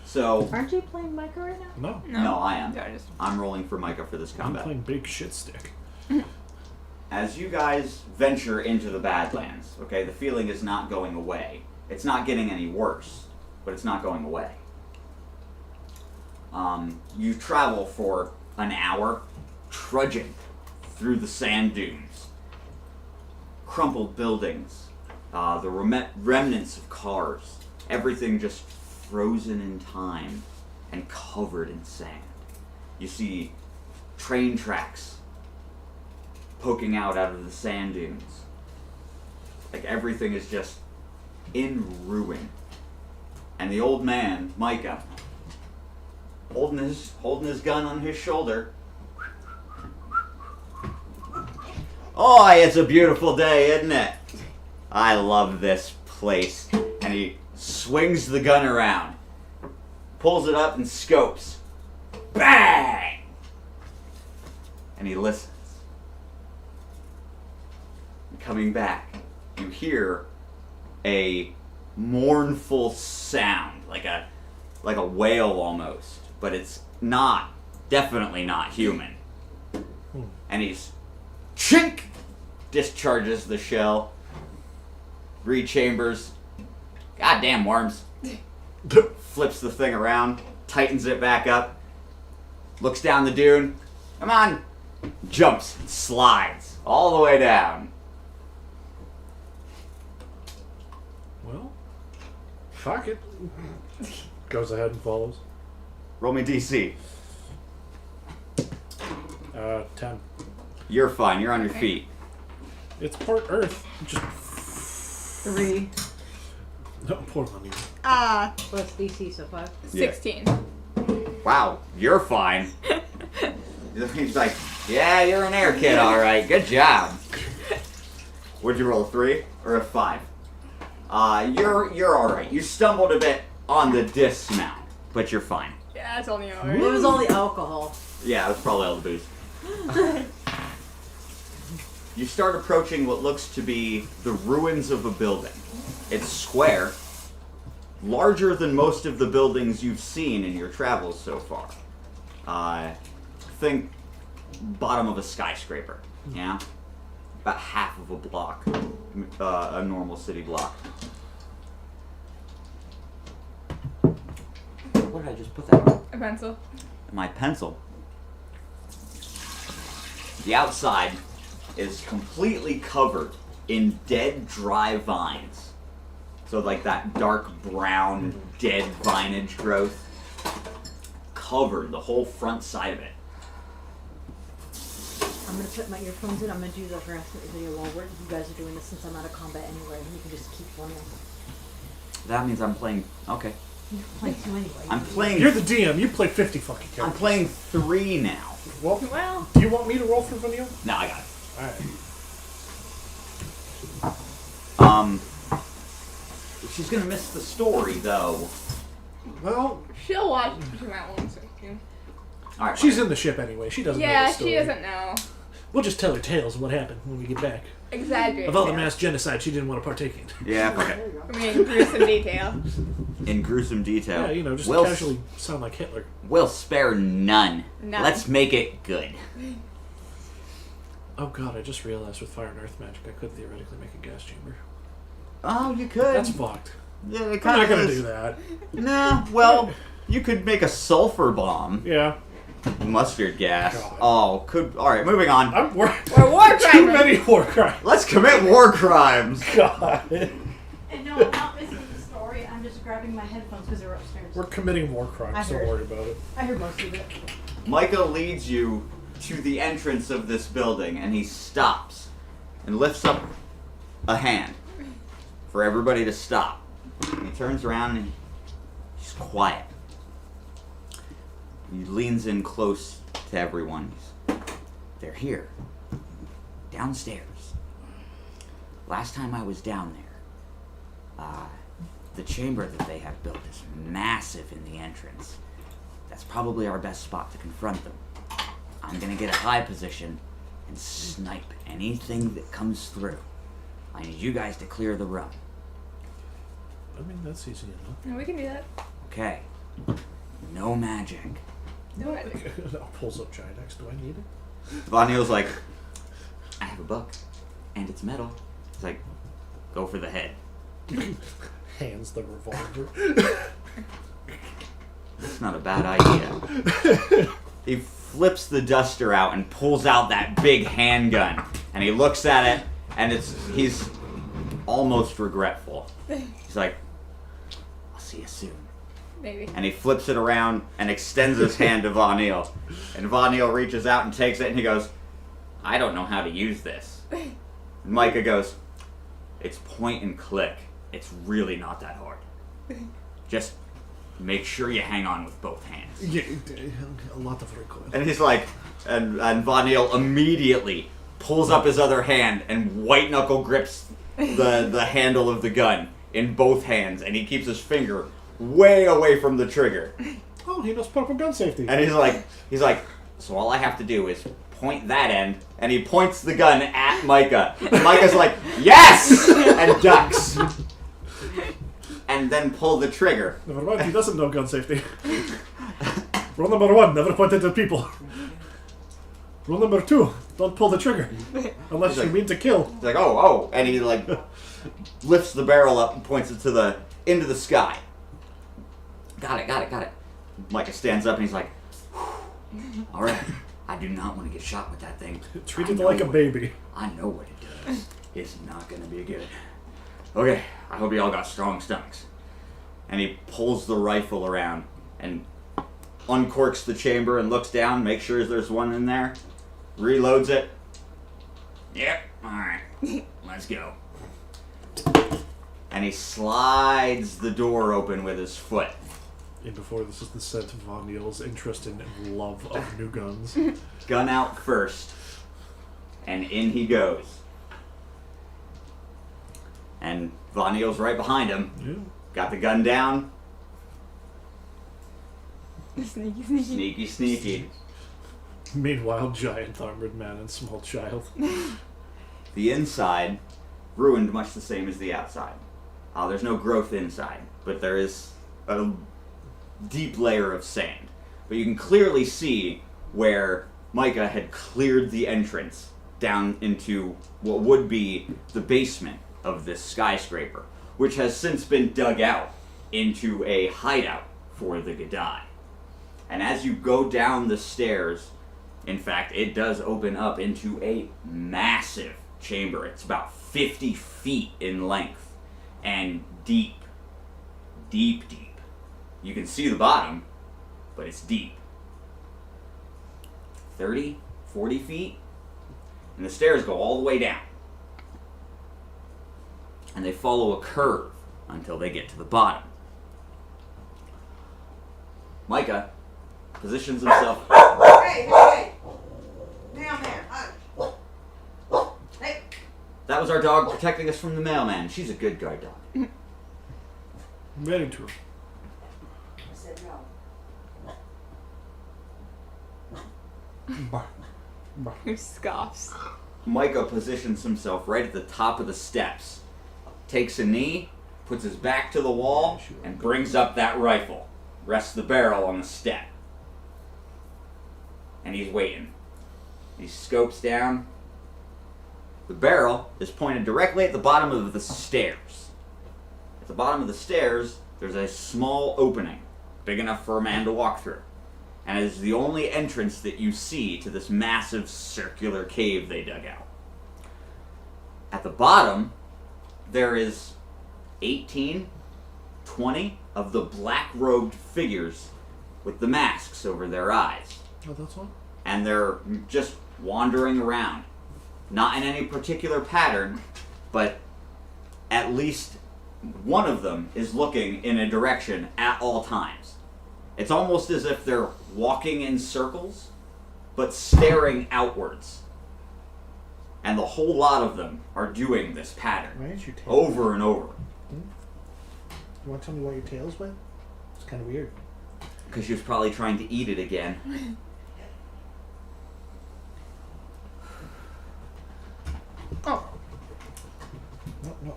Speaker 1: So,
Speaker 2: Aren't you playing Micah right now?
Speaker 3: No.
Speaker 1: no, I am.
Speaker 4: No, I just...
Speaker 1: I'm rolling for Micah for this
Speaker 3: I'm
Speaker 1: combat.
Speaker 3: playing big shit stick.
Speaker 1: As you guys venture into the Badlands, okay, the feeling is not going away. It's not getting any worse, but it's not going away. You travel for an hour, trudging through the sand dunes, crumpled buildings, the remnants of cars, everything just frozen in time and covered in sand. You see train tracks poking out of the sand dunes. Like everything is just in ruin. And the old man, Micah, holding his gun on his shoulder. Oh, it's a beautiful day, isn't it? I love this place. And he swings the gun around, pulls it up and scopes. Bang! And he listens. And coming back, you hear a mournful sound, like a wail almost, but it's not, definitely not human. And he's chink, discharges the shell, rechambers, goddamn worms, flips the thing around, tightens it back up, looks down the dune, come on, jumps, slides all the way down.
Speaker 3: Well, fuck it. Goes ahead and follows.
Speaker 1: Roll me DC.
Speaker 3: 10.
Speaker 1: You're fine, you're on your feet.
Speaker 3: It's part Earth. Just
Speaker 2: 3
Speaker 3: no, poor money.
Speaker 2: plus DC, so 5.
Speaker 4: 16.
Speaker 1: Wow, you're fine. He's like, yeah, you're an air kid, alright, good job. Would you roll a 3 or a 5? You're alright. You stumbled a bit on the dismount, but you're fine.
Speaker 4: Yeah, it's only
Speaker 2: It
Speaker 4: over.
Speaker 2: was all the alcohol.
Speaker 1: Yeah, it was probably all the booze. You start approaching what looks to be the ruins of a building. It's square, larger than most of the buildings you've seen in your travels so far. Think bottom of a skyscraper, yeah? About half of a block, a normal city block. Where did I just put that?
Speaker 4: A pencil.
Speaker 1: My pencil. The outside is completely covered in dead, dry vines. So like that dark brown, dead vinage growth. Covered the whole front side of it.
Speaker 2: I'm gonna put my earphones in. I'm gonna do the harassment video while you guys are doing this since I'm out of combat anyway. And you can just keep running.
Speaker 1: That means I'm playing. Okay.
Speaker 2: You're playing 2 anyway.
Speaker 1: I'm playing.
Speaker 3: You're the DM. You play 50 fucking
Speaker 1: I'm
Speaker 3: characters.
Speaker 1: playing 3 now.
Speaker 3: Well,
Speaker 4: Well,
Speaker 3: do you want me to roll for Vanille?
Speaker 1: No, I got it.
Speaker 3: Alright.
Speaker 1: She's gonna miss the story though.
Speaker 3: Well,
Speaker 4: she'll watch. She might want to.
Speaker 1: All right.
Speaker 3: she's in the ship anyway. She doesn't know
Speaker 4: Yeah,
Speaker 3: the story.
Speaker 4: she doesn't know.
Speaker 3: We'll just tell her tales of what happened when we get back.
Speaker 4: Exaggerate.
Speaker 3: Of all the mass genocide she didn't want to partake in.
Speaker 1: Yeah. Okay.
Speaker 4: I mean, gruesome detail.
Speaker 1: In gruesome detail.
Speaker 3: Yeah, you know, just
Speaker 1: We'll
Speaker 3: casually sound like Hitler.
Speaker 1: We'll spare none.
Speaker 4: None.
Speaker 1: Let's make it good.
Speaker 3: Oh god, I just realized with fire and earth magic I could theoretically make a gas chamber.
Speaker 1: Oh, you could.
Speaker 3: That's fucked.
Speaker 1: Yeah, it
Speaker 3: I'm
Speaker 1: kind
Speaker 3: not
Speaker 1: of
Speaker 3: gonna
Speaker 1: is.
Speaker 3: do that.
Speaker 1: Nah. Well, you could make a sulfur bomb.
Speaker 3: Yeah.
Speaker 1: Mustard gas.
Speaker 3: God.
Speaker 1: Oh, could. All right, moving on.
Speaker 4: Or war
Speaker 3: Too
Speaker 4: crime.
Speaker 3: many war crimes.
Speaker 1: Let's commit war crimes.
Speaker 3: God.
Speaker 2: And no, I'm not missing the story. I'm just grabbing my headphones because they're upstairs.
Speaker 3: We're committing war crimes.
Speaker 2: I
Speaker 3: Don't
Speaker 2: heard.
Speaker 3: worry about it.
Speaker 2: I heard most of it.
Speaker 1: Micah leads you to the entrance of this building, and he stops and lifts up a hand for everybody to stop. And he turns around and he's quiet. He leans in close to everyone. They're here, downstairs. Last time I was down there, The chamber that they have built is massive in the entrance. That's probably our best spot to confront them. I'm gonna get a high position and snipe anything that comes through. I need you guys to clear the run.
Speaker 3: I mean, that's easy enough.
Speaker 4: No, we can do that.
Speaker 1: Okay. No magic.
Speaker 4: No magic.
Speaker 3: Pulls up Giant Axe. Do I need it?
Speaker 1: Von Neal's like, I have a book, and it's metal. It's like, go for the head.
Speaker 3: Hands the revolver.
Speaker 1: That's not a bad idea. He flips the duster out and pulls out that big handgun, and he looks at it, and he's almost regretful. He's like, I'll see you soon.
Speaker 4: Maybe.
Speaker 1: And he flips it around and extends his hand to Von Neal. And Von Neal reaches out and takes it, and he goes, I don't know how to use this. And Micah goes, it's point and click. It's really not that hard. Just make sure you hang on with both hands.
Speaker 3: Yeah, a lot of recoil.
Speaker 1: And he's like, and Von Neal immediately pulls up his other hand and white knuckle grips the handle of the gun in both hands, and he keeps his finger way away from the trigger.
Speaker 3: Oh, he knows proper gun safety.
Speaker 1: And he's like, so all I have to do is point that end, and he points the gun at Micah. And Micah's like, yes! And ducks. And then pull the trigger.
Speaker 3: Never mind, he doesn't know gun safety. Rule number 1, never point it at people. Rule number 2, don't pull the trigger. Unless you mean to kill.
Speaker 1: He's like, oh, and he like lifts the barrel up and points it into the sky. Got it. Micah stands up and he's like, all right, I do not want to get shot with that thing.
Speaker 3: Treat it like a baby.
Speaker 1: I know what it does. It's not gonna be good. Okay, I hope you all got strong stomachs. And he pulls the rifle around and uncorks the chamber and looks down, makes sure there's one in there, reloads it. Yep, alright, let's go. And he slides the door open with his foot.
Speaker 3: And before this is the scent of Von Neal's interest and love of new guns.
Speaker 1: Gun out first, and in he goes. And Von Neal's right behind him.
Speaker 3: Yeah.
Speaker 1: Got the gun down.
Speaker 4: Sneaky.
Speaker 1: Sneaky.
Speaker 3: Meanwhile, giant armored man and small child.
Speaker 1: The inside, ruined much the same as the outside. There's no growth inside, but there is a deep layer of sand. But you can clearly see where Micah had cleared the entrance down into what would be the basement of this skyscraper, which has since been dug out into a hideout for the Gadai. And as you go down the stairs, in fact, it does open up into a massive chamber. It's about 50 feet in length and deep. You can see the bottom, but it's deep. 30, 40 feet, and the stairs go all the way down. And they follow a curve until they get to the bottom. Micah positions himself.
Speaker 5: Hey! Mailman, hush. Hey!
Speaker 1: That was our dog protecting us from the mailman. She's a good guard dog.
Speaker 3: Very true.
Speaker 5: I said no.
Speaker 4: Who scoffs?
Speaker 1: Micah positions himself right at the top of the steps, takes a knee, puts his back to the wall, and brings up that rifle. Rests the barrel on the step. And he's waiting. He scopes down. The barrel is pointed directly at the bottom of the stairs. At the bottom of the stairs, there's a small opening, big enough for a man to walk through. And it is the only entrance that you see to this massive circular cave they dug out. At the bottom, there is 18, 20 of the black-robed figures with the masks over their eyes.
Speaker 3: Oh, that's all?
Speaker 1: And they're just wandering around. Not in any particular pattern, but at least one of them is looking in a direction at all times. It's almost as if they're walking in circles, but staring outwards. And the whole lot of them are doing this pattern
Speaker 3: Why didn't you take
Speaker 1: over and over.
Speaker 3: You want to tell me why your tail's wet? It's kind of weird.
Speaker 1: Because she was probably trying to eat it again.
Speaker 4: Oh,
Speaker 3: No.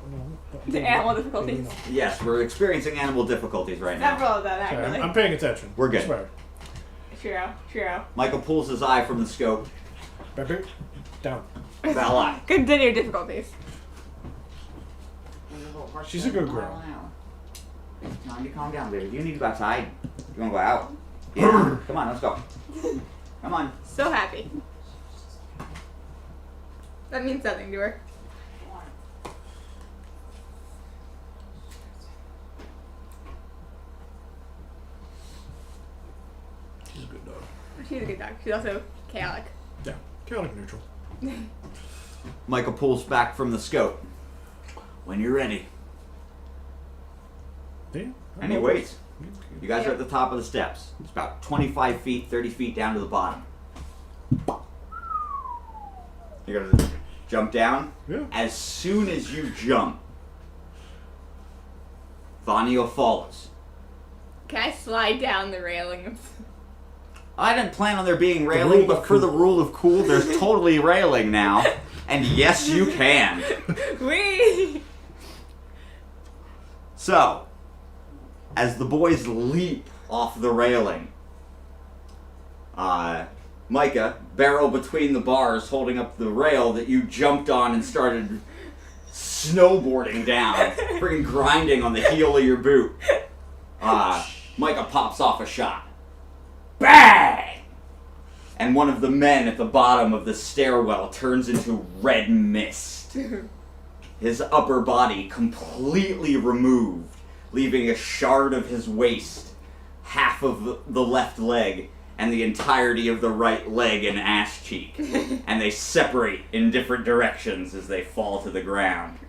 Speaker 4: the animal difficulties.
Speaker 3: No.
Speaker 1: Yes, we're experiencing animal difficulties right now.
Speaker 4: Several of them,
Speaker 3: Sorry,
Speaker 4: actually.
Speaker 3: I'm paying attention.
Speaker 1: We're good.
Speaker 3: I swear.
Speaker 4: True.
Speaker 1: Michael pulls his eye from the scope.
Speaker 3: Berwick, down.
Speaker 1: Voila.
Speaker 4: Continue difficulties.
Speaker 3: She's a good girl.
Speaker 1: Time to calm down, baby. You need to go outside. You want to go out? Yeah. Come on, let's go. Come on.
Speaker 4: So happy. That means something to her.
Speaker 3: She's a good dog.
Speaker 4: She's a good dog. She's also chaotic.
Speaker 3: Yeah, chaotic neutral.
Speaker 1: Michael pulls back from the scope. When you're ready.
Speaker 3: Yeah.
Speaker 1: And he waits. You guys are at the top of the steps. It's about 25 feet, 30 feet down to the bottom. You're going to jump down.
Speaker 3: Yeah.
Speaker 1: As soon as you jump, Vanio follows.
Speaker 4: Can I slide down the railing?
Speaker 1: I didn't plan on there being
Speaker 3: rule
Speaker 1: railing,
Speaker 3: of
Speaker 1: but for
Speaker 3: cool.
Speaker 1: the rule of cool, there's totally railing now. And yes, you can.
Speaker 4: Whee!
Speaker 1: So, as the boys leap off the railing, Micah, barrel between the bars, holding up the rail that you jumped on and started snowboarding down, freaking grinding on the heel of your boot. Micah pops off a shot. Bang! And one of the men at the bottom of the stairwell turns into red mist. His upper body completely removed, leaving a shard of his waist, half of the left leg, and the entirety of the right leg and ass cheek. And they separate in different directions as they fall to the ground.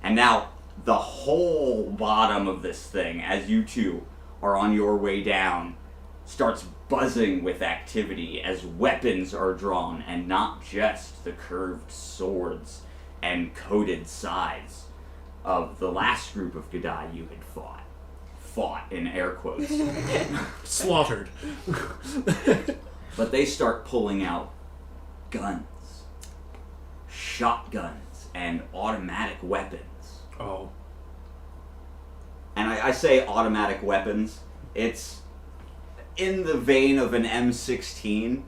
Speaker 1: And now, the whole bottom of this thing, as you two are on your way down, starts buzzing with activity as weapons are drawn, and not just the curved swords and coated sides of the last group of Gadai you had fought. Fought in air quotes.
Speaker 3: Slaughtered.
Speaker 1: But they start pulling out guns, shotguns, and automatic weapons.
Speaker 3: Oh.
Speaker 1: And I say automatic weapons, it's in the vein of an M16,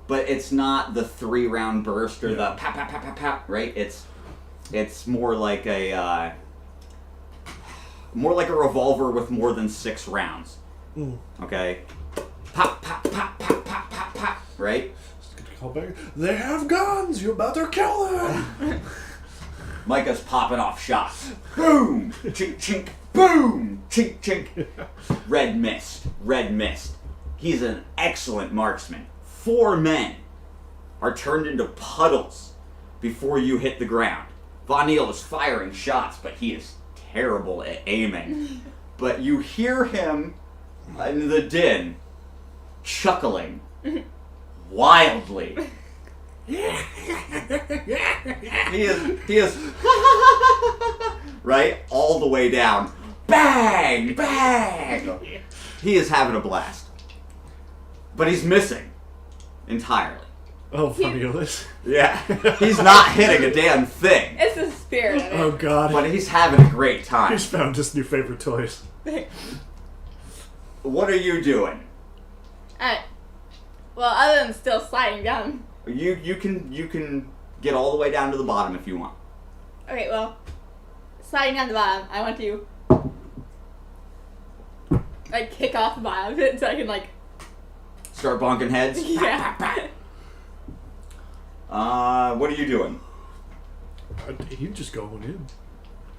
Speaker 1: but it's not the 3-round burst or the pap pap pap pap pap, right? It's more like a revolver with more than 6 rounds.
Speaker 3: Mm.
Speaker 1: Okay? Pop pop pop pop pop pop pop, right?
Speaker 3: Call back. They have guns! You better kill them!
Speaker 1: Micah's popping off shots. Boom! Chink chink. Boom! Chink chink. Red mist. He's an excellent marksman. 4 men are turned into puddles before you hit the ground. Von Neal is firing shots, but he is terrible at aiming. But you hear him in the din chuckling wildly. He is right all the way down. Bang! Bang! He is having a blast. But he's missing entirely.
Speaker 3: Oh, funny of this.
Speaker 1: Yeah. He's not hitting a damn thing.
Speaker 4: It's the spirit of it.
Speaker 3: Oh, God.
Speaker 1: But he's having a great time.
Speaker 3: He's found his new favorite toys.
Speaker 1: What are you doing?
Speaker 4: Well, other than still sliding down.
Speaker 1: You can get all the way down to the bottom if you want.
Speaker 4: Okay, well, sliding down the bottom, I want to like kick off the bottom of it so I can like
Speaker 1: Start bonking heads.
Speaker 4: yeah.
Speaker 1: What are you doing?
Speaker 3: He's just going in.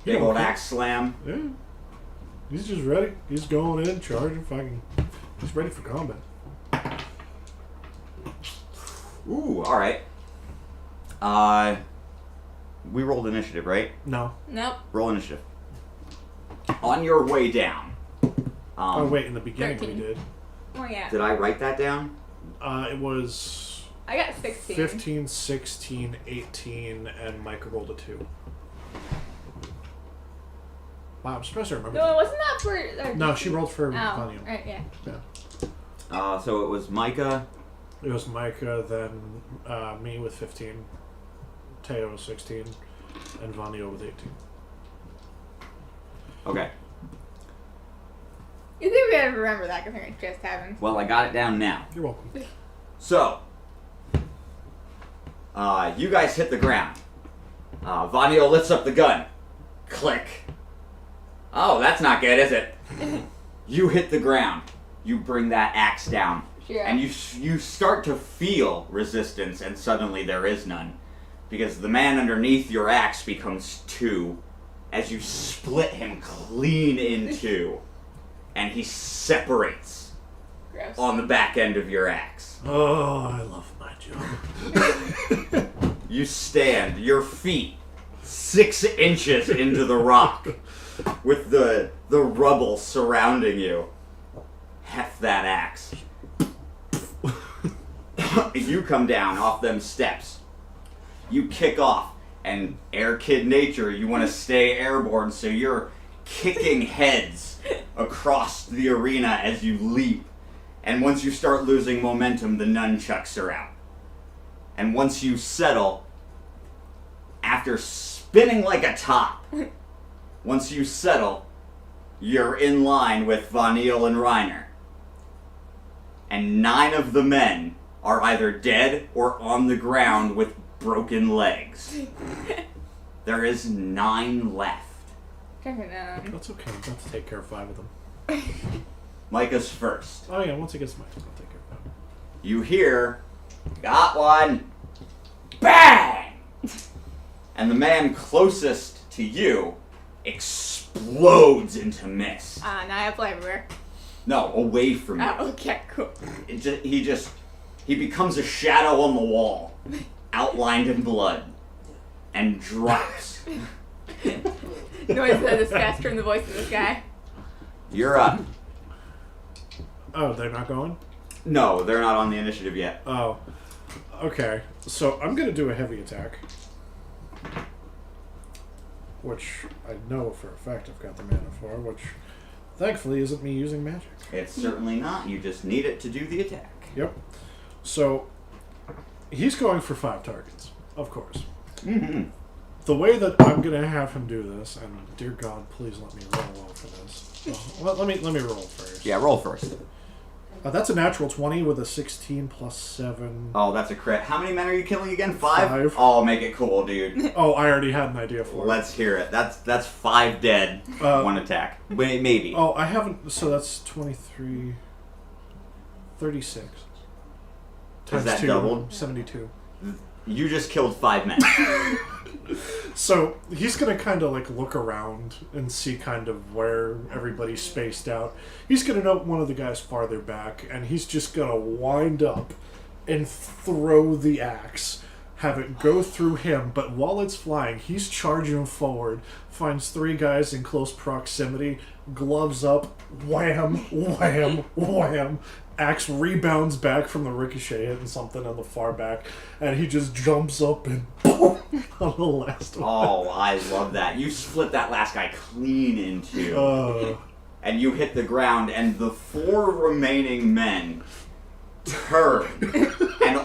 Speaker 1: Big old axe slam.
Speaker 3: Yeah. He's just ready. He's going in, charging, fucking. He's ready for combat.
Speaker 1: Ooh, all right. We rolled initiative, right?
Speaker 3: No.
Speaker 4: Nope.
Speaker 1: Roll initiative. On your way down.
Speaker 3: Oh, wait, in the beginning
Speaker 4: 13.
Speaker 3: we did.
Speaker 4: Oh yeah.
Speaker 1: Did I write that down?
Speaker 3: It was
Speaker 4: I got 16.
Speaker 3: 15, 16, 18, and Micah rolled a 2. Wow, I'm supposed to remember.
Speaker 4: No,
Speaker 3: that.
Speaker 4: wasn't that for...
Speaker 3: No, she rolled for
Speaker 4: Oh,
Speaker 3: Vanya.
Speaker 4: right, yeah.
Speaker 1: So it was Micah.
Speaker 3: It was Micah, then me with 15, Teo with 16, and Vanya with 18.
Speaker 1: Okay.
Speaker 4: You think we gotta remember that because it just happened.
Speaker 1: Well, I got it down now.
Speaker 3: You're welcome.
Speaker 1: So, you guys hit the ground. Vanya lifts up the gun. Click. Oh, that's not good, is it? You hit the ground. You bring that axe down.
Speaker 4: Sure.
Speaker 1: And you start to feel resistance, and suddenly there is none. Because the man underneath your axe becomes 2 as you split him clean in 2. And he separates
Speaker 4: Gross.
Speaker 1: on the back end of your axe.
Speaker 3: Oh, I love my job.
Speaker 1: You stand, your feet 6 inches into the rock, with the rubble surrounding you. Heft that axe. You come down off them steps. You kick off, and air kid nature, you want to stay airborne, so you're kicking heads across the arena as you leap. And once you start losing momentum, the nunchucks are out. And once you settle, after spinning like a top, once you settle, you're in line with Von Eel and Reiner. And 9 of the men are either dead or on the ground with broken legs. There is 9 left.
Speaker 3: That's okay. I'm about to take care of 5 of them.
Speaker 1: Micah's first.
Speaker 3: Oh yeah, once it gets my turn, I'll take care of 5.
Speaker 1: You hear, got one, bang! And the man closest to you explodes into mist.
Speaker 4: Now I have flavor.
Speaker 1: No, away from you.
Speaker 4: Oh, okay, cool.
Speaker 1: He becomes a shadow on the wall, outlined in blood, and drops.
Speaker 4: Noise of disgust from the voice of this guy.
Speaker 1: You're up.
Speaker 3: Oh, they're not going?
Speaker 1: No, they're not on the initiative yet.
Speaker 3: Oh. Okay. So I'm gonna do a heavy attack. Which I know for a fact I've got the mana for, which thankfully isn't me using magic.
Speaker 1: It's certainly not. You just need it to do the attack.
Speaker 3: Yep. So he's going for 5 targets, of course.
Speaker 1: Mm-hmm.
Speaker 3: The way that I'm gonna have him do this, and dear God, please let me roll well for this. Well, let me roll first.
Speaker 1: Yeah, roll first.
Speaker 3: That's a natural 20 with a 16 plus 7.
Speaker 1: Oh, that's a crit. How many men are you killing again? 5?
Speaker 3: 5.
Speaker 1: Oh, make it cool, dude.
Speaker 3: Oh, I already had an idea for it.
Speaker 1: Let's hear it. That's 5 dead. 1 attack. Wait, maybe.
Speaker 3: Oh, I haven't. So that's 23. 36.
Speaker 1: Is that
Speaker 3: 2,
Speaker 1: doubled?
Speaker 3: 72.
Speaker 1: You just killed 5 men.
Speaker 3: So he's gonna kind of like look around and see kind of where everybody's spaced out. He's gonna note one of the guys farther back, and he's just gonna wind up and throw the axe, have it go through him. But while it's flying, he's charging forward, finds 3 guys in close proximity, gloves up, wham, wham, wham. Axe rebounds back from the ricochet hitting something on the far back, and he just jumps up and boom on the last one.
Speaker 1: Oh, I love that. You split that last guy clean in 2. And you hit the ground, and the 4 remaining men turn, and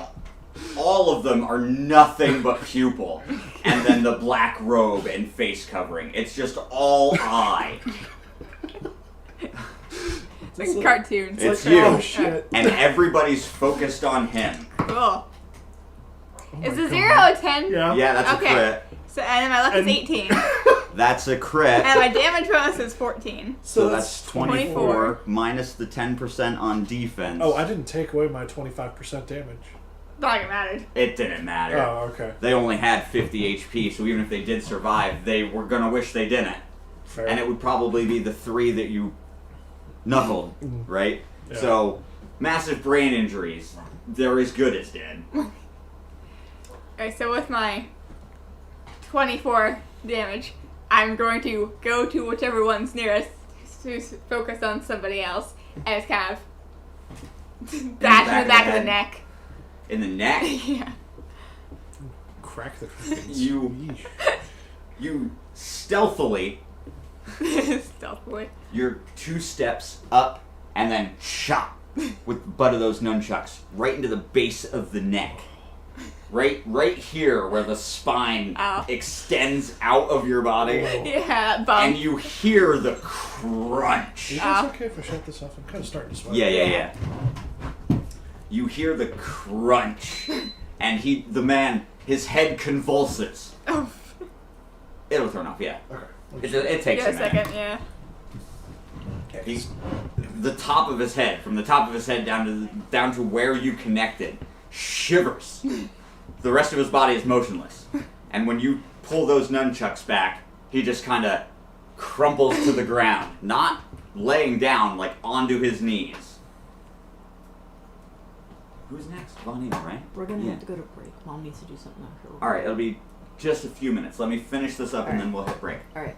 Speaker 1: all of them are nothing but pupil, and then the black robe and face covering. It's just all eye.
Speaker 4: It's like cartoons.
Speaker 1: It's
Speaker 3: like,
Speaker 1: you.
Speaker 3: oh, shit.
Speaker 1: And everybody's focused on him.
Speaker 4: Cool.
Speaker 3: Oh
Speaker 4: Is
Speaker 3: my
Speaker 4: it 0
Speaker 3: God.
Speaker 4: or 10?
Speaker 3: Yeah.
Speaker 1: Yeah, that's
Speaker 4: Okay.
Speaker 1: a crit.
Speaker 4: So, and my luck is
Speaker 3: And-
Speaker 4: 18.
Speaker 1: That's a crit.
Speaker 4: And my damage bonus is 14.
Speaker 1: So that's 24
Speaker 4: 24.
Speaker 1: minus the 10% on defense.
Speaker 3: Oh, I didn't take away my 25% damage.
Speaker 4: Not like it mattered.
Speaker 1: It didn't matter.
Speaker 3: Oh, okay.
Speaker 1: They only had 50 HP, so even if they did survive, they were gonna wish they didn't.
Speaker 3: Fair.
Speaker 1: And it would probably be the 3 that you knuckled, right?
Speaker 3: Yeah.
Speaker 1: So, massive brain injuries. They're as good as dead.
Speaker 4: Alright, so with my 24 damage, I'm going to go to whichever one's nearest to focus on somebody else and just kind of bash in the back of the neck.
Speaker 1: In the neck?
Speaker 4: Yeah.
Speaker 3: Crack the freaking
Speaker 1: You stealthily
Speaker 4: Stealthily.
Speaker 1: You're 2 steps up and then chop with the butt of those nunchucks right into the base of the neck. Right here where the spine
Speaker 4: Ow.
Speaker 1: extends out of your body.
Speaker 4: Yeah, bump.
Speaker 1: And you hear the crunch.
Speaker 3: You guys okay if I shut this off? I'm kind of starting to sweat.
Speaker 1: Yeah. You hear the crunch. And the man, his head convulses.
Speaker 4: Oh.
Speaker 1: It'll turn off, yeah.
Speaker 3: Okay.
Speaker 1: It takes
Speaker 4: Yeah,
Speaker 1: a
Speaker 4: a
Speaker 1: minute.
Speaker 4: second, yeah.
Speaker 1: He's the top of his head, from the top of his head down to where you connected, shivers. The rest of his body is motionless. And when you pull those nunchucks back, he just kind of crumples to the ground, not laying down, like onto his knees. Who's next? Vonnie, right?
Speaker 2: We're gonna
Speaker 1: Yeah.
Speaker 2: have to go to break. Mom needs to do something after.
Speaker 1: All right, it'll be just a few minutes. Let me finish this up and then we'll hit break.
Speaker 2: All right.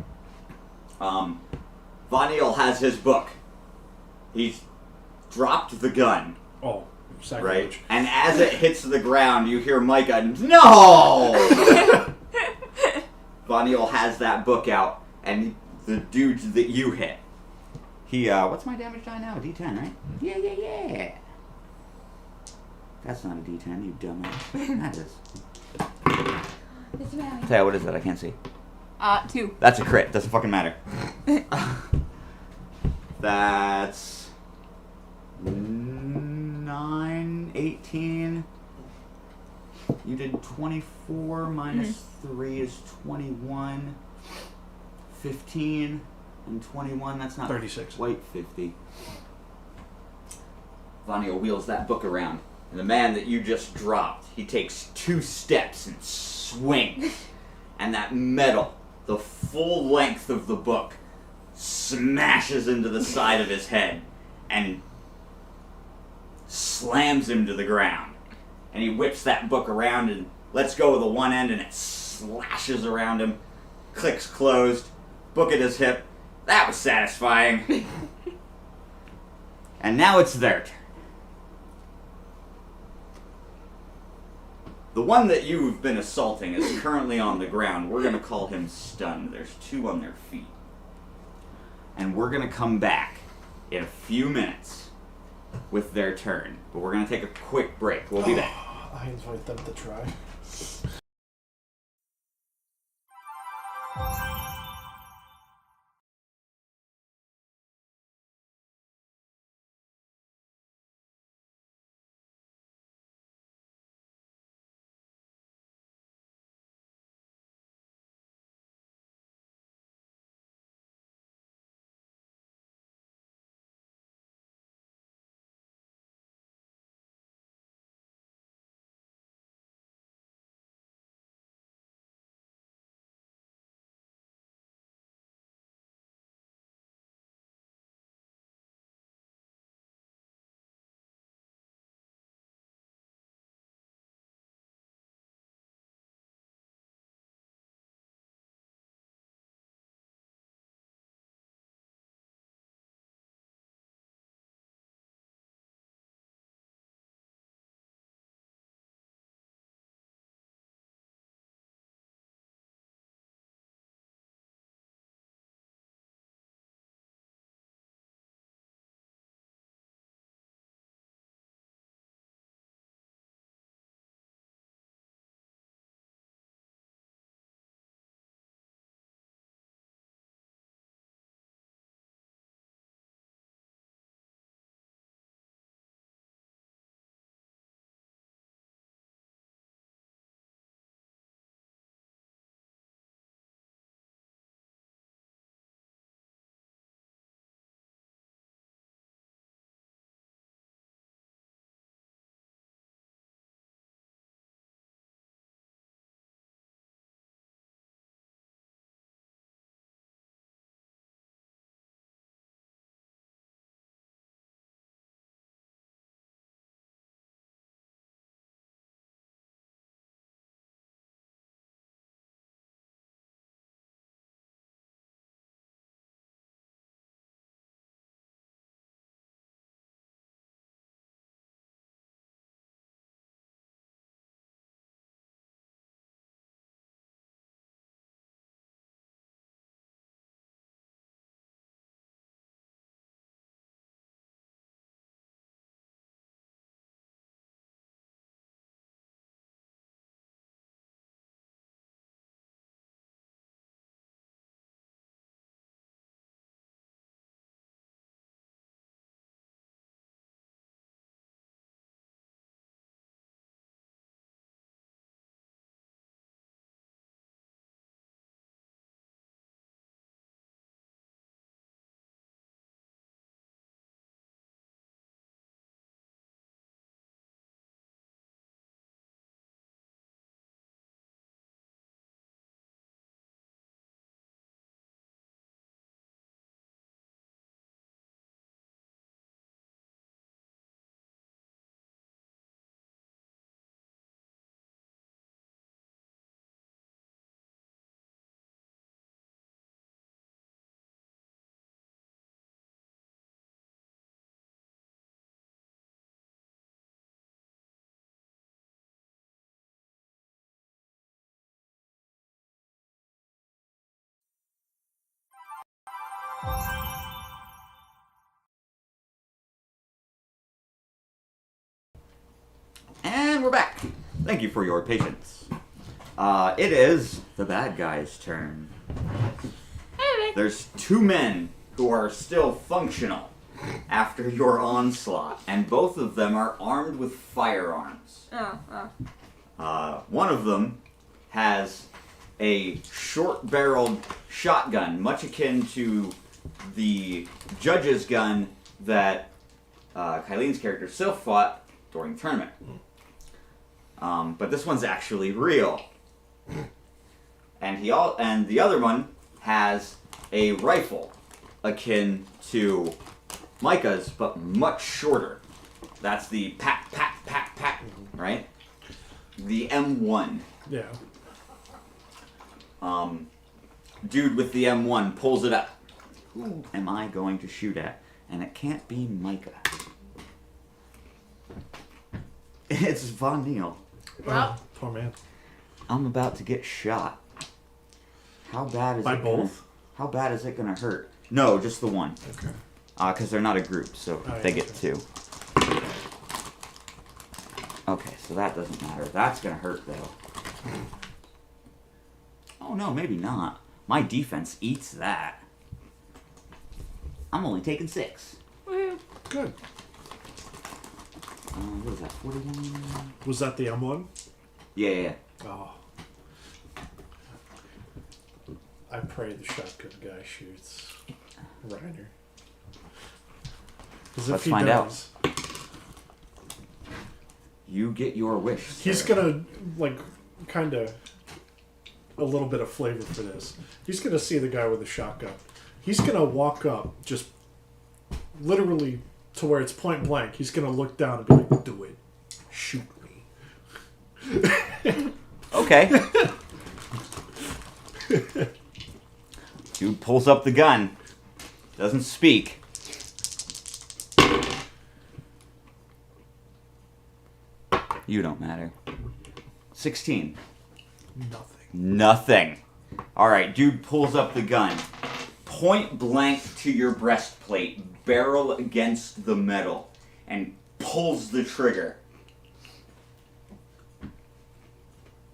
Speaker 1: Voniel has his book. He's dropped the gun,
Speaker 3: Oh,
Speaker 1: right?
Speaker 3: sacrilege.
Speaker 1: And as it hits the ground, you hear Micah, no! Voniel has that book out, and the dude that you hit, he, what's my damage die now? A D10, right? Yeah. That's not a D10, you dumbass. That is.
Speaker 4: It's Nami.
Speaker 1: Tell you what is that? I can't see.
Speaker 4: 2.
Speaker 1: That's a crit. Doesn't fucking matter. That's 9, 18. You did 24 minus 3 is 21. 15 and 21. That's not
Speaker 3: 36.
Speaker 1: quite 50. Voniel wheels that book around. And the man that you just dropped, he takes 2 steps and swings. And that metal, the full length of the book, smashes into the side of his head and slams him to the ground. And he whips that book around and lets go of the one end and it slashes around him. Clicks closed. Book at his hip. That was satisfying. And now it's their turn. The one that you've been assaulting is currently on the ground. We're going to call him stunned. There's 2 on their feet. And we're going to come back in a few minutes with their turn. But we're going to take a quick break. We'll be back.
Speaker 3: I invite them to try.
Speaker 1: And we're back. Thank you for your patience. It is the bad guy's turn. There's 2 men who are still functional after your onslaught, and both of them are armed with firearms. One of them has a short-barreled shotgun, much akin to the judge's gun that Kylene's character Sylph fought during the tournament. But this one's actually real. And the other one has a rifle akin to Micah's, but much shorter. That's the pack, right? The M1.
Speaker 3: Yeah.
Speaker 1: Dude with the M1 pulls it up. Who am I going to shoot at? And it can't be Micah. It's Von Neal.
Speaker 4: Well,
Speaker 3: Poor man.
Speaker 1: I'm about to get shot. How bad is
Speaker 3: By
Speaker 1: it?
Speaker 3: both?
Speaker 1: How bad is it gonna hurt? No, just the one.
Speaker 3: Okay.
Speaker 1: Because they're not a group, so they get 2. Okay, so that doesn't matter. That's gonna hurt though. Oh no, maybe not. My defense eats that. I'm only taking 6.
Speaker 4: woo.
Speaker 3: Good.
Speaker 1: What is that? 41?
Speaker 3: Was that the M1?
Speaker 1: Yeah.
Speaker 3: Oh. I pray the shotgun guy shoots Reiner.
Speaker 1: Let's find out. You get your wish.
Speaker 3: He's
Speaker 1: sir.
Speaker 3: gonna, like, kind of a little bit of flavor for this. He's gonna see the guy with the shotgun. He's gonna walk up, just literally to where it's point blank. He's gonna look down and be like, "Do it, shoot me."
Speaker 1: Okay. Dude pulls up the gun. Doesn't speak. You don't matter. 16. Nothing. Alright, dude pulls up the gun. Point blank to your breastplate, barrel against the metal, and pulls the trigger.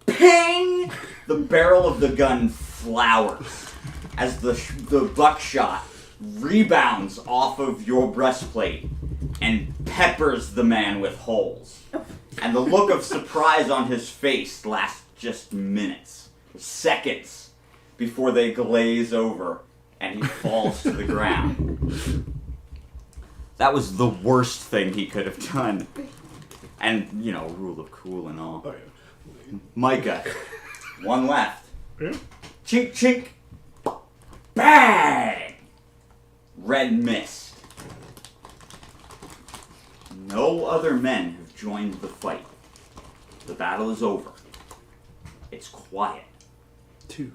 Speaker 1: Ping! The barrel of the gun flowers as the buckshot rebounds off of your breastplate and peppers the man with holes. And the look of surprise on his face lasts just minutes, seconds, before they glaze over and he falls to the ground. That was the worst thing he could have done. And, rule of cool and all.
Speaker 3: Oh, yeah.
Speaker 1: Micah, one left.
Speaker 3: Yeah.
Speaker 1: Chink, chink. Bang! Red mist. No other men have joined the fight. The battle is over. It's quiet.
Speaker 3: Too.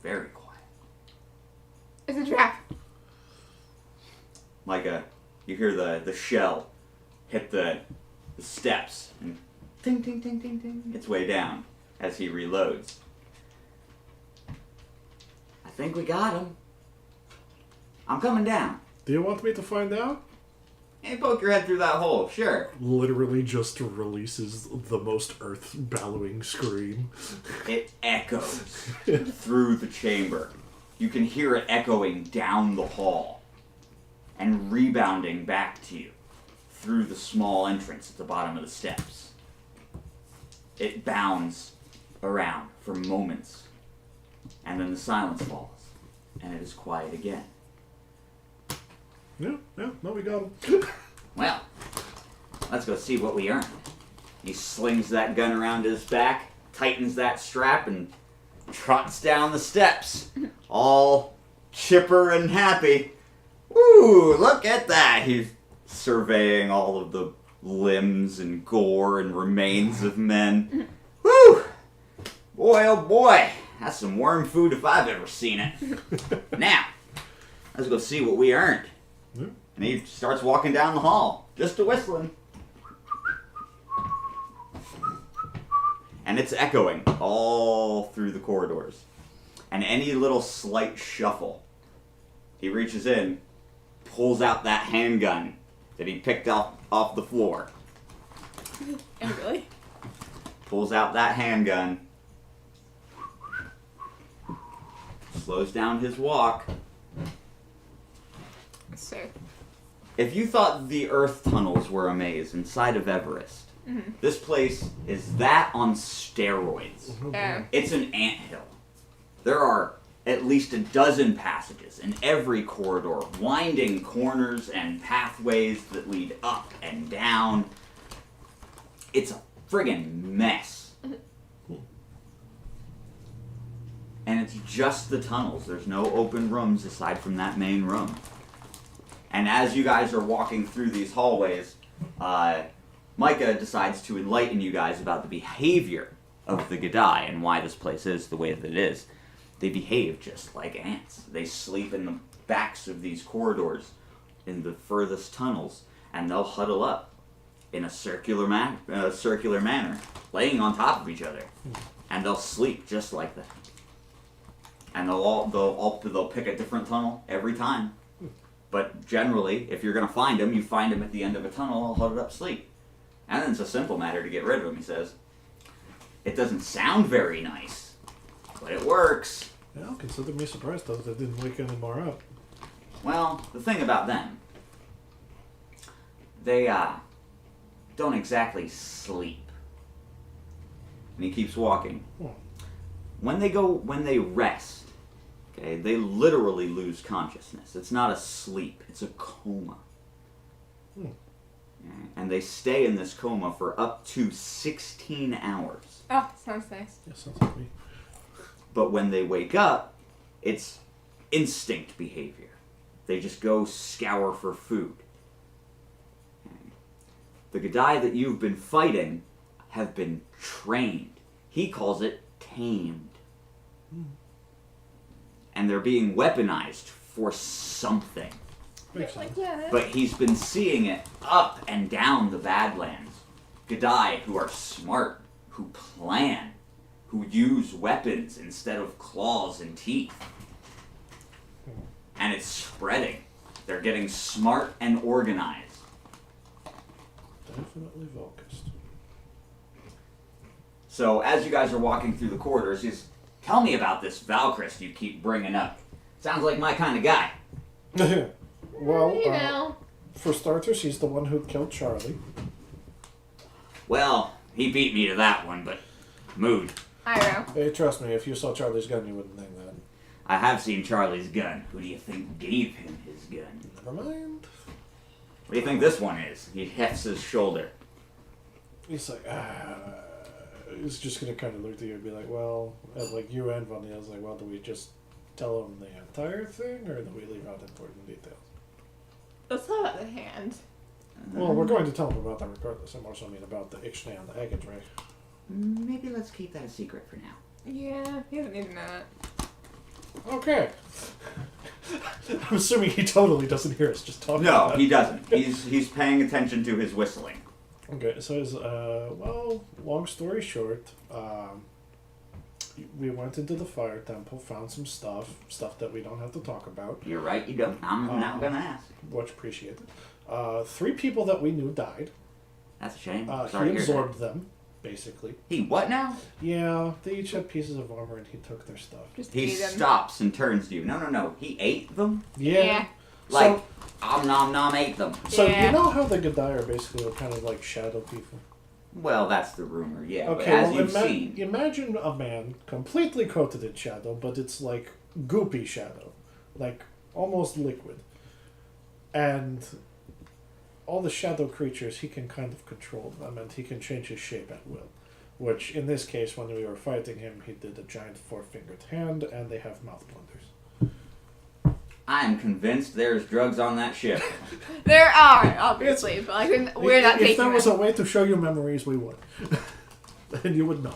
Speaker 1: Very quiet.
Speaker 4: It's a trap.
Speaker 1: Micah, you hear the shell hit the steps and ting, ting, ting, ting, ting, its way down as he reloads. I think we got him. I'm coming down.
Speaker 3: Do you want me to find out?
Speaker 1: Hey, poke your head through that hole, sure.
Speaker 3: Literally just releases the most earth-bellowing scream.
Speaker 1: It echoes through the chamber. You can hear it echoing down the hall and rebounding back to you through the small entrance at the bottom of the steps. It bounds around for moments, and then the silence falls, and it is quiet again.
Speaker 3: Yeah, no, we got him.
Speaker 1: Well, let's go see what we earned. He slings that gun around his back, tightens that strap, and trots down the steps, all chipper and happy. Woo, look at that! He's surveying all of the limbs and gore and remains of men. Woo! Boy, oh boy, that's some worm food if I've ever seen it. Now, let's go see what we earned.
Speaker 3: Yeah.
Speaker 1: And he starts walking down the hall, just a whistling. And it's echoing all through the corridors. And any little slight shuffle, he reaches in, pulls out that handgun that he picked off the floor,
Speaker 4: And really?
Speaker 1: Pulls out that handgun. Slows down his walk.
Speaker 4: Sure.
Speaker 1: If you thought the Earth tunnels were a maze inside of Everest, this place is that on steroids. It's an anthill. There are at least a dozen passages in every corridor, winding corners and pathways that lead up and down. It's a friggin' mess. And it's just the tunnels. There's no open rooms aside from that main room. And as you guys are walking through these hallways, Micah decides to enlighten you guys about the behavior of the Gadai and why this place is the way that it is. They behave just like ants. They sleep in the backs of these corridors in the furthest tunnels, and they'll huddle up in a circular manner, laying on top of each other, and they'll sleep just like that. And they'll pick a different tunnel every time. But generally, if you're gonna find them, you find them at the end of a tunnel, all huddled up sleep. And then it's a simple matter to get rid of them, he says. It doesn't sound very nice, but it works.
Speaker 3: Yeah, consider me surprised though that they didn't wake any more up.
Speaker 1: Well, the thing about them, they don't exactly sleep. And he keeps walking. When they rest, okay, they literally lose consciousness. It's not a sleep, it's a coma. And they stay in this coma for up to 16 hours.
Speaker 4: Oh, sounds nice.
Speaker 3: Yeah, sounds like me.
Speaker 1: But when they wake up, it's instinct behavior. They just go scour for food. The Gadai that you've been fighting have been trained. He calls it tamed. And they're being weaponized for something.
Speaker 3: Makes sense.
Speaker 1: But he's been seeing it up and down the Badlands. Gadai who are smart, who plan, who use weapons instead of claws and teeth. And it's spreading. They're getting smart and organized.
Speaker 3: Definitely focused.
Speaker 1: So as you guys are walking through the corridors, he's, tell me about this Valkyrie you keep bringing up. Sounds like my kind of guy.
Speaker 3: Well, for starters, he's the one who killed Charlie.
Speaker 1: Well, he beat me to that one, but mood.
Speaker 4: Iro.
Speaker 3: Hey, trust me, if you saw Charlie's gun, you wouldn't think that.
Speaker 1: I have seen Charlie's gun. Who do you think gave him his gun?
Speaker 3: Never mind.
Speaker 1: What do you think this one is? He hefts his shoulder.
Speaker 3: He's like, he's just gonna kind of look at you and be like, well, like you and Von Neil's like, well, do we just tell him the entire thing, or do we leave out important details?
Speaker 4: Let's talk about the hand.
Speaker 3: Well, we're going to tell him about that regardless. I more so mean about the Ixnay and the Eggage, right?
Speaker 1: Maybe let's keep that a secret for now.
Speaker 4: Yeah, he doesn't need to know that.
Speaker 3: Okay. I'm assuming he totally doesn't hear us just talking.
Speaker 1: No,
Speaker 3: about
Speaker 1: he doesn't. He's paying attention to his whistling.
Speaker 3: Okay, so his, well, long story short, we went into the fire temple, found some stuff that we don't have to talk about.
Speaker 1: You're right, you don't. I'm not gonna ask.
Speaker 3: Much appreciated. 3 people that we knew died.
Speaker 1: That's a shame.
Speaker 3: He
Speaker 1: Sorry to hear
Speaker 3: absorbed them, basically.
Speaker 1: He what now?
Speaker 3: Yeah, they each had pieces of armor and he took their stuff.
Speaker 4: Just
Speaker 1: He
Speaker 4: eat them.
Speaker 1: stops and turns to you. No. He ate them?
Speaker 3: Yeah.
Speaker 1: Like, nom nom ate them.
Speaker 3: So
Speaker 4: Yeah.
Speaker 3: you know how the Gadai are basically kind of like shadow people?
Speaker 1: Well, that's the rumor, yeah.
Speaker 3: Okay,
Speaker 1: but as
Speaker 3: well,
Speaker 1: you've seen,
Speaker 3: imagine a man completely coated in shadow, but it's like goopy shadow. Like almost liquid. And all the shadow creatures, he can kind of control them, and he can change his shape at will. Which, in this case, when we were fighting him, he did a giant 4-fingered hand, and they have mouth blunders.
Speaker 1: I'm convinced there's drugs on that ship.
Speaker 4: There are, obviously, but like, we're not taking
Speaker 3: If there was
Speaker 4: them.
Speaker 3: a way to show you memories, we would. And you would know.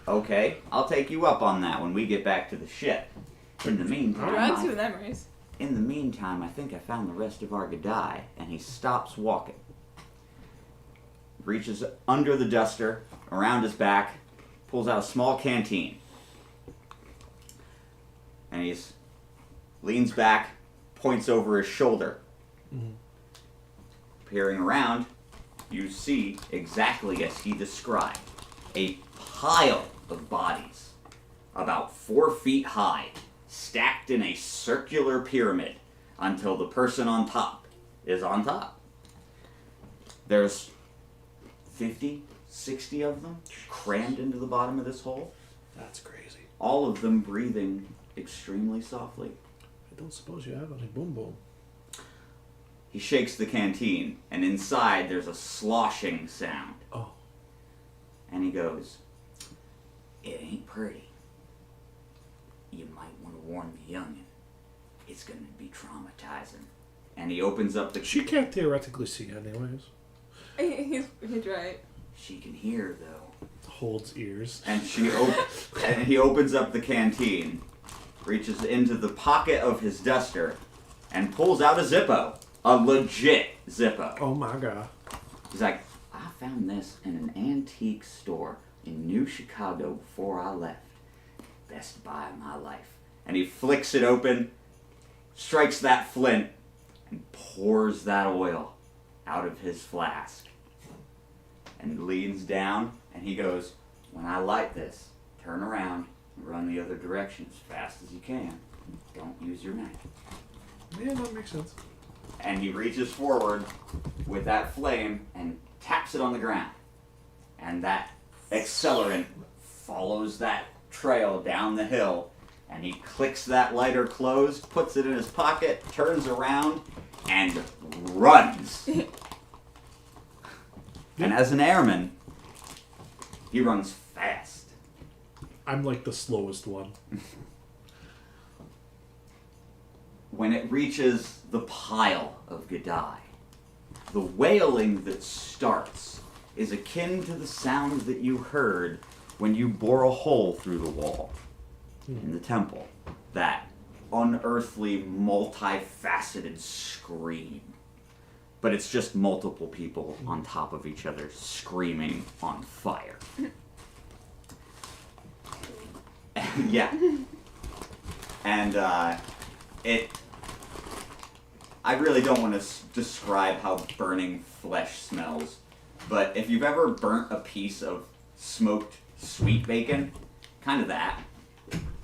Speaker 1: Okay, I'll take you up on that when we get back to the ship. In the meantime,
Speaker 4: Drugs with memories.
Speaker 1: I think I found the rest of our Gadai, and he stops walking. Reaches under the duster, around his back, pulls out a small canteen. And he leans back, points over his shoulder. Peering around, you see exactly as he described, a pile of bodies, about 4 feet high, stacked in a circular pyramid until the person on top is on top. There's 50, 60 of them crammed into the bottom of this hole,
Speaker 3: That's crazy.
Speaker 1: all of them breathing extremely softly.
Speaker 3: I don't suppose you have any boom boom.
Speaker 1: He shakes the canteen, and inside there's a sloshing sound.
Speaker 3: Oh.
Speaker 1: And he goes, "It ain't pretty. You might want to warn the youngin'. It's gonna be traumatizing." And he opens up the...
Speaker 3: She can't theoretically see anyways.
Speaker 4: He's right.
Speaker 1: She can hear, though.
Speaker 3: Holds ears.
Speaker 1: And and he opens up the canteen, reaches into the pocket of his duster, and pulls out a Zippo. A legit Zippo.
Speaker 3: Oh my god.
Speaker 1: He's like, "I found this in an antique store in New Chicago before I left. Best buy of my life." And he flicks it open, strikes that flint, and pours that oil out of his flask. And leans down, and he goes, "When I light this, turn around and run the other direction as fast as you can. Don't use your knife."
Speaker 3: Yeah, that makes sense.
Speaker 1: And he reaches forward with that flame and taps it on the ground. And that accelerant follows that trail down the hill. And he clicks that lighter closed, puts it in his pocket, turns around, and runs. And as an airman, he runs fast.
Speaker 3: I'm like the slowest one.
Speaker 1: When it reaches the pile of Gadai, the wailing that starts is akin to the sound that you heard when you bore a hole through the wall in the temple. That unearthly, multifaceted scream. But it's just multiple people on top of each other screaming on fire. Yeah. And, I really don't want to describe how burning flesh smells, but if you've ever burnt a piece of smoked sweet bacon, kind of that.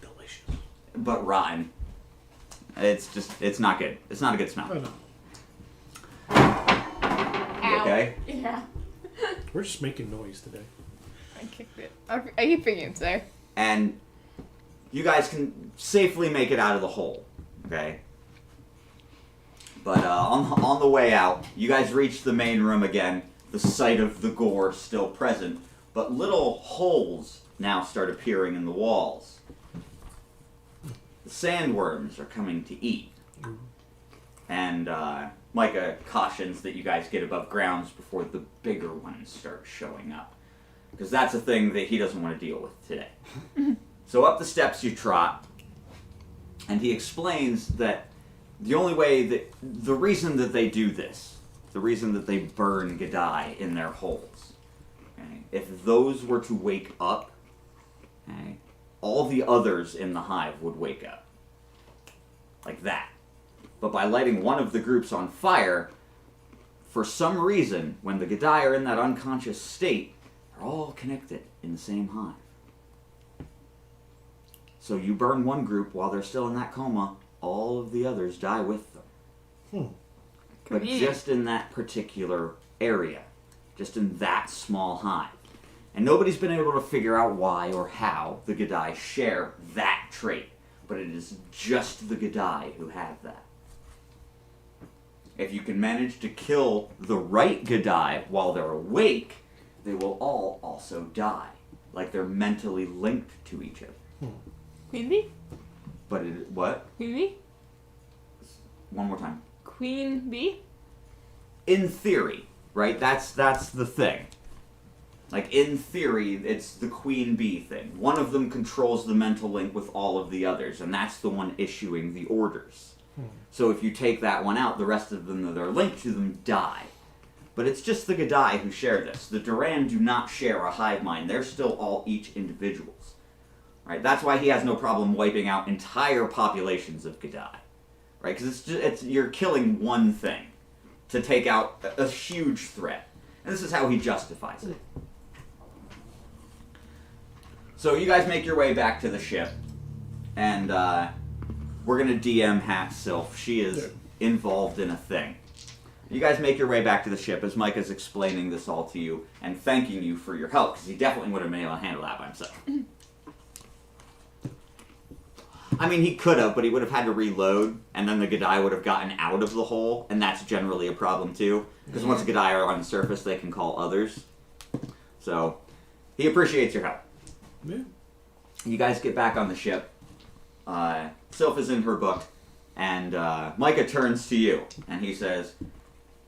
Speaker 3: Delicious.
Speaker 1: But rotten. It's not good. It's not a good smell.
Speaker 3: I know.
Speaker 4: Ow.
Speaker 1: Okay?
Speaker 4: Yeah.
Speaker 3: We're just making noise today.
Speaker 4: I kicked it. I keep thinking it's there.
Speaker 1: And you guys can safely make it out of the hole, okay? But on the way out, you guys reach the main room again, the site of the gore still present, but little holes now start appearing in the walls. The sandworms are coming to eat. And Micah cautions that you guys get above grounds before the bigger ones start showing up. Because that's a thing that he doesn't want to deal with today. So up the steps you trot, and he explains that the reason that they do this, the reason that they burn Gadai in their holes, okay, if those were to wake up, okay, all the others in the hive would wake up. Like that. But by lighting one of the groups on fire, for some reason, when the Gadai are in that unconscious state, they're all connected in the same hive. So you burn one group while they're still in that coma, all of the others die with them. But just in that particular area, just in that small hive. And nobody's been able to figure out why or how the Gadai share that trait. But it is just the Gadai who have that. If you can manage to kill the right Gadai while they're awake, they will all also die. Like they're mentally linked to each other.
Speaker 4: Queen bee?
Speaker 1: But it, what?
Speaker 4: Queen bee?
Speaker 1: One more time.
Speaker 4: Queen bee?
Speaker 1: In theory, right? That's the thing. Like, in theory, it's the queen bee thing. One of them controls the mental link with all of the others, and that's the one issuing the orders. So if you take that one out, the rest of them that are linked to them die. But it's just the Gadai who share this. The Duran do not share a hive mind. They're still all each individuals. Right? That's why he has no problem wiping out entire populations of Gadai. Right? Because you're killing one thing to take out a huge threat. And this is how he justifies it. So you guys make your way back to the ship, and we're gonna DM Hat Sylph. She is involved in a thing. You guys make your way back to the ship as Mike is explaining this all to you and thanking you for your help, because he definitely would have been able to handle that by himself. I mean, he could have, but he would have had to reload, and then the Gadai would have gotten out of the hole, and that's generally a problem too, because once the Gadai are on the surface, they can call others. So, he appreciates your help.
Speaker 3: Yeah.
Speaker 1: You guys get back on the ship. Sylph is in her book, and Micah turns to you, and he says,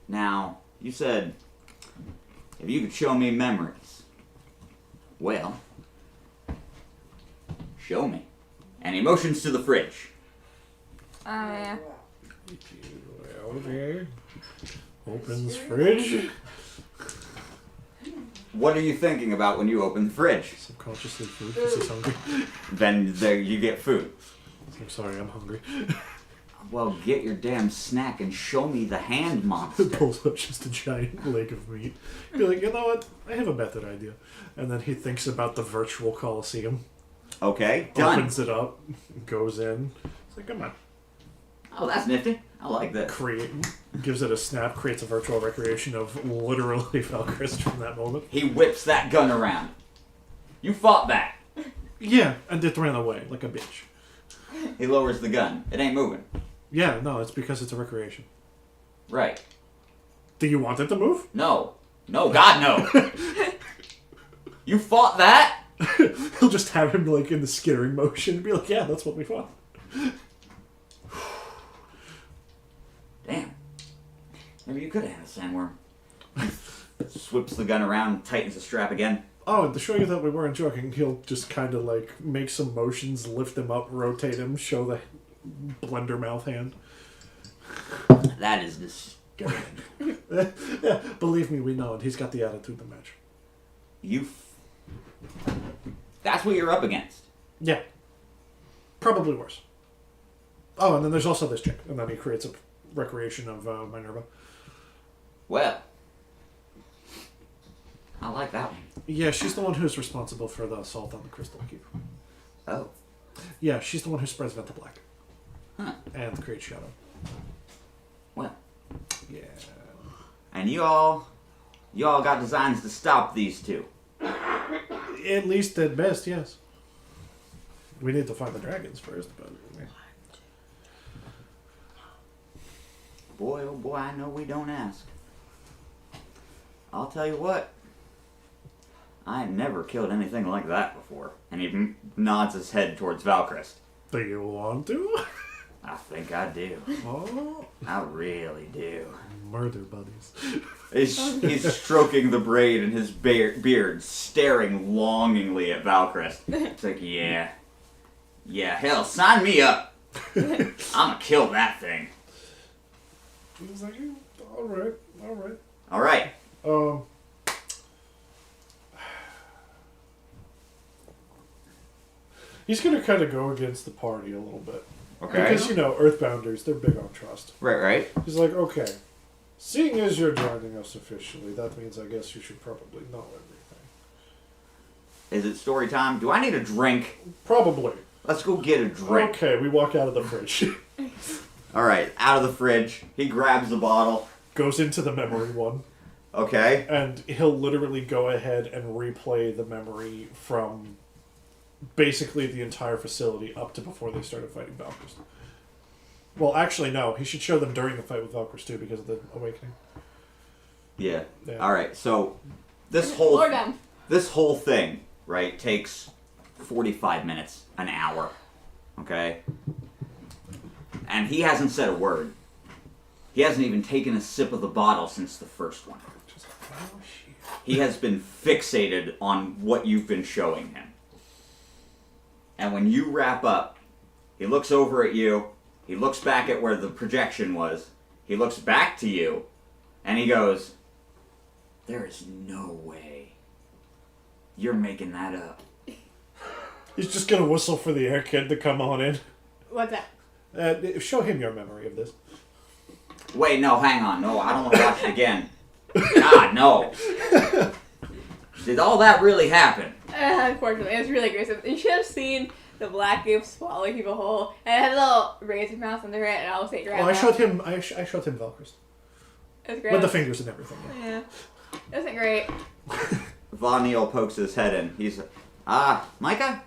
Speaker 1: "Now, you said if you could show me memories. Well, show me." And he motions to the fridge.
Speaker 4: Yeah.
Speaker 3: Okay. Opens fridge.
Speaker 1: What are you thinking about when you open the fridge?
Speaker 3: Subconsciously food because he's hungry.
Speaker 1: Then there you get food.
Speaker 3: I'm sorry, I'm hungry.
Speaker 1: Well, get your damn snack and show me the hand monster.
Speaker 3: Pulls up just a giant leg of meat. Be like, you know what? I have a method idea. And then he thinks about the virtual Coliseum.
Speaker 1: Okay, done.
Speaker 3: Opens it up, goes in. It's like, come on.
Speaker 1: Oh, that's nifty. I like this.
Speaker 3: Gives it a snap, creates a virtual recreation of literally Valkyrie from that moment.
Speaker 1: He whips that gun around. You fought that.
Speaker 3: Yeah, and it ran away like a bitch.
Speaker 1: He lowers the gun. It ain't moving.
Speaker 3: Yeah, no, it's because it's a recreation.
Speaker 1: Right.
Speaker 3: Do you want it to move?
Speaker 1: No. No, God, no. You fought that?
Speaker 3: He'll just have him like in the skittering motion and be like, yeah, that's what we fought.
Speaker 1: Damn. Maybe you could have had a sandworm. Whips the gun around, tightens the strap again.
Speaker 3: Oh, and to show you that we weren't joking, he'll just kind of like make some motions, lift him up, rotate him, show the blender mouth hand.
Speaker 1: That is disgusting.
Speaker 3: Yeah, believe me, we know it. He's got the attitude to match.
Speaker 1: That's what you're up against.
Speaker 3: Yeah. Probably worse. Oh, and then there's also this chick. And then he creates a recreation of Minerva.
Speaker 1: Well, I like that one.
Speaker 3: Yeah, she's the one who's responsible for the assault on the Crystal Keep.
Speaker 1: Oh.
Speaker 3: Yeah, she's the one who spreads Venta Black.
Speaker 1: Huh.
Speaker 3: And creates Shadow.
Speaker 1: Well.
Speaker 3: Yeah.
Speaker 1: And you all got designs to stop these two.
Speaker 3: At least at best, yes. We need to find the dragons first, but... Yeah.
Speaker 1: Boy, oh boy, I know we don't ask. I'll tell you what. I ain't never killed anything like that before. And he nods his head towards Valkrist.
Speaker 3: Do you want to?
Speaker 1: I think I do.
Speaker 3: Oh.
Speaker 1: I really do.
Speaker 3: Murder buddies.
Speaker 1: He's stroking the braid in his beard, staring longingly at Valkrist. It's like, yeah. Yeah, hell, sign me up. I'm gonna kill that thing.
Speaker 3: He's like, alright.
Speaker 1: Alright.
Speaker 3: He's gonna kind of go against the party a little bit.
Speaker 1: Okay.
Speaker 3: Because, Earthbounders, they're big on trust.
Speaker 1: Right.
Speaker 3: He's like, okay, seeing as you're joining us officially, that means I guess you should probably know everything.
Speaker 1: Is it story time? Do I need a drink?
Speaker 3: Probably.
Speaker 1: Let's go get a drink.
Speaker 3: Okay, we walk out of the fridge.
Speaker 1: Alright, out of the fridge. He grabs the bottle.
Speaker 3: Goes into the memory one.
Speaker 1: Okay.
Speaker 3: And he'll literally go ahead and replay the memory from basically the entire facility up to before they started fighting Valkyries. Well, actually, no. He should show them during the fight with Valkyries too, because of the awakening.
Speaker 1: Yeah.
Speaker 3: Yeah.
Speaker 1: Alright, so this whole thing, right, takes 45 minutes, an hour. Okay? And he hasn't said a word. He hasn't even taken a sip of the bottle since the first one. He has been fixated on what you've been showing him. And when you wrap up, he looks over at you, he looks back at where the projection was, he looks back to you, and he goes, "There is no way you're making that up."
Speaker 3: He's just gonna whistle for the air kid to come on in.
Speaker 4: What's that?
Speaker 3: Show him your memory of this.
Speaker 1: Wait, no, hang on. No, I don't want to watch it again. God, no. Did all that really happen?
Speaker 4: Unfortunately, it was really gruesome. You should have seen the black goop swallowing people whole. And it had a little razor mouse under it, and I almost ate your
Speaker 3: Oh, I showed him Valkyrie.
Speaker 4: It was great.
Speaker 3: With the fingers and everything.
Speaker 4: Yeah. It wasn't great.
Speaker 1: Von Neal pokes his head in. He's, Micah?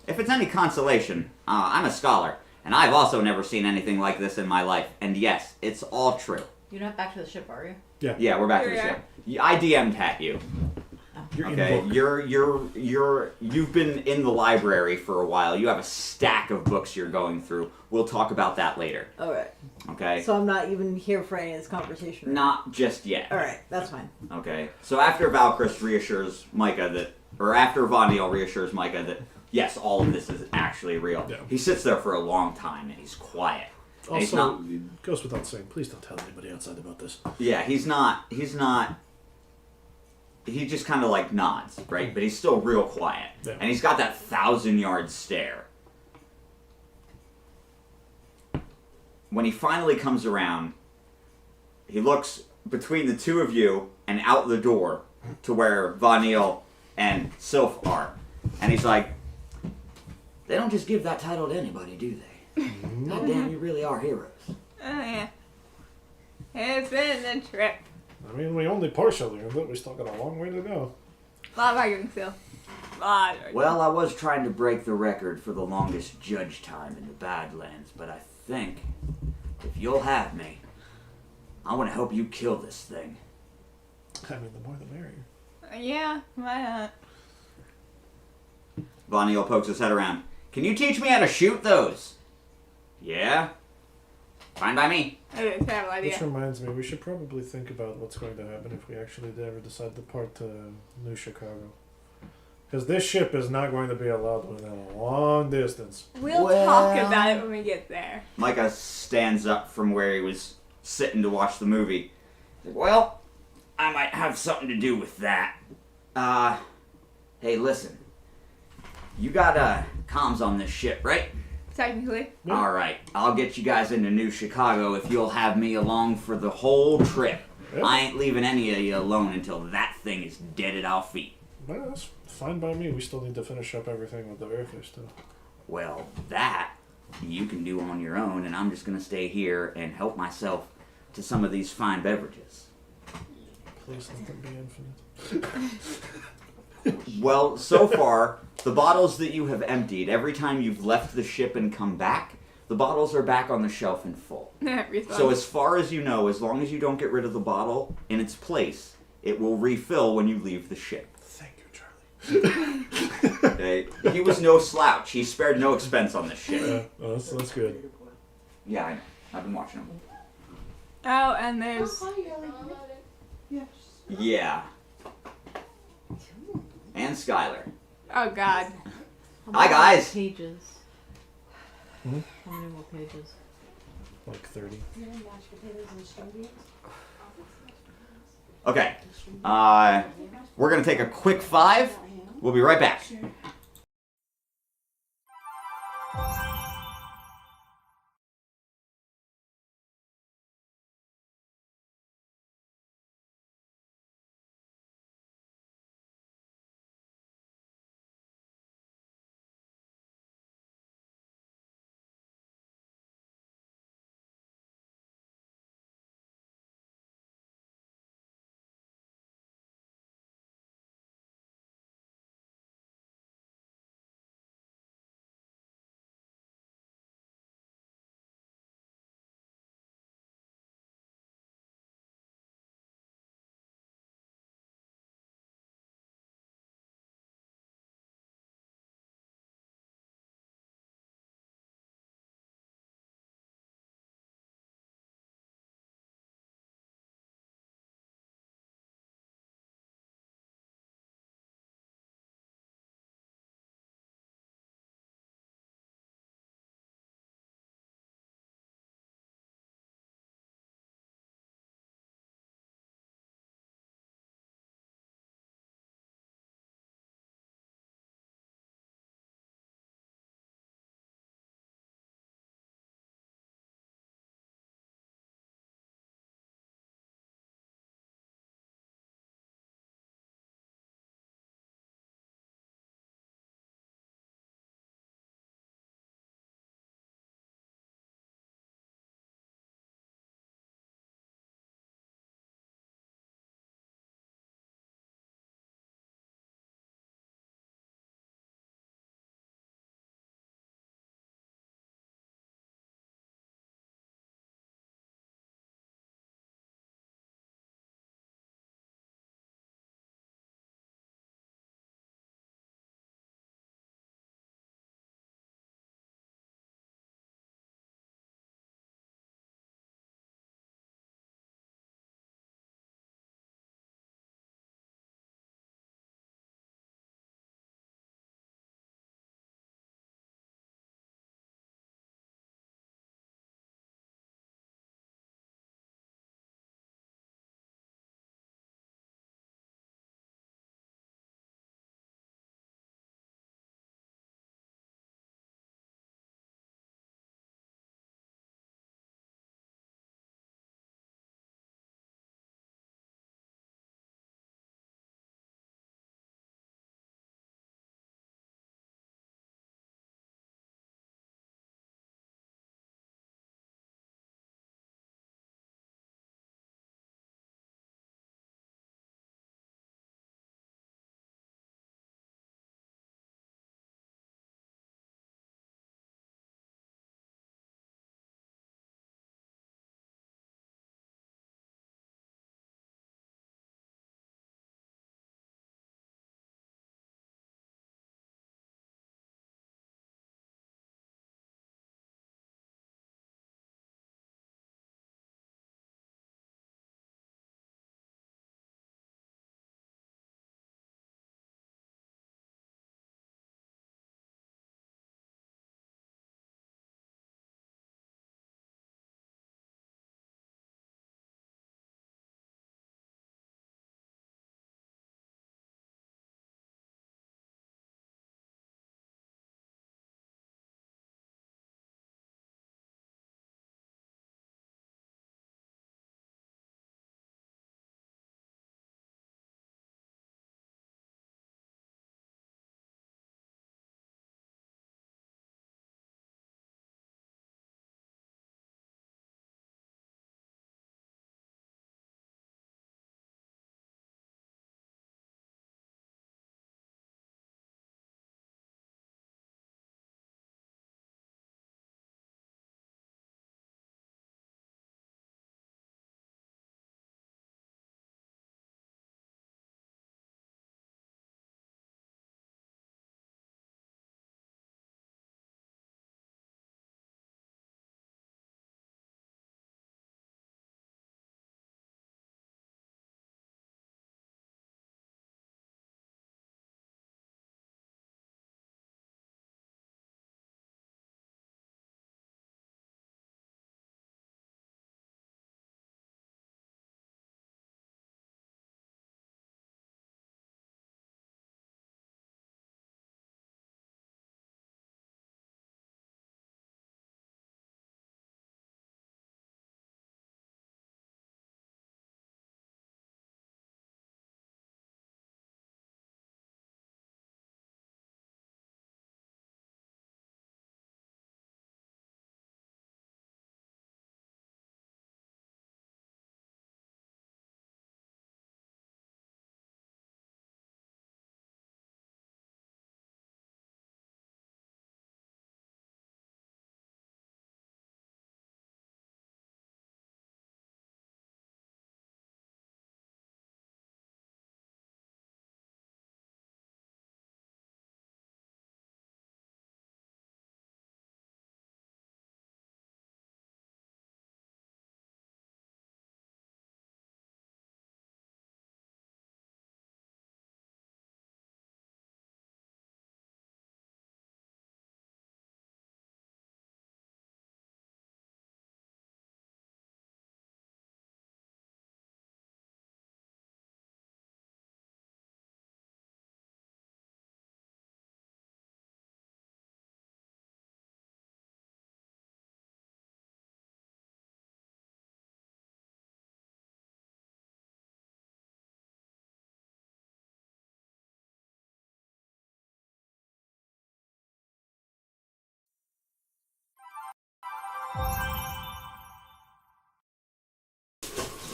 Speaker 1: If it's any consolation, I'm a scholar, and I've also never seen anything like this in my life. And yes, it's all true.
Speaker 2: You're not back to the ship, are you?
Speaker 3: Yeah.
Speaker 1: Yeah, we're back to the
Speaker 4: Here
Speaker 1: ship. I DM'd at you.
Speaker 3: You're
Speaker 1: Okay,
Speaker 3: in book.
Speaker 1: you've been in the library for a while. You have a stack of books you're going through. We'll talk about that later.
Speaker 2: Alright.
Speaker 1: Okay?
Speaker 2: So I'm not even here for any of this conversation.
Speaker 1: Not just yet.
Speaker 2: Alright, that's fine.
Speaker 1: Okay. So after Valkyrie reassures Micah that, or after Von Neal reassures Micah that, yes, all of this is actually real,
Speaker 3: Yeah.
Speaker 1: he sits there for a long time and he's quiet. And he's
Speaker 3: Also,
Speaker 1: not,
Speaker 3: it goes without saying, please don't tell anybody outside about this.
Speaker 1: yeah, he's not, he just kind of like nods, right? But he's still real quiet.
Speaker 3: Yeah.
Speaker 1: And he's got that 1,000-yard stare. When he finally comes around, he looks between the two of you and out the door to where Von Neal and Sylph are. And he's like, they don't just give that title to anybody, do they? God damn, you really are heroes.
Speaker 4: Oh, yeah. It's been a trip.
Speaker 3: I mean, we only partially earned it. We still got a long way to go.
Speaker 4: A lot of arguing still. A lot of arguing.
Speaker 1: Well, I was trying to break the record for the longest judge time in the Badlands, but I think if you'll have me, I want to help you kill this thing.
Speaker 3: I mean, the more the merrier.
Speaker 4: Yeah, why not?
Speaker 1: Von Neal pokes his head around. Can you teach me how to shoot those? Yeah? Fine by me.
Speaker 4: That's a terrible idea.
Speaker 3: Which reminds me, we should probably think about what's going to happen if we actually ever decide to part to New Chicago. Because this ship is not going to be allowed within a long distance.
Speaker 4: We'll
Speaker 1: Well-
Speaker 4: talk about it when we get there.
Speaker 1: Micah stands up from where he was sitting to watch the movie. Well, I might have something to do with that. Hey, listen. You got, comms on this ship, right?
Speaker 4: Technically.
Speaker 3: Yeah.
Speaker 1: Alright, I'll get you guys into New Chicago if you'll have me along for the whole trip.
Speaker 3: Yep.
Speaker 1: I ain't leaving any of you alone until that thing is dead at our feet.
Speaker 3: Well, that's fine by me. We still need to finish up everything with the airfish, too.
Speaker 1: Well, that you can do on your own, and I'm just gonna stay here and help myself to some of these fine beverages.
Speaker 3: Please let them be infinite.
Speaker 1: Well, so far, the bottles that you have emptied, every time you've left the ship and come back, the bottles are back on the shelf and full.
Speaker 4: Respawn.
Speaker 1: So as far as you know, as long as you don't get rid of the bottle in its place, it will refill when you leave the ship.
Speaker 3: Thank you, Charlie.
Speaker 1: Okay? He was no slouch. He spared no expense on this ship.
Speaker 3: Yeah, well, that's good.
Speaker 1: Yeah, I know. I've been watching him.
Speaker 4: Oh, and there's...
Speaker 1: Yeah. And Skylar.
Speaker 4: Oh, God.
Speaker 1: Hi, guys.
Speaker 2: Pages.
Speaker 3: Hmm?
Speaker 2: How many more pages?
Speaker 3: Like 30.
Speaker 1: Okay. We're going to take a quick 5. We'll be right back.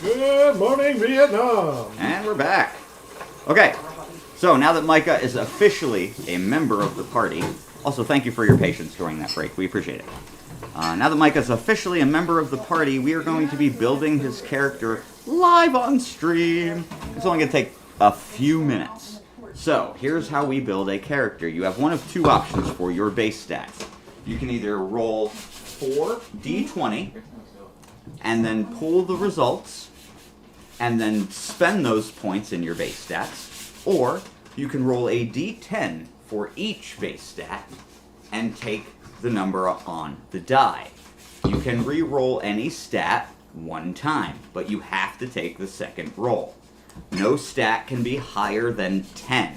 Speaker 3: Good morning, Vietnam.
Speaker 1: And we're back. Okay, so now that Micah is officially a member of the party, also thank you for your patience during that break. We appreciate it. Now that Micah's officially a member of the party, we are going to be building his character live on stream. It's only going to take a few minutes. So, here's how we build a character. You have one of two options for your base stats. You can either roll 4d20 and then pull the results and then spend those points in your base stats, or you can roll a d10 for each base stat and take the number on the die. You can re-roll any stat one time, but you have to take the second roll. No stat can be higher than 10,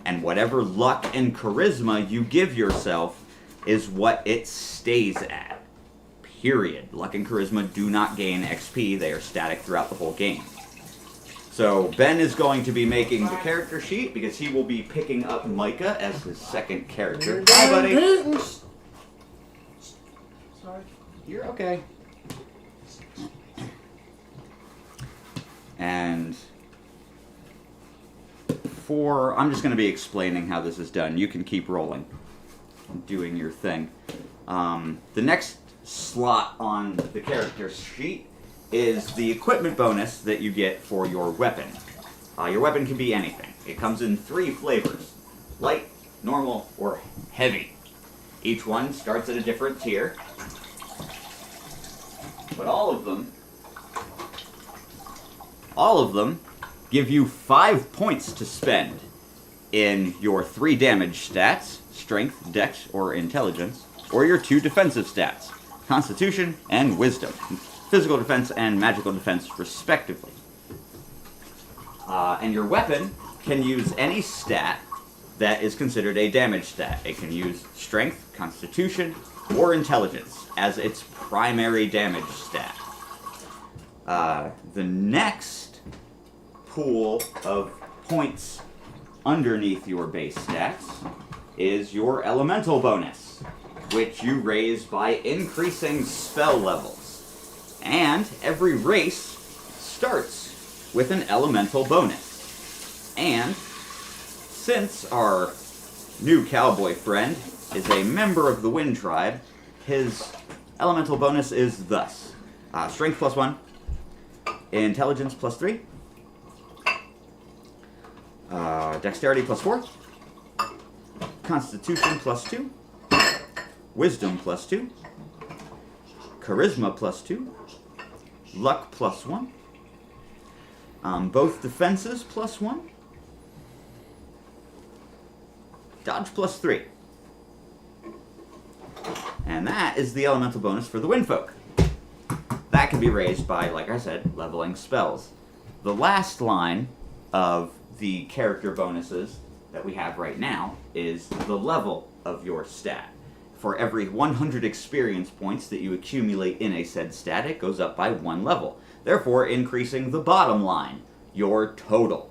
Speaker 1: and whatever luck and charisma you give yourself is what it stays at. Period. Luck and charisma do not gain XP, they are static throughout the whole game. So Ben is going to be making the character sheet because he will be picking up Micah as his second character. Hi, buddy.
Speaker 5: Sorry.
Speaker 1: You're okay. And I'm just going to be explaining how this is done. You can keep rolling, doing your thing. The next slot on the character sheet is the equipment bonus that you get for your weapon. Your weapon can be anything. It comes in 3 flavors: light, normal, or heavy. Each one starts at a different tier, but all of them give you 5 points to spend in your 3 damage stats, strength, dex, or intelligence, or your 2 defensive stats, constitution and wisdom, physical defense and magical defense respectively. And your weapon can use any stat that is considered a damage stat. It can use strength, constitution, or intelligence as its primary damage stat. The next pool of points underneath your base stats is your elemental bonus, which you raise by increasing spell levels. And every race starts with an elemental bonus. And since our new cowboy friend is a member of the Wind Tribe, his elemental bonus is thus: strength +1, intelligence +3, dexterity +4, constitution +2, wisdom +2, charisma +2, luck +1, both defenses +1, dodge +3. And that is the elemental bonus for the Windfolk. That can be raised by, like I said, leveling spells. The last line of the character bonuses that we have right now is the level of your stat. For every 100 experience points that you accumulate in a said stat, it goes up by 1 level, therefore increasing the bottom line, your total.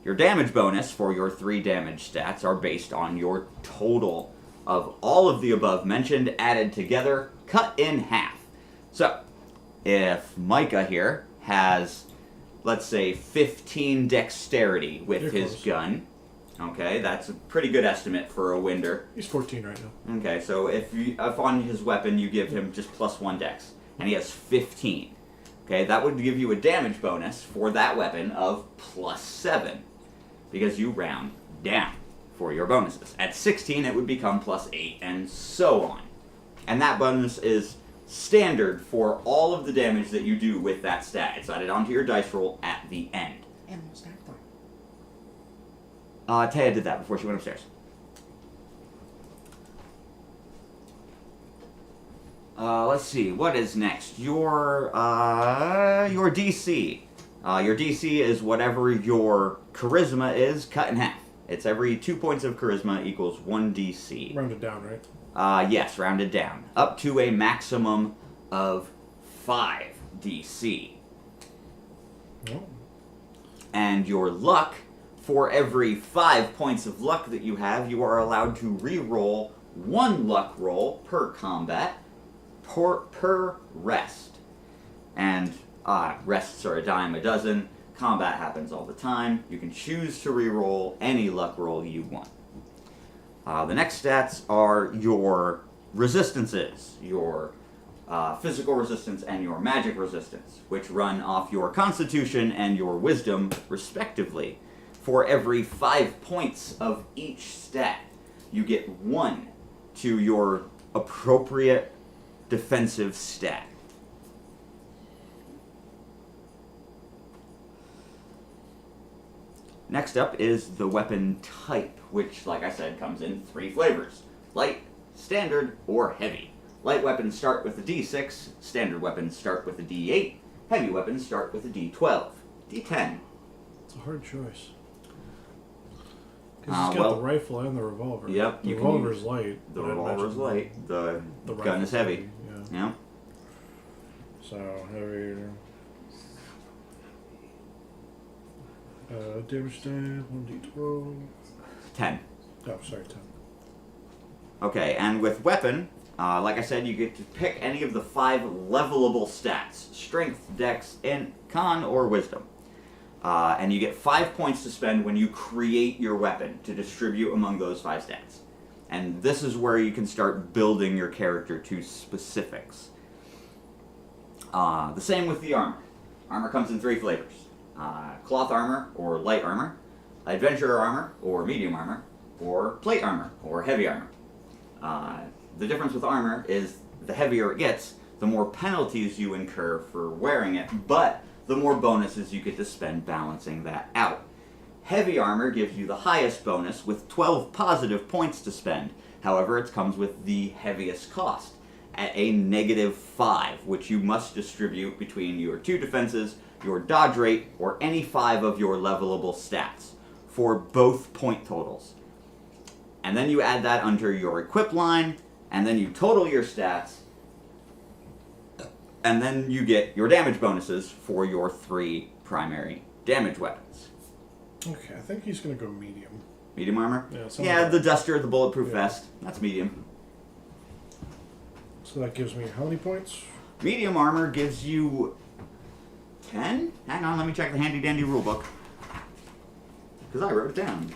Speaker 1: Your damage bonus for your 3 damage stats are based on your total of all of the above mentioned added together, cut in half. So, if Micah here has, let's say, 15 dexterity with his gun, okay, that's a pretty good estimate for a Winder.
Speaker 3: He's 14 right now.
Speaker 1: Okay, so if on his weapon you give him just +1 dex, and he has 15, okay, that would give you a damage bonus for that weapon of +7, because you round down for your bonuses. At 16, it would become +8, and so on. And that bonus is standard for all of the damage that you do with that stat. It's added onto your dice roll at the end.
Speaker 5: And what's that for?
Speaker 1: Taya did that before she went upstairs. Let's see, what is next? Your DC. Your DC is whatever your charisma is cut in half. It's every 2 points of charisma equals 1 DC.
Speaker 3: Rounded down, right?
Speaker 1: Yes, rounded down. Up to a maximum of 5 DC.
Speaker 3: Oh.
Speaker 1: And your luck, for every 5 points of luck that you have, you are allowed to re-roll 1 luck roll per combat, per rest. And Rests are a dime a dozen. Combat happens all the time. You can choose to reroll any luck roll you want. The next stats are your resistances, your physical resistance and your magic resistance, which run off your constitution and your wisdom, respectively. For every 5 points of each stat, you get 1 to your appropriate defensive stat. Next up is the weapon type, which, like I said, comes in 3 flavors: light, standard, or heavy. Light weapons start with a D6, standard weapons start with a D8, heavy weapons start with a D12, D10.
Speaker 3: It's a hard choice. Because he's got the rifle and the revolver.
Speaker 1: Yep.
Speaker 3: The revolver's light.
Speaker 1: The revolver's light. The gun is heavy. Yeah.
Speaker 3: So, heavy. Damage die, 1d12.
Speaker 1: 10.
Speaker 3: Oh, sorry, 10.
Speaker 1: Okay, and with weapon, like I said, you get to pick any of the 5 levelable stats: strength, dex, con, or wisdom. And you get 5 points to spend when you create your weapon to distribute among those 5 stats. And this is where you can start building your character to specifics. The same with the armor. Armor comes in 3 flavors: cloth armor or light armor, adventurer armor or medium armor, or plate armor or heavy armor. The difference with armor is the heavier it gets, the more penalties you incur for wearing it, but the more bonuses you get to spend balancing that out. Heavy armor gives you the highest bonus with 12 positive points to spend. However, it comes with the heaviest cost at a -5, which you must distribute between your 2 defenses, your dodge rate, or any 5 of your levelable stats for both point totals. And then you add that under your equip line, and then you total your stats, and then you get your damage bonuses for your 3 primary damage weapons.
Speaker 3: Okay, I think he's going to go medium.
Speaker 1: Medium armor?
Speaker 3: Yeah,
Speaker 1: the duster, the bulletproof vest. That's medium.
Speaker 3: So that gives me how many points?
Speaker 1: Medium armor gives you 10? Hang on, let me check the handy dandy rulebook. Because I wrote it down.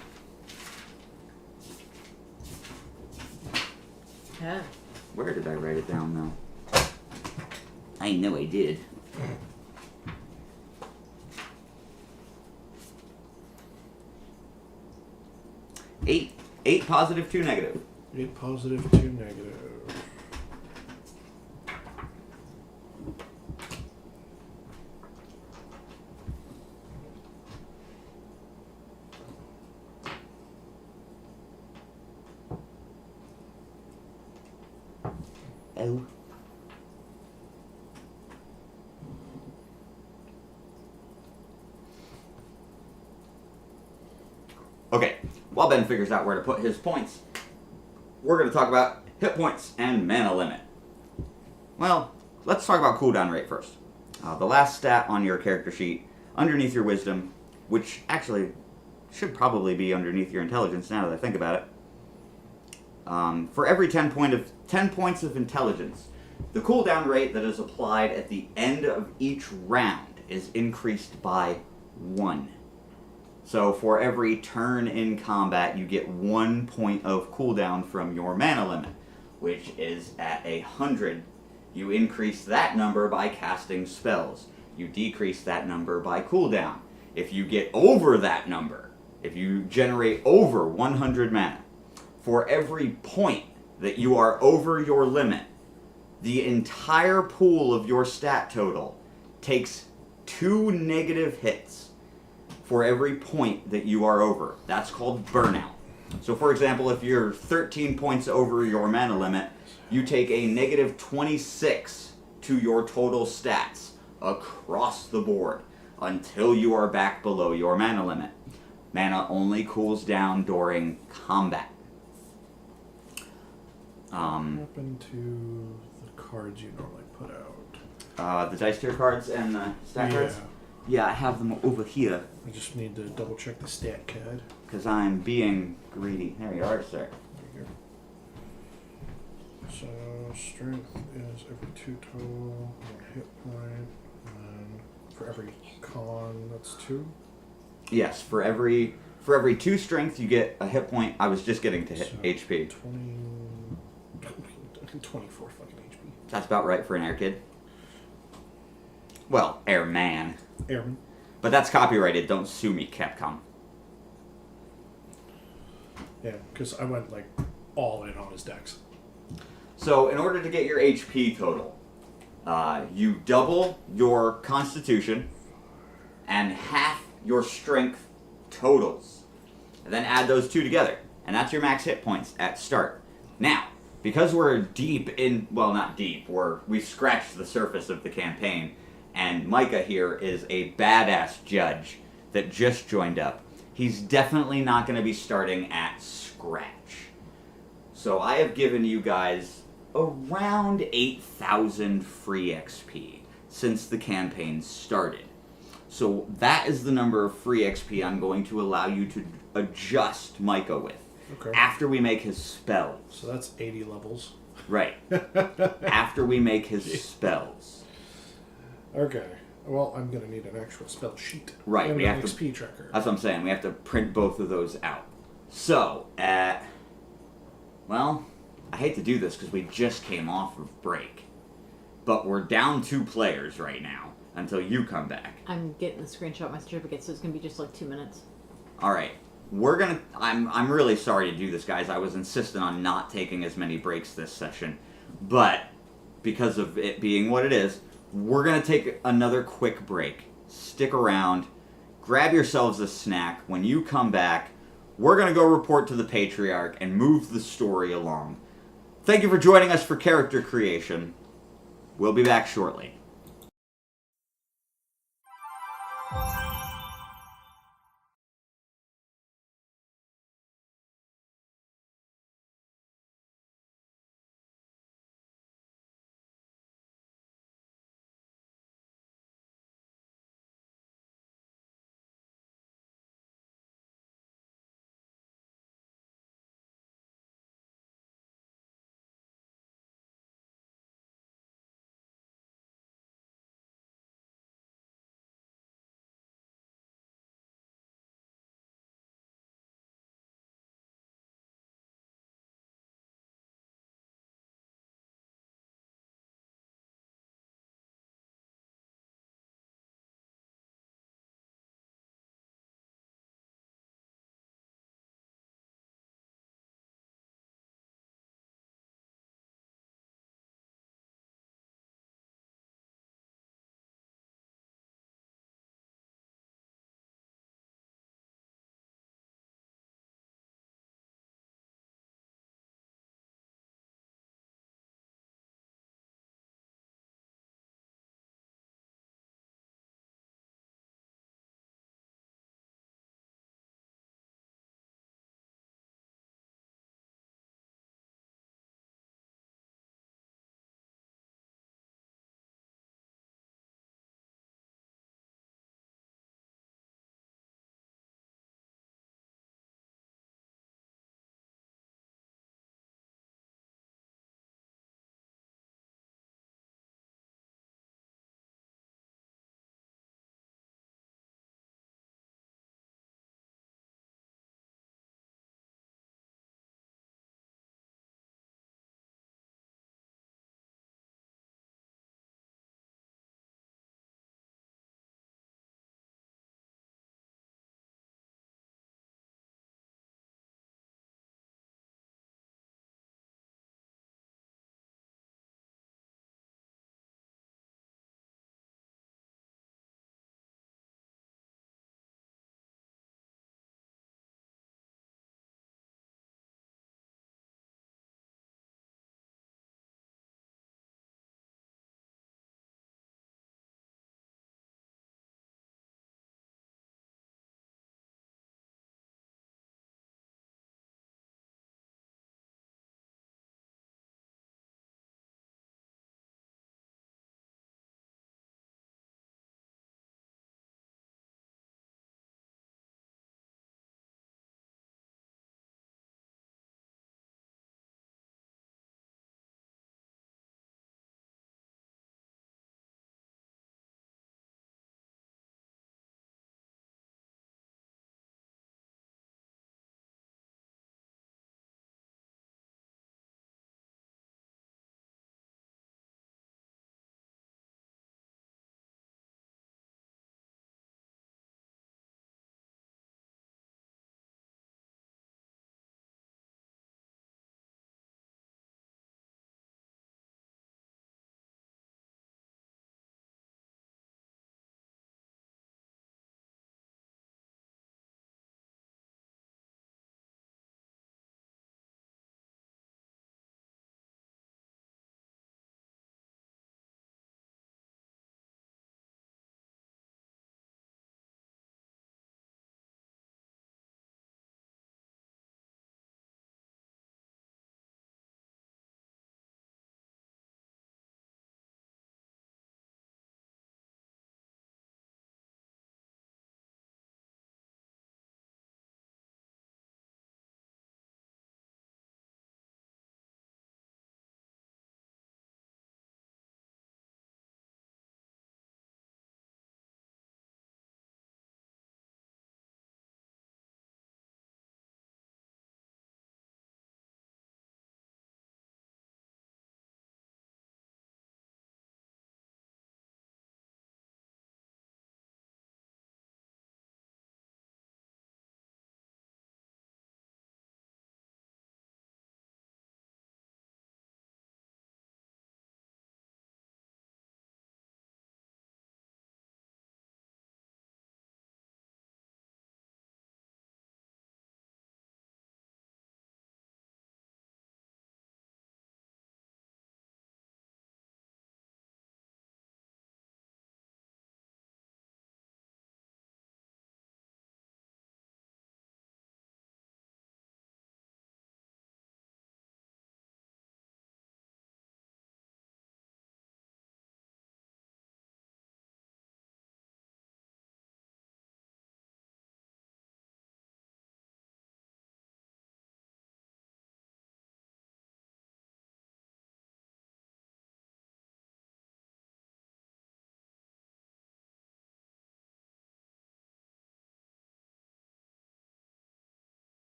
Speaker 2: Yeah.
Speaker 1: Where did I write it down, though? I know I did. Eight positive, 2 negative.
Speaker 3: 8 positive, 2 negative.
Speaker 1: Oh. Okay, while Ben figures out where to put his points, we're going to talk about hit points and mana limit. Well, let's talk about cooldown rate first. The last stat on your character sheet, underneath your wisdom, which actually should probably be underneath your intelligence now that I think about it. For every 10 points of intelligence, the cooldown rate that is applied at the end of each round is increased by 1. So for every turn in combat, you get 1 point of cooldown from your mana limit, which is at 100. You increase that number by casting spells. You decrease that number by cooldown. If you get over that number, if you generate over 100 mana, for every point that you are over your limit, the entire pool of your stat total takes 2 negative hits for every point that you are over. That's called burnout. So for example, if you're 13 points over your mana limit, you take a -26 to your total stats across the board until you are back below your mana limit. Mana only cools down during combat.
Speaker 3: What happened to the cards you normally put out?
Speaker 1: The dice tier cards and the stat cards? Yeah, I have them over here.
Speaker 3: I just need to double check the stat card.
Speaker 1: Because I'm being greedy. There you are, sir.
Speaker 3: There you go. So, strength is every 2 total, 1 hit point, and then For every con, that's 2.
Speaker 1: Yes, for every 2 strength, you get a hit point. I was just getting to hit
Speaker 3: So,
Speaker 1: HP.
Speaker 3: 24 fucking HP.
Speaker 1: That's about right for an air kid. Well, airman.
Speaker 3: Airman.
Speaker 1: But that's copyrighted. Don't sue me, Capcom.
Speaker 3: Yeah, because I went like all in on his dex.
Speaker 1: So, in order to get your HP total, you double your Constitution and half your Strength totals. And then add those 2 together. And that's your max hit points at start. Now, because we're deep in, well, not deep, we've scratched the surface of the campaign, and Micah here is a badass judge that just joined up, he's definitely not going to be starting at scratch. So I have given you guys around 8,000 free XP since the campaign started. So that is the number of free XP I'm going to allow you to adjust Micah with.
Speaker 3: Okay.
Speaker 1: After we make his spells.
Speaker 3: So that's 80 levels.
Speaker 1: Right. After we make his spells.
Speaker 3: Okay. Well, I'm going to need an actual spell sheet.
Speaker 1: Right.
Speaker 3: And
Speaker 1: We
Speaker 3: an
Speaker 1: have
Speaker 3: XP tracker.
Speaker 1: That's what I'm saying. We have to print both of those out. So, well, I hate to do this because we just came off of break. But we're down 2 players right now until you come back.
Speaker 2: I'm getting the screenshot of my certificate, so it's gonna be just like 2 minutes.
Speaker 1: All right. I'm really sorry to do this, guys. I was insistent on not taking as many breaks this session. But because of it being what it is, we're going to take another quick break. Stick around. Grab yourselves a snack. When you come back, we're going to go report to the Patriarch and move the story along. Thank you for joining us for character creation. We'll be back shortly.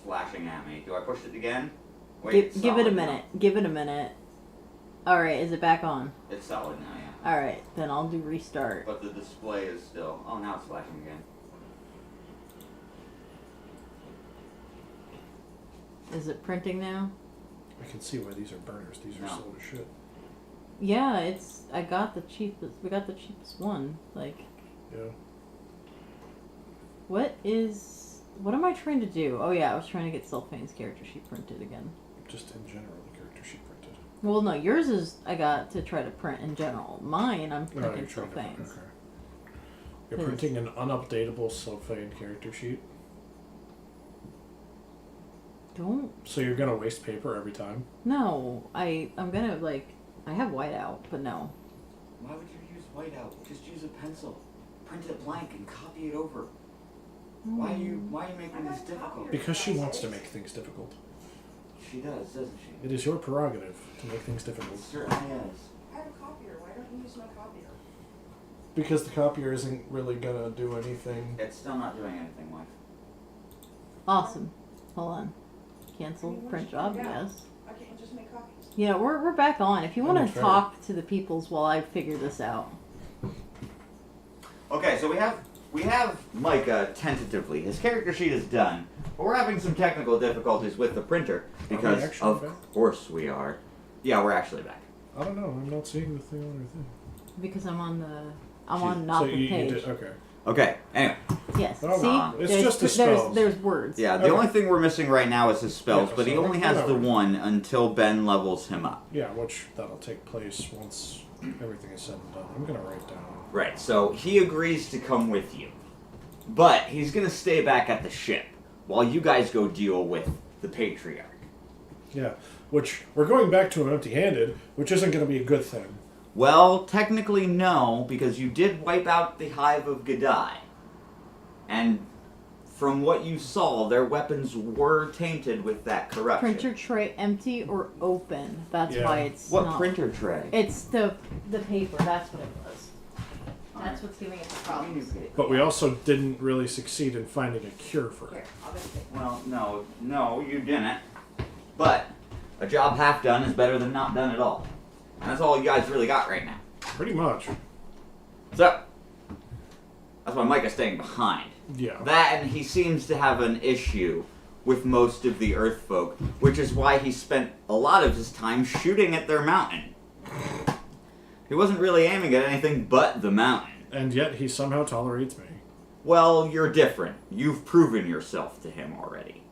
Speaker 1: flashing at me. Do I push it again? Wait,
Speaker 2: Give
Speaker 1: it's
Speaker 2: it a
Speaker 1: solid
Speaker 2: minute. Give it a minute. Alright, is it back on?
Speaker 1: now. It's solid now, yeah.
Speaker 2: Alright, then I'll do restart.
Speaker 1: But the display is still... Oh, now it's flashing again.
Speaker 2: Is it printing now?
Speaker 3: I can see why these are burners. These are
Speaker 1: No.
Speaker 3: sold as shit.
Speaker 2: Yeah, I got the cheapest. We got the cheapest one. Like,
Speaker 3: Yeah.
Speaker 2: what am I trying to do? Oh yeah, I was trying to get Sylphane's character sheet printed again.
Speaker 3: Just in general, the character sheet printed.
Speaker 2: Well, no, yours is I got to try to print in general. Mine, I'm
Speaker 3: Oh,
Speaker 2: printing
Speaker 3: you're trying to...
Speaker 2: Sylphane's.
Speaker 3: Okay. You're
Speaker 2: Yes.
Speaker 3: printing an unupdatable Sylphane character sheet?
Speaker 2: Don't.
Speaker 3: So you're gonna waste paper every time?
Speaker 2: No, I'm gonna I have whiteout, but no.
Speaker 1: Why would you use whiteout? Just use a pencil. Print it blank and copy it over. Why are you making this difficult?
Speaker 3: Because she wants to make things difficult.
Speaker 1: She does, doesn't she?
Speaker 3: It is your prerogative to make things difficult.
Speaker 1: It certainly is.
Speaker 5: I have a copier. Why don't you use my copier?
Speaker 3: Because the copier isn't really gonna do anything.
Speaker 1: It's still not doing anything, wife.
Speaker 2: Awesome. Hold on. Cancel
Speaker 5: I mean,
Speaker 2: print
Speaker 5: what's-
Speaker 2: job.
Speaker 5: yeah.
Speaker 2: Yes.
Speaker 5: I can't just make copies.
Speaker 2: Yeah, we're back on. If you want
Speaker 3: Oh,
Speaker 2: to
Speaker 3: fair.
Speaker 2: talk to the peoples while I figure this out.
Speaker 1: Okay, so we have Micah tentatively. His character sheet is done, but we're having some technical difficulties with the printer because
Speaker 3: actually
Speaker 1: of
Speaker 3: back?
Speaker 1: course we are. Yeah, we're actually back.
Speaker 3: I don't know. I'm not seeing the thing on her thing.
Speaker 2: Because I'm on
Speaker 1: Shoot.
Speaker 2: not
Speaker 3: so
Speaker 2: the
Speaker 3: you
Speaker 2: page.
Speaker 3: did, okay.
Speaker 1: Okay, anyway.
Speaker 2: Yes.
Speaker 3: Oh,
Speaker 2: See?
Speaker 3: it's
Speaker 2: There's-
Speaker 3: just the
Speaker 2: there's
Speaker 3: spells.
Speaker 2: there's words.
Speaker 1: Yeah, the
Speaker 3: Okay.
Speaker 1: only thing we're missing right now is his spells,
Speaker 3: Yeah,
Speaker 1: but he
Speaker 3: so
Speaker 1: only has the
Speaker 3: whatever.
Speaker 1: one until Ben levels him up.
Speaker 3: Yeah, which that'll take place once everything is said and done. I'm gonna write down.
Speaker 1: Right, so he agrees to come with you. But he's gonna stay back at the ship while you guys go deal with the Patriarch.
Speaker 3: Yeah, which we're going back to him empty-handed, which isn't gonna be a good thing.
Speaker 1: Well, technically no, because you did wipe out the Hive of Gadai. And from what you saw, their weapons were tainted with that corruption.
Speaker 2: Printer tray empty or open. That's
Speaker 3: Yeah.
Speaker 2: why it's
Speaker 1: What
Speaker 2: not.
Speaker 1: printer tray?
Speaker 2: It's the paper. That's what it was. That's what's giving it the problems.
Speaker 3: But we also didn't really succeed in finding a cure for
Speaker 2: Here,
Speaker 3: it.
Speaker 2: I'll just take
Speaker 1: Well, no, you didn't. But a job half done is better than not done at all. And that's all you guys really got right now.
Speaker 3: Pretty much.
Speaker 1: So, that's why Micah's staying behind.
Speaker 3: Yeah.
Speaker 1: That, and he seems to have an issue with most of the Earth folk, which is why he spent a lot of his time shooting at their mountain. He wasn't really aiming at anything but the mountain.
Speaker 3: And yet he somehow tolerates me.
Speaker 1: Well, you're different. You've proven yourself to him already.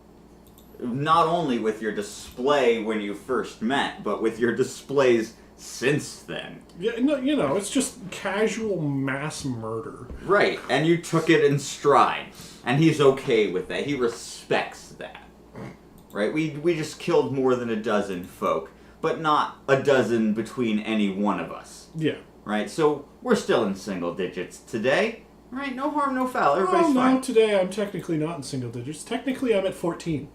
Speaker 1: Not only with your display when you first met, but with your displays since then.
Speaker 3: Yeah, no, you know, it's just casual mass murder.
Speaker 1: Right, and you took it in stride. And he's okay with that. He respects that. Right? We just killed more than a dozen folk, but not a dozen between any one of us.
Speaker 3: Yeah.
Speaker 1: Right? So we're still in single digits today. Right? No harm, no foul. Everybody's
Speaker 3: Oh, no,
Speaker 1: fine.
Speaker 3: today I'm technically not in single digits. Technically I'm at 14.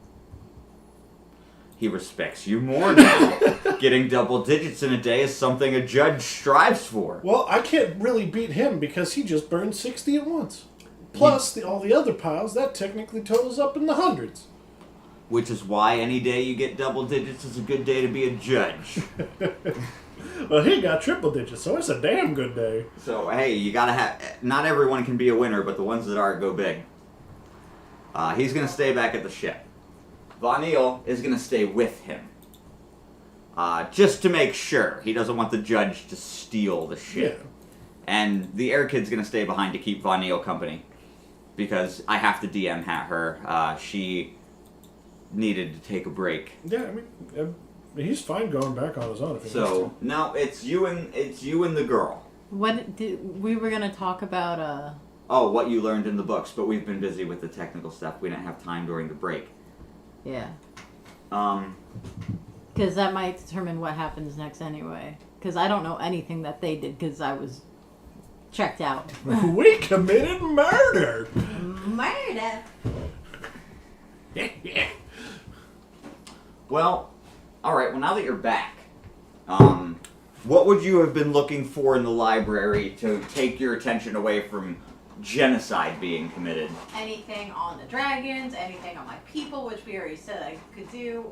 Speaker 1: He respects you more now. Getting double digits in a day is something a judge strives for.
Speaker 3: Well, I can't really beat him because he just burned 60 at once. Plus, all the other piles, that technically totals up in the hundreds.
Speaker 1: Which is why any day you get double digits is a good day to be a judge.
Speaker 3: Well, he got triple digits, so it's a damn good day.
Speaker 1: So, hey, you gotta have... Not everyone can be a winner, but the ones that are go big. He's gonna stay back at the ship. Von Eel is gonna stay with him. Just to make sure. He doesn't want the judge to steal the ship.
Speaker 3: Yeah.
Speaker 1: And the air kid's gonna stay behind to keep Von Eel company. Because I have to DM her. She needed to take a break.
Speaker 3: Yeah, I mean, he's fine going back on his own if he
Speaker 1: So
Speaker 3: wants
Speaker 1: now it's you and the girl.
Speaker 2: We were gonna talk about
Speaker 1: Oh, what you learned in the books, but we've been busy with the technical stuff. We didn't have time during the break.
Speaker 2: yeah,
Speaker 1: Um,
Speaker 2: because that might determine what happens next anyway. Because I don't know anything that they did because I was checked out.
Speaker 3: to. We committed murder!
Speaker 2: Murder.
Speaker 1: well, all right. Well, now that you're back, what would you have been looking for in the library to take your attention away from genocide being committed.
Speaker 2: Anything on the dragons, anything on my people, which we already said I could do,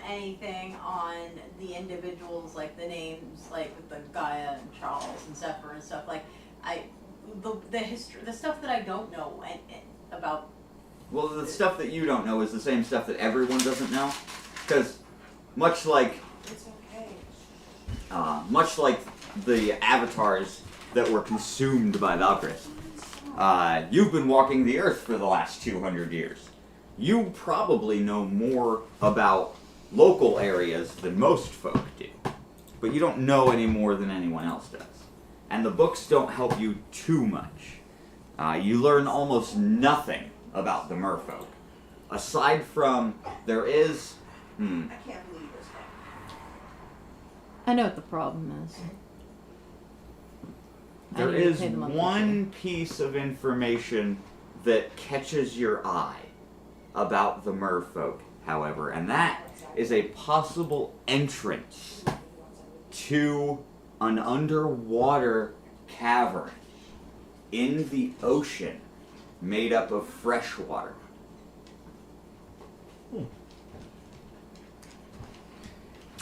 Speaker 2: anything on the individuals, like the names, like with the Gaia and Charles and Zephyr and stuff, like, the history, the stuff that I don't know about.
Speaker 1: Well, the stuff that you don't know is the same stuff that everyone doesn't know. Because much like
Speaker 5: It's okay.
Speaker 1: much like the avatars that were consumed by Valkyries, you've been walking the earth for the last 200 years. You probably know more about local areas than most folk do, but you don't know any more than anyone else does. And the books don't help you too much. You learn almost nothing about the merfolk. Aside from, there is...
Speaker 5: I can't believe this.
Speaker 2: I know what the problem is.
Speaker 1: There is one piece of information that catches your eye about the merfolk, however, and that is a possible entrance to an underwater cavern in the ocean made up of fresh water.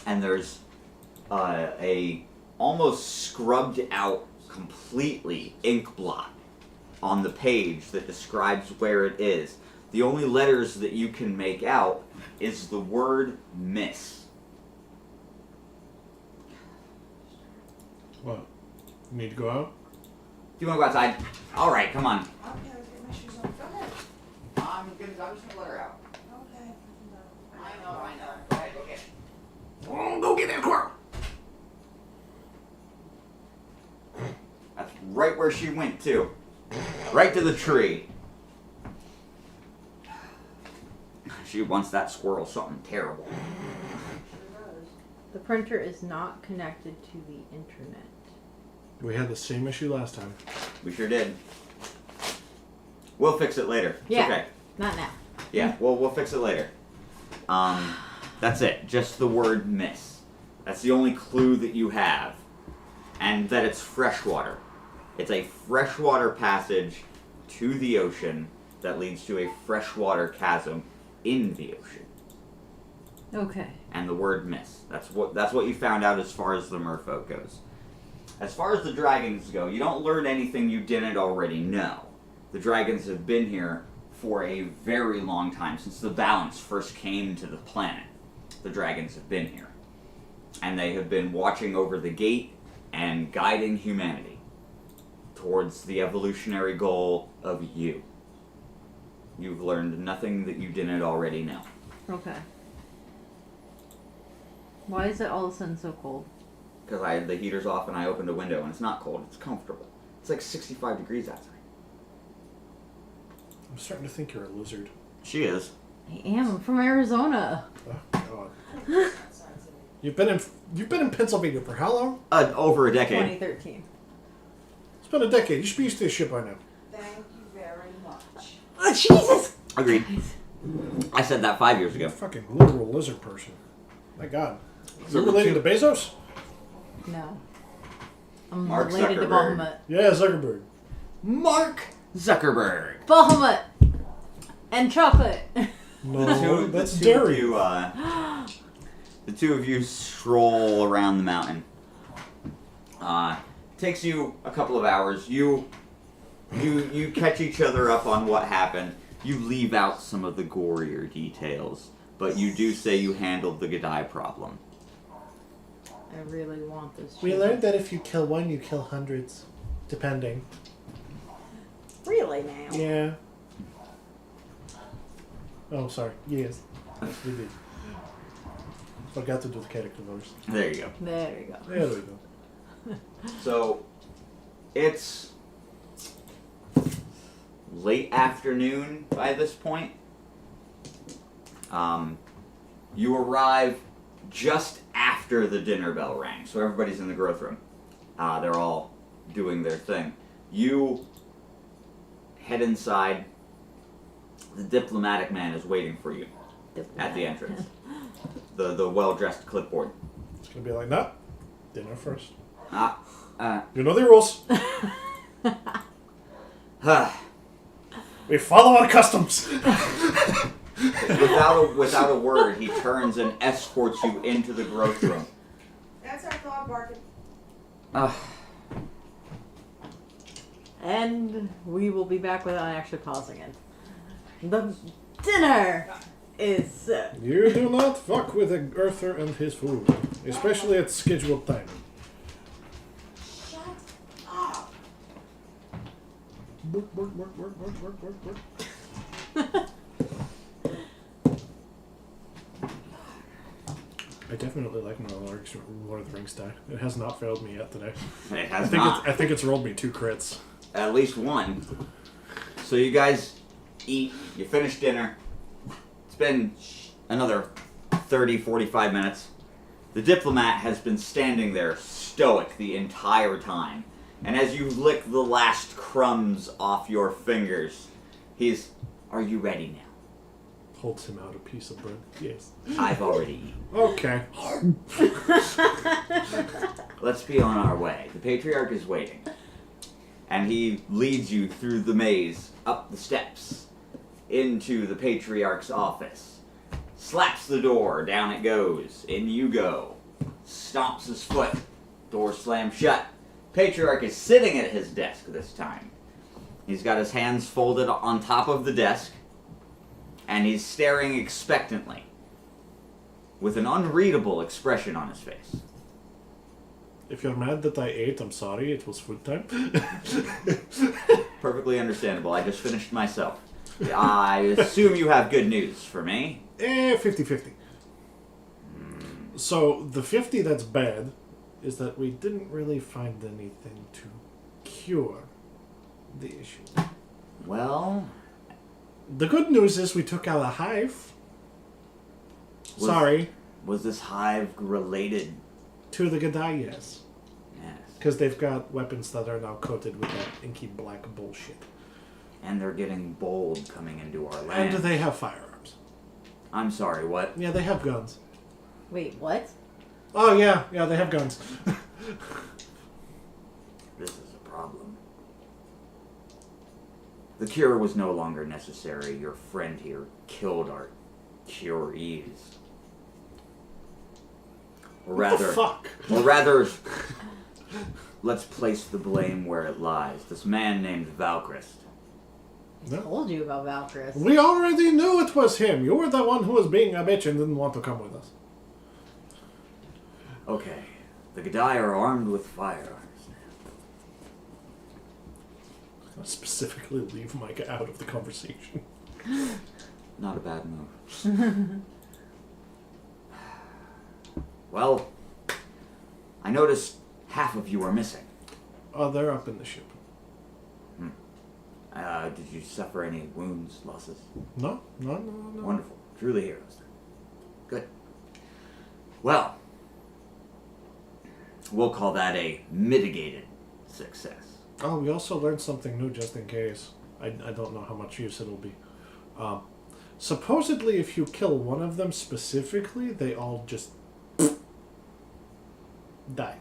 Speaker 1: And there's a almost scrubbed out completely ink blot on the page that describes where it is. The only letters that you can make out is the word miss.
Speaker 3: What? You need to go out?
Speaker 1: Do you want to go outside? All right, come on.
Speaker 5: Okay, let's get my shoes on. Go ahead.
Speaker 1: I'm just gonna let her out.
Speaker 5: Okay.
Speaker 1: I know. Go ahead, go get it. Oh, go get that squirrel. That's right where she went too. Right to the tree. She wants that squirrel something terrible.
Speaker 2: The printer is not connected to the internet.
Speaker 3: We had the same issue last time.
Speaker 1: We sure did. We'll fix it later. It's
Speaker 2: Yeah.
Speaker 1: okay.
Speaker 2: Not now.
Speaker 1: Yeah, we'll fix it later. That's it. Just the word miss. That's the only clue that you have. And that it's freshwater. It's a freshwater passage to the ocean that leads to a freshwater chasm in the ocean.
Speaker 2: Okay.
Speaker 1: And the word miss. That's what you found out as far as the merfolk goes. As far as the dragons go, you don't learn anything you didn't already know. The dragons have been here for a very long time, since the balance first came to the planet. The dragons have been here. And they have been watching over the gate and guiding humanity towards the evolutionary goal of you. You've learned nothing that you didn't already know.
Speaker 2: Okay. Why is it all of a sudden so cold?
Speaker 1: Because I had the heaters off and I opened a window and it's not cold, it's comfortable. It's like 65 degrees outside.
Speaker 3: I'm starting to think you're a lizard.
Speaker 1: She is.
Speaker 2: I am. I'm from Arizona.
Speaker 3: Oh, God. You've been in Pennsylvania for how long?
Speaker 1: Over a decade.
Speaker 2: 2013.
Speaker 3: It's been a decade. You should be used to this shit by now.
Speaker 5: Thank you very much.
Speaker 2: Oh, Jesus!
Speaker 1: Agreed. I said that 5 years ago.
Speaker 3: You're a fucking literal lizard person. My God. Is it related to Bezos?
Speaker 2: No. I'm
Speaker 1: Mark
Speaker 2: related to
Speaker 1: Zuckerberg.
Speaker 2: Bahamut.
Speaker 3: Yeah, Zuckerberg.
Speaker 1: Mark Zuckerberg.
Speaker 2: Bahamut! And chocolate.
Speaker 3: No, that's
Speaker 1: the two of
Speaker 3: dairy.
Speaker 1: you, the two of you stroll around the mountain. Takes you a couple of hours. You catch each other up on what happened. You leave out some of the gorier details, but you do say you handled the Gadai problem.
Speaker 2: I really want this.
Speaker 3: We
Speaker 2: shit.
Speaker 3: learned that if you kill one, you kill hundreds. Depending.
Speaker 2: Really now?
Speaker 3: Yeah. Oh, sorry. Yes. We did. Forgot to do the character voice.
Speaker 1: There you go.
Speaker 2: There you go.
Speaker 3: There we go.
Speaker 1: So, it's late afternoon by this point. You arrive just after the dinner bell rang, so everybody's in the growth room. They're all doing their thing. You head inside. The diplomatic man is waiting for you at the entrance. The well-dressed clipboard.
Speaker 3: It's gonna be like, nah. Dinner first.
Speaker 1: Ah,
Speaker 3: You know the rules. We follow our customs.
Speaker 1: Without a word, he turns and escorts you into the growth room.
Speaker 5: That's our dog barking.
Speaker 2: And we will be back without actually pausing it. The dinner is...
Speaker 3: You do not fuck with the Earther and his food, especially at scheduled time.
Speaker 5: Shut up.
Speaker 3: Work, work, work, work, work, work, work, work. I definitely like my Lord of the Rings die. It has not failed me yet today.
Speaker 1: It has not.
Speaker 3: I think it's rolled me 2 crits.
Speaker 1: At least one. So you guys eat, you finish dinner. It's been another 30, 45 minutes. The diplomat has been standing there stoic the entire time. And as you lick the last crumbs off your fingers, he's, are you ready now?
Speaker 3: Holds him out a piece of bread. Yes.
Speaker 1: I've already eaten.
Speaker 3: Okay.
Speaker 1: Let's be on our way. The patriarch is waiting. And he leads you through the maze, up the steps, into the patriarch's office. Slaps the door, down it goes. In you go. Stomps his foot. Door slams shut. Patriarch is sitting at his desk this time. He's got his hands folded on top of the desk, and he's staring expectantly, with an unreadable expression on his face.
Speaker 3: If you're mad that I ate, I'm sorry. It was food time.
Speaker 1: Perfectly understandable. I just finished myself. I assume you have good news for me.
Speaker 3: 50-50. So, the 50 that's bad is that we didn't really find anything to cure the issue.
Speaker 1: Well...
Speaker 3: The good news is we took out a hive. Sorry.
Speaker 1: Was this hive related?
Speaker 3: To the Gadai, yes.
Speaker 1: Yes.
Speaker 3: Because they've got weapons that are now coated with that inky black bullshit.
Speaker 1: And they're getting bold coming into our land.
Speaker 3: And they have firearms.
Speaker 1: I'm sorry, what?
Speaker 3: Yeah, they have guns.
Speaker 2: Wait, what?
Speaker 3: Oh, yeah, they have guns.
Speaker 1: This is a problem. The cure was no longer necessary. Your friend here killed our curees. Or
Speaker 3: What the fuck?
Speaker 1: Or rather, let's place the blame where it lies. This man named Valchrist.
Speaker 2: I told you about Valkyris.
Speaker 3: We already knew it was him. You were the one who was being a bitch and didn't want to come with us.
Speaker 1: Okay, the Gadai are armed with firearms.
Speaker 3: I specifically leave Micah out of the conversation.
Speaker 1: Not a bad move. Well, I noticed half of you are missing.
Speaker 3: Oh, they're up in the ship.
Speaker 1: Did you suffer any wounds, losses?
Speaker 3: No.
Speaker 1: Wonderful. Truly heroes. Good. Well, we'll call that a mitigated success.
Speaker 3: Oh, we also learned something new just in case. I don't know how much use it'll be. Supposedly, if you kill one of them specifically, they all just die.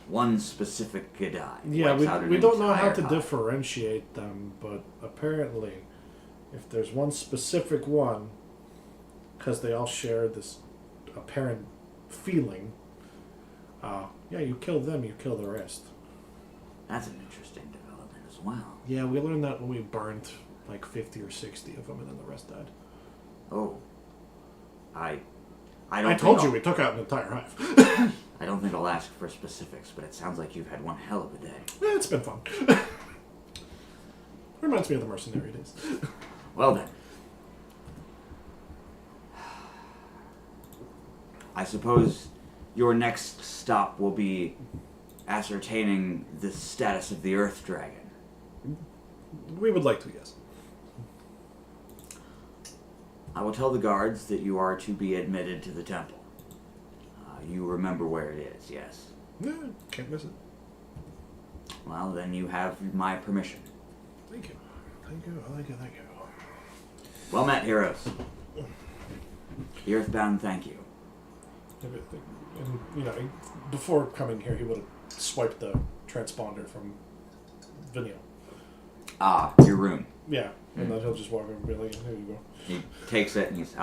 Speaker 1: One specific Gadai.
Speaker 3: Yeah,
Speaker 1: wipes out an
Speaker 3: we don't know how
Speaker 1: entire
Speaker 3: to
Speaker 1: hive.
Speaker 3: differentiate them, but apparently, if there's one specific one, because they all share this apparent feeling, yeah, you kill them, you kill the rest.
Speaker 1: That's an interesting development as well.
Speaker 3: Yeah, we learned that when we burned like 50 or 60 of them, and then the rest died.
Speaker 1: Oh. I
Speaker 3: I told you we took out an entire hive.
Speaker 1: I don't think I'll ask for specifics, but it sounds like you've had one hell of a day.
Speaker 3: Yeah, it's been fun. Reminds me of the mercenary days.
Speaker 1: Well then. I suppose your next stop will be ascertaining the status of the Earth Dragon.
Speaker 3: We would like to, yes.
Speaker 1: I will tell the guards that you are to be admitted to the temple. You remember where it is, yes?
Speaker 3: Yeah, can't miss it.
Speaker 1: Well, then you have my permission.
Speaker 3: Thank you. Thank you. Thank you. Thank you.
Speaker 1: Well met, heroes. The Earthbound, thank you.
Speaker 3: And, you know, before coming here, he would have swiped the transponder from Vinio.
Speaker 1: Your room.
Speaker 3: Yeah. And then he'll just walk over and be like, here you go.
Speaker 1: He takes it and he's,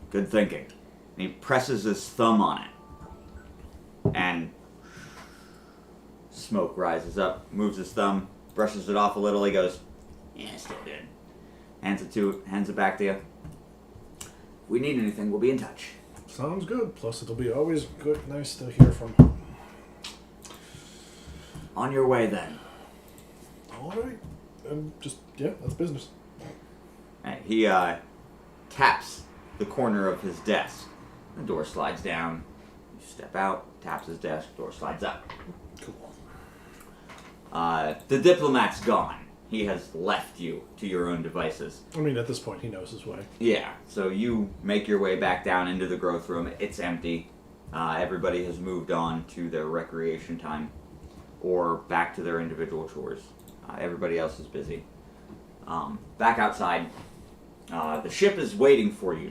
Speaker 1: good thinking. And he presses his thumb on it. And smoke rises up, moves his thumb, brushes it off a little. He goes, yeah, still good. Hands it back to you. If we need anything, we'll be in touch.
Speaker 3: Sounds good. Plus, it'll be always good, nice to hear from home.
Speaker 1: On your way, then.
Speaker 3: All right. And just, yeah, that's business.
Speaker 1: And he taps the corner of his desk. The door slides down. You step out, taps his desk, door slides up.
Speaker 3: Cool.
Speaker 1: The diplomat's gone. He has left you to your own devices.
Speaker 3: I mean, at this point, he knows his way.
Speaker 1: Yeah, so you make your way back down into the growth room. It's empty. Everybody has moved on to their recreation time or back to their individual chores. Everybody else is busy. Back outside, the ship is waiting for you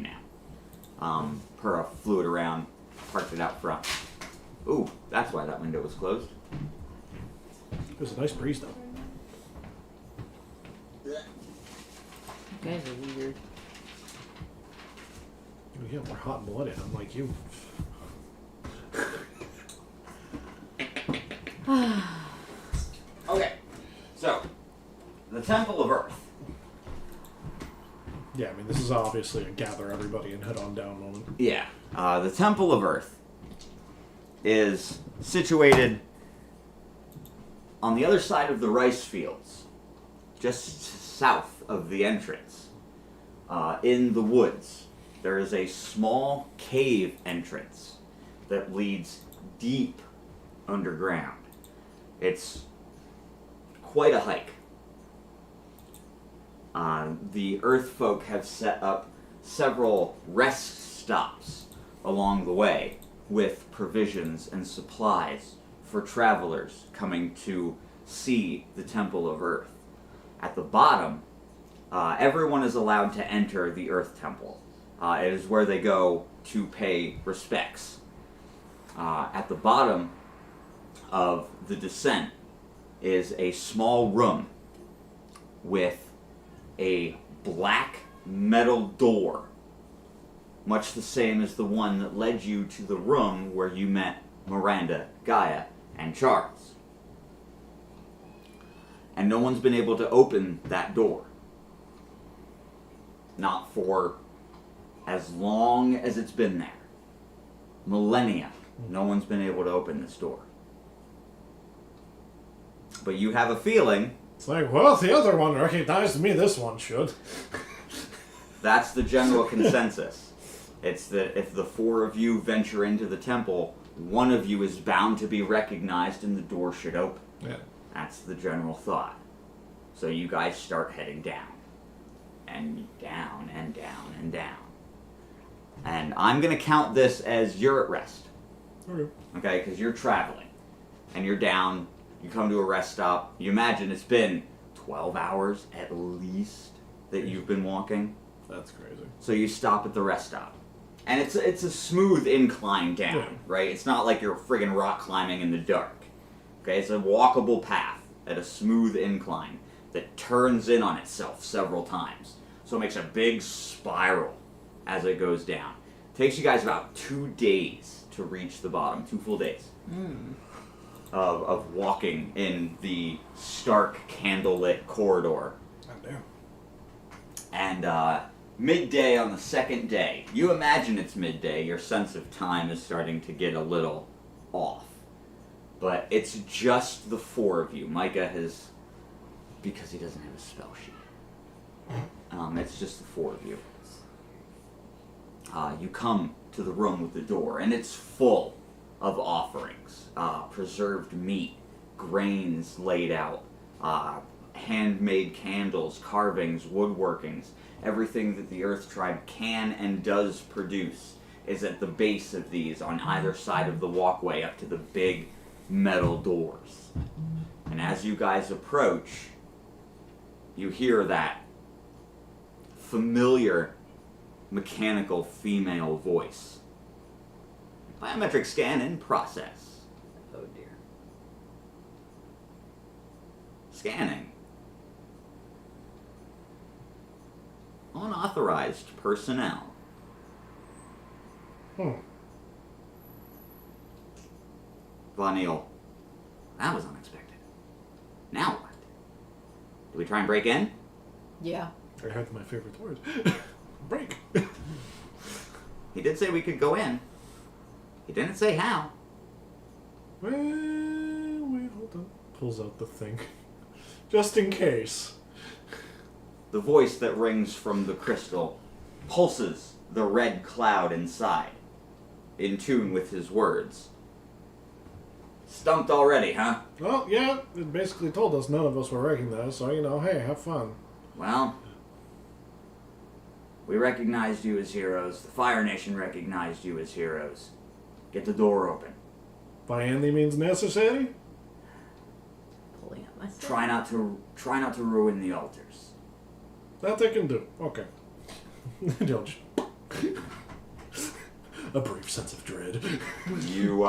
Speaker 1: now. Purra flew it around, parked it out front. Ooh, that's why that window was closed.
Speaker 3: It was a nice breeze, though.
Speaker 2: You guys are weird.
Speaker 3: Oh, yeah, we're hot and blooded, unlike you.
Speaker 1: Okay, so, the Temple of Earth.
Speaker 3: Yeah, I mean, this is obviously a gather everybody and head on down moment.
Speaker 1: Yeah, the Temple of Earth is situated on the other side of the rice fields, just south of the entrance, in the woods. There is a small cave entrance that leads deep underground. It's quite a hike. The Earth folk have set up several rest stops along the way with provisions and supplies for travelers coming to see the Temple of Earth. At the bottom, everyone is allowed to enter the Earth Temple. It is where they go to pay respects. At the bottom of the descent is a small room with a black metal door, much the same as the one that led you to the room where you met Miranda, Gaia, and Charles. And no one's been able to open that door. Not for as long as it's been there. Millennia. No one's been able to open this door. But you have a feeling
Speaker 3: It's like, well, if the other one recognized me, this one should.
Speaker 1: that's the general consensus. It's that if the four of you venture into the temple, one of you is bound to be recognized and the door should open.
Speaker 3: Yeah.
Speaker 1: That's the general thought. So you guys start heading down. And down and down and down. And I'm going to count this as you're at rest.
Speaker 3: Okay.
Speaker 1: Okay, because you're traveling. And you're down, you come to a rest stop. You imagine it's been 12 hours at least that you've been walking.
Speaker 3: That's crazy.
Speaker 1: So you stop at the rest stop. And it's a smooth incline down,
Speaker 3: Yeah.
Speaker 1: right? It's not like you're friggin' rock climbing in the dark. Okay, it's a walkable path at a smooth incline that turns in on itself several times. So it makes a big spiral as it goes down. It takes you guys about 2 days to reach the bottom, 2 full days of walking in the stark candlelit corridor.
Speaker 3: Goddamn.
Speaker 1: And midday on the second day, you imagine it's midday, your sense of time is starting to get a little off. But it's just the four of you. Micah has, because he doesn't have a spell sheet. It's just the four of you. You come to the room with the door, and it's full of offerings. Preserved meat, grains laid out, handmade candles, carvings, woodworkings. Everything that the Earth Tribe can and does produce is at the base of these on either side of the walkway up to the big metal doors. And as you guys approach, you hear that familiar mechanical female voice. Biometric scan in process.
Speaker 2: Oh dear.
Speaker 1: Scanning. unauthorized personnel. Vanille, that was unexpected. Now what? Do we try and break in?
Speaker 2: Yeah.
Speaker 3: I heard my favorite word. Break.
Speaker 1: He did say we could go in. He didn't say how.
Speaker 3: Well, wait, hold on. Pulls out the thing. Just in case.
Speaker 1: The voice that rings from the crystal pulses the red cloud inside, in tune with his words. Stumped already, huh?
Speaker 3: Well, yeah, it basically told us none of us were recognized, so, hey, have fun.
Speaker 1: Well, we recognized you as heroes. The Fire Nation recognized you as heroes. Get the door open.
Speaker 3: By any means necessary?
Speaker 2: Pulling up my stuff.
Speaker 1: Try not to ruin the altars.
Speaker 3: That they can do. Okay. Don't a brief sense of dread.
Speaker 1: You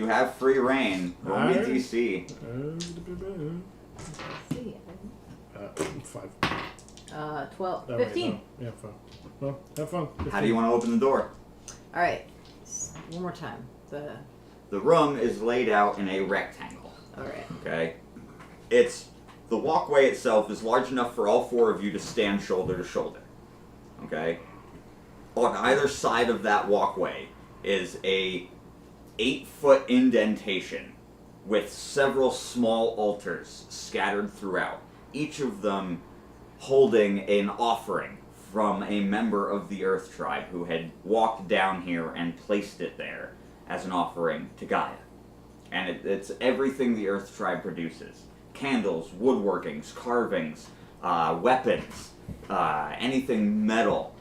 Speaker 1: have free reign. Roll me
Speaker 3: Alright.
Speaker 1: DC.
Speaker 3: 5.
Speaker 2: 12.
Speaker 3: Oh, wait,
Speaker 2: 15.
Speaker 3: no. Yeah, 5. Well, have fun.
Speaker 1: How do you want to open the door?
Speaker 2: Alright. One more time.
Speaker 1: The room is laid out in a rectangle.
Speaker 2: Alright.
Speaker 1: Okay? The walkway itself is large enough for all four of you to stand shoulder to shoulder. Okay? On either side of that walkway is a 8-foot indentation with several small altars scattered throughout, each of them holding an offering from a member of the Earth Tribe who had walked down here and placed it there as an offering to Gaia. And it's everything the Earth Tribe produces. Candles, woodworkings, carvings, weapons, anything metal,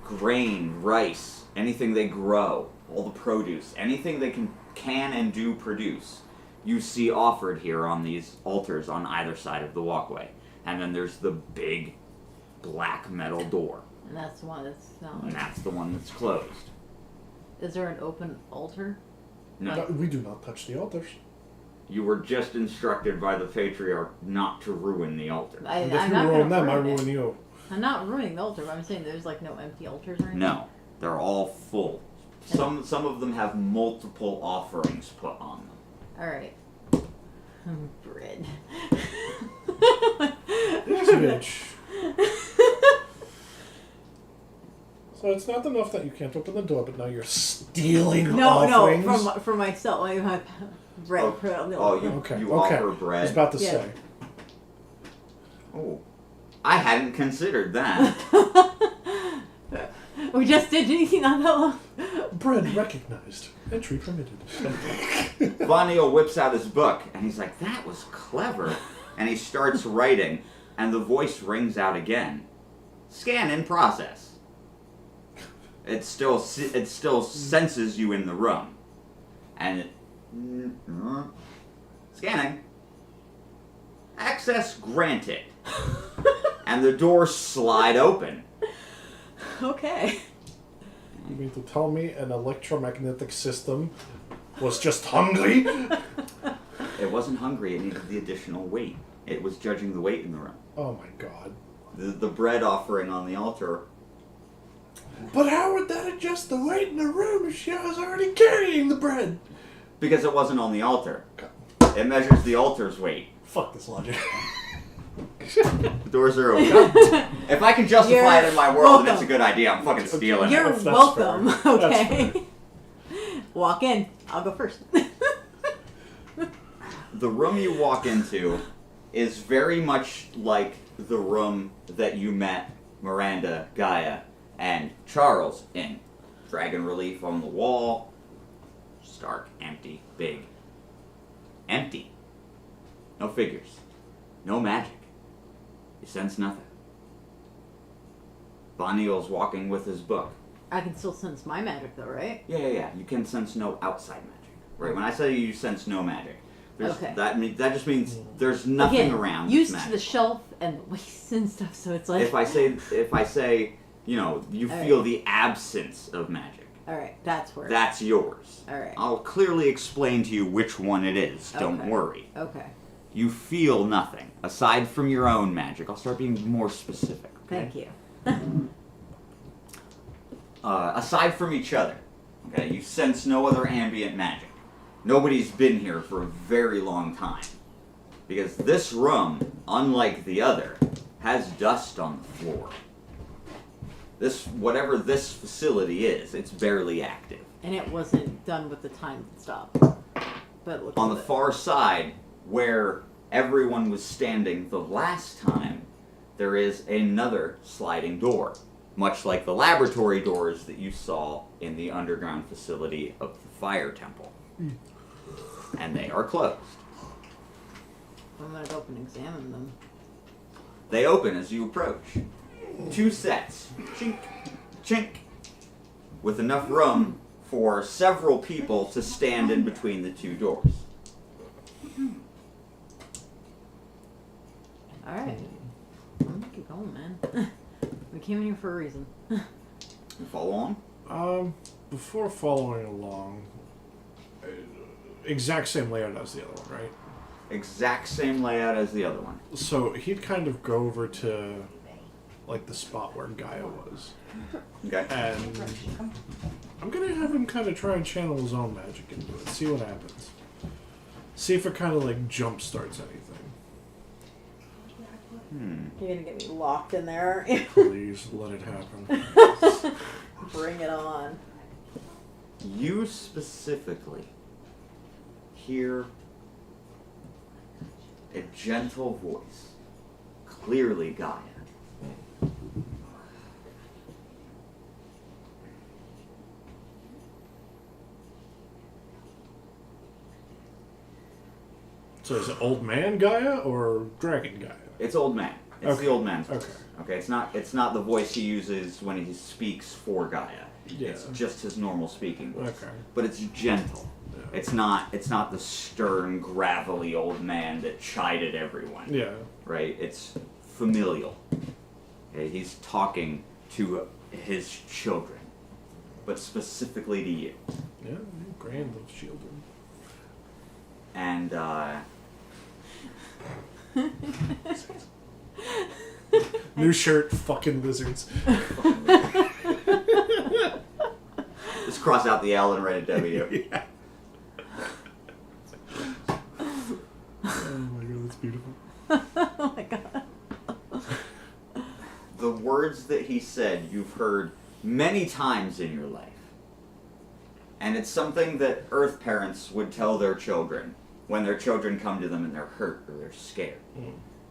Speaker 1: grain, rice, anything they grow, all the produce, anything they can and do produce, you see offered here on these altars on either side of the walkway. And then there's the big black metal door.
Speaker 2: And that's the one that's not.
Speaker 1: And that's the one that's closed.
Speaker 2: Is there an open altar?
Speaker 1: No.
Speaker 3: We do not touch the altars.
Speaker 1: You were just instructed by the patriarch not to ruin the altar.
Speaker 3: And
Speaker 2: I'm
Speaker 3: if you
Speaker 2: not
Speaker 3: ruin
Speaker 2: gonna
Speaker 3: them, I
Speaker 2: ruin it.
Speaker 3: ruin you.
Speaker 2: I'm not ruining the altar, but I'm saying there's like no empty altars or anything.
Speaker 1: No, they're all full. Some of them have multiple offerings put on them.
Speaker 2: Alright. Bread.
Speaker 3: This bitch. So it's not enough that you can't open the door, but now you're stealing offerings?
Speaker 2: No, from myself. I have bread.
Speaker 1: You offer bread.
Speaker 3: I was about to
Speaker 2: Yeah.
Speaker 3: say.
Speaker 1: Oh, I hadn't considered that.
Speaker 2: We just did anything not that long.
Speaker 3: Bread recognized. Entry permitted.
Speaker 1: Vanille whips out his book, and he's like, that was clever. And he starts writing, and the voice rings out again. Scan in process. It still senses you in the room. And scanning. Access granted. And the doors slide open.
Speaker 2: Okay.
Speaker 3: You mean to tell me an electromagnetic system was just hungry?
Speaker 1: It wasn't hungry, it needed the additional weight. It was judging the weight in the room.
Speaker 3: Oh my god.
Speaker 1: The bread offering on the altar.
Speaker 3: But how would that adjust the weight in the room if she was already carrying the bread?
Speaker 1: Because it wasn't on the altar. It measures the altar's weight.
Speaker 3: Fuck this logic.
Speaker 1: The doors are open. If I can justify it in my world, then it's a good idea. I'm fucking stealing
Speaker 2: You're
Speaker 1: it.
Speaker 3: That's
Speaker 2: welcome.
Speaker 3: fair. That's
Speaker 2: Okay. Walk in. I'll go first.
Speaker 1: The room you walk into is very much like the room that you met Miranda, Gaia, and Charles in. Dragon relief on the wall. Stark, empty, big. Empty. No figures. No magic. You sense nothing. Von Neal's walking with his book.
Speaker 2: I can still sense my magic though, right?
Speaker 1: Yeah. You can sense no outside magic. Right? When I say you sense no magic,
Speaker 2: Okay.
Speaker 1: that just means there's nothing
Speaker 2: Again,
Speaker 1: around. that's
Speaker 2: used to the
Speaker 1: magical.
Speaker 2: shelf and the weights and stuff, so it's like.
Speaker 1: If I say, you
Speaker 2: All
Speaker 1: feel
Speaker 2: right.
Speaker 1: the absence of magic.
Speaker 2: All right, that's where.
Speaker 1: That's yours.
Speaker 2: All right.
Speaker 1: I'll clearly explain to you which one it is. Don't
Speaker 2: Okay.
Speaker 1: worry.
Speaker 2: Okay.
Speaker 1: You feel nothing aside from your own magic. I'll start being more specific.
Speaker 2: Thank you.
Speaker 1: Aside from each other, okay, you sense no other ambient magic. Nobody's been here for a very long time. Because this room, unlike the other, has dust on the floor. Whatever this facility is, it's barely active.
Speaker 2: And it wasn't done with the time stop. But it looks
Speaker 1: On
Speaker 2: a
Speaker 1: the
Speaker 2: bit.
Speaker 1: far side, where everyone was standing the last time, there is another sliding door, much like the laboratory doors that you saw in the underground facility of the fire temple. And they are closed.
Speaker 2: I'm gonna go up and examine them.
Speaker 1: They open as you approach. 2 sets. Chink, chink. With enough room for several people to stand in between the 2 doors.
Speaker 2: Alright. I'm gonna keep going, man. We came in here for a reason.
Speaker 1: You follow on?
Speaker 3: Before following along, exact same layout as the other one, right?
Speaker 1: Exact same layout as the other one.
Speaker 3: So he'd kind of go over to, like, the spot where Gaia was.
Speaker 1: Okay.
Speaker 3: And I'm gonna have him kind of try and channel his own magic into it, see what happens. See if it kind of, like, jump starts anything.
Speaker 2: You're gonna get me locked in there, aren't you?
Speaker 3: Please, let it happen.
Speaker 2: Bring it on.
Speaker 1: You specifically hear a gentle voice, clearly Gaia.
Speaker 3: So is it Old Man Gaia or Dragon Gaia?
Speaker 1: It's old man. It's
Speaker 3: Okay.
Speaker 1: the old man's voice.
Speaker 3: Okay.
Speaker 1: Okay. It's not the voice he uses when he speaks for Gaia.
Speaker 3: Yeah.
Speaker 1: It's just his normal speaking voice.
Speaker 3: Okay.
Speaker 1: But it's gentle.
Speaker 3: Yeah.
Speaker 1: It's not the stern, gravelly old man that chided everyone.
Speaker 3: Yeah.
Speaker 1: Right? It's familial. Okay, he's talking to his children, but specifically to you.
Speaker 3: Yeah, grand of children.
Speaker 1: And
Speaker 3: New shirt, fucking lizards.
Speaker 1: just cross out the L and write a W.
Speaker 3: Yeah. Oh my god, that's beautiful.
Speaker 2: Oh my god.
Speaker 1: The words that he said you've heard many times in your life. And it's something that Earth parents would tell their children when their children come to them and they're hurt or they're scared.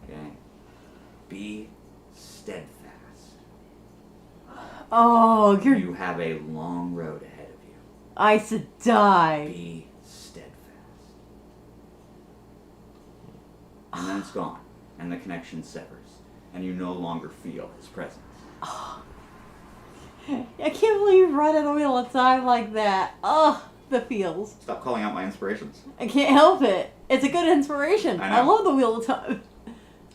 Speaker 1: Okay? Be steadfast.
Speaker 2: Oh,
Speaker 1: You have a long road ahead of you.
Speaker 2: I said die.
Speaker 1: Be steadfast. And then it's gone. And the connection severs. And you no longer feel his presence.
Speaker 2: I can't believe you run at the wheel of time like that. Oh, the feels.
Speaker 1: Stop calling out my inspirations.
Speaker 2: I can't help it. It's a good inspiration.
Speaker 1: I know.
Speaker 2: I love the wheel of time.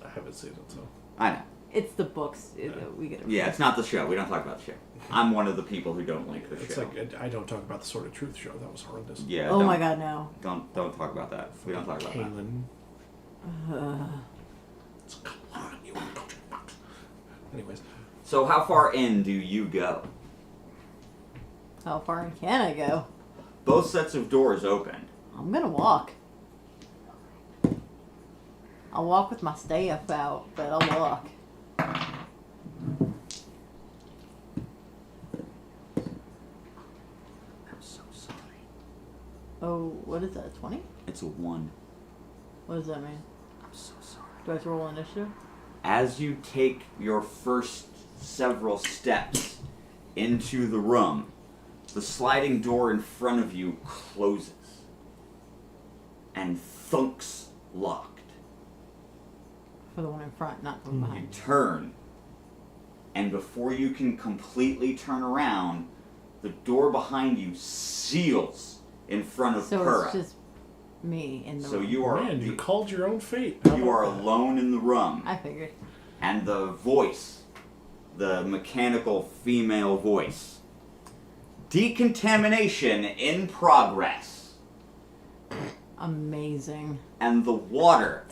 Speaker 3: I haven't seen it, so.
Speaker 1: I know.
Speaker 2: It's the books. We get it.
Speaker 1: Yeah, it's not the show. We don't talk about the show. I'm one of the people who don't like the
Speaker 3: It's
Speaker 1: show.
Speaker 3: like, I don't talk about the Sword of Truth show. That was horrendous.
Speaker 1: Yeah.
Speaker 2: Oh
Speaker 1: don't-
Speaker 2: my god, no.
Speaker 1: Don't talk about that. We don't talk about that.
Speaker 3: Kaylin.
Speaker 2: Uh,
Speaker 3: Come on, you indulgent fucks. Anyways.
Speaker 1: So how far in do you go?
Speaker 2: how far can I go?
Speaker 1: Both sets of doors open.
Speaker 2: I'm gonna walk. I'll walk with my staff out, but I'll walk.
Speaker 1: I'm so sorry.
Speaker 2: Oh, what is that? 20?
Speaker 1: It's a 1.
Speaker 2: What does that mean?
Speaker 1: I'm so sorry.
Speaker 2: Do I have to roll initiative?
Speaker 1: As you take your first several steps into the room, the sliding door in front of you closes and thunks locked.
Speaker 2: For the one in front, not the one
Speaker 1: You
Speaker 2: behind.
Speaker 1: turn, and before you can completely turn around, the door behind you seals in front of
Speaker 2: So
Speaker 1: Pura.
Speaker 2: it's just me in the
Speaker 1: So
Speaker 2: room.
Speaker 1: you are
Speaker 3: Man, you called your own fate. How
Speaker 1: you are
Speaker 3: about that?
Speaker 1: alone in the room,
Speaker 2: I figured.
Speaker 1: and the voice, the mechanical female voice, decontamination in progress,
Speaker 2: Amazing.
Speaker 1: and the water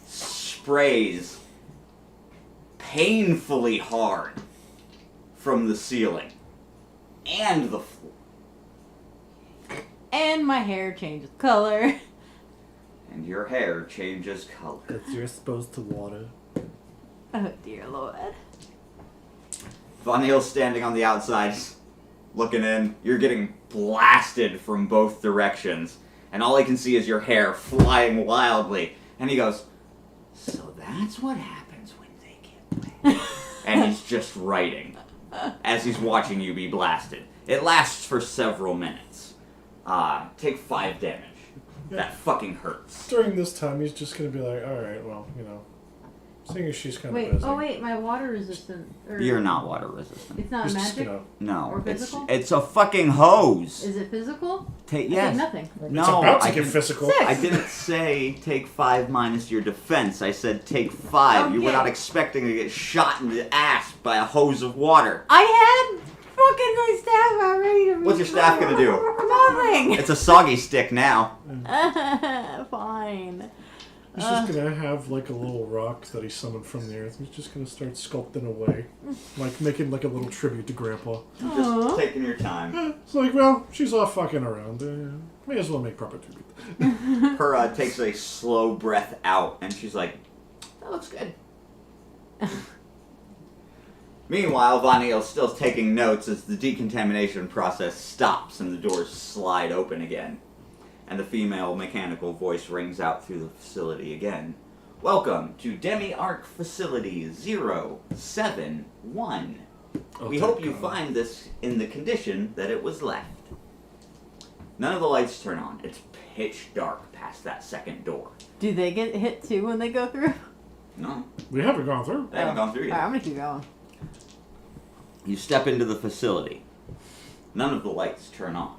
Speaker 1: sprays painfully hard from the ceiling and the floor.
Speaker 2: And my hair changes color.
Speaker 1: And your hair changes color.
Speaker 3: Because you're exposed to water.
Speaker 2: Oh dear Lord.
Speaker 1: Von Neal's standing on the outside, looking in. You're getting blasted from both directions. And all I can see is your hair flying wildly. And he goes, so that's what happens when they get wet. And he's just writing as he's watching you be blasted. It lasts for several minutes. Take 5 damage. That fucking hurts.
Speaker 3: During this time, he's just going to be like, alright, well, you know, seeing as she's kind of
Speaker 2: Wait,
Speaker 3: busy.
Speaker 2: oh wait, my water resistant.
Speaker 1: You're not water resistant.
Speaker 2: It's not
Speaker 3: He's just
Speaker 2: magic?
Speaker 3: gonna,
Speaker 1: No,
Speaker 2: Or
Speaker 1: it's
Speaker 2: physical?
Speaker 1: it's a fucking hose.
Speaker 2: Is it physical?
Speaker 1: Take
Speaker 2: I
Speaker 1: yes.
Speaker 2: take nothing.
Speaker 1: No,
Speaker 3: it's about to
Speaker 1: I
Speaker 3: get
Speaker 1: didn't-
Speaker 3: physical.
Speaker 2: Six.
Speaker 1: I didn't say take 5 minus your defense. I said take 5. You were
Speaker 2: Okay.
Speaker 1: not expecting to get shot in the ass by a hose of water.
Speaker 2: I had fucking my staff already. To
Speaker 1: What's your staff gonna do?
Speaker 2: Nothing.
Speaker 1: It's a soggy stick now.
Speaker 2: Fine.
Speaker 3: He's just going to have like a little rock that he summoned from the earth. He's just going to start sculpting away. Like making like a little tribute to Grandpa.
Speaker 1: Just taking your time.
Speaker 3: It's like, well, she's off fucking around. May as well make proper tribute.
Speaker 1: Her takes a slow breath out, and she's like, that looks good. Meanwhile, Von Neal's still taking notes as the decontamination process stops and the doors slide open again. And the female mechanical voice rings out through the facility again. Welcome to Demi-Arc Facility 071. We hope you find this in the condition that it was left. None of the lights turn on. It's pitch dark past that second door.
Speaker 2: Do they get hit too when they go through?
Speaker 1: No,
Speaker 3: We haven't gone through.
Speaker 1: they haven't gone through
Speaker 2: Alright,
Speaker 1: yet.
Speaker 2: I'm gonna keep going.
Speaker 1: You step into the facility. None of the lights turn on.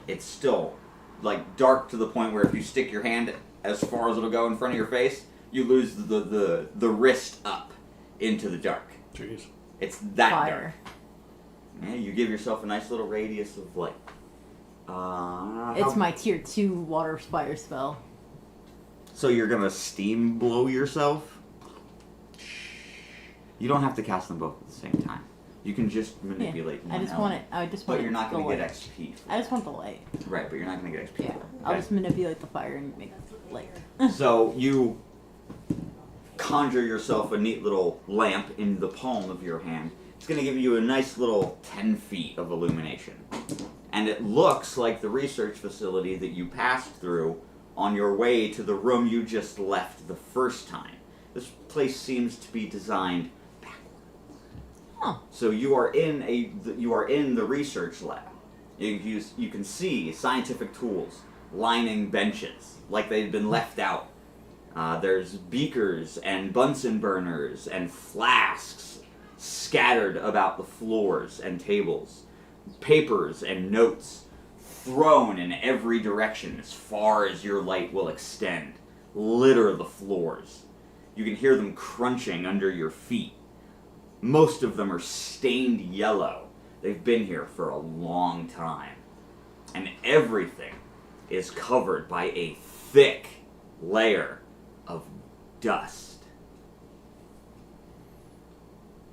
Speaker 1: It's still like dark to the point where if you stick your hand as far as it'll go in front of your face, you lose the wrist up into the dark.
Speaker 3: Jeez.
Speaker 1: It's that dark.
Speaker 2: Fire.
Speaker 1: Yeah, you give yourself a nice little radius of light.
Speaker 2: It's my tier 2 water fire spell.
Speaker 1: So you're gonna steam blow yourself? You don't have to cast them both at the same time. You can just manipulate
Speaker 2: I
Speaker 1: one
Speaker 2: just
Speaker 1: element.
Speaker 2: want it. I just
Speaker 1: But
Speaker 2: want
Speaker 1: you're not
Speaker 2: the
Speaker 1: gonna
Speaker 2: light.
Speaker 1: get XP.
Speaker 2: I just want the light.
Speaker 1: Right, but you're not gonna get XP.
Speaker 2: Yeah. I'll just manipulate the fire and make it light.
Speaker 1: So you conjure yourself a neat little lamp in the palm of your hand. It's going to give you a nice little 10 feet of illumination. And it looks like the research facility that you passed through on your way to the room you just left the first time. This place seems to be designed backwards.
Speaker 2: Huh.
Speaker 1: So you are in the research lab. You can see scientific tools lining benches like they'd been left out. There's beakers and Bunsen burners and flasks scattered about the floors and tables. Papers and notes thrown in every direction as far as your light will extend litter the floors. You can hear them crunching under your feet. Most of them are stained yellow. They've been here for a long time. And everything is covered by a thick layer of dust.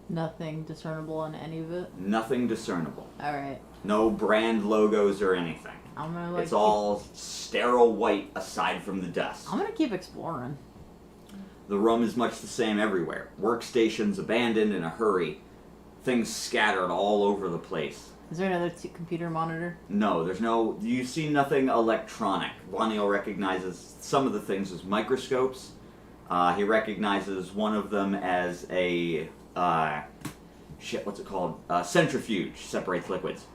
Speaker 2: Nothing discernible on any of it.
Speaker 1: Nothing discernible.
Speaker 2: Alright.
Speaker 1: No brand logos or anything.
Speaker 2: I'm gonna like
Speaker 1: It's all sterile white aside from the dust.
Speaker 2: I'm gonna keep exploring.
Speaker 1: The room is much the same everywhere. Workstations abandoned in a hurry. Things scattered all over the place.
Speaker 2: Is there another computer monitor?
Speaker 1: No, there's no... You see nothing electronic. Vonneal recognizes some of the things as microscopes. He recognizes one of them as a... what's it called? Centrifuge. Separates liquids.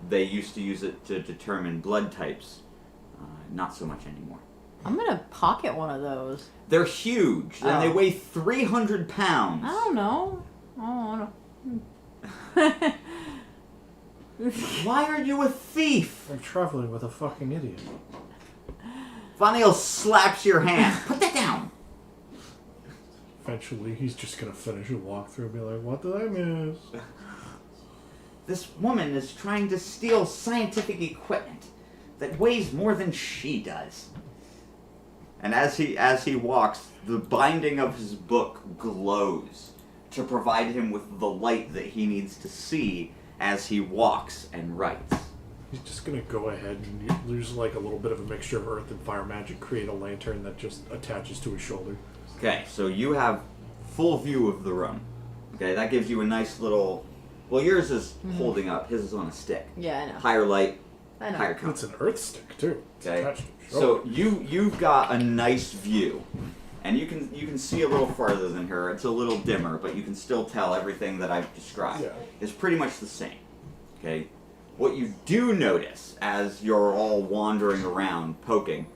Speaker 1: They used to use it to determine blood types. Not so much anymore.
Speaker 2: I'm gonna pocket one of those.
Speaker 1: They're huge, and they
Speaker 2: Oh.
Speaker 1: weigh 300 pounds.
Speaker 2: I don't know. I don't know.
Speaker 1: Why are you a thief?
Speaker 3: I'm traveling with a fucking idiot.
Speaker 1: Vonneal slaps your hand. Put that down.
Speaker 3: Eventually, he's just gonna finish a walkthrough and be like, what did I miss?
Speaker 1: This woman is trying to steal scientific equipment that weighs more than she does. And as he walks, the binding of his book glows to provide him with the light that he needs to see as he walks and writes.
Speaker 3: He's just gonna go ahead and use like a little bit of a mixture of earth and fire magic, create a lantern that just attaches to his shoulder.
Speaker 1: Okay, so you have full view of the room. Okay, that gives you a nice little... Well, yours is holding up. His is on a stick.
Speaker 2: Yeah, I know.
Speaker 1: Higher light,
Speaker 2: I know.
Speaker 1: higher
Speaker 3: It's an earth stick too. It's
Speaker 1: Okay,
Speaker 3: attached to his
Speaker 1: so
Speaker 3: shoulder.
Speaker 1: you've got a nice view, and you can see a little farther than her. It's a little dimmer, but you can still tell everything that I've described is pretty much the same. Okay, what you do notice as you're all wandering around poking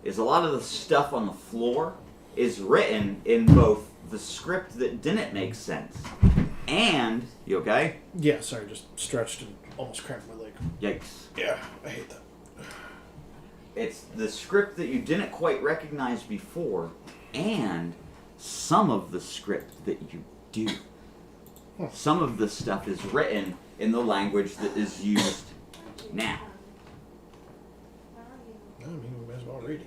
Speaker 1: is a lot of the stuff on the floor is written in both the script that didn't make sense and you okay?
Speaker 3: Yeah, sorry, just stretched and almost cracked my leg.
Speaker 1: Yikes.
Speaker 3: Yeah, I hate that.
Speaker 1: It's the script that you didn't quite recognize before, and some of the script that you do. Some of the stuff is written in the language that is used now.
Speaker 3: I mean, we might as well read it.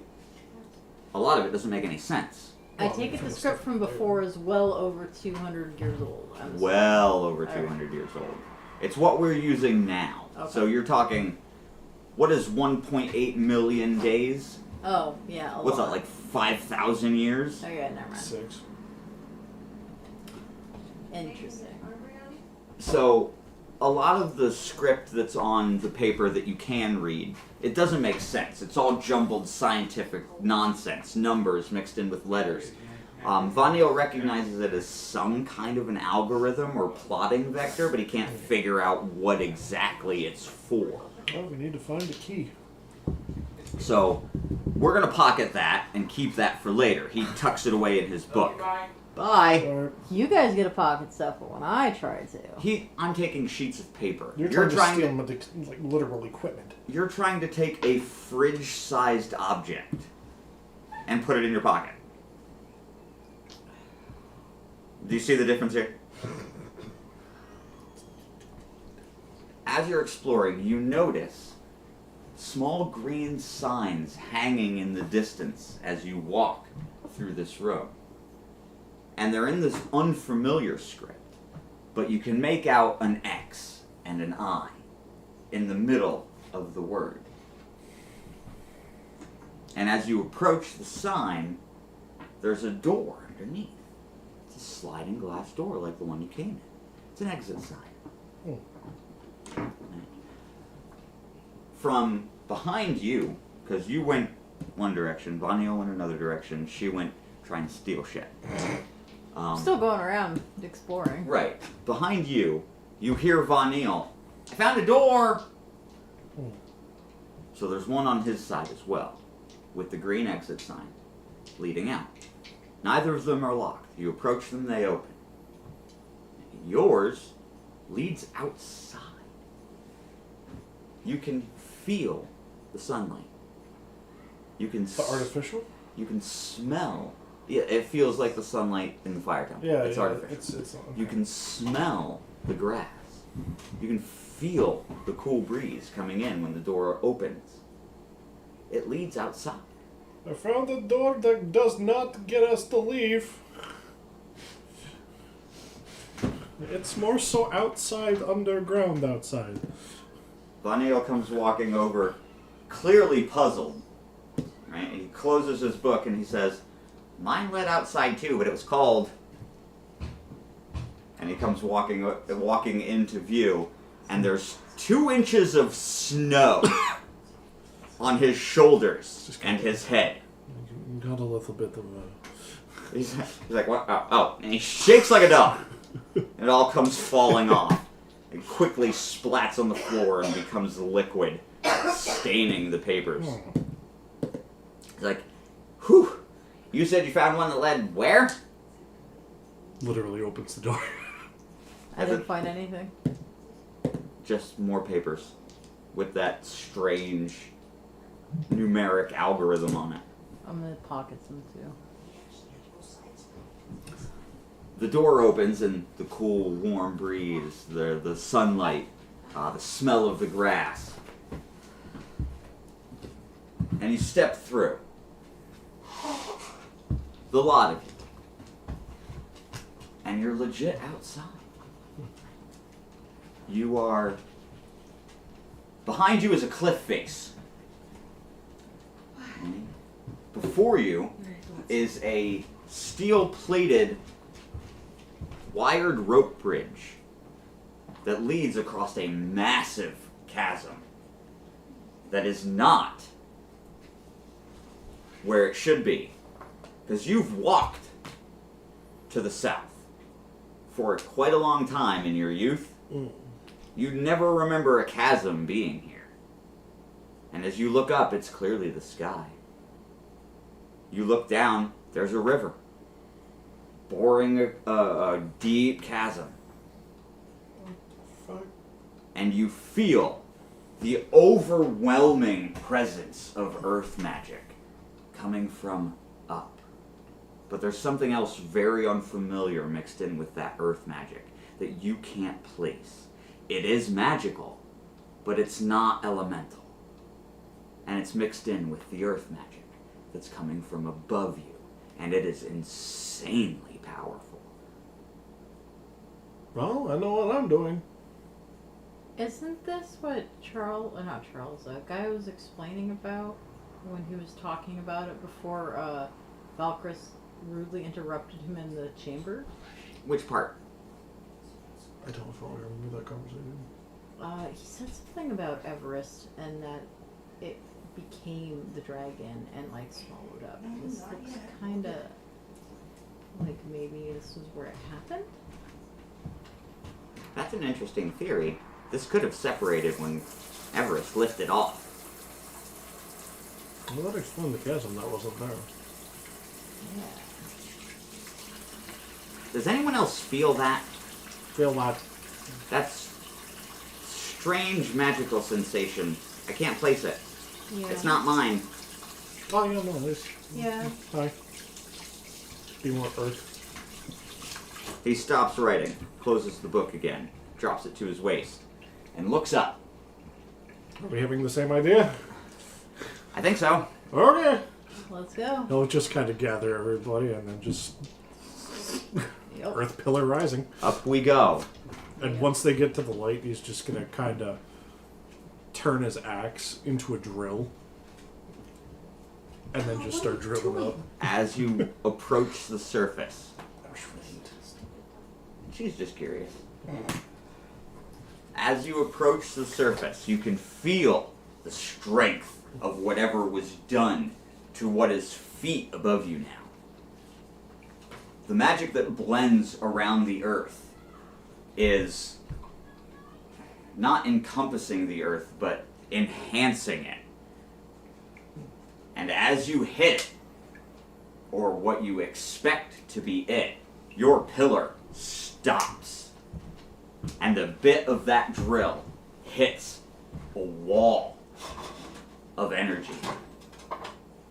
Speaker 1: A lot of it doesn't make any sense.
Speaker 2: I take it the script from before is well over 200 years old. I'm assuming.
Speaker 1: Well over 200 years old. It's what we're using now.
Speaker 2: Okay.
Speaker 1: So you're talking, what is 1.8 million days?
Speaker 2: Oh, yeah.
Speaker 1: What's that, like 5,000 years?
Speaker 2: Okay, never mind.
Speaker 3: 6.
Speaker 2: Interesting.
Speaker 1: So, a lot of the script that's on the paper that you can read, it doesn't make sense. It's all jumbled scientific nonsense, numbers mixed in with letters. Vanil recognizes it as some kind of an algorithm or plotting vector, but he can't figure out what exactly it's for.
Speaker 3: Oh, we need to find a key.
Speaker 1: So, we're going to pocket that and keep that for later. He tucks it away in his book. Bye.
Speaker 3: Or
Speaker 2: You guys get to pocket stuff, but when I try to.
Speaker 1: I'm taking sheets of paper.
Speaker 3: you're trying to steal like literal equipment.
Speaker 1: You're trying to take a fridge-sized object and put it in your pocket. Do you see the difference here? As you're exploring, you notice small green signs hanging in the distance as you walk through this room. And they're in this unfamiliar script, but you can make out an X and an I in the middle of the word. And as you approach the sign, there's a door underneath. It's a sliding glass door like the one you came in. It's an exit sign. From behind you, because you went one direction, Vanio went another direction, she went trying to steal shit.
Speaker 2: Still going around exploring.
Speaker 1: Right. Behind you, you hear Vanil, I found a door! So there's one on his side as well, with the green exit sign leading out. Neither of them are locked. You approach them, they open. Yours leads outside. You can feel the sunlight. You can
Speaker 3: The artificial?
Speaker 1: You can smell. Yeah, it feels like the sunlight in the fire temple.
Speaker 3: Yeah,
Speaker 1: It's
Speaker 3: yeah,
Speaker 1: artificial.
Speaker 3: it's okay.
Speaker 1: You can smell the grass. You can feel the cool breeze coming in when the door opens. It leads outside.
Speaker 3: I found a door that does not get us to leave. It's more so outside, underground outside.
Speaker 1: Vanil comes walking over, clearly puzzled. Right? He closes his book and he says, mine led outside too, but it was cold. And he comes walking into view, and there's 2 inches of snow on his shoulders and his head.
Speaker 3: You got a little bit of a...
Speaker 1: He's like, what? Oh, and he shakes like a dog. It all comes falling off. It quickly splats on the floor and becomes liquid, staining the papers. He's like, whew, you said you found one that led where?
Speaker 3: Literally opens the door.
Speaker 2: I didn't find anything.
Speaker 1: Just more papers with that strange numeric algorithm on it.
Speaker 2: I'm gonna pocket some too.
Speaker 1: The door opens and the cool, warm breeze, the sunlight, the smell of the grass. And you step through. the lot of you. And you're legit outside. You are... Behind you is a cliff face. Before you is a steel-plated, wired rope bridge that leads across a massive chasm that is not where it should be. Because you've walked to the south for quite a long time in your youth. You never remember a chasm being here. And as you look up, it's clearly the sky. You look down, there's a river. Boring a deep chasm.
Speaker 3: Fuck.
Speaker 1: And you feel the overwhelming presence of earth magic coming from up. But there's something else very unfamiliar mixed in with that earth magic that you can't place. It is magical, but it's not elemental. And it's mixed in with the earth magic that's coming from above you. And it is insanely powerful.
Speaker 3: Well, I know what I'm doing.
Speaker 2: Isn't this what not Charles, a guy was explaining about when he was talking about it before Valkyrus rudely interrupted him in the chamber?
Speaker 1: Which part?
Speaker 3: I don't fully remember that conversation.
Speaker 2: He said something about Everest and that it became the dragon and like swallowed up. This looks kind of like maybe this was where it happened.
Speaker 1: That's an interesting theory. This could have separated when Everest lifted off.
Speaker 3: Well, that explained the chasm that wasn't there.
Speaker 2: Yeah.
Speaker 1: Does anyone else feel that?
Speaker 3: Feel that.
Speaker 1: That's strange magical sensation. I can't place it.
Speaker 2: Yeah.
Speaker 1: It's not mine.
Speaker 3: Oh, yeah, no, it's...
Speaker 2: Yeah.
Speaker 3: Hi. Be more earth.
Speaker 1: He stops writing, closes the book again, drops it to his waist, and looks up.
Speaker 3: Are we having the same idea?
Speaker 1: I think so.
Speaker 3: Okay.
Speaker 2: Let's go.
Speaker 3: He'll just kind of gather everybody and then just...
Speaker 2: Yep.
Speaker 3: Earth pillar rising.
Speaker 1: Up we go.
Speaker 3: And once they get to the light, he's just going to kind of turn his axe into a drill. And then just start drilling up.
Speaker 1: As you approach the surface. She's just curious. As you approach the surface, you can feel the strength of whatever was done to what is feet above you now. The magic that blends around the earth is not encompassing the earth, but enhancing it. And as you hit it, or what you expect to be it, your pillar stops. And the bit of that drill hits a wall of energy.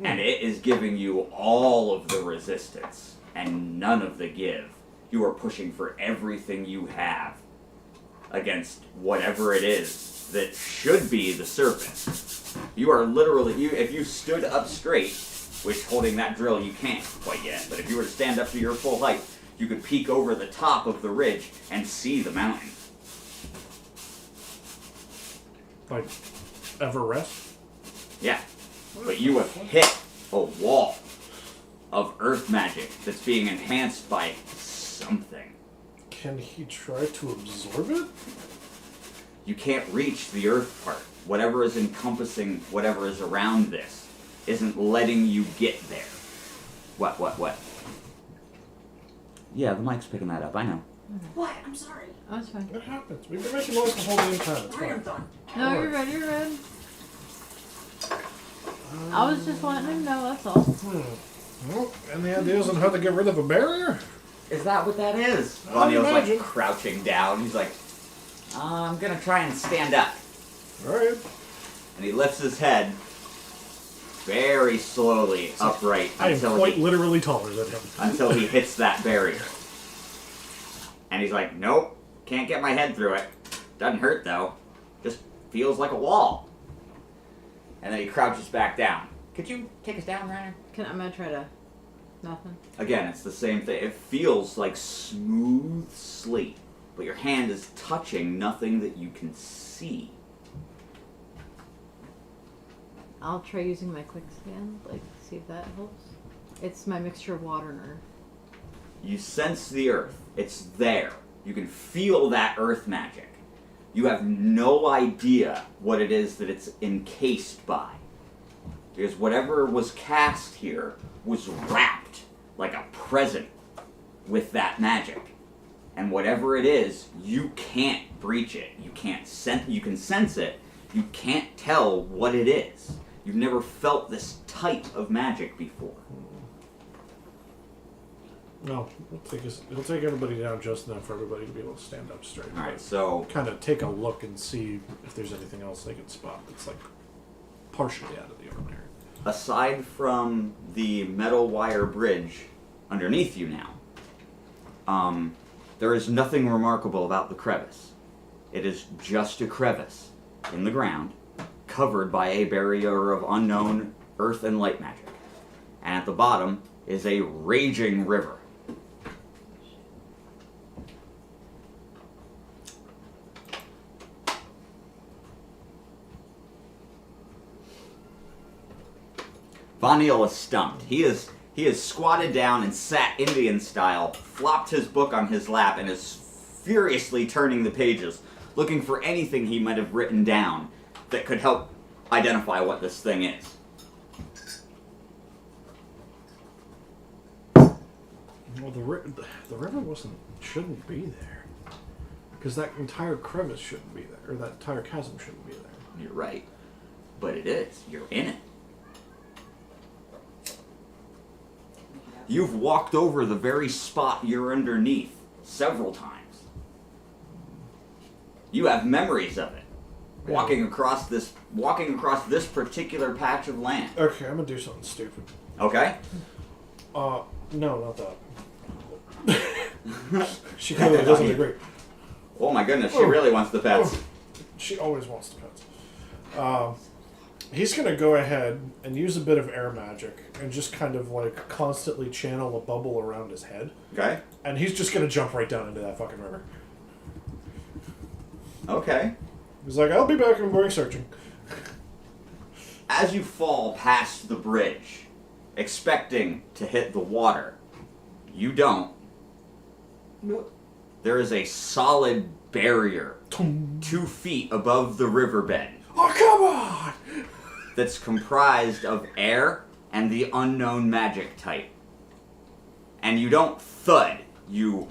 Speaker 1: And it is giving you all of the resistance and none of the give. You are pushing for everything you have against whatever it is that should be the surface. You are literally, if you stood up straight, which holding that drill you can't quite yet, but if you were to stand up to your full height, you could peek over the top of the ridge and see the mountain.
Speaker 3: Like, Everest?
Speaker 1: Yeah. But you have hit a wall of earth magic that's being enhanced by something.
Speaker 3: Can he try to absorb it?
Speaker 1: You can't reach the earth part. Whatever is encompassing whatever is around this isn't letting you get there. What? Yeah, the mic's picking that up, I know.
Speaker 5: What? I'm sorry.
Speaker 2: Oh, it's fine.
Speaker 3: It happens. We've been making noise the whole damn time. It's
Speaker 5: I am
Speaker 3: fine.
Speaker 5: done.
Speaker 2: No, you're good, you're good. I was just wanting him to know, that's all.
Speaker 3: Well, any ideas on how to get rid of a barrier?
Speaker 1: Is that what that is?
Speaker 5: I
Speaker 1: Ronio's like
Speaker 5: imagine.
Speaker 1: crouching down. He's like, I'm gonna try and stand up.
Speaker 3: Alright.
Speaker 1: And he lifts his head very slowly upright
Speaker 3: I am
Speaker 1: until
Speaker 3: quite
Speaker 1: he,
Speaker 3: literally taller than him.
Speaker 1: until he hits that barrier. And he's like, nope, can't get my head through it. Doesn't hurt though. Just feels like a wall. And then he crouches back down. Could you take us down, Ryder?
Speaker 2: I'm gonna try to Nothing.
Speaker 1: Again, it's the same thing. It feels like smooth slate, but your hand is touching nothing that you can see.
Speaker 2: I'll try using my quick scan, see if that helps. It's my mixture of water and earth.
Speaker 1: You sense the earth. It's there. You can feel that earth magic. You have no idea what it is that it's encased by. Because whatever was cast here was wrapped like a present with that magic. And whatever it is, you can't breach it. You can sense it. You can't tell what it is. You've never felt this type of magic before.
Speaker 3: No, it'll take everybody down just enough for everybody to be able to stand up straight.
Speaker 1: Alright, so
Speaker 3: kind of take a look and see if there's anything else they can spot that's like partially out of the ordinary.
Speaker 1: aside from the metal wire bridge underneath you now, there is nothing remarkable about the crevice. It is just a crevice in the ground, covered by a barrier of unknown earth and light magic. And at the bottom is a raging river. Von Neil is stumped. He is squatted down and sat Indian style, flopped his book on his lap, and is furiously turning the pages, looking for anything he might have written down that could help identify what this thing is.
Speaker 3: Well, the river shouldn't be there, because that entire crevice shouldn't be there, or that entire chasm shouldn't be there.
Speaker 1: You're right, but it is. You're in it. You've walked over the very spot you're underneath several times. You have memories of it. Walking across this particular patch of land.
Speaker 3: Okay, I'm gonna do something stupid.
Speaker 1: Okay?
Speaker 3: No, not that. She clearly doesn't agree.
Speaker 1: Oh my goodness, she really wants the pets.
Speaker 3: She always wants the pets. He's gonna go ahead and use a bit of air magic and just kind of like constantly channel a bubble around his head.
Speaker 1: Okay?
Speaker 3: And he's just gonna jump right down into that fucking river.
Speaker 1: Okay.
Speaker 3: He's like, I'll be back, I'm going searching.
Speaker 1: As you fall past the bridge, expecting to hit the water, you don't.
Speaker 5: Nope.
Speaker 1: There is a solid barrier 2 feet above the riverbed
Speaker 3: Oh, come on!
Speaker 1: that's comprised of air and the unknown magic type. And you don't thud, you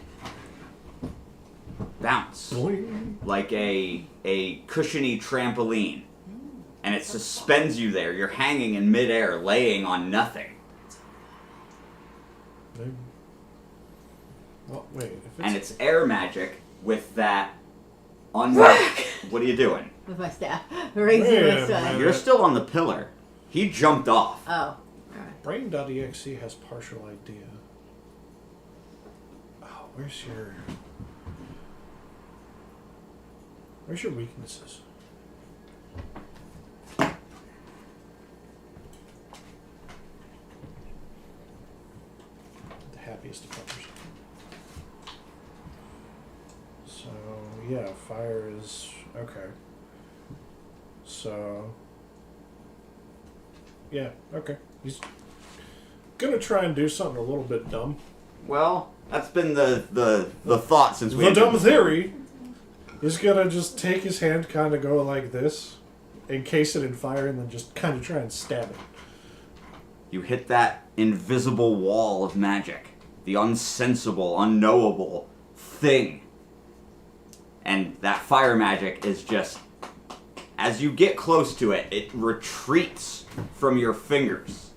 Speaker 1: bounce
Speaker 3: Boing.
Speaker 1: like a cushiony trampoline. And it suspends you there. You're hanging in midair, laying on nothing.
Speaker 3: Well, wait.
Speaker 1: And it's air magic with that unknown. What are you doing?
Speaker 2: With my staff. Raising my staff.
Speaker 1: You're still on the pillar. He jumped off.
Speaker 2: Oh. Alright.
Speaker 3: Brain.exe has partial idea. Oh, where's your weaknesses? The happiest of puppers. So, yeah, fire is... okay. So... yeah, okay. He's gonna try and do something a little bit dumb.
Speaker 1: Well, that's been the thought since we...
Speaker 3: The dumb theory is gonna just take his hand, kind of go like this, encase it in fire, and then just kind of try and stab it.
Speaker 1: You hit that invisible wall of magic. The unsensible, unknowable thing. And that fire magic is just... as you get close to it, it retreats from your fingers.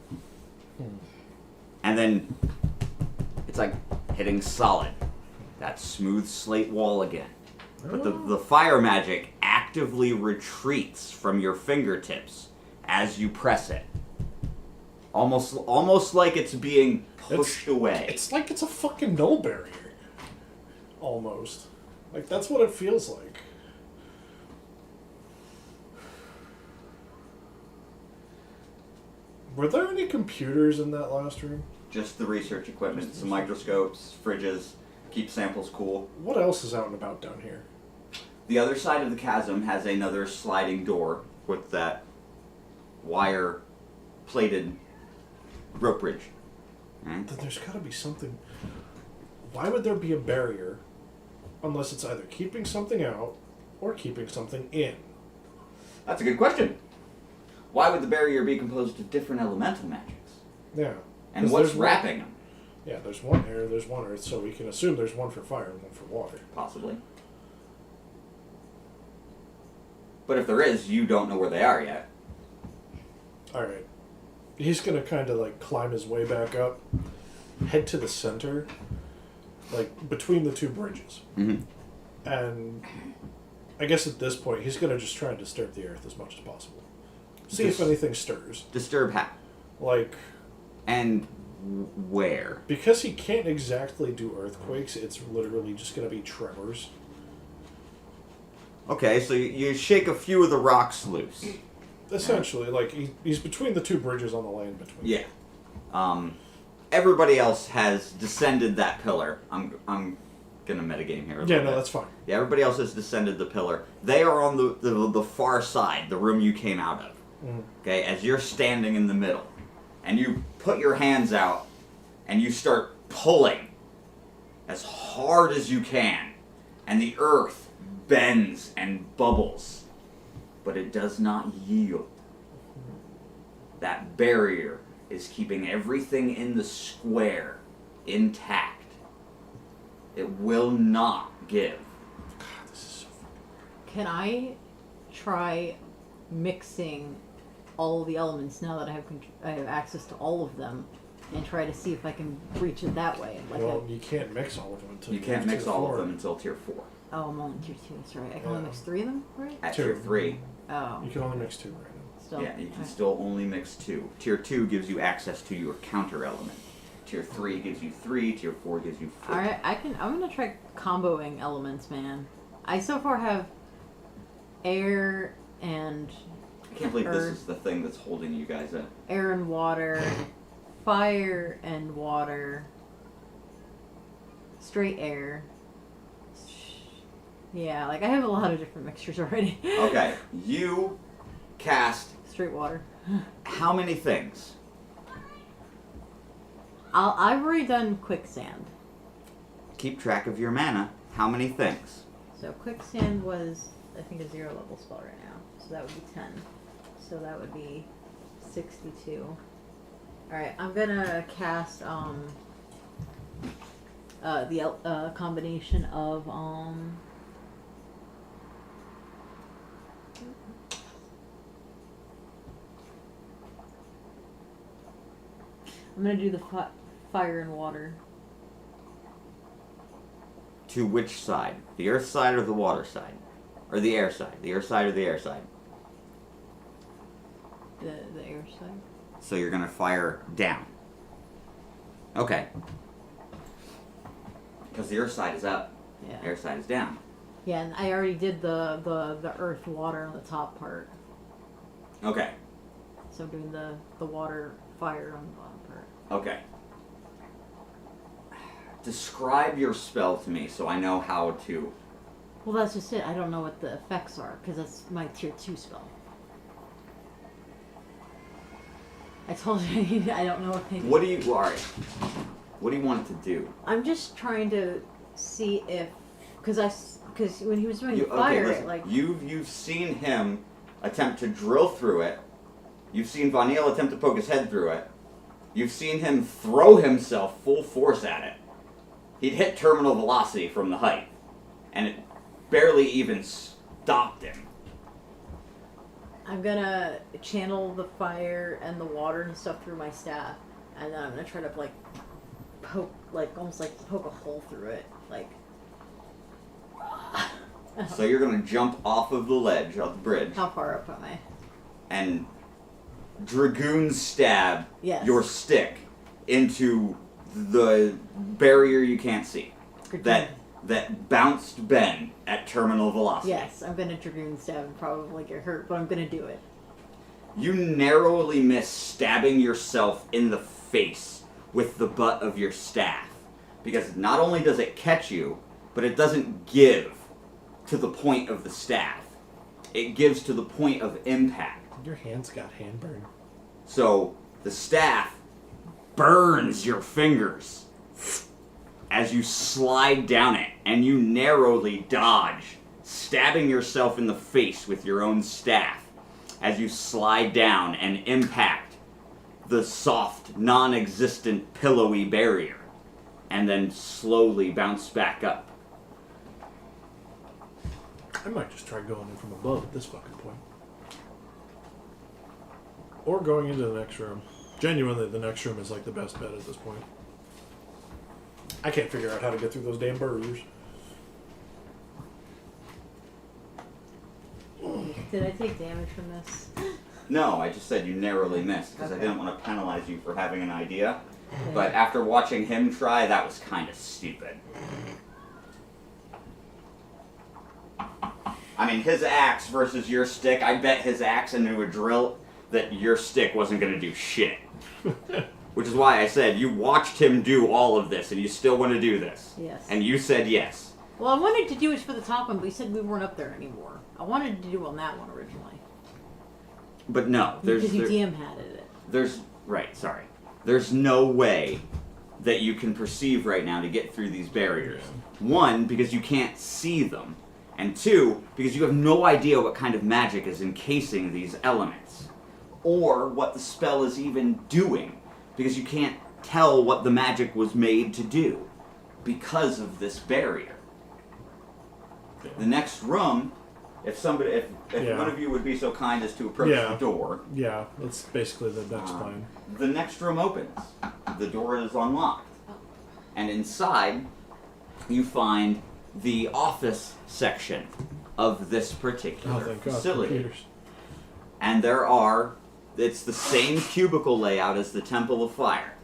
Speaker 1: And then it's like hitting solid. That smooth slate wall again. But the fire magic actively retreats from your fingertips as you press it. Almost like it's being pushed away.
Speaker 3: It's like it's a fucking null barrier. Almost. Like, that's what it feels like. Were there any computers in that last room?
Speaker 1: Just the research equipment, some microscopes, fridges, keep samples cool.
Speaker 3: What else is out and about down here?
Speaker 1: The other side of the chasm has another sliding door with that wire plated rope bridge.
Speaker 3: Then there's got to be something. Why would there be a barrier unless it's either keeping something out or keeping something in?
Speaker 1: That's a good question. Why would the barrier be composed of different elemental magics?
Speaker 3: Yeah.
Speaker 1: And
Speaker 3: 'Cause
Speaker 1: what's
Speaker 3: there's
Speaker 1: wrapping them?
Speaker 3: Yeah, there's one air, there's one earth, so we can assume there's one for fire and one for water.
Speaker 1: Possibly. But if there is, you don't know where they are yet.
Speaker 3: Alright. He's gonna kind of like climb his way back up, head to the center, like between the two bridges.
Speaker 1: Mm-hmm.
Speaker 3: And I guess at this point, he's gonna just try and disturb the earth as much as possible. See if anything stirs.
Speaker 1: Disturb how?
Speaker 3: Like,
Speaker 1: And where?
Speaker 3: because he can't exactly do earthquakes, it's literally just gonna be tremors.
Speaker 1: Okay, so you shake a few of the rocks loose.
Speaker 3: Essentially, like, he's between the two bridges on the land between.
Speaker 1: Yeah. Everybody else has descended that pillar. I'm gonna metagame here a
Speaker 3: Yeah,
Speaker 1: little
Speaker 3: no,
Speaker 1: bit.
Speaker 3: that's fine.
Speaker 1: Yeah, everybody else has descended the pillar. They are on the far side, the room you came out of.
Speaker 3: Mhm.
Speaker 1: Okay, as you're standing in the middle, and you put your hands out, and you start pulling as hard as you can, and the earth bends and bubbles, but it does not yield. That barrier is keeping everything in the square intact. It will not give.
Speaker 3: God, this is so
Speaker 2: Can I try mixing all the elements now that I have access to all of them, and try to see if I can reach it that way? Like,
Speaker 3: well, you can't mix all of them until
Speaker 1: You
Speaker 3: get
Speaker 1: can't
Speaker 3: to
Speaker 1: mix
Speaker 3: the
Speaker 1: all
Speaker 3: floor.
Speaker 1: of them until tier 4.
Speaker 2: oh, I'm only tier 2. That's right. I can only
Speaker 3: Yeah.
Speaker 2: mix 3 of them, right?
Speaker 1: At
Speaker 3: Two.
Speaker 1: tier 3,
Speaker 2: Oh,
Speaker 3: You can only mix two right now.
Speaker 2: still.
Speaker 1: yeah, you can
Speaker 2: okay.
Speaker 1: still only mix 2. Tier 2 gives you access to your counter element. Tier 3 gives you 3. Tier 4 gives you 4.
Speaker 2: All right, I'm gonna try comboing elements, man. I so far have air and
Speaker 1: I can't believe this
Speaker 2: Earth.
Speaker 1: is the thing that's holding you guys in.
Speaker 2: air and water, fire and water, straight air. Yeah, like I have a lot of different mixtures already.
Speaker 1: Okay, you cast
Speaker 2: Straight water.
Speaker 1: how many things?
Speaker 2: I've already done quicksand.
Speaker 1: Keep track of your mana. How many things?
Speaker 2: So quicksand was, I think, a 0 level spell right now. So that would be 10. So that would be 62. Alright, I'm gonna cast the combination of I'm gonna do the fire and water.
Speaker 1: To which side? The earth side or the water side? Or the air side? The earth side or the air side?
Speaker 2: The air side.
Speaker 1: So you're gonna fire down. Okay. Because the earth side is up,
Speaker 2: Yeah.
Speaker 1: air side is down.
Speaker 2: Yeah, and I already did the earth water on the top part.
Speaker 1: Okay.
Speaker 2: So I'm doing the water fire on the bottom part.
Speaker 1: Okay. Describe your spell to me so I know how to.
Speaker 2: Well, that's just it. I don't know what the effects are because that's my tier 2 spell. I told you I don't know what they do.
Speaker 1: What do you? Alright. What do you want it to do?
Speaker 2: I'm just trying to see if, because when he was doing
Speaker 1: You,
Speaker 2: fire,
Speaker 1: listen,
Speaker 2: it like
Speaker 1: you've seen him attempt to drill through it. You've seen Vanille attempt to poke his head through it. You've seen him throw himself full force at it. He'd hit terminal velocity from the height, and it barely even stopped him.
Speaker 2: I'm gonna channel the fire and the water and stuff through my staff, and then I'm gonna try to like poke, like almost like poke a hole through it, like.
Speaker 1: So you're gonna jump off of the ledge of the bridge
Speaker 2: How far up am I?
Speaker 1: and dragoon stab
Speaker 2: Yes.
Speaker 1: your stick into the barrier you can't see. That bounced Ben at terminal velocity.
Speaker 2: Yes, I'm gonna dragoon stab and probably get hurt, but I'm gonna do it.
Speaker 1: You narrowly miss stabbing yourself in the face with the butt of your staff. Because not only does it catch you, but it doesn't give to the point of the staff. It gives to the point of impact.
Speaker 3: Your hands got handburn.
Speaker 1: So the staff burns your fingers as you slide down it, and you narrowly dodge, stabbing yourself in the face with your own staff as you slide down and impact the soft, non-existent, pillowy barrier, and then slowly bounce back up.
Speaker 3: I might just try going in from above at this fucking point. Or going into the next room. Genuinely, the next room is like the best bet at this point. I can't figure out how to get through those damn barriers.
Speaker 2: Did I take damage from this?
Speaker 1: No, I just said you narrowly missed, because I
Speaker 2: Okay.
Speaker 1: didn't want to penalize you for having an idea. But after watching him try, that was kind of stupid. I mean, his axe versus your stick, I bet his axe into a drill that your stick wasn't going to do shit. Which is why I said you watched him do all of this, and you still want to do this.
Speaker 2: Yes.
Speaker 1: And you said yes.
Speaker 2: Well, I wanted to do it for the top one, but we said we weren't up there anymore. I wanted to do on that one originally.
Speaker 1: But no,
Speaker 2: Because you DM had it.
Speaker 1: There's no way that you can perceive right now to get through these barriers. One, because you can't see them. And two, because you have no idea what kind of magic is encasing these elements. Or what the spell is even doing. Because you can't tell what the magic was made to do. Because of this barrier. The next room, if
Speaker 3: Yeah.
Speaker 1: one of you would be so kind as to approach the door.
Speaker 3: Yeah, that's basically the next plan.
Speaker 1: The next room opens. The door is unlocked. And inside, you find the office section of this
Speaker 3: Oh,
Speaker 1: particular
Speaker 3: thank God.
Speaker 1: facility.
Speaker 3: Computers.
Speaker 1: And it's the same cubicle layout as the Temple of Fire.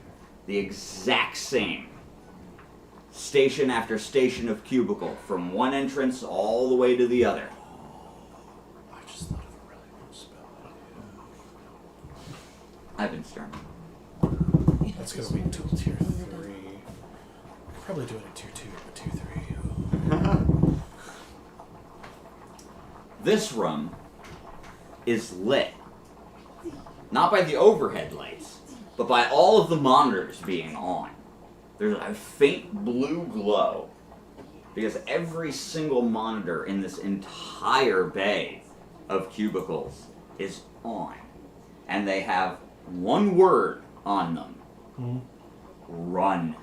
Speaker 1: The exact same. Station after station of cubicle, from one entrance all the way to the other.
Speaker 3: I just thought of a really cool spell idea.
Speaker 1: I've been starting.
Speaker 3: That's gonna be until tier 3. I could probably do it at tier 2, but tier 3.
Speaker 1: This room is lit. Not by the overhead lights, but by all of the monitors being on. There's a faint blue glow because every single monitor in this entire bay of cubicles is on. And they have one word on them. Run.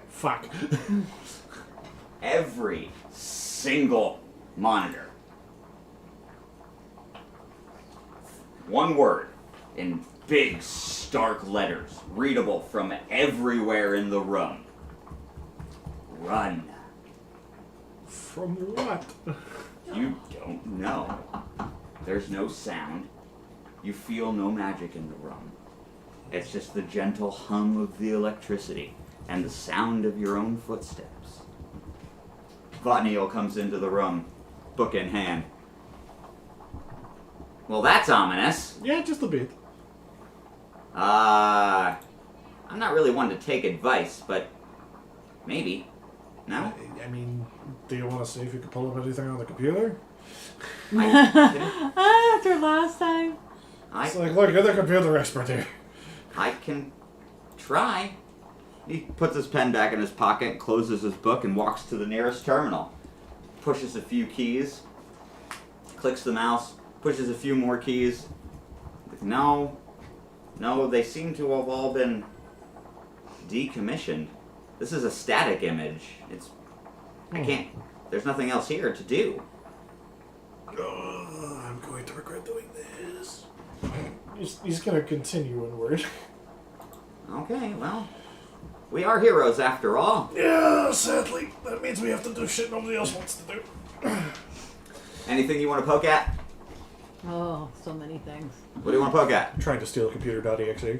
Speaker 3: Fuck.
Speaker 1: Every single monitor. One word in big, stark letters, readable from everywhere in the room. Run.
Speaker 3: From what?
Speaker 1: You don't know. There's no sound. You feel no magic in the room. It's just the gentle hum of the electricity and the sound of your own footsteps. Vatniel comes into the room, book in hand. Well, that's ominous.
Speaker 3: Yeah, just a bit.
Speaker 1: I'm not really one to take advice, but maybe. No?
Speaker 3: I mean, do you want to see if you can pull up anything on the computer?
Speaker 2: After last time.
Speaker 3: It's like, look, you're the computer expert here.
Speaker 1: I can try. He puts his pen back in his pocket, closes his book, and walks to the nearest terminal. Pushes a few keys, clicks the mouse, pushes a few more keys. No, they seem to have all been decommissioned. This is a static image. I can't, there's nothing else here to do.
Speaker 3: I'm going to regret doing this. He's going to continue inward.
Speaker 1: Okay, well, we are heroes after all.
Speaker 3: Yeah, sadly, that means we have to do shit nobody else wants to do.
Speaker 1: Anything you want to poke at?
Speaker 2: Oh, so many things.
Speaker 1: What do you want to poke at?
Speaker 3: I'm trying to steal computer.exe.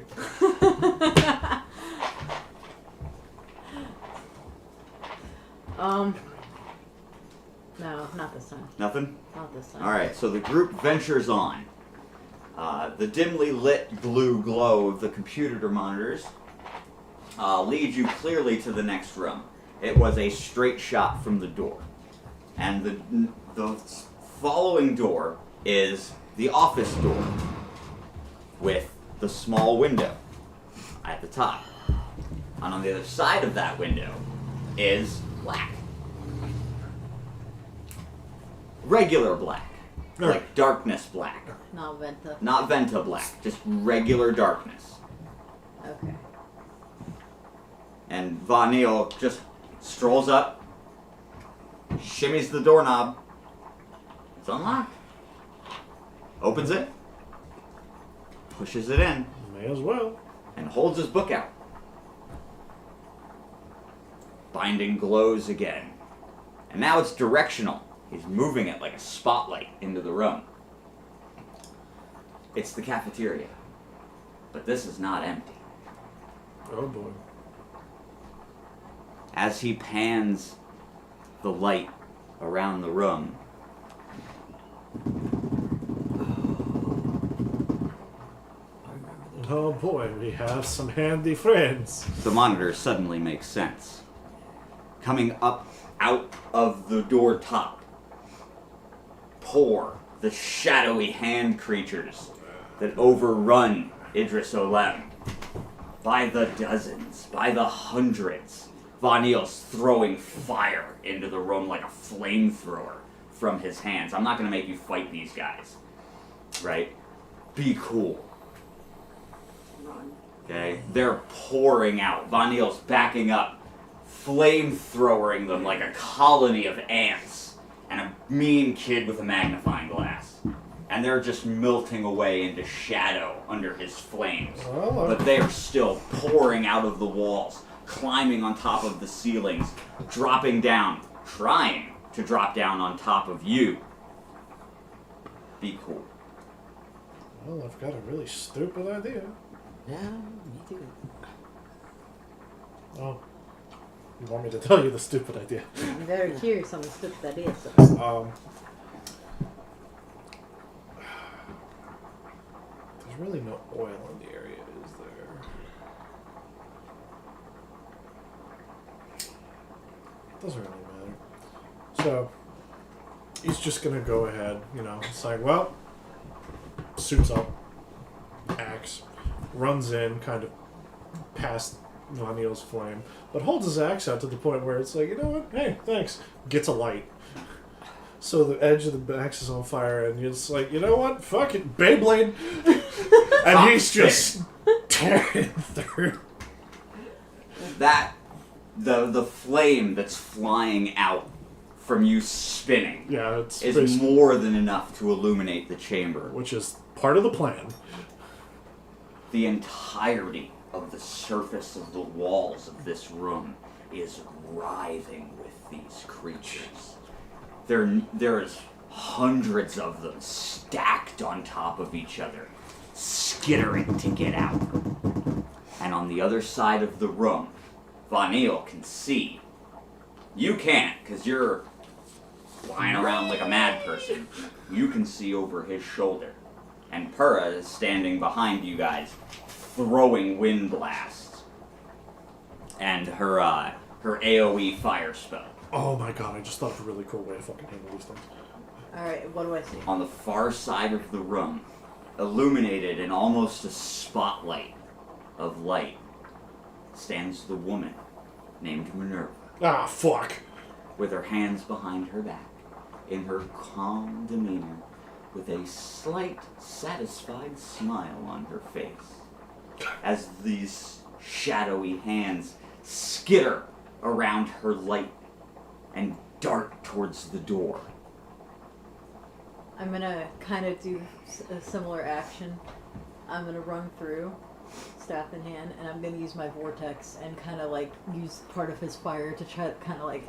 Speaker 2: No, not this time.
Speaker 1: Nothing?
Speaker 2: Not this time.
Speaker 1: Alright, so the group ventures on. The dimly lit blue glow of the computer monitors leads you clearly to the next room. It was a straight shot from the door. And the following door is the office door with the small window at the top. And on the other side of that window is black. Regular black. Like darkness black.
Speaker 2: Not Venta.
Speaker 1: Not Venta black, just regular darkness.
Speaker 2: Okay.
Speaker 1: And Von Neal just strolls up, shimmies the doorknob. It's unlocked. Opens it, pushes it in,
Speaker 3: May as well.
Speaker 1: and holds his book out. Binding glows again. And now it's directional. He's moving it like a spotlight into the room. It's the cafeteria. But this is not empty.
Speaker 3: Oh boy.
Speaker 1: As he pans the light around the room,
Speaker 3: Oh boy, we have some handy friends.
Speaker 1: the monitor suddenly makes sense. Coming up out of the door top, pour the shadowy hand creatures that overrun Idris Olem. By the dozens, by the hundreds, Von Neal's throwing fire into the room like a flamethrower from his hands. I'm not going to make you fight these guys, right? Be cool. Okay? They're pouring out. Von Neal's backing up, flamethrowering them like a colony of ants, and a mean kid with a magnifying glass. And they're just melting away into shadow under his flames.
Speaker 3: Well,
Speaker 1: But they are still pouring out of the walls, climbing on top of the ceilings, dropping down, trying to drop down on top of you. Be cool.
Speaker 3: Well, I've got a really stupid idea.
Speaker 2: Yeah, me too.
Speaker 3: Oh, you want me to tell you the stupid idea?
Speaker 2: I'm very curious on the stupid idea. So.
Speaker 3: There's really no oil in the area, is there? Doesn't really matter. So, he's just gonna go ahead, it's like, well, suits up, axe, runs in, kind of past Von Neal's flame, but holds his axe out to the point where it's like, you know what, hey, thanks, gets a light. So the edge of the axe is on fire, and it's like, you know what, fuck it, Beyblade! And he's just tearing through.
Speaker 1: The flame that's flying out from you spinning
Speaker 3: Yeah, it's
Speaker 1: is
Speaker 3: basically-
Speaker 1: more than enough to illuminate the chamber.
Speaker 3: which is part of the plan.
Speaker 1: The entirety of the surface of the walls of this room is writhing with these creatures. There's hundreds of them stacked on top of each other, skittering to get out. And on the other side of the room, Von Neal can see. You can't, because you're flying around like a mad person. You can see over his shoulder. And Pura is standing behind you guys, throwing wind blasts. And her AoE fire spell.
Speaker 3: Oh my god, I just thought of a really cool way to fucking handle these things.
Speaker 2: Alright, what do I see?
Speaker 1: On the far side of the room, illuminated in almost a spotlight of light, stands the woman named Minerva,
Speaker 3: Ah, fuck!
Speaker 1: with her hands behind her back, in her calm demeanor, with a slight, satisfied smile on her face, as these shadowy hands skitter around her light and dart towards the door.
Speaker 2: I'm gonna kind of do a similar action. I'm gonna run through, staff in hand, and I'm gonna use my vortex and kind of like use part of his fire to try to kind of like.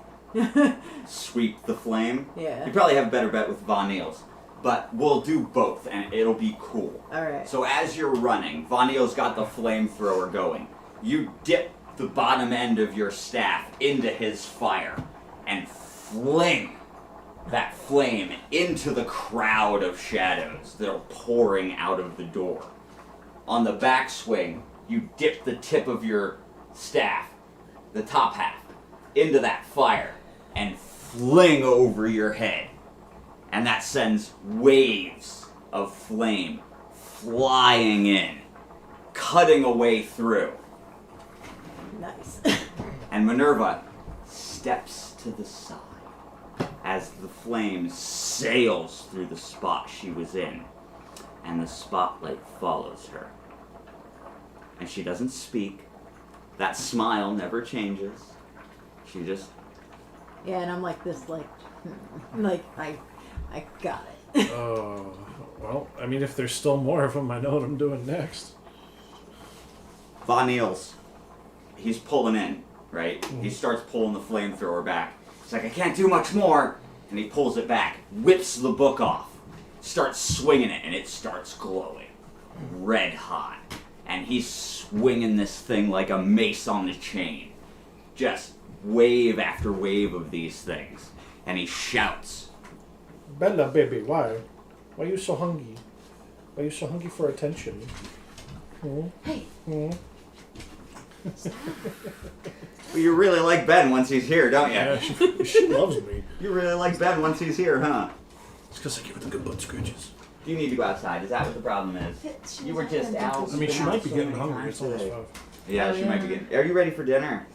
Speaker 1: Sweep the flame.
Speaker 2: Yeah.
Speaker 1: You probably have a better bet with Von Neal's, but we'll do both, and it'll be cool.
Speaker 2: Alright.
Speaker 1: So as you're running, Von Neal's got the flamethrower going. You dip the bottom end of your staff into his fire and fling that flame into the crowd of shadows that are pouring out of the door. On the backswing, you dip the tip of your staff, the top half, into that fire and fling over your head. And that sends waves of flame flying in, cutting a way through.
Speaker 2: Nice.
Speaker 1: And Minerva steps to the side as the flame sails through the spot she was in, and the spotlight follows her. And she doesn't speak. That smile never changes. She just...
Speaker 2: Yeah, and I'm like this, like I got it.
Speaker 3: Well, I mean, if there's still more of them, I know what I'm doing next.
Speaker 1: Von Niels, he's pulling in, right? He starts pulling the flamethrower back. He's like, I can't do much more. And he pulls it back, whips the book off, starts swinging it, and it starts glowing. Red hot. And he's swinging this thing like a mace on the chain. Just wave after wave of these things. And he shouts.
Speaker 3: Bella, baby, why? Why are you so hungry? Why are you so hungry for attention?
Speaker 2: Hey.
Speaker 1: Well, you really like Ben once he's here, don't you?
Speaker 3: Yeah, she loves me.
Speaker 1: You really like Ben once he's here, huh?
Speaker 3: It's because I give her the good butt scratches.
Speaker 1: You need to go outside. Is that what the problem is? You were just out.
Speaker 3: I mean, she
Speaker 1: Been
Speaker 3: might
Speaker 1: out
Speaker 3: be
Speaker 1: so
Speaker 3: getting
Speaker 1: many
Speaker 3: hungry.
Speaker 1: times
Speaker 3: It's almost
Speaker 1: today.
Speaker 3: 5.
Speaker 1: Yeah,
Speaker 2: Oh,
Speaker 1: she might be
Speaker 2: yeah.
Speaker 1: getting... Are you ready for dinner?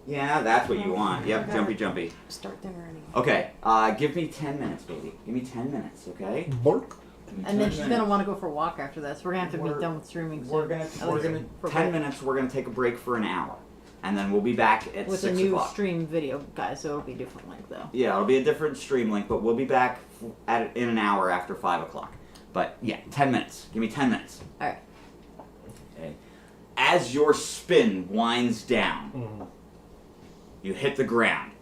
Speaker 1: Yeah, that's what you want. Yep, jumpy.
Speaker 5: Start dinner anyway.
Speaker 1: Okay, give me 10 minutes, baby. Give me 10 minutes, okay?
Speaker 3: Bark.
Speaker 1: Give me
Speaker 2: And
Speaker 1: 10
Speaker 2: then she's gonna
Speaker 1: minutes.
Speaker 2: want to go for a walk after this. We're gonna have to
Speaker 1: We're-
Speaker 2: be done with streaming soon.
Speaker 1: We're gonna
Speaker 2: At
Speaker 1: 10
Speaker 2: least
Speaker 1: minutes, we're gonna take a break for an hour. And then we'll be back at
Speaker 2: with
Speaker 1: 6
Speaker 2: a new
Speaker 1: o'clock.
Speaker 2: stream video, guys. So it'll be a different link though.
Speaker 1: Yeah, it'll be a different stream link, but we'll be back in an hour after 5 o'clock. But yeah, 10 minutes. Give me 10 minutes.
Speaker 2: All right.
Speaker 1: Okay. As your spin winds down, you hit the ground,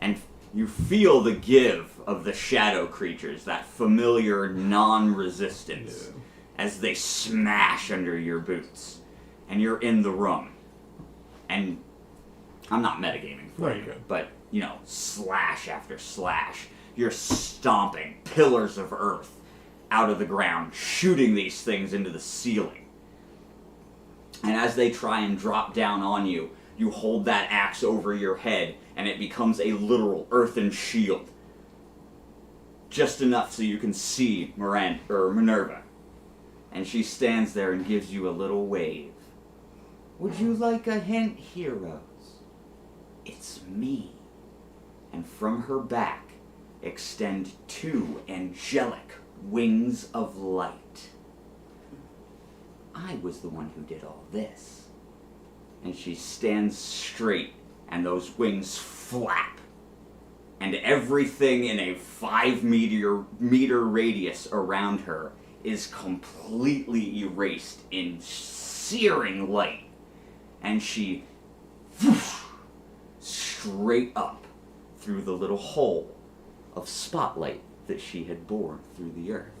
Speaker 1: and you feel the give of the shadow creatures, that familiar non-resistance, as they smash under your boots. And you're in the room. And I'm not metagaming for
Speaker 3: No,
Speaker 1: you,
Speaker 3: you're good.
Speaker 1: but, slash after slash. You're stomping pillars of earth out of the ground, shooting these things into the ceiling. And as they try and drop down on you, you hold that axe over your head, and it becomes a literal earthen shield. Just enough so you can see Minerva. And she stands there and gives you a little wave. Would you like a hint, heroes? It's me. And from her back extend 2 angelic wings of light. I was the one who did all this. And she stands straight, and those wings flap. And everything in a 5-meter radius around her is completely erased in searing light. And she straight up through the little hole of spotlight that she had bored through the earth.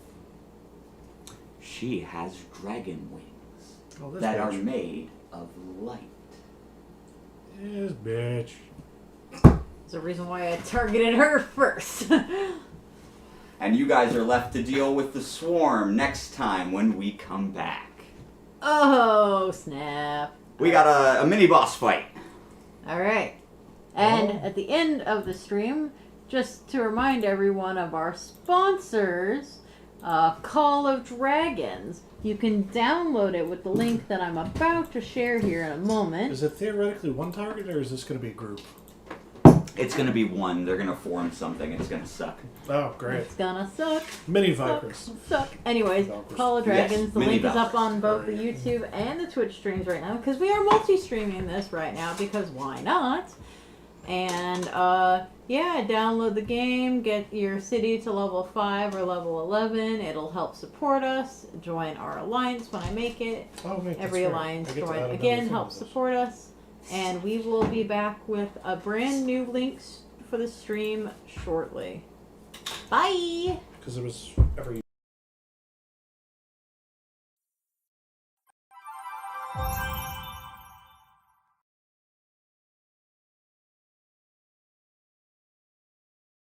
Speaker 1: She has dragon wings that are made of light.
Speaker 3: Yes, bitch.
Speaker 2: There's a reason why I targeted her first.
Speaker 1: And you guys are left to deal with the swarm next time when we come back.
Speaker 2: Oh, snap.
Speaker 1: We got a mini boss fight.
Speaker 2: All right. And at the end of the stream, just to remind everyone of our sponsors, Call of Dragons. You can download it with the link that I'm about to share here in a moment.
Speaker 3: Is it theoretically one target, or is this going to be a group?
Speaker 1: It's gonna be one. They're gonna form something. It's gonna suck.
Speaker 3: Oh, great.
Speaker 2: It's gonna suck.
Speaker 3: Mini Vipers.
Speaker 2: Suck. Anyways,
Speaker 3: Valkyries.
Speaker 2: Call of Dragons.
Speaker 1: Yes,
Speaker 2: the
Speaker 1: mini
Speaker 2: link is up
Speaker 1: Valkyries.
Speaker 2: on both the YouTube and the Twitch streams right now because we are multi-streaming this right now because why not? And yeah, download the game, get your city to level 5 or level 11. It'll help support us. Join our alliance when I make it.
Speaker 3: Oh, wait,
Speaker 2: Every
Speaker 3: that's right.
Speaker 2: alliance
Speaker 3: I get to
Speaker 2: join
Speaker 3: add another
Speaker 2: again
Speaker 3: thing
Speaker 2: helps
Speaker 3: to this.
Speaker 2: support us. And we will be back with a brand new links for the stream shortly. Bye!
Speaker 3: Because it was every